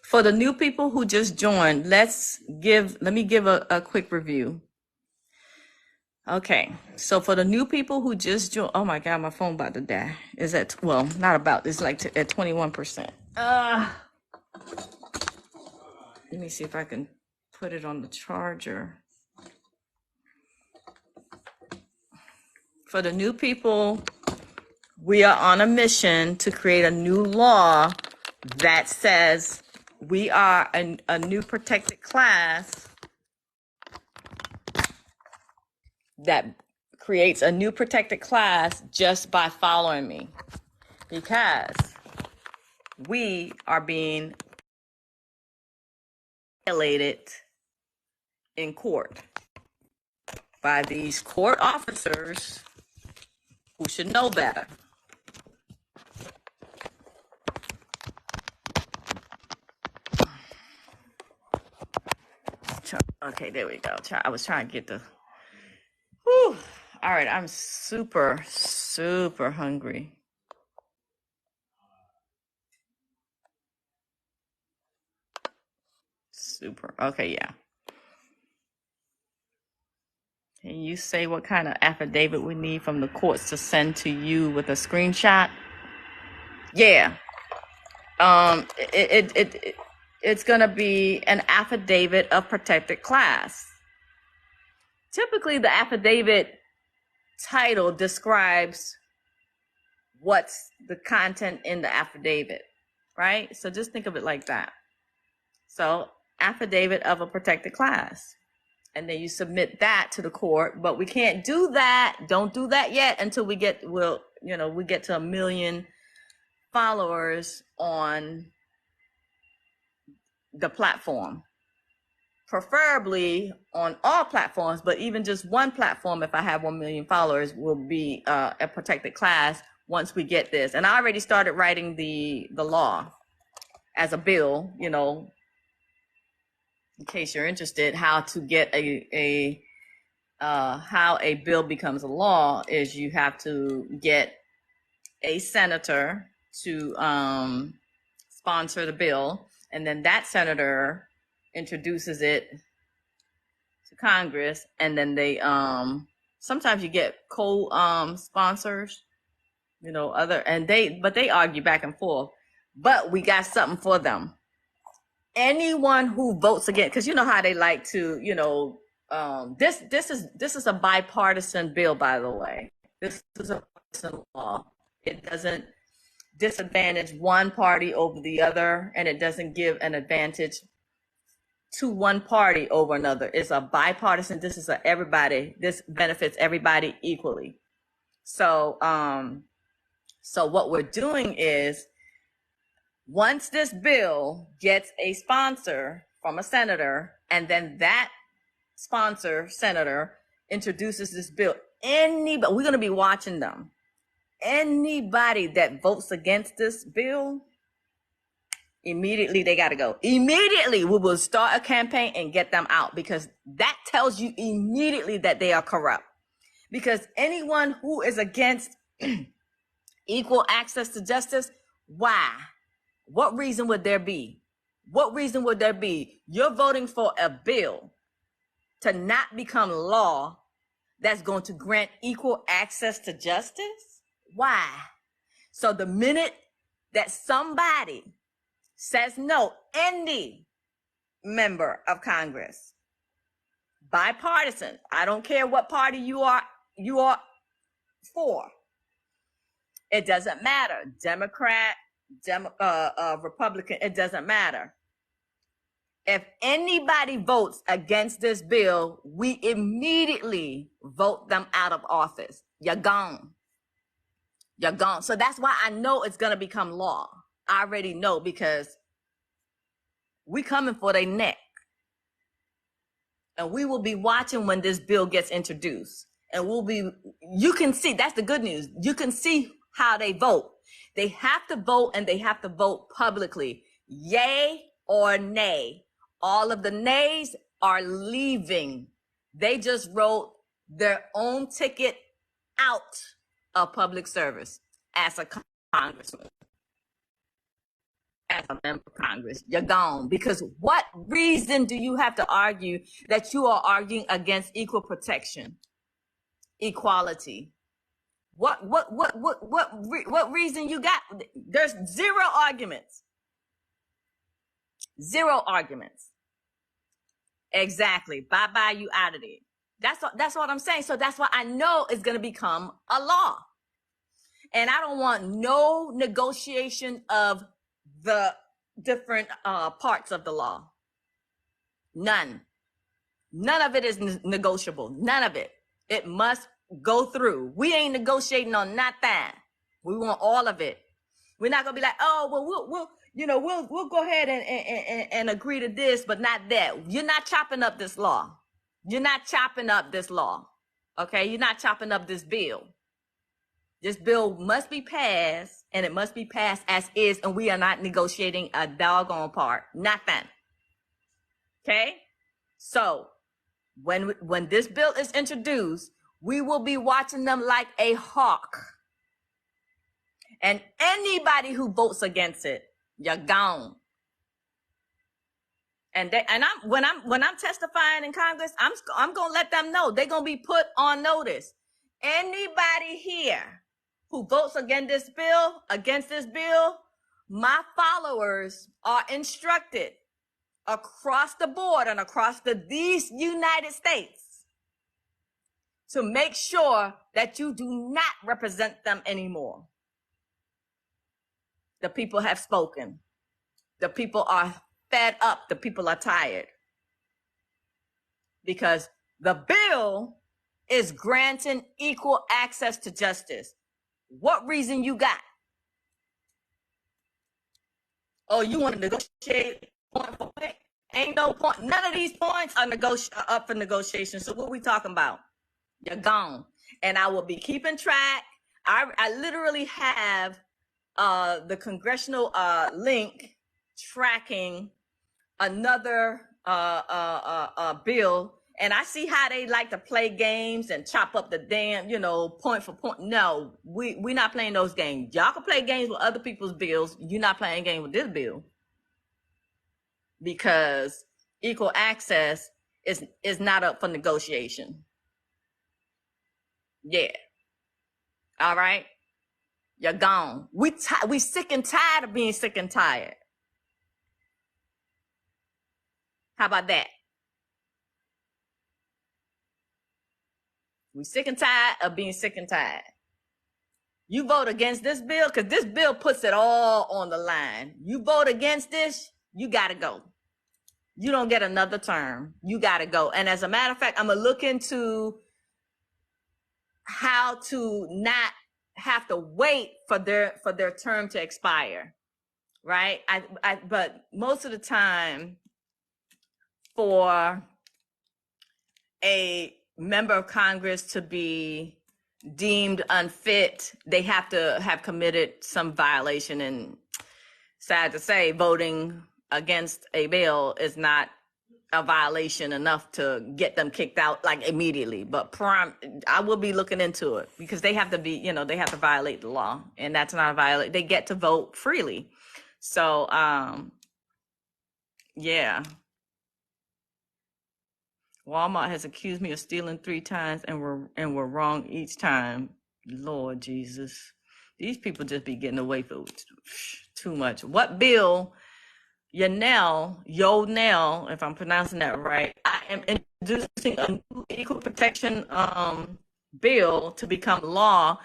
For the new people who just joined, let me give a quick review. Okay, so for the new people who just joined, oh my God, my phone about to die. Is at, well, not about, it's like at 21%. Let me see if I can put it on the charger. For the new people, we are on a mission to create a new law that says we are a new protected class, that creates a new protected class just by following me, because we are being violated in court by these court officers who should know better. Okay, there we go. I was trying to get the... Whew. All right, I'm super, super hungry. Super. Okay, yeah. Can you say what kind of affidavit we need from the courts to send to you with a screenshot? Yeah. It's going to be an affidavit of protected class. Typically, the affidavit title describes what's the content in the affidavit, right? So just think of it like that. So, affidavit of a protected class. And then you submit that to the court, but we can't do that. Don't do that yet until we get to 1 million followers on the platform. Preferably on all platforms, but even just one platform, if I have 1 million followers, will be a protected class once we get this. And I already started writing the law as a bill, in case you're interested. How to get how a bill becomes a law is you have to get a senator to sponsor the bill, and then that senator introduces it to Congress, and then they sometimes you get co-sponsors, you know, but they argue back and forth. But we got something for them. Anyone who votes against, because you know how they like to, you know, this is a bipartisan bill, by the way. This is a partisan law. It doesn't disadvantage one party over the other, and it doesn't give an advantage to one party over another. It's a bipartisan. This is everybody. This benefits everybody equally. So, so what we're doing is, once this bill gets a sponsor from a senator, and then that sponsor, senator, introduces this bill, we're going to be watching them. Anybody that votes against this bill, immediately they got to go. Immediately we will start a campaign and get them out, because that tells you immediately that they are corrupt. Because anyone who is against equal access to justice, why? What reason would there be? What reason would there be? You're voting for a bill to not become law that's going to grant equal access to justice? Why? So the minute that somebody says no, any member of Congress, bipartisan, I don't care what party you are for. It doesn't matter. Democrat, Republican, it doesn't matter. If anybody votes against this bill, we immediately vote them out of office. You're gone. You're gone. So that's why I know it's going to become law. I already know, because we coming for their neck. And we will be watching when this bill gets introduced. And you can see, that's the good news. You can see how they vote. They have to vote, and they have to vote publicly. Yay or nay. All of the nays are leaving. They just wrote their own ticket out of public service as a congressman, as a member of Congress. You're gone. Because what reason do you have to argue that you are arguing against equal protection, equality? What reason you got? There's zero arguments. Zero arguments. Exactly. Bye-bye, you out of there. That's what I'm saying. So that's why I know it's going to become a law. And I don't want no negotiation of the different parts of the law. None. None of it is negotiable. None of it. It must go through. We ain't negotiating on nothing. We want all of it. We're not gonna be like, oh, well, we'll go ahead and agree to this, but not that. You're not chopping up this law. You're not chopping up this law. Okay, you're not chopping up this bill. This bill must be passed, and it must be passed as is, and we are not negotiating a doggone part. Nothing. Okay? So when this bill is introduced, we will be watching them like a hawk. And anybody who votes against it, you're gone. And when I'm testifying in Congress, I'm gonna let them know. They're gonna be put on notice. Anybody here who votes against this bill, my followers are instructed across the board and across these United States to make sure that you do not represent them anymore. The people have spoken. The people are fed up. The people are tired. Because the bill is granting equal access to justice. What reason you got? Oh, you want to negotiate point for point? Ain't no point. None of these points are up for negotiation. So what we talking about? You're gone. And I will be keeping track. I literally have the congressional link tracking another bill, and I see how they like to play games and chop up the damn, point for point. No, we're not playing those games. Y'all can play games with other people's bills. You're not playing a game with this bill, because equal access is not up for negotiation. Yeah. All right. You're gone. We sick and tired of being sick and tired. How about that? We sick and tired of being sick and tired. You vote against this bill because this bill puts it all on the line. You vote against this, you got to go. You don't get another term. You got to go. And as a matter of fact, I'm going to look into how to not have to wait for their term to expire. Right? But most of the time, for a member of Congress to be deemed unfit, they have to have committed some violation. And sad to say, voting against a bill is not a violation enough to get them kicked out like immediately. But I will be looking into it because they have to be, they have to violate the law, and that's not a violation. They get to vote freely. So, yeah. Walmart has accused me of stealing 3 times and were wrong each time. Lord Jesus. These people just be getting away with too much. What bill? Yonell, if I'm pronouncing that right, I am introducing a new equal protection bill to become law,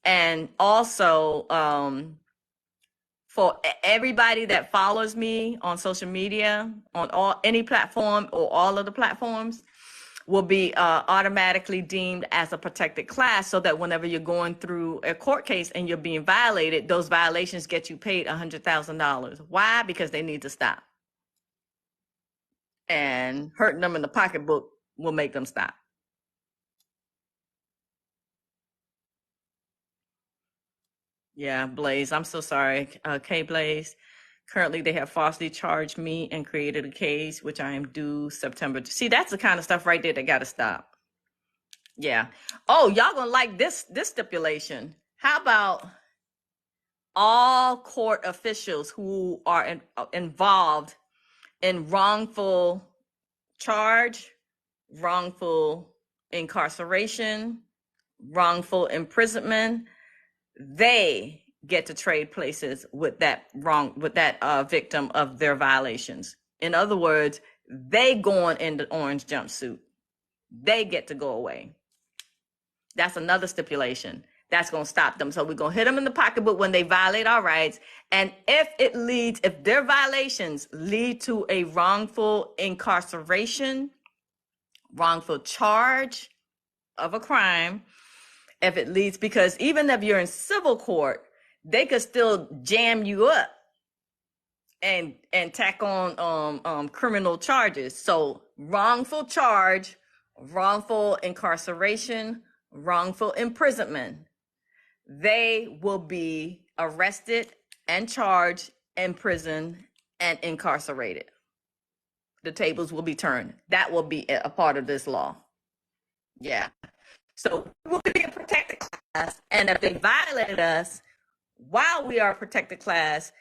and also for everybody that follows me on social media, on any platform or all of the platforms, will be automatically deemed as a protected class, so that whenever you're going through a court case and you're being violated, those violations get you paid $100,000. Why? Because they need to stop. And hurting them in the pocketbook will make them stop. Yeah, Blaze, I'm so sorry. K Blaze. Currently, they have falsely charged me and created a case, which I am due September. See, that's the kind of stuff right there that got to stop. Yeah. Oh, y'all gonna like this stipulation. How about all court officials who are involved in wrongful charge, wrongful incarceration, wrongful imprisonment, they get to trade places with that victim of their violations. In other words, they going in the orange jumpsuit. They get to go away. That's another stipulation that's going to stop them. So we're going to hit them in the pocketbook when they violate our rights. And if their violations lead to a wrongful incarceration, wrongful charge of a crime, if it leads, because even if you're in civil court, they could still jam you up and tack on criminal charges. So wrongful charge, wrongful incarceration, wrongful imprisonment, they will be arrested and charged, imprisoned, and incarcerated. The tables will be turned. That will be a part of this law. Yeah. So we'll be a protected class, and if they violated us while we are a protected class,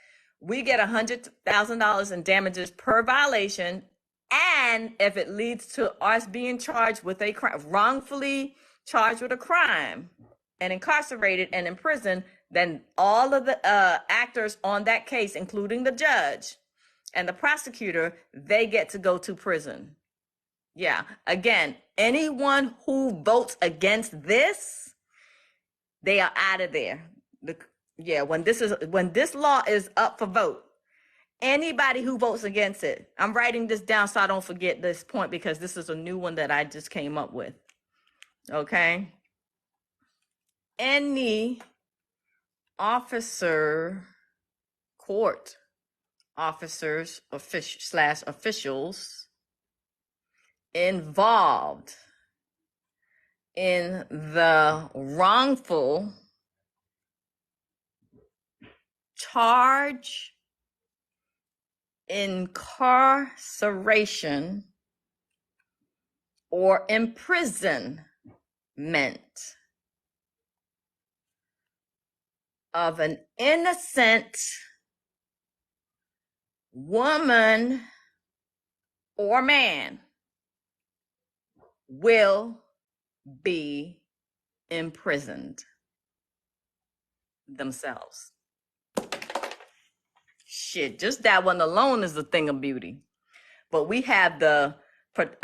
we get $100,000 in damages per violation. And if it leads to us being charged with a crime, wrongfully charged with a crime and incarcerated and imprisoned, then all of the actors on that case, including the judge and the prosecutor, they get to go to prison. Yeah. Again, anyone who votes against this, they are out of there. When this law is up for vote, anybody who votes against it, I'm writing this down so I don't forget this point, because this is a new one that I just came up with. Okay. Any officer, court officers, officials involved in the wrongful charge, incarceration, or imprisonment of an innocent woman or man will be imprisoned themselves. Shit, just that one alone is a thing of beauty. But we have a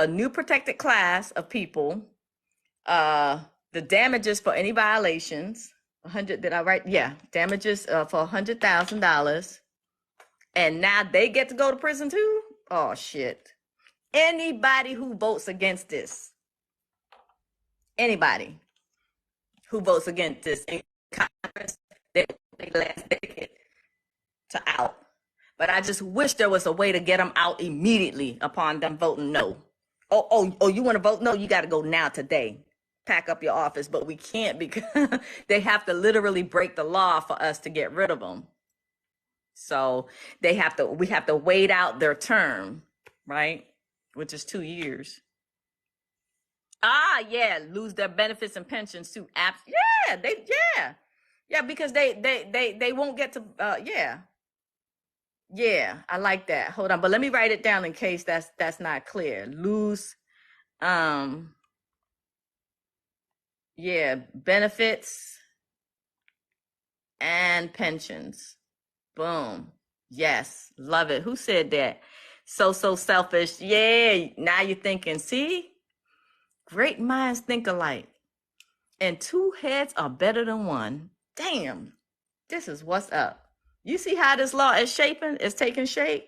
new protected class of people. The damages for any violations, 100, did I write? Yeah, damages for $100,000. And now they get to go to prison too? Oh, shit. Anybody who votes against this, anybody who votes against this in Congress, they last ticket to out. But I just wish there was a way to get them out immediately upon them voting no. Oh, you want to vote no? You got to go now, today. Pack up your office. But we can't, because they have to literally break the law for us to get rid of them. So we have to wait out their term, right? Which is 2 years. Yeah, lose their benefits and pensions too. Yeah, because they won't get to yeah, I like that. Hold on, but let me write it down in case that's not clear. Lose benefits and pensions. Boom. Yes, love it. Who said that? So selfish. Yeah, now you're thinking, see? Great minds think alike. And 2 heads are better than 1. Damn, this is what's up. You see how this law is taking shape?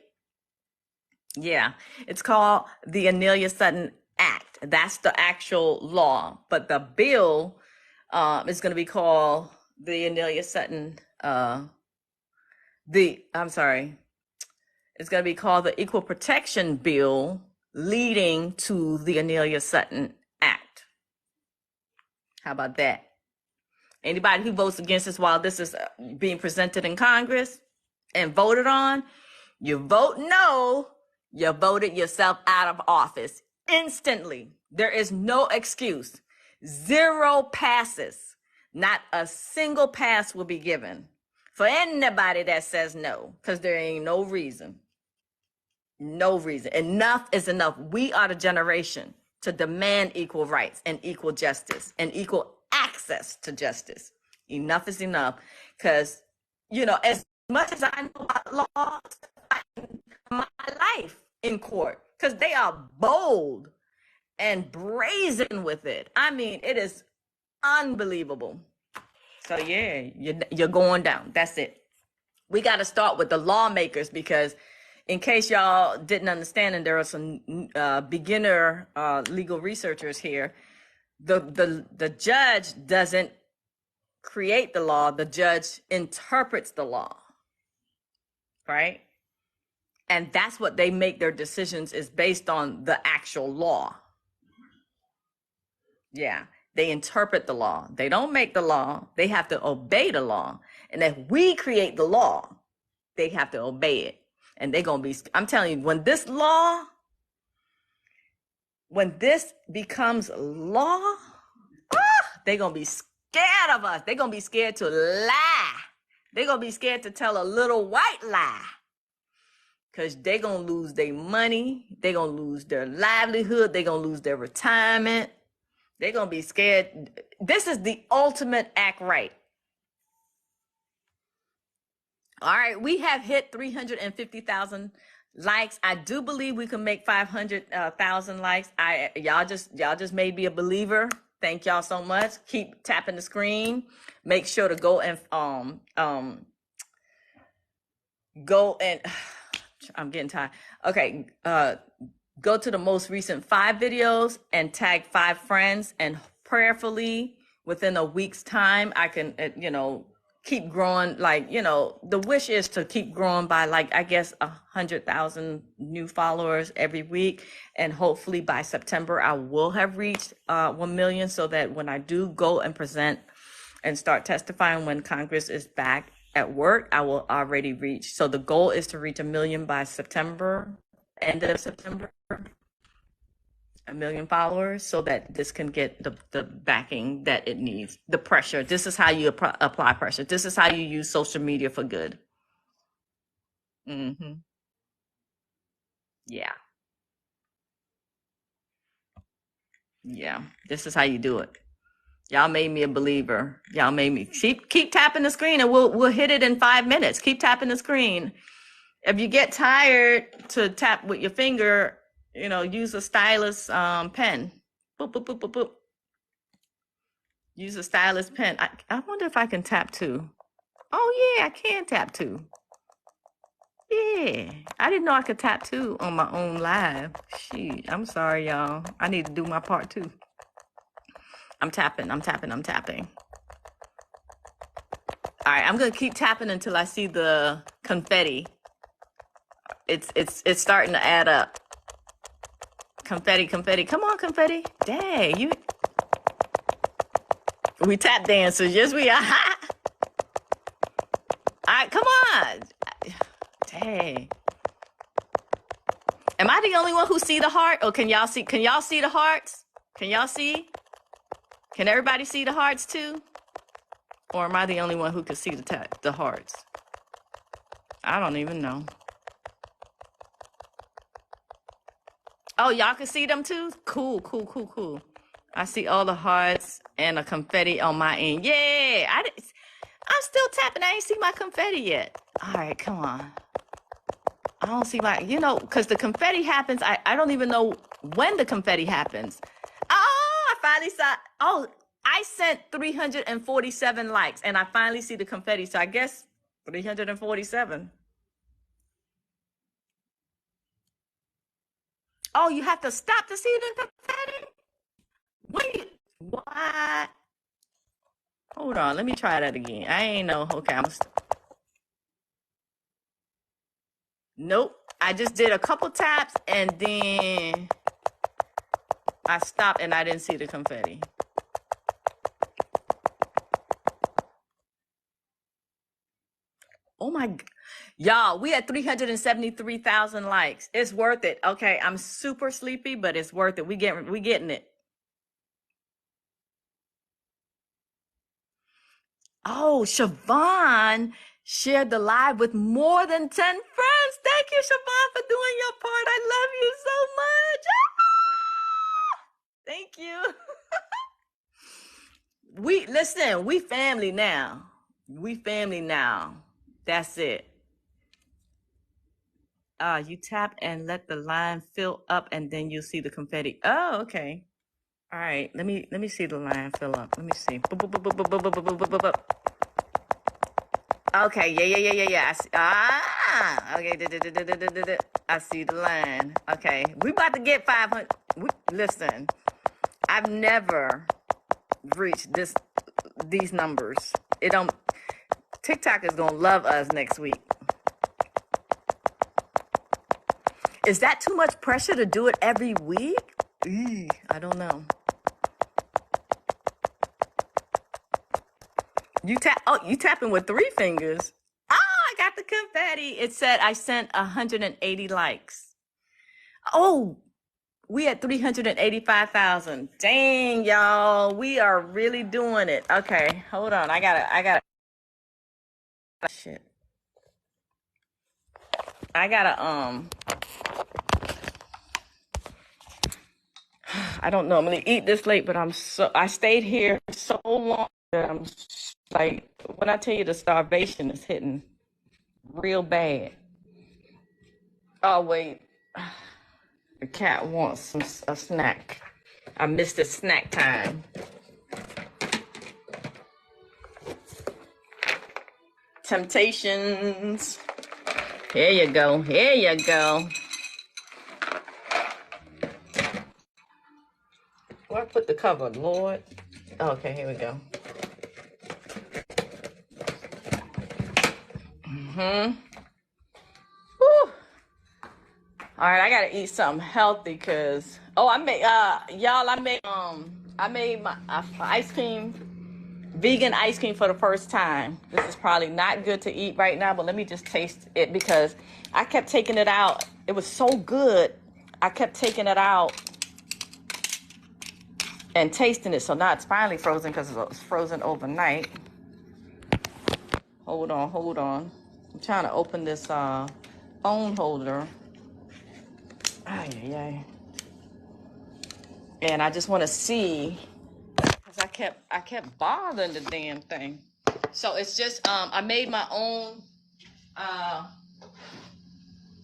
Yeah, it's called the Anelia Sutton Act. That's the actual law. But the bill is going to be called the Anelia Sutton, it's going to be called the Equal Protection Bill, leading to the Anelia Sutton Act. How about that? Anybody who votes against this while this is being presented in Congress and voted on, you vote no, you voted yourself out of office instantly. There is no excuse. 0 passes. Not a single pass will be given for anybody that says no, because there ain't no reason. No reason. Enough is enough. We are the generation to demand equal rights and equal justice and equal access to justice. Enough is enough. Because, as much as I know about laws, I spend my life in court, because they are bold and brazen with it. I mean, it is unbelievable. So yeah, you're going down. That's it. We got to start with the lawmakers, because in case y'all didn't understand, and there are some beginner legal researchers here, the judge doesn't create the law. The judge interprets the law, right? And that's what they make their decisions is based on the actual law. Yeah, they interpret the law. They don't make the law. They have to obey the law. And if we create the law, they have to obey it. And they're going to be, I'm telling you, when this becomes law, they're going to be scared of us. They're going to be scared to lie. They're going to be scared to tell a little white lie. Because they're going to lose their money. They're going to lose their livelihood. They're going to lose their retirement. They're going to be scared. This is the ultimate act right. All right, we have hit 350,000 likes. I do believe we can make 500,000 likes. Y'all just made me a believer. Thank y'all so much. Keep tapping the screen. Make sure to go and I'm getting tired. Okay, go to the most recent 5 videos and tag 5 friends, and prayerfully within a week's time, I can keep growing. The wish is to keep growing by 100,000 new followers every week. And hopefully by September, I will have reached 1 million, so that when I do go and present and start testifying when Congress is back at work, I will already reach. So the goal is to reach 1 million by September, end of September. 1 million followers, so that this can get the backing that it needs, the pressure. This is how you apply pressure. This is how you use social media for good. Yeah. Yeah, this is how you do it. Y'all made me a believer. Y'all made me keep tapping the screen, and we'll hit it in 5 minutes. Keep tapping the screen. If you get tired to tap with your finger, you know, use a stylus pen. Boop, boop, boop, boop, boop. Use a stylus pen. I wonder if I can tap too. Oh yeah, I can tap too. Yeah, I didn't know I could tap too on my own live. Shit, I'm sorry, y'all. I need to do my part too. I'm tapping. All right, I'm gonna keep tapping until I see the confetti. It's starting to add up. Confetti. Come on, confetti. Dang, you. We tap dancers. Yes, we are. All right, come on. Dang. Am I the only one who see the heart? Or can y'all see the hearts? Can y'all see? Can everybody see the hearts too? Or am I the only one who can see the hearts? I don't even know. Oh, y'all can see them too? Cool. I see all the hearts and a confetti on my end. Yeah, I'm still tapping. I ain't see my confetti yet. All right, come on. I don't see my, because the confetti happens. I don't even know when the confetti happens. Oh, I finally saw. Oh, I sent 347 likes, and I finally see the confetti. So I guess 347. Oh, you have to stop to see the confetti? Wait, what? Hold on, let me try that again. I ain't know. Okay, nope. I just did a couple taps, and then I stopped, and I didn't see the confetti. Oh my, y'all, we had 373,000 likes. It's worth it. Okay, I'm super sleepy, but it's worth it. We getting it. Oh, Siobhan shared the live with more than 10 friends. Thank you, Siobhan, for doing your part. I love you so much. Thank you. We family now. That's it. You tap and let the line fill up, and then you'll see the confetti. Oh, okay. All right. Let me see the line fill up. Let me see. Okay. Yeah. I see. Okay. I see the line. Okay. We about to get 500. Listen, I've never reached these numbers. TikTok is gonna love us next week. Is that too much pressure to do it every week? I don't know. You tapping with 3 fingers. I got the confetti. It said I sent 180 likes. Oh, we had 385,000. Dang, y'all. We are really doing it. Okay, hold on. I gotta shit. I don't know. I'm gonna eat this late, but I stayed here so long that I'm like, when I tell you the starvation is hitting real bad. Oh wait, the cat wants a snack. I missed the snack time. Temptations. Here you go. Where I put the cover, Lord? Okay, here we go. Whew. All right, I gotta eat something healthy because I made my ice cream, vegan ice cream for the first time. This is probably not good to eat right now, but let me just taste it because I kept taking it out. It was so good. I kept taking it out and tasting it. So now it's finally frozen because it was frozen overnight. Hold on. I'm trying to open this phone holder. Ay. And I just want to see, because I kept bothering the damn thing. So it's just I made my own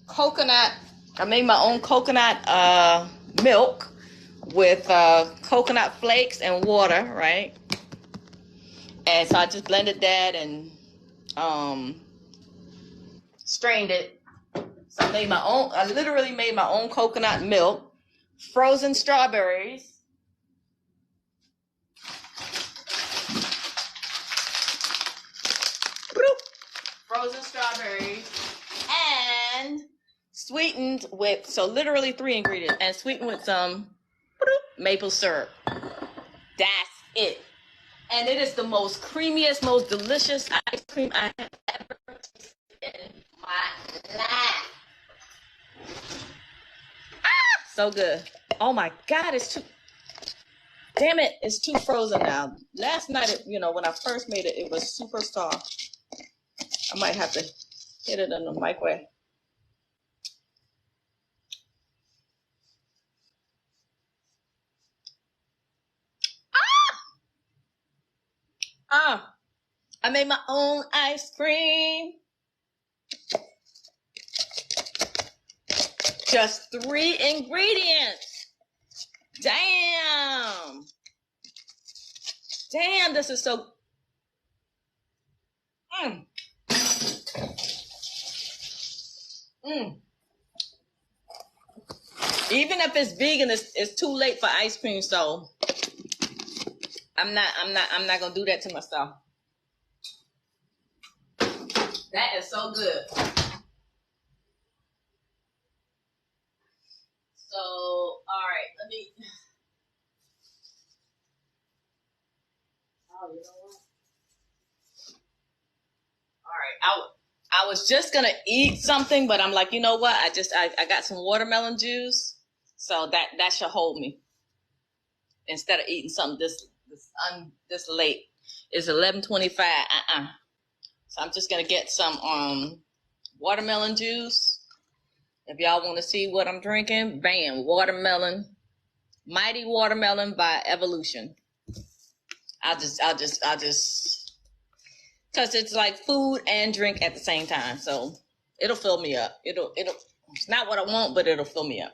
coconut. I made my own coconut milk with coconut flakes and water, right? And so I just blended that and strained it. So I made my own. I literally made my own coconut milk, frozen strawberries. Frozen strawberries and sweetened with, so literally 3 ingredients, and sweetened with some maple syrup. That's it. And it is the most creamiest, most delicious ice cream I have ever tasted in my life. So good. Oh my God, it's too, damn it, it's too frozen now. Last night, when I first made it, it was super soft. I might have to hit it in the microwave. I made my own ice cream. Just 3 ingredients. Damn. Damn, this is so. Even if it's vegan, it's too late for ice cream, so I'm not gonna do that to myself. That is so good. So, all right, let me. Oh, you know what? All right, I was just gonna eat something, but I'm like, you know what? I got some watermelon juice, so that should hold me. Instead of eating something this late, it's 11:25. So I'm just gonna get some watermelon juice. If y'all want to see what I'm drinking, bam, watermelon, Mighty Watermelon by Evolution. I'll just, because it's like food and drink at the same time, so it'll fill me up. It'll. It's not what I want, but it'll fill me up.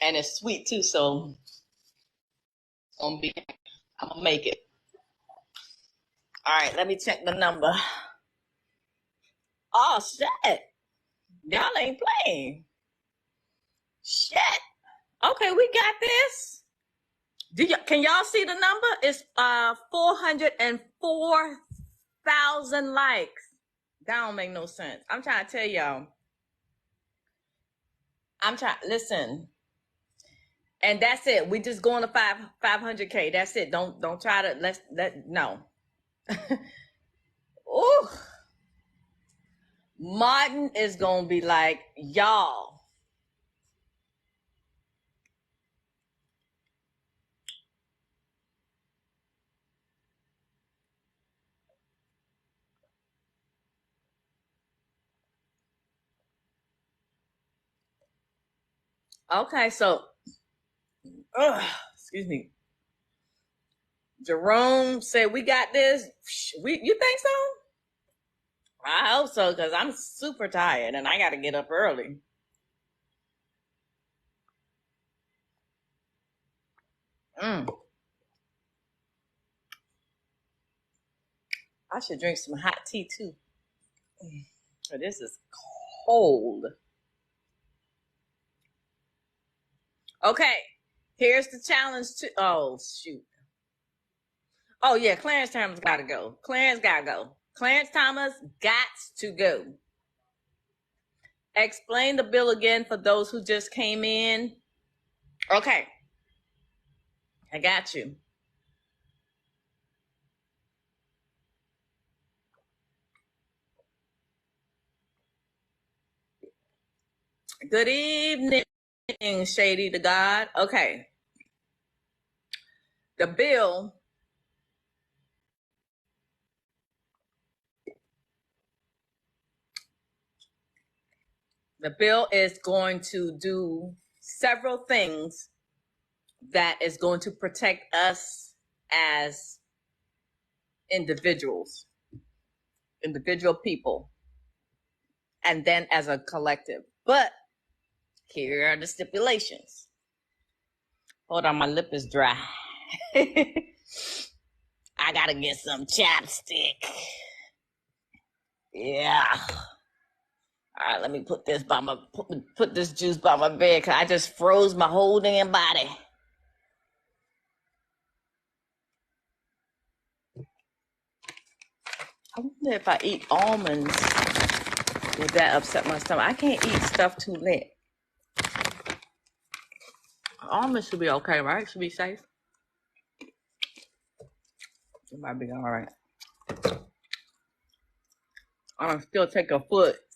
And it's sweet too, so I'm gonna make it. All right, let me check the number. Oh shit, y'all ain't playing. Shit. Okay, we got this. Can y'all see the number? It's 404,000 likes. That don't make no sense. I'm trying to tell y'all. Listen. And that's it. We just going to 500K. That's it. Don't try to no. Ooh. Martin is gonna be like, y'all. Okay, so excuse me. Jerome said we got this. You think so? I hope so, because I'm super tired and I gotta get up early. I should drink some hot tea too. This is cold. Okay, here's the challenge to. Oh shoot. Oh yeah, Clarence Thomas gotta go. Clarence gotta go. Clarence Thomas got to go. Explain the bill again for those who just came in. Okay, I got you. Good evening, Shady to God. Okay. The bill The bill is going to do several things that is going to protect us as individual people, and then as a collective. But here are the stipulations. Hold on, my lip is dry. I gotta get some chapstick. Yeah. All right, let me put this by my put this juice by my bed because I just froze my whole damn body. I wonder if I eat almonds, would that upset my stomach? I can't eat stuff too late. Almonds should be okay, right? Should be safe. It might be all right. I'm gonna still take a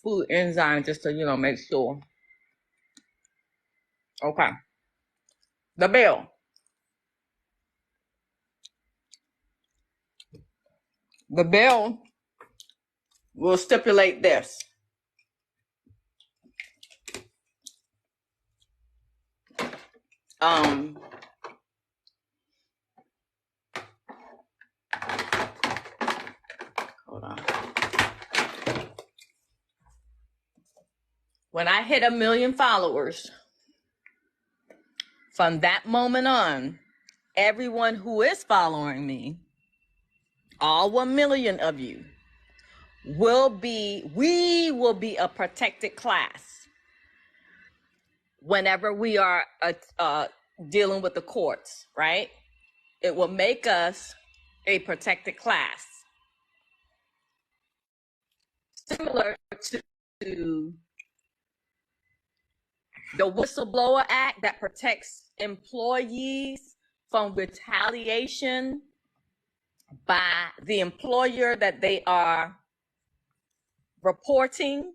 food enzyme just to, make sure. Okay. The bill. The bill will stipulate this. Hold on. When I hit 1 million followers, from that moment on, everyone who is following me, all 1 million of you, we will be a protected class whenever we are dealing with the courts, right? It will make us a protected class. Similar to the Whistleblower Act that protects employees from retaliation by the employer that they are reporting.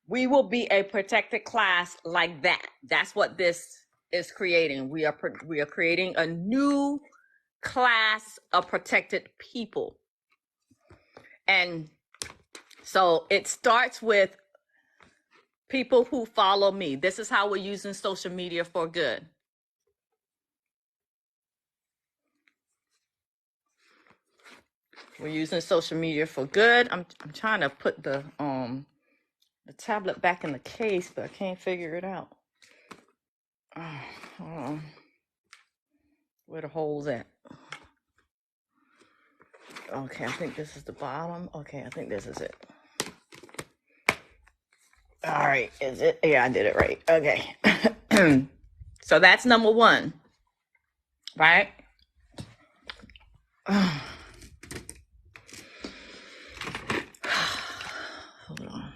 We will be a protected class like that. That's what this is creating. We are creating a new class of protected people. And so it starts with people who follow me. This is how we're using social media for good. We're using social media for good. I'm trying to put the tablet back in the case, but I can't figure it out. Hold on. Where the hole's at? Okay, I think this is the bottom. Okay, I think this is it. All right, is it? Yeah, I did it right. Okay. So that's number 1, right? Hold on.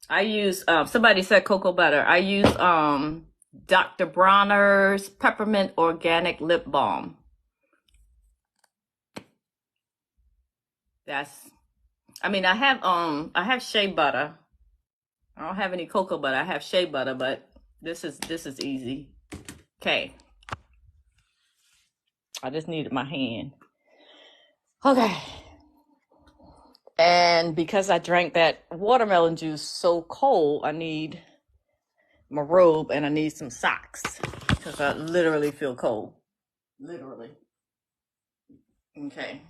I use, somebody said cocoa butter. I use Dr. Bronner's Peppermint Organic Lip Balm. I have shea butter. I don't have any cocoa butter. I have shea butter, but this is easy. Okay. I just needed my hand. Okay. And because I drank that watermelon juice so cold, I need my robe and I need some socks because I literally feel cold. Literally. Okay.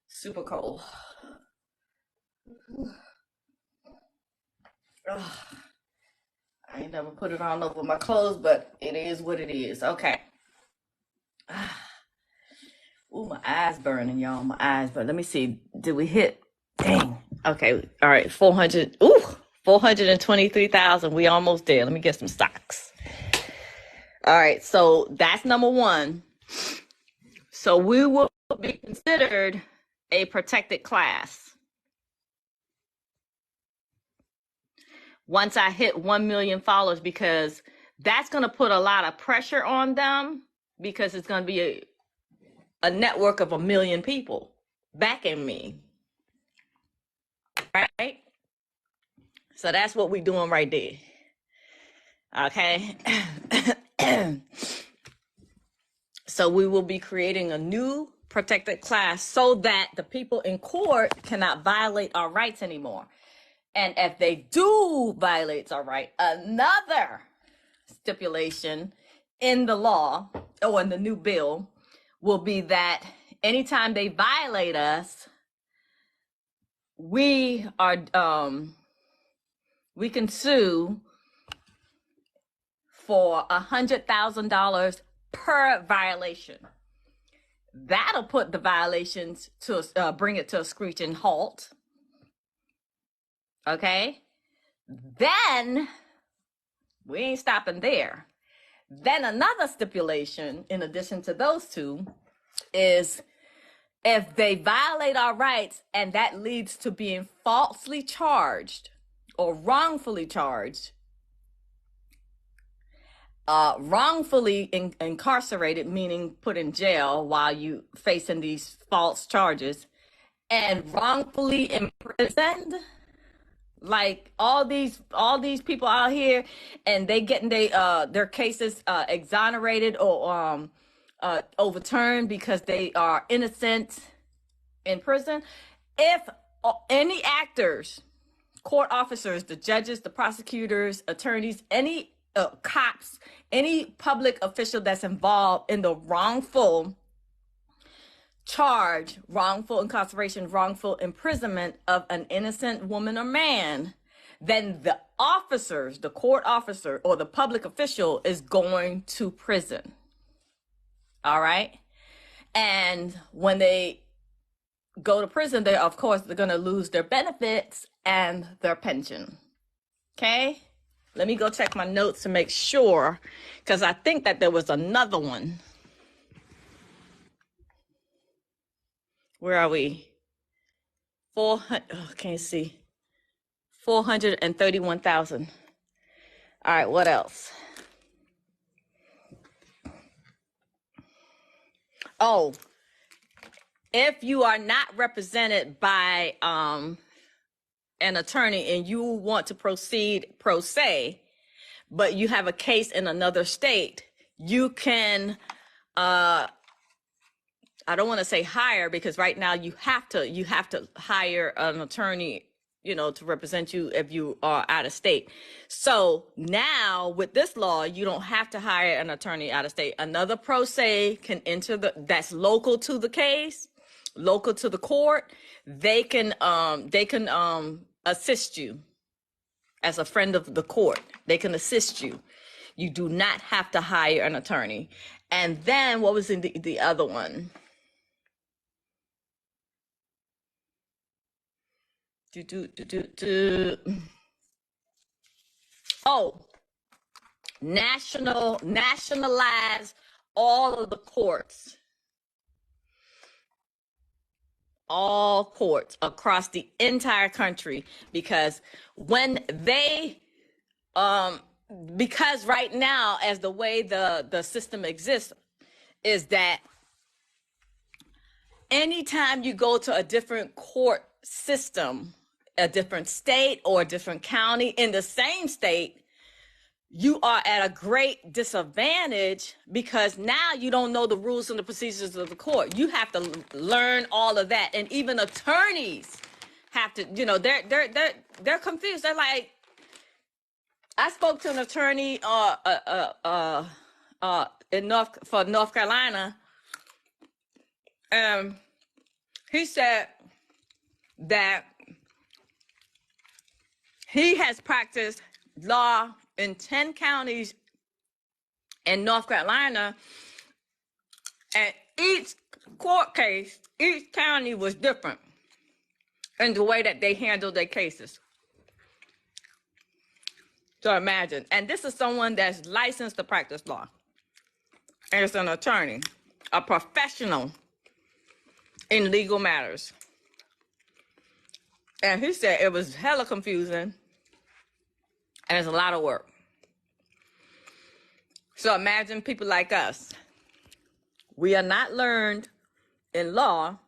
Super cold. Ugh. I ain't never put it on over my clothes, but it is what it is. Okay. Ooh, my eyes burning, y'all. My eyes burn. Let me see. Did we hit? Dang. Okay. All right. 400. Ooh, 423,000. We almost there. Let me get some stocks. All right. So that's number 1. So we will be considered a protected class once I hit 1 million followers, because that's going to put a lot of pressure on them, because it's going to be a network of 1 million people backing me, right? So that's what we're doing right there. Okay. So we will be creating a new protected class so that the people in court cannot violate our rights anymore. And if they do violate our right, another stipulation in the law or in the new bill will be that anytime they violate us, we can sue for $100,000 per violation. That'll put the violations to bring it to a screeching halt. Okay, then we ain't stopping there. Then another stipulation, in addition to those two, is if they violate our rights and that leads to being falsely charged or wrongfully charged, wrongfully incarcerated, meaning put in jail while you facing these false charges, and wrongfully imprisoned, like all these people out here, and they getting their cases exonerated or overturned because they are innocent in prison. If any actors, court officers, the judges, the prosecutors, attorneys, any cops, any public official that's involved in the wrongful charge, wrongful incarceration, wrongful imprisonment of an innocent woman or man, then the officers, the court officer or the public official is going to prison. All right. And when they go to prison, they're going to lose their benefits and their pension. Okay. Let me go check my notes to make sure, because I think that there was another one. Where are we? 400, can't see. 431,000. All right, what else? Oh, if you are not represented by an attorney and you want to proceed pro se, but you have a case in another state, you can I don't want to say hire, because right now you have to hire an attorney, to represent you if you are out of state. So now with this law, you don't have to hire an attorney out of state. Another pro se can enter that's local to the case, local to the court. They can assist you as a friend of the court. They can assist you. You do not have to hire an attorney. And then what was in the other one? Oh, nationalize all of the courts. All courts across the entire country, because when they because right now, as the way the system exists, is that anytime you go to a different court system, a different state or a different county in the same state, you are at a great disadvantage, because now you don't know the rules and the procedures of the court. You have to learn all of that. And even attorneys have to, they're confused. They're like, I spoke to an attorney in North Carolina, and he said that he has practiced law in 10 counties in North Carolina, and each court case, each county was different in the way that they handled their cases. So imagine, and this is someone that's licensed to practice law, and it's an attorney, a professional in legal matters. And he said it was hella confusing, and it's a lot of work. So imagine people like us. We are not learned in law,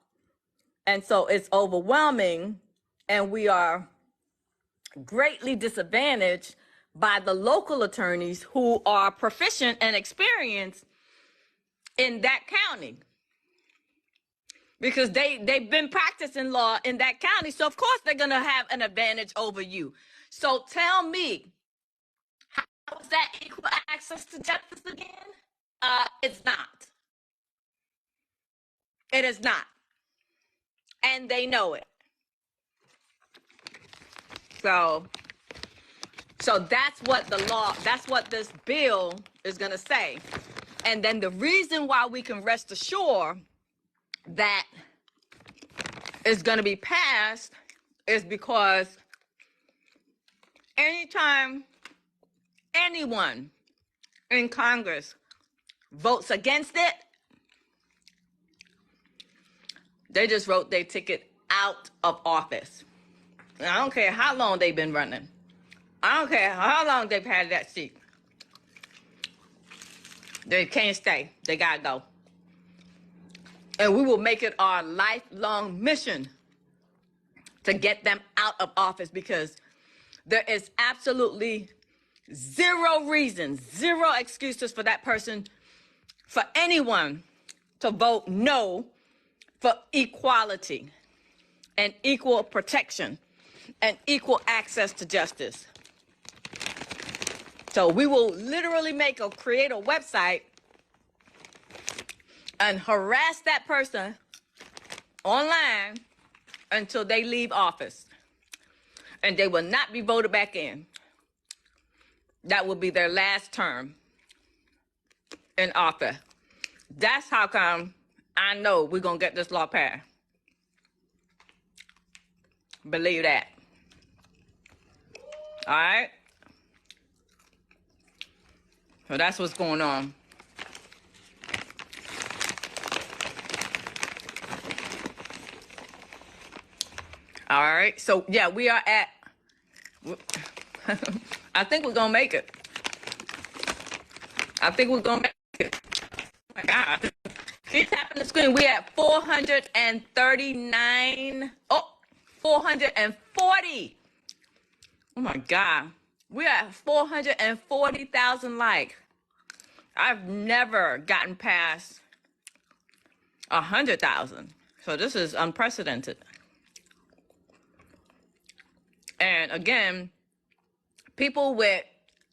and so it's overwhelming, and we are greatly disadvantaged by the local attorneys who are proficient and experienced in that county. Because they've been practicing law in that county. So, of course, they're going to have an advantage over you. So tell me, how is that equal access to justice again? It's not. It is not. And they know it. So that's what the law, that's what this bill is going to say. And then the reason why we can rest assured that it's going to be passed is because anytime anyone in Congress votes against it, they just wrote their ticket out of office. And I don't care how long they've been running. I don't care how long they've had that seat. They can't stay. They gotta go. And we will make it our lifelong mission to get them out of office, because there is absolutely zero reason, zero excuses for that person, for anyone to vote no for equality and equal protection and equal access to justice. So we will literally create a website and harass that person online until they leave office. And they will not be voted back in. That will be their last term in office. That's how come I know we're going to get this law passed. Believe that. All right? So that's what's going on. All right. So, yeah, we are at... I think we're going to make it. I think we're going to make it. Oh, my God. See, tapping the screen. We're at 439. Oh, 440. Oh, my God. We're at 440,000 likes. I've never gotten past 100,000. So this is unprecedented. And again, people with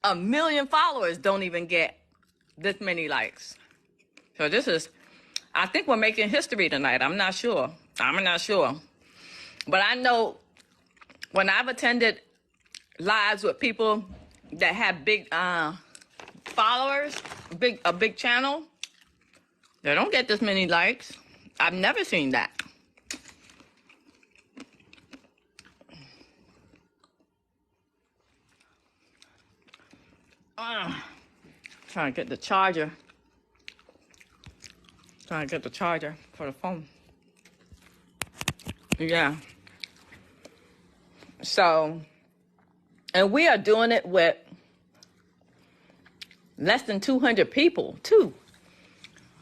1 million followers don't even get this many likes. So this is, I think we're making history tonight. I'm not sure. But I know when I've attended lives with people that have big followers, a big channel, they don't get this many likes. I've never seen that. Trying to get the charger. Trying to get the charger for the phone. Yeah. So, and we are doing it with less than 200 people, too.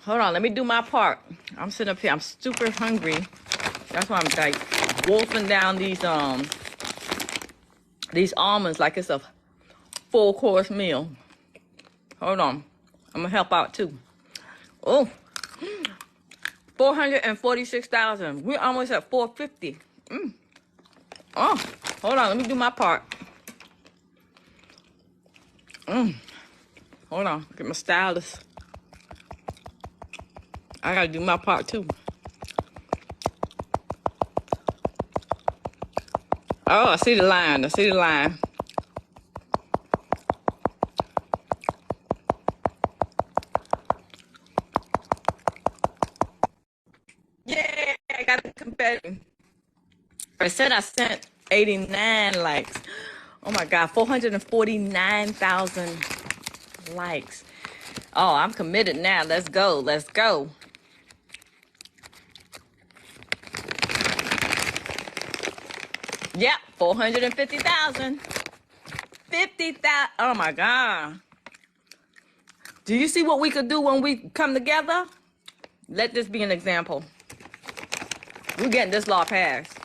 Hold on, let me do my part. I'm sitting up here. I'm super hungry. That's why I'm like wolfing down these almonds like it's a full course meal. Hold on. I'm going to help out, too. Oh, 446,000. We're almost at 450. Oh, hold on. Let me do my part. Hold on. Get my stylus. I got to do my part, too. Oh, I see the line. Yeah, I got a confetti. I said I sent 89 likes. Oh my God, 449,000 likes. Oh, I'm committed now. Let's go. Yep, 450,000. 50,000. Oh my God. Do you see what we could do when we come together? Let this be an example. We're getting this law passed.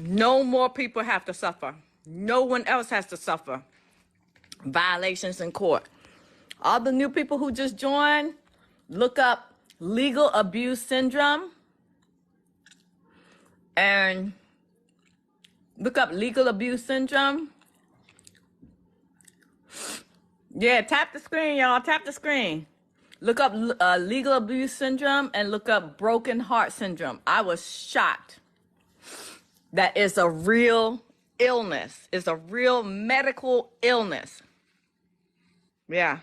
No more people have to suffer. No one else has to suffer violations in court. All the new people who just joined, look up legal abuse syndrome and look up legal abuse syndrome. Yeah, tap the screen, y'all. Tap the screen. Look up legal abuse syndrome and look up broken heart syndrome. I was shocked. That is a real illness. It's a real medical illness. Yeah.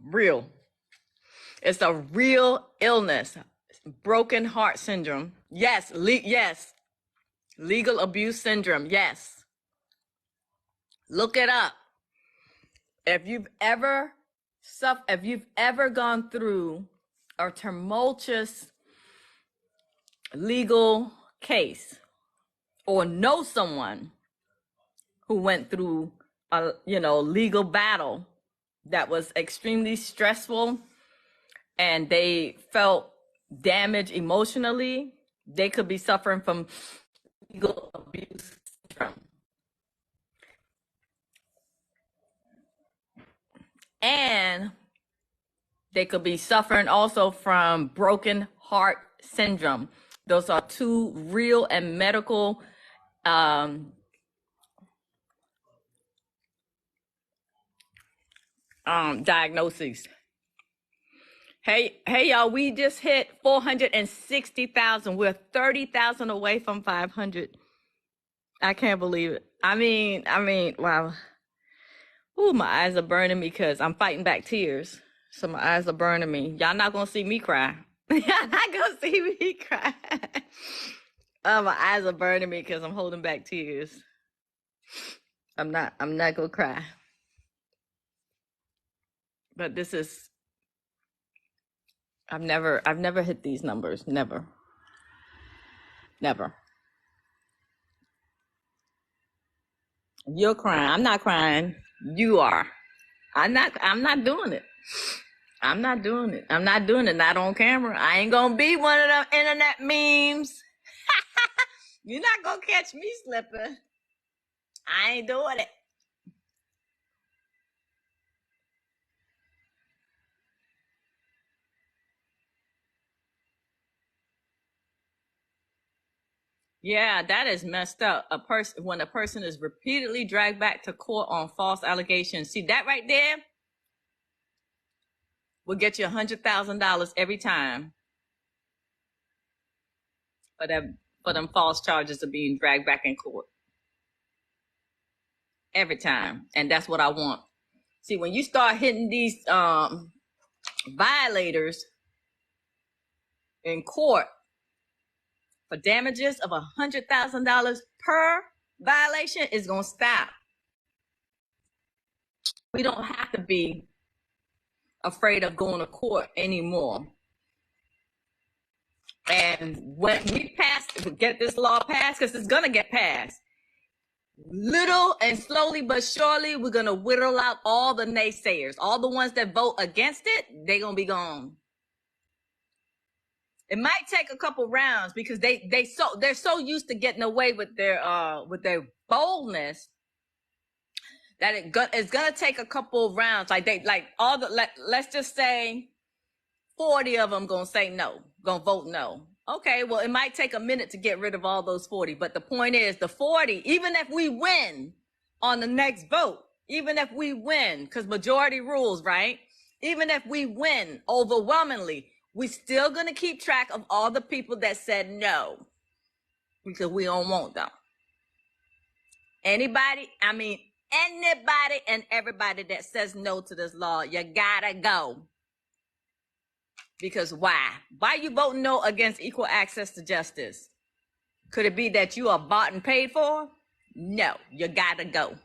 Real. It's a real illness. Broken heart syndrome. Yes. Yes. Legal abuse syndrome. Yes. Look it up. If you've ever gone through a tumultuous legal case or know someone who went through a legal battle that was extremely stressful and they felt damaged emotionally, they could be suffering from legal abuse syndrome. And they could be suffering also from broken heart syndrome. Those are two real and medical diagnoses. Hey, y'all, we just hit 460,000. We're 30,000 away from 500. I can't believe it. I mean, wow. Ooh, my eyes are burning me because I'm fighting back tears. So my eyes are burning me. Y'all not gonna see me cry. Y'all not gonna see me cry. Oh, my eyes are burning me because I'm holding back tears. I'm not gonna cry. But this is, I've never hit these numbers. Never. You're crying. I'm not crying. You are. I'm not doing it. I'm not doing it. Not on camera. I ain't gonna be one of them internet memes. You're not gonna catch me slipping. I ain't doing it. Yeah, that is messed up. When a person is repeatedly dragged back to court on false allegations. See that right there? Will get you $100,000 every time for them false charges of being dragged back in court. Every time. And that's what I want. See, when you start hitting these violators in court for damages of $100,000 per violation, is gonna stop. We don't have to be afraid of going to court anymore. And when we get this law passed, because it's gonna get passed, little and slowly but surely, we're gonna whittle out all the naysayers, all the ones that vote against it. They're gonna be gone. It might take a couple rounds because they're so used to getting away with their boldness that it's gonna take a couple rounds. Let's just say 40 of them gonna say no, gonna vote no. Okay, well, it might take a minute to get rid of all those 40, but the point is the 40, even if we win on the next vote, even if we win, because majority rules, right? Even if we win overwhelmingly, we still gonna keep track of all the people that said no, because we don't want them. Anybody and everybody that says no to this law, you gotta go. Because why? Why are you voting no against equal access to justice? Could it be that you are bought and paid for? No, you gotta go.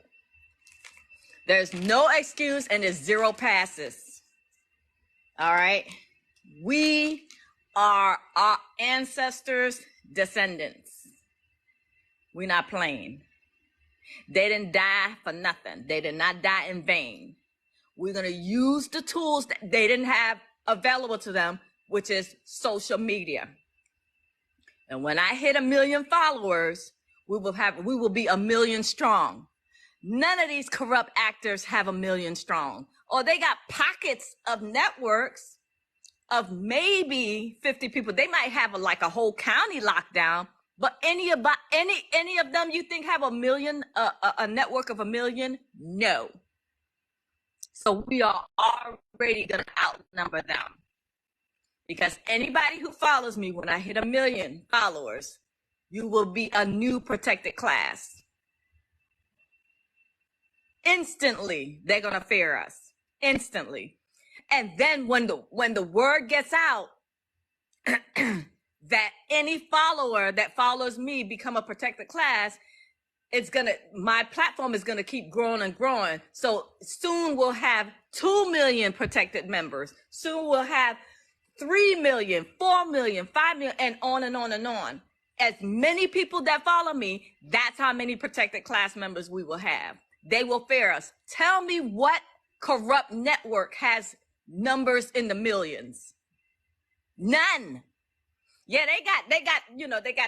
There's no excuse and there's zero passes. All right? We are our ancestors' descendants. We're not playing. They didn't die for nothing. They did not die in vain. We're going to use the tools that they didn't have available to them, which is social media. And when I hit 1 million followers, we will be 1 million strong. None of these corrupt actors have 1 million strong. Or they got pockets of networks of maybe 50 people. They might have a whole county lockdown, but any of them you think have 1 million, a network of 1 million? No. So we are already gonna outnumber them. Because anybody who follows me, when I hit 1 million followers, you will be a new protected class. Instantly, they're gonna fear us. Instantly. And then when the word gets out that any follower that follows me become a protected class, my platform is gonna keep growing and growing. So soon we'll have 2 million protected members. Soon we'll have 3 million, 4 million, 5 million, and on and on and on. As many people that follow me, that's how many protected class members we will have. They will fear us. Tell me what corrupt network has numbers in the millions. None. Yeah, they got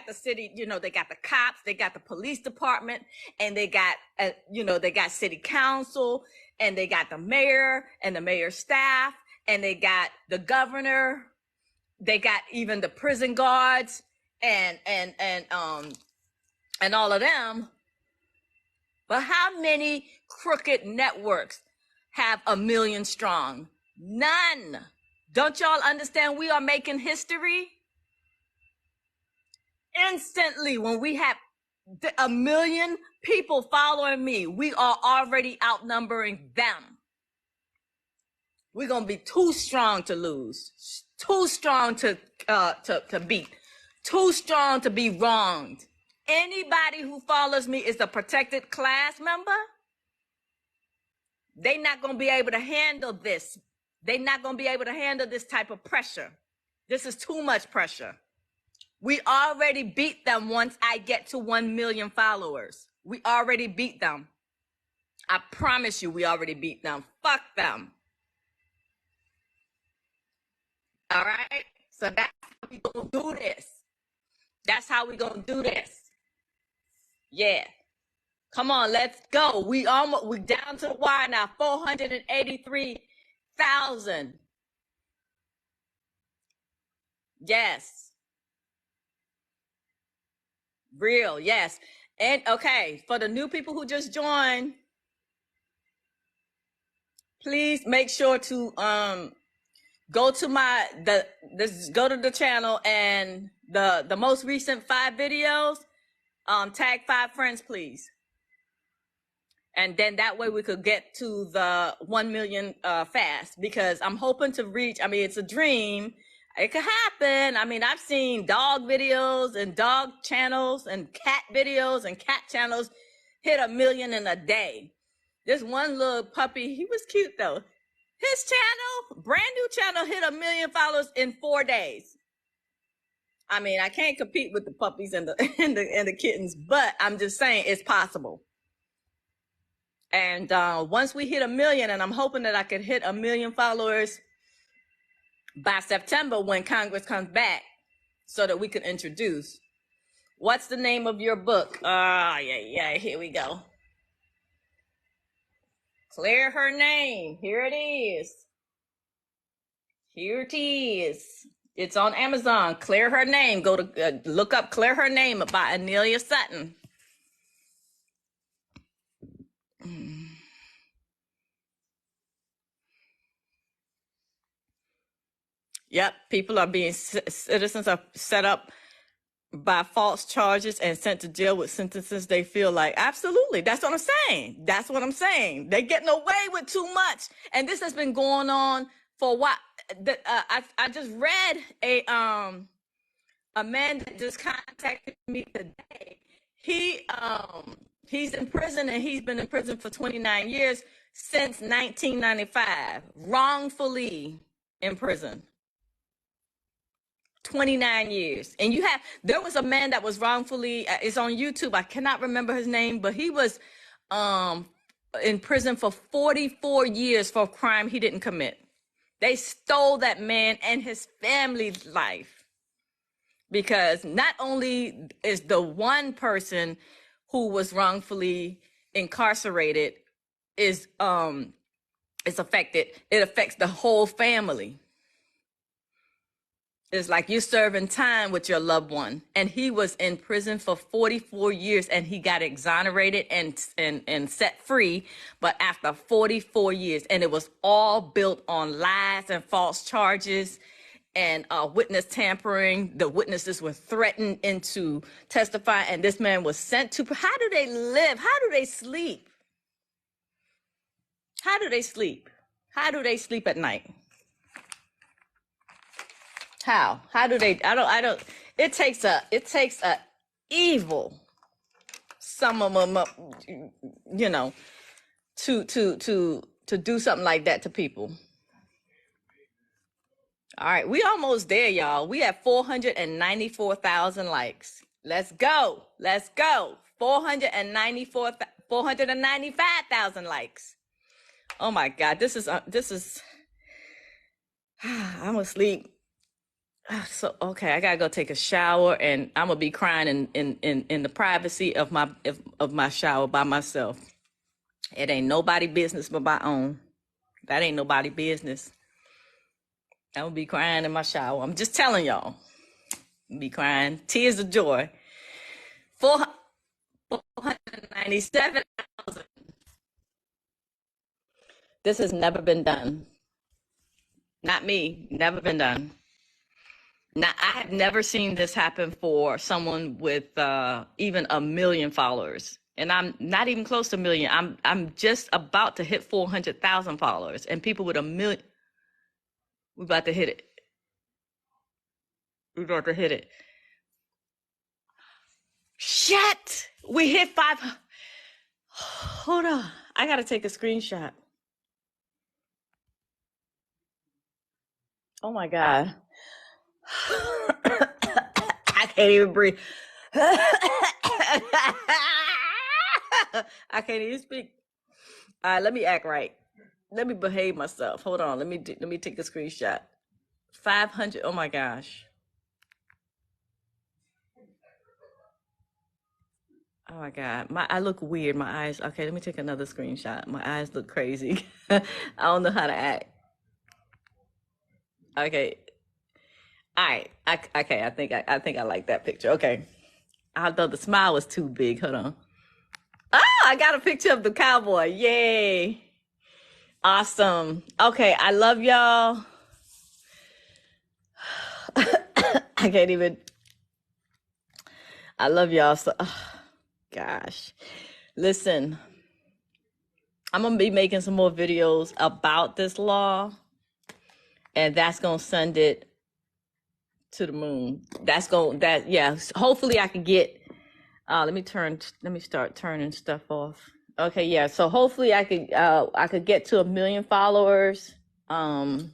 the city, they got the cops, they got the police department, and they got, they got city council, and they got the mayor and the mayor's staff, and they got the governor, they got even the prison guards, and all of them. But how many crooked networks have 1 million strong? None. Don't y'all understand we are making history? Instantly, when we have 1 million people following me, we are already outnumbering them. We're gonna be too strong to lose, too strong to beat, too strong to be wronged. Anybody who follows me is a protected class member. They're not gonna be able to handle this. They're not gonna be able to handle this type of pressure. This is too much pressure. We already beat them once I get to 1 million followers. We already beat them. I promise you, we already beat them. Fuck them. All right? So that's how we gonna do this. That's how we gonna do this. Yeah. Come on, let's go. We down to the wire now. 483,000. Yes. Real, yes. And okay, for the new people who just joined, please make sure to go to go to the channel, and the most recent 5 videos, tag 5 friends, please. And then that way we could get to the 1 million fast, because I'm hoping to reach, it's a dream. It could happen. I've seen dog videos and dog channels and cat videos and cat channels hit 1 million in a day. This one little puppy, he was cute though. His channel, brand new channel, hit 1 million followers in 4 days. I can't compete with the puppies and the kittens, but I'm just saying it's possible. And once we hit 1 million, and I'm hoping that I could hit 1 million followers by September when Congress comes back, so that we can introduce. What's the name of your book? Yeah, here we go. Clear her name. Here it is. Here it is. It's on Amazon. Clear Her Name. Go to look up Clear Her Name by Anelia Sutton. Yep, people are being, citizens are set up by false charges and sent to jail with sentences they feel like. Absolutely, that's what I'm saying. That's what I'm saying. They're getting away with too much, and this has been going on for a while. I just read a man that just contacted me today. He's in prison, and he's been in prison for 29 years since 1995, wrongfully in prison. 29 years. And there was a man that was wrongfully, it's on YouTube, I cannot remember his name, but he was in prison for 44 years for a crime he didn't commit. They stole that man and his family's life. because not only is the one person who was wrongfully incarcerated is affected, it affects the whole family. It's like you're serving time with your loved one, and he was in prison for 44 years, and he got exonerated and set free, but after 44 years, and it was all built on lies and false charges and witness tampering. The witnesses were threatened into testifying, and this man was sent to. How do they live? How do they sleep? How do they sleep? How do they sleep at night? How do they? I don't. It takes a evil, some of them, you know, to do something like that to people. All right, we almost there, y'all. We have 494,000 likes. Let's go. 495,000 likes. Oh my God, this is. I'm asleep. So okay, I gotta go take a shower, and I'm gonna be crying in the privacy of my shower by myself. It ain't nobody business but my own. That ain't nobody business. I'm gonna be crying in my shower. I'm just telling y'all. I'll be crying tears of joy. 497,000. This has never been done. Not me. Never been done. Now, I have never seen this happen for someone with even 1 million followers, and I'm not even close to 1 million. I'm just about to hit 400,000 followers, and people with 1 million. We're about to hit it. Shit! We hit 5. Hold on, I gotta take a screenshot. Oh my God. I can't even breathe. I can't even speak. All right, let me act right. Let me behave myself. Hold on. Let me take a screenshot. 500. Oh my gosh. Oh my God. I look weird. My eyes. Okay, let me take another screenshot. My eyes look crazy. I don't know how to act. Okay. All right. Okay. I think I like that picture. Okay. Although the smile was too big. Hold on. Oh, I got a picture of the cowboy. Yay. Awesome. Okay. I love y'all. I can't even. I love y'all. So, gosh. Listen, I'm going to be making some more videos about this law, and that's going to send it to the moon. Hopefully I can get, let me start turning stuff off. Okay, yeah. So hopefully I could get to 1 million followers, you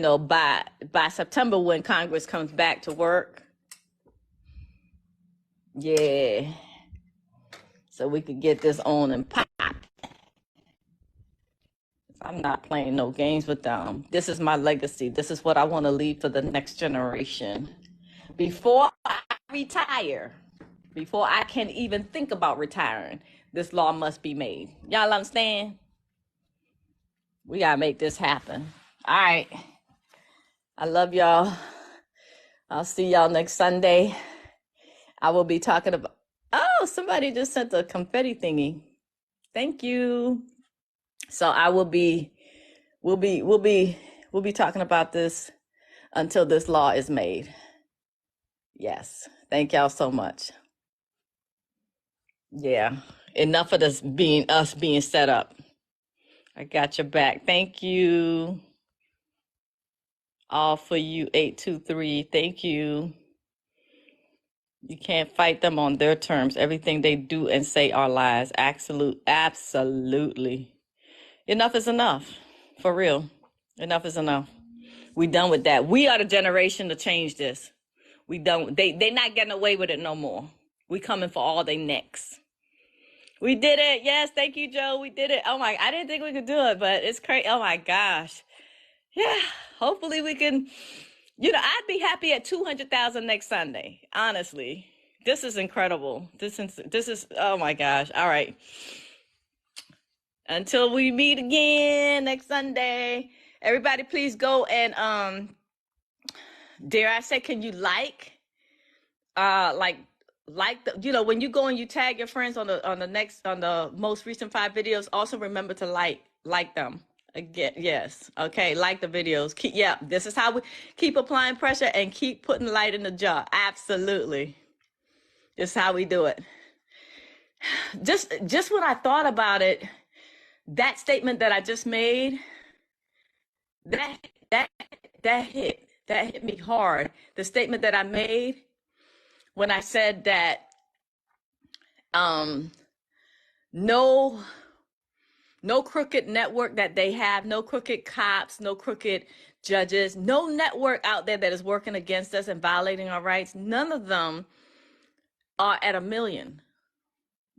know, by September when Congress comes back to work. Yeah. So we could get this on and pop. I'm not playing no games with them. This is my legacy. This is what I want to leave for the next generation. Before I retire, before I can even think about retiring, this law must be made. Y'all understand? We got to make this happen. All right. I love y'all. I'll see y'all next Sunday. I will be talking about, oh, somebody just sent a confetti thingy. Thank you. So we'll be talking about this until this law is made. Yes. Thank y'all so much. Yeah. Enough of this being set up. I got your back. Thank you. All for you, 823. Thank you. You can't fight them on their terms. Everything they do and say are lies. Absolutely. Enough is enough. For real. Enough is enough. We done with that. We are the generation to change this. They not getting away with it no more. We coming for all they necks. We did it. Yes, thank you, Joe. We did it. Oh my, I didn't think we could do it, but it's crazy. Oh my gosh. Yeah, hopefully we can You know, I'd be happy at 200,000 next Sunday. Honestly, this is incredible. This is, oh my gosh. All right. Until we meet again next Sunday, everybody please go and, dare I say, can you like the, you know, when you go and you tag your friends on the most recent 5 videos, also remember to like them. Again, yes. Okay, like the videos. This is how we keep applying pressure and keep putting light in the jar. Absolutely. This is how we do it. Just when I thought about it, that statement that I just made, that hit me hard. The statement that I made when I said that no crooked network that they have, no crooked cops, no crooked judges, no network out there that is working against us and violating our rights. None of them are at 1 million.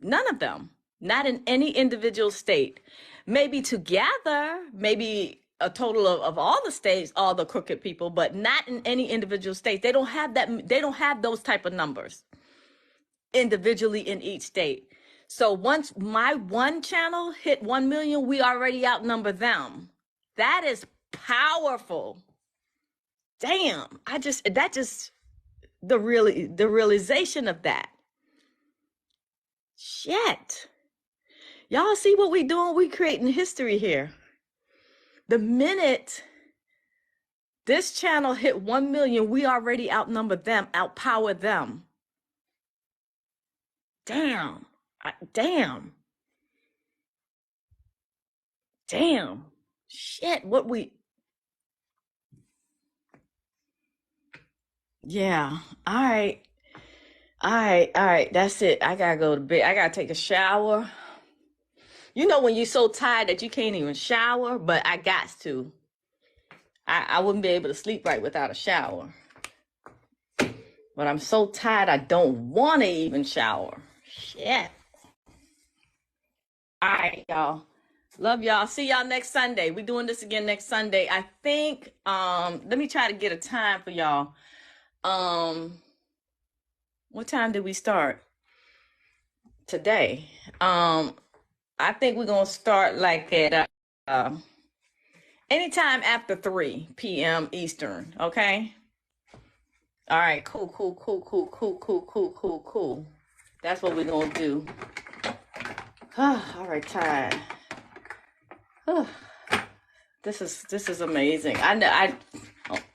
None of them. Not in any individual state. Maybe together, maybe a total of all the states, all the crooked people, but not in any individual state. They don't have that. They don't have those type of numbers individually in each state. So once my one channel hit 1 million, we already outnumber them. That is powerful. Damn, the realization of that. Shit. Y'all see what we doing? We creating history here. The minute this channel hit 1 million, we already outnumber them, outpower them. Damn. Shit, yeah. All right. That's it. I gotta go to bed. I gotta take a shower. You know when you're so tired that you can't even shower, but I got to. I wouldn't be able to sleep right without a shower. But I'm so tired I don't want to even shower. Shit. All right, y'all. Love y'all. See y'all next Sunday. We're doing this again next Sunday. I think, let me try to get a time for y'all. What time did we start today? I think we're going to start like at anytime after 3 p.m. Eastern, okay? All right, cool. That's what we're going to do. All right, tired. This is amazing.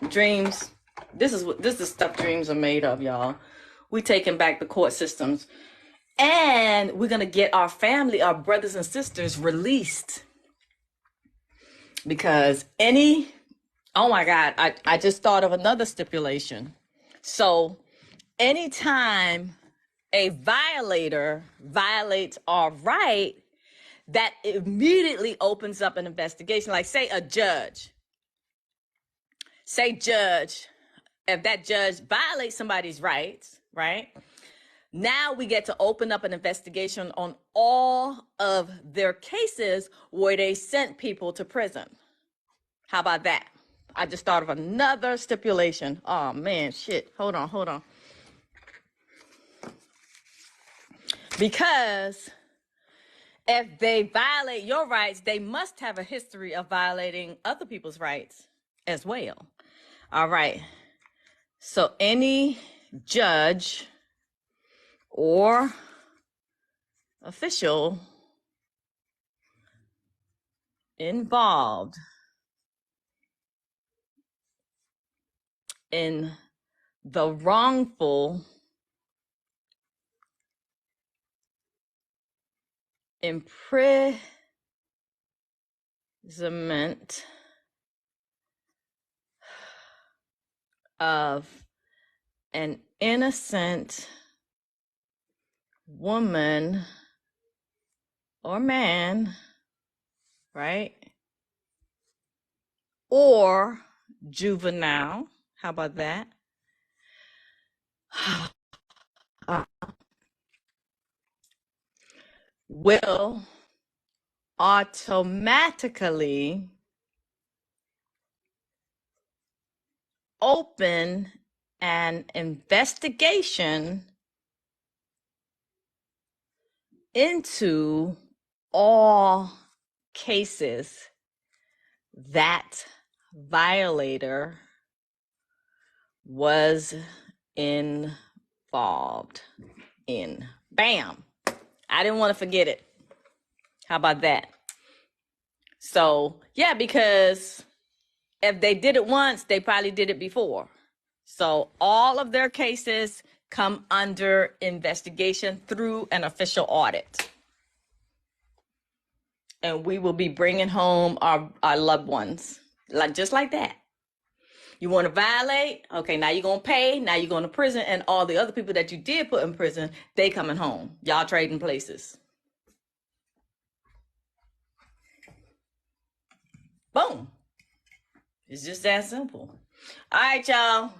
Dreams. This is stuff dreams are made of, y'all. We taking back the court systems, and we're gonna get our family, our brothers and sisters, released. Because oh my God, I just thought of another stipulation. So anytime a violator violates our right, that immediately opens up an investigation. Like say judge, if that judge violates somebody's rights, right? Now we get to open up an investigation on all of their cases where they sent people to prison. How about that? I just thought of another stipulation. Oh man, shit. Hold on. Because if they violate your rights, they must have a history of violating other people's rights as well. All right. So any judge or official involved in the wrongful imprisonment of an innocent woman or man, right? Or juvenile. How about that? Will automatically open an investigation into all cases that violator was involved in. Bam. I didn't want to forget it. How about that? So, yeah, because if they did it once, they probably did it before. So all of their cases come under investigation through an official audit. And we will be bringing home our loved ones, just like that. You want to violate? Okay, now you're going to pay. Now you're going to prison. And all the other people that you did put in prison, they coming home. Y'all trading places. Boom. It's just that simple. All right, y'all.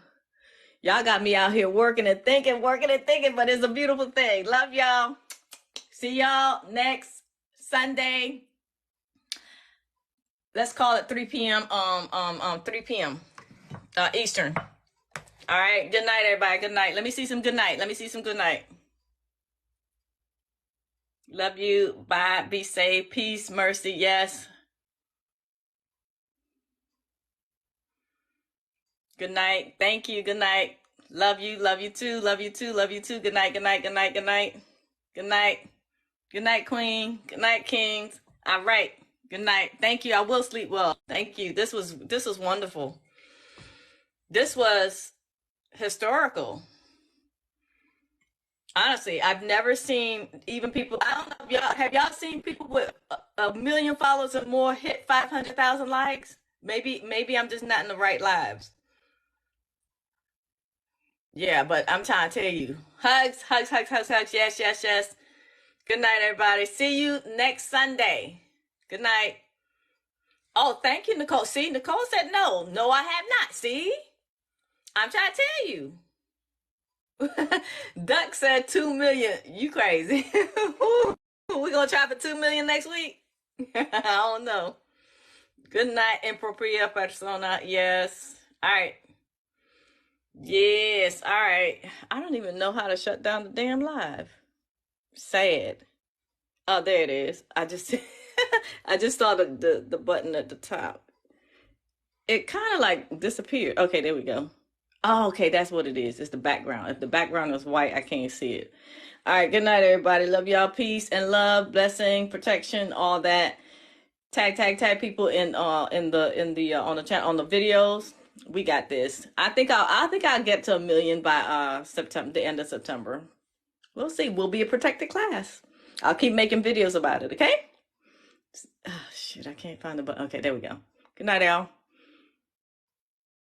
Y'all got me out here working and thinking, but it's a beautiful thing. Love y'all. See y'all next Sunday. Let's call it 3 p.m. 3 p.m. Eastern. All right. Good night, everybody. Good night. Let me see some good night. Good night. Love you. Bye. Be safe. Peace. Mercy. Yes. Good night. Thank you. Good night. Love you. Love you too. Love you too. Love you too. Good night. Good night. Good night. Good night. Good night. Good night, Queen. Good night, Kings. All right. Good night. Thank you. I will sleep well. Thank you. This was wonderful. This was historical. Honestly, I've never seen even people. I don't know if have y'all seen people with a million followers or more hit 500,000 likes? Maybe I'm just not in the right lives. Yeah, but I'm trying to tell you. Hugs, hugs, hugs, hugs, hugs. Yes, yes, yes. Good night, everybody. See you next Sunday. Good night. Oh, thank you, Nicole. See, Nicole said no. No, I have not. See? I'm trying to tell you. Duck said 2 million. You crazy. We're going to try for 2 million next week? I don't know. Good night, 𝗶𝗶𝗵𝗵 persona. Yes. All right. Yes. All right. I don't even know how to shut down the damn live. Sad. Oh, there it is. I just saw the button at the top. It kind of like disappeared. Okay, there we go. Oh, okay, that's what it is. It's the background. If the background is white, I can't see it. All right, good night, everybody. Love y'all. Peace and love, blessing, protection, all that. Tag people in on the channel, on the videos. We got this. I think I'll get to 1 million by September, the end of September. We'll see. We'll be a protected class. I'll keep making videos about it, okay? Oh, shit, I can't find the button. Okay, there we go. Good night, y'all.